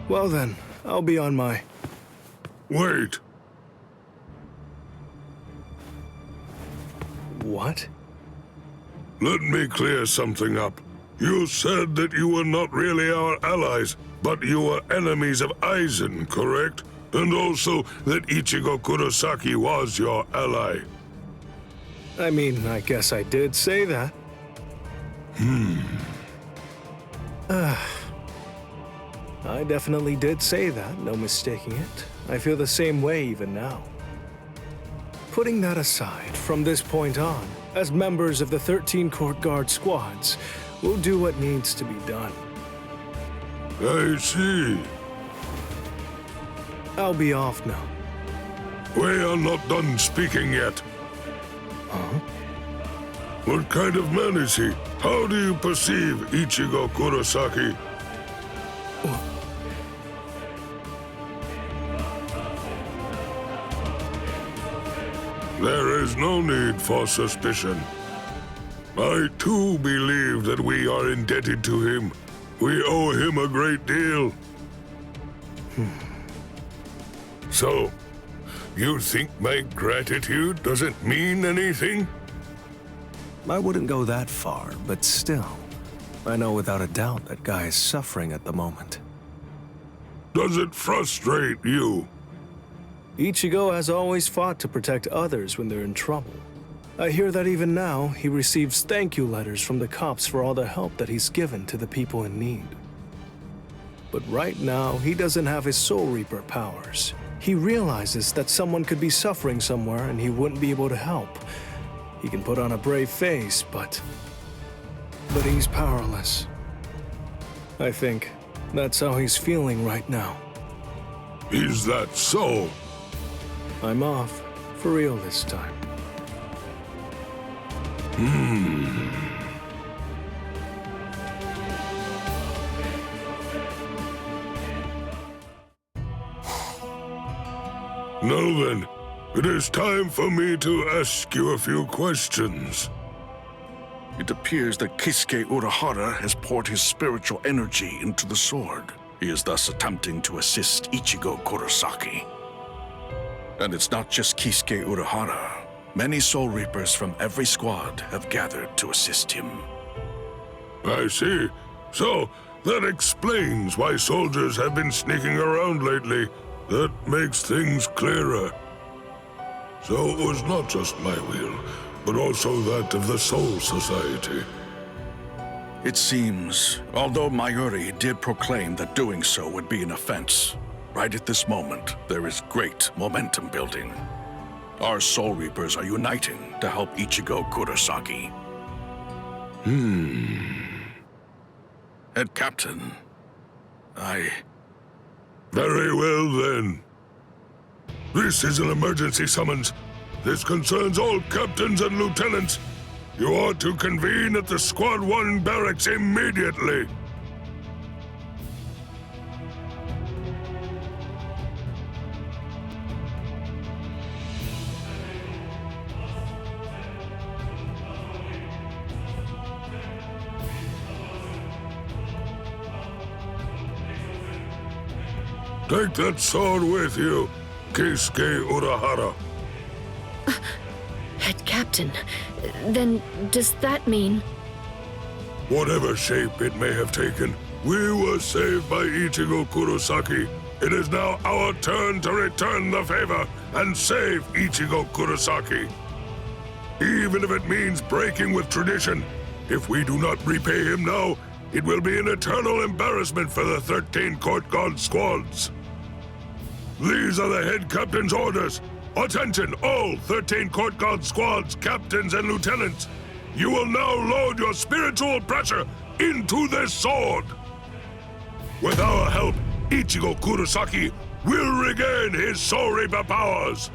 Well then, I'll be on my... Wait. What? Let me clear something up. You said that you were not really our allies, but you were enemies of Aizen, correct? And also that Ichigo Kurosaki was your ally. I mean, I guess I did say that. I definitely did say that, no mistaking it. I feel the same way even now. Putting that aside, from this point on, as members of the 13 court guard squads, we'll do what needs to be done. I see. I'll be off now. We are not done speaking yet. Huh? What kind of man is he? How do you perceive Ichigo Kurosaki? There is no need for suspicion. I too believe that we are indebted to him. We owe him a great deal. So, you think my gratitude doesn't mean anything? I wouldn't go that far, but still, I know without a doubt that guy is suffering at the moment. Does it frustrate you? Ichigo has always fought to protect others when they're in trouble. I hear that even now, he receives thank you letters from the cops for all the help that he's given to the people in need. But right now, he doesn't have his Soul Reaper powers. He realizes that someone could be suffering somewhere and he wouldn't be able to help. He can put on a brave face, but he's powerless. I think that's how he's feeling right now. Is that so? I'm off, for real this time. Now then, it is time for me to ask you a few questions. It appears that Kisuke Urahara has poured his spiritual energy into the sword. He is thus attempting to assist Ichigo Kurosaki. And it's not just Kisuke Urahara. Many Soul Reapers from every squad have gathered to assist him. I see. So, that explains why soldiers have been sneaking around lately. That makes things clearer. So it was not just my will, but also that of the Soul Society. It seems, although Mayuri did proclaim that doing so would be an offense, right at this moment, there is great momentum building. Our Soul Reapers are uniting to help Ichigo Kurosaki. Head Captain, Very well, then. This is an emergency summons. This concerns all captains and lieutenants. You are to convene at the Squad 1 barracks immediately. Take that sword with you, Kisuke Urahara. Head Captain, then does that mean... Whatever shape it may have taken, we were saved by Ichigo Kurosaki. It is now our turn to return the favor and save Ichigo Kurosaki. Even if it means breaking with tradition, if we do not repay him now, it will be an eternal embarrassment for the 13 Court Guard squads. These are the head captain's orders. Attention, all 13 Court Guard squads, captains and lieutenants. You will now load your spiritual pressure into this sword. With our help, Ichigo Kurosaki will regain his Soul Reaper powers.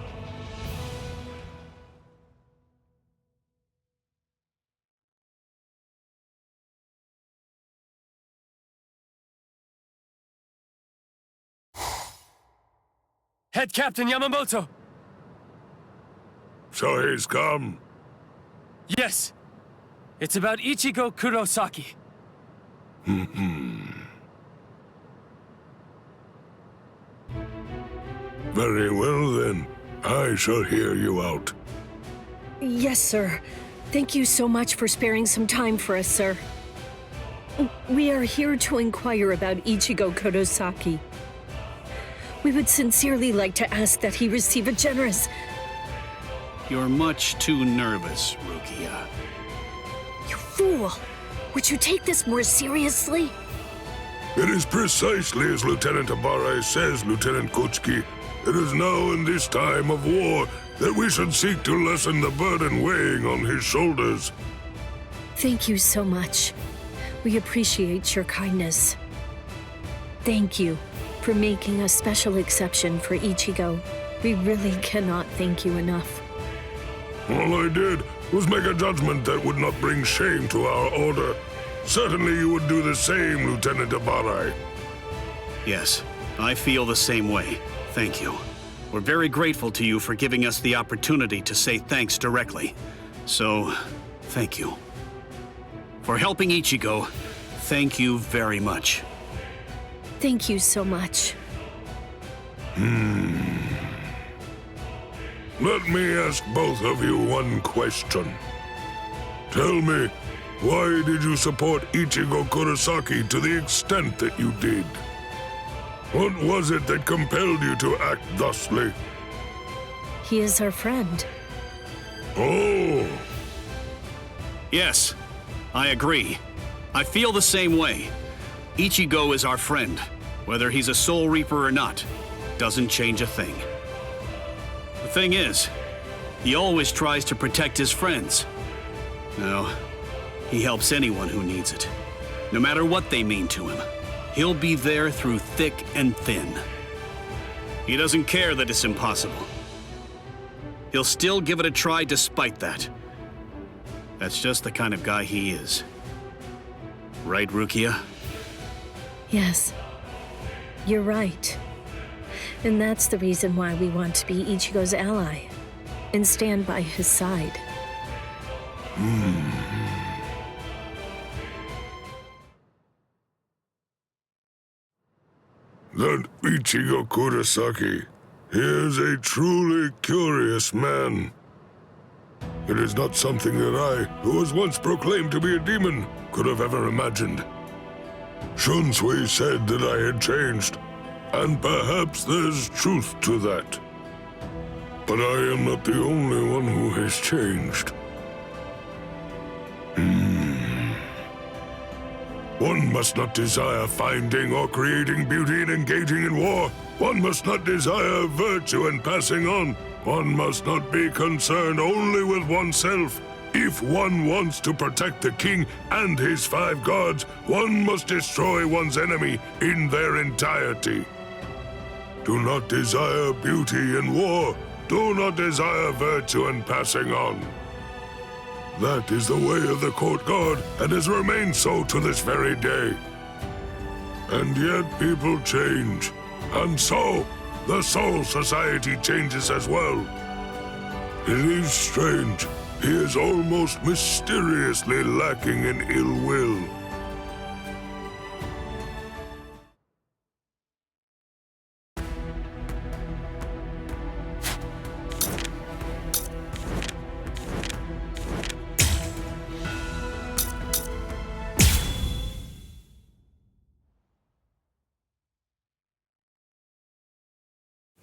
Head Captain Yamamoto! So he's come? Yes. It's about Ichigo Kurosaki. Very well, then. I shall hear you out. Yes, sir. Thank you so much for sparing some time for us, sir. We are here to inquire about Ichigo Kurosaki. We would sincerely like to ask that he receive a generous... You're much too nervous, Rukia. You fool! Would you take this more seriously? It is precisely as Lieutenant Abare says, Lieutenant Kutsuki. It is now in this time of war that we should seek to lessen the burden weighing on his shoulders. Thank you so much. We appreciate your kindness. Thank you for making a special exception for Ichigo. We really cannot thank you enough. All I did was make a judgment that would not bring shame to our order. Certainly you would do the same, Lieutenant Abare. Yes, I feel the same way. Thank you. We're very grateful to you for giving us the opportunity to say thanks directly. So, thank you. For helping Ichigo, thank you very much. Thank you so much. Let me ask both of you one question. Tell me, why did you support Ichigo Kurosaki to the extent that you did? What was it that compelled you to act thusly? He is our friend. Oh! Yes, I agree. I feel the same way. Ichigo is our friend. Whether he's a Soul Reaper or not, doesn't change a thing. The thing is, he always tries to protect his friends. No, he helps anyone who needs it. No matter what they mean to him, he'll be there through thick and thin. He doesn't care that it's impossible. He'll still give it a try despite that. That's just the kind of guy he is. Right, Rukia? Yes, you're right. And that's the reason why we want to be Ichigo's ally and stand by his side. That Ichigo Kurosaki, he is a truly curious man. It is not something that I, who was once proclaimed to be a demon, could have ever imagined. Shunsui said that I had changed, and perhaps there's truth to that. But I am not the only one who has changed. One must not desire finding or creating beauty and engaging in war. One must not desire virtue and passing on. One must not be concerned only with oneself. If one wants to protect the king and his 5 gods, one must destroy one's enemy in their entirety. Do not desire beauty in war. Do not desire virtue and passing on. That is the way of the court guard, and has remained so to this very day. And yet people change, and so the Soul Society changes as well. It is strange. He is almost mysteriously lacking in ill will.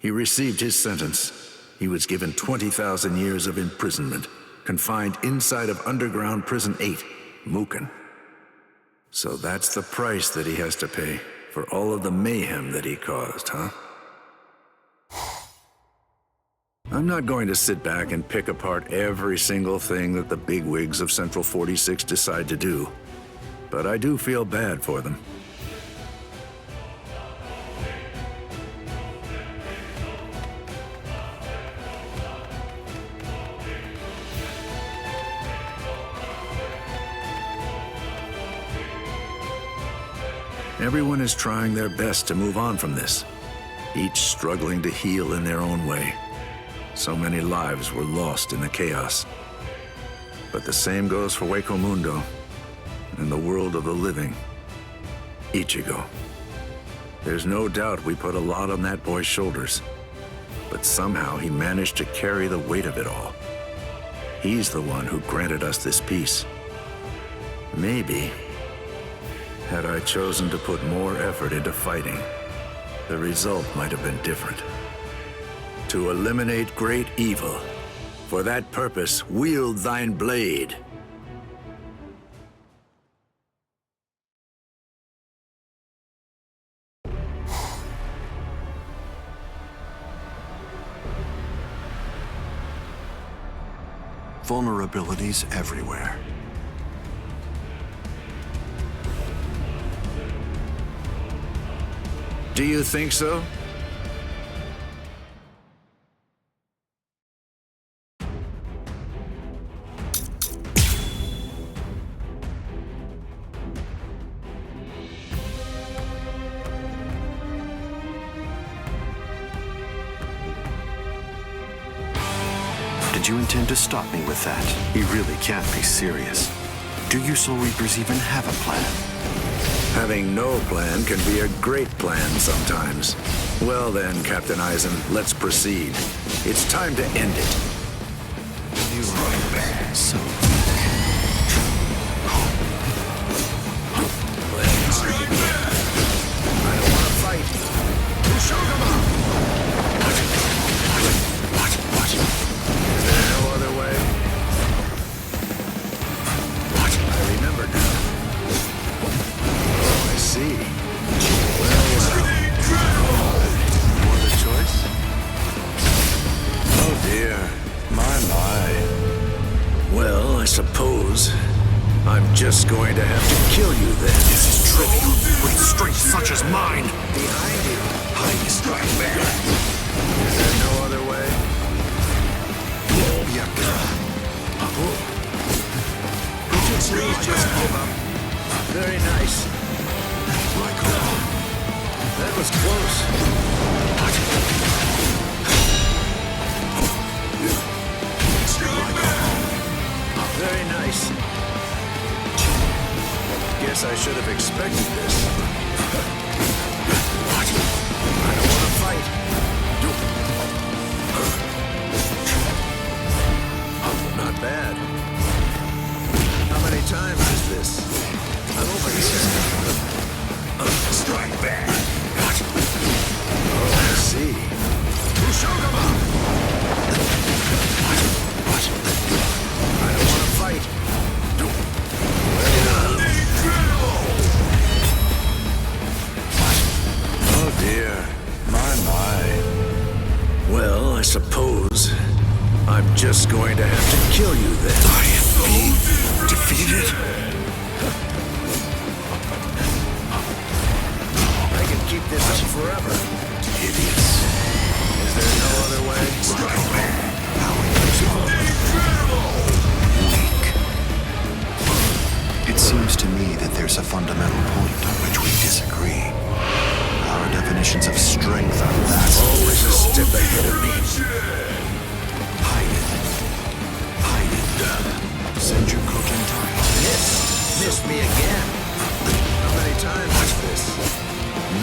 He received his sentence. He was given 20,000 years of imprisonment, confined inside of Underground Prison 8, Muken. So that's the price that he has to pay for all of the mayhem that he caused, huh? I'm not going to sit back and pick apart every single thing that the bigwigs of Central 46 decide to do, but I do feel bad for them. Everyone is trying their best to move on from this, each struggling to heal in their own way. So many lives were lost in the chaos. But the same goes for Wako Mundo and the world of the living. Ichigo. There's no doubt we put a lot on that boy's shoulders, but somehow he managed to carry the weight of it all. He's the one who granted us this peace. Maybe, had I chosen to put more effort into fighting, the result might have been different. To eliminate great evil, for that purpose, wield thine blade. Vulnerabilities everywhere. Do you think so? Did you intend to stop me with that? He really can't be serious. Do you Soul Reapers even have a plan? Having no plan can be a great plan sometimes. Well then, Captain Eisen, let's proceed. It's time to end it. You are so I don't want to fight. Watch. to have to kill you then. This is trivial. With strength such as mine. Behind you. I strike back. Is there no other way? Please just give up. Very nice. That was close. Very nice. Guess I should have expected this. I don't want to fight. Not bad. How many times is this? I'm over here. Strike back. Oh, I see. I don't want to fight. Oh dear. My. Well, I suppose I'm just going to have to kill you then. I am being defeated. I can keep this up forever. Idiots. Is there no other way? Strike back. Weak. It seems to me that there's a fundamental point on which we disagree. Our definitions of strength are vastly Always a step ahead of me. Hide it. Send your cook in time. Missed me again. How many times is this?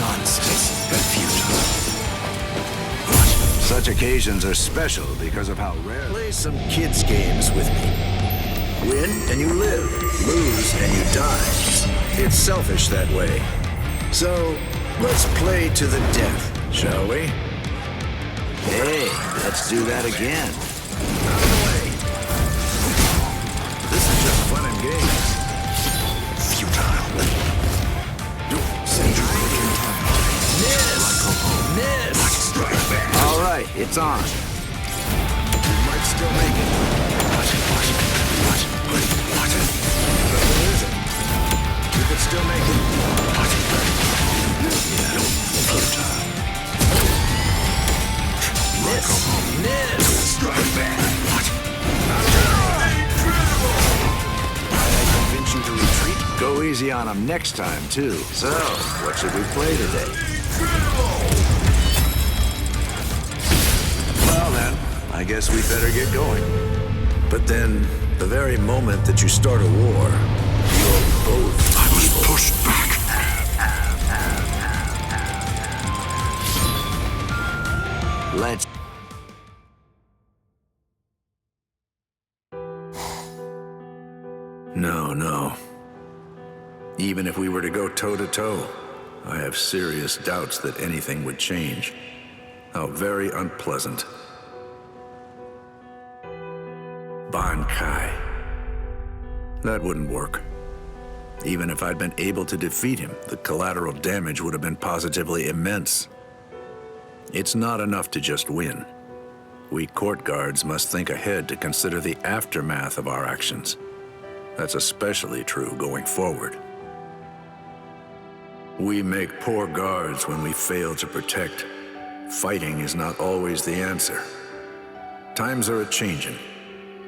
Nonsense. Futile. Such occasions are special because of how rare. Play some kids' games with me. Win and you live. Lose and you die. It's selfish that way. So, let's play to the death, shall we? Hey, let's do that again. Out of the way. This is just fun and games. Futile. Send your cook in time. Miss! All right, it's on. You might still make it. But what is it? You could still make it. Miss! Strike back! Might I convince you to retreat? Go easy on him next time, too. So, what should we play today? Well then, I guess we better get going. But then, the very moment that you start a war, you're both I was pushed back. Let's... No. Even if we were to go toe-to-toe, I have serious doubts that anything would change. How very unpleasant. Bankai. That wouldn't work. Even if I'd been able to defeat him, the collateral damage would have been positively immense. It's not enough to just win. We court guards must think ahead to consider the aftermath of our actions. That's especially true going forward. We make poor guards when we fail to protect. Fighting is not always the answer. Times are a-changin'.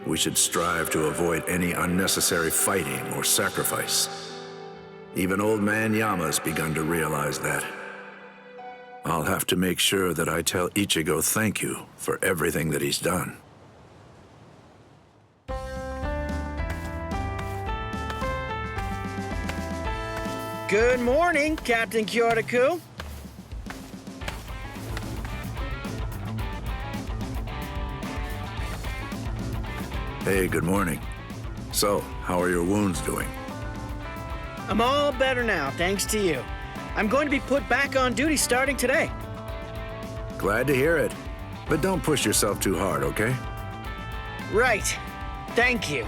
We should strive to avoid any unnecessary fighting or sacrifice. Even old man Yama's begun to realize that. I'll have to make sure that I tell Ichigo thank you for everything that he's done. Good morning, Captain Kyotoku. Hey, good morning. So, how are your wounds doing? I'm all better now, thanks to you. I'm going to be put back on duty starting today. Glad to hear it. But don't push yourself too hard, okay? Right. Thank you.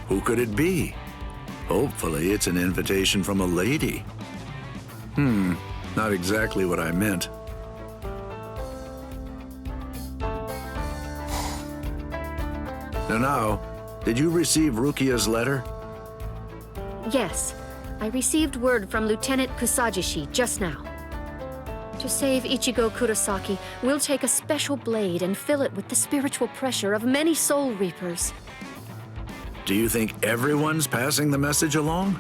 Who could it be? Hopefully it's an invitation from a lady. Not exactly what I meant. Now, did you receive Rukia's letter? Yes. I received word from Lieutenant Kusajishi just now. To save Ichigo Kurosaki, we'll take a special blade and fill it with the spiritual pressure of many Soul Reapers. Do you think everyone's passing the message along?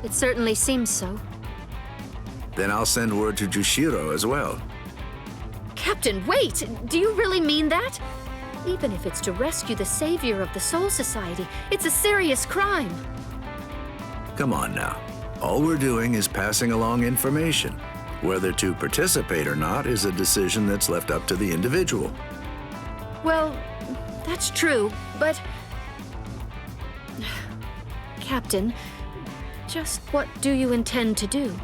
It certainly seems so. Then I'll send word to Jushiro as well. Captain, wait! Do you really mean that? Even if it's to rescue the savior of the Soul Society, it's a serious crime. Come on now. All we're doing is passing along information. Whether to participate or not is a decision that's left up to the individual. Well, that's true, but... Captain, just what do you intend to do?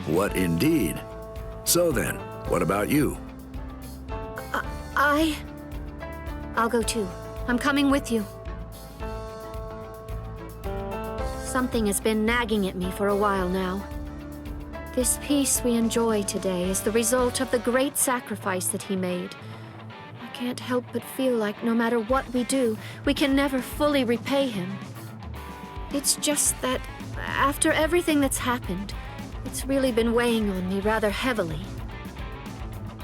What indeed? So then, what about you? I'll go too. I'm coming with you. Something has been nagging at me for a while now. This peace we enjoy today is the result of the great sacrifice that he made. I can't help but feel like no matter what we do, we can never fully repay him. It's just that after everything that's happened, it's really been weighing on me rather heavily.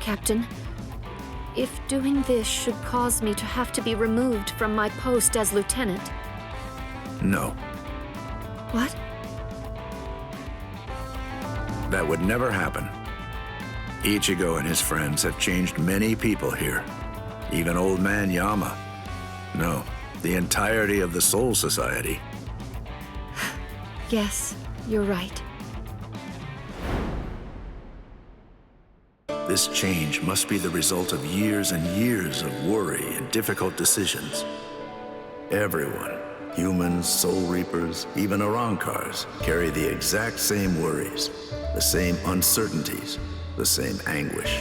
Captain, if doing this should cause me to have to be removed from my post as lieutenant... No. What? That would never happen. Ichigo and his friends have changed many people here. Even old man Yama. No, the entirety of the Soul Society. Yes, you're right. This change must be the result of years and years of worry and difficult decisions. Everyone, humans, Soul Reapers, even Arankars, carry the exact same worries, the same uncertainties, the same anguish.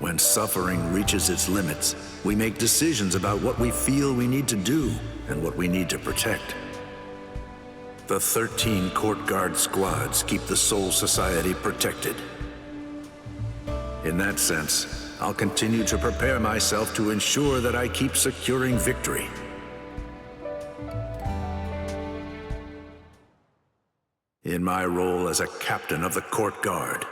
When suffering reaches its limits, we make decisions about what we feel we need to do and what we need to protect. The 13 Court Guard squads keep the Soul Society protected. In that sense, I'll continue to prepare myself to ensure that I keep securing victory. In my role as a captain of the Court Guard,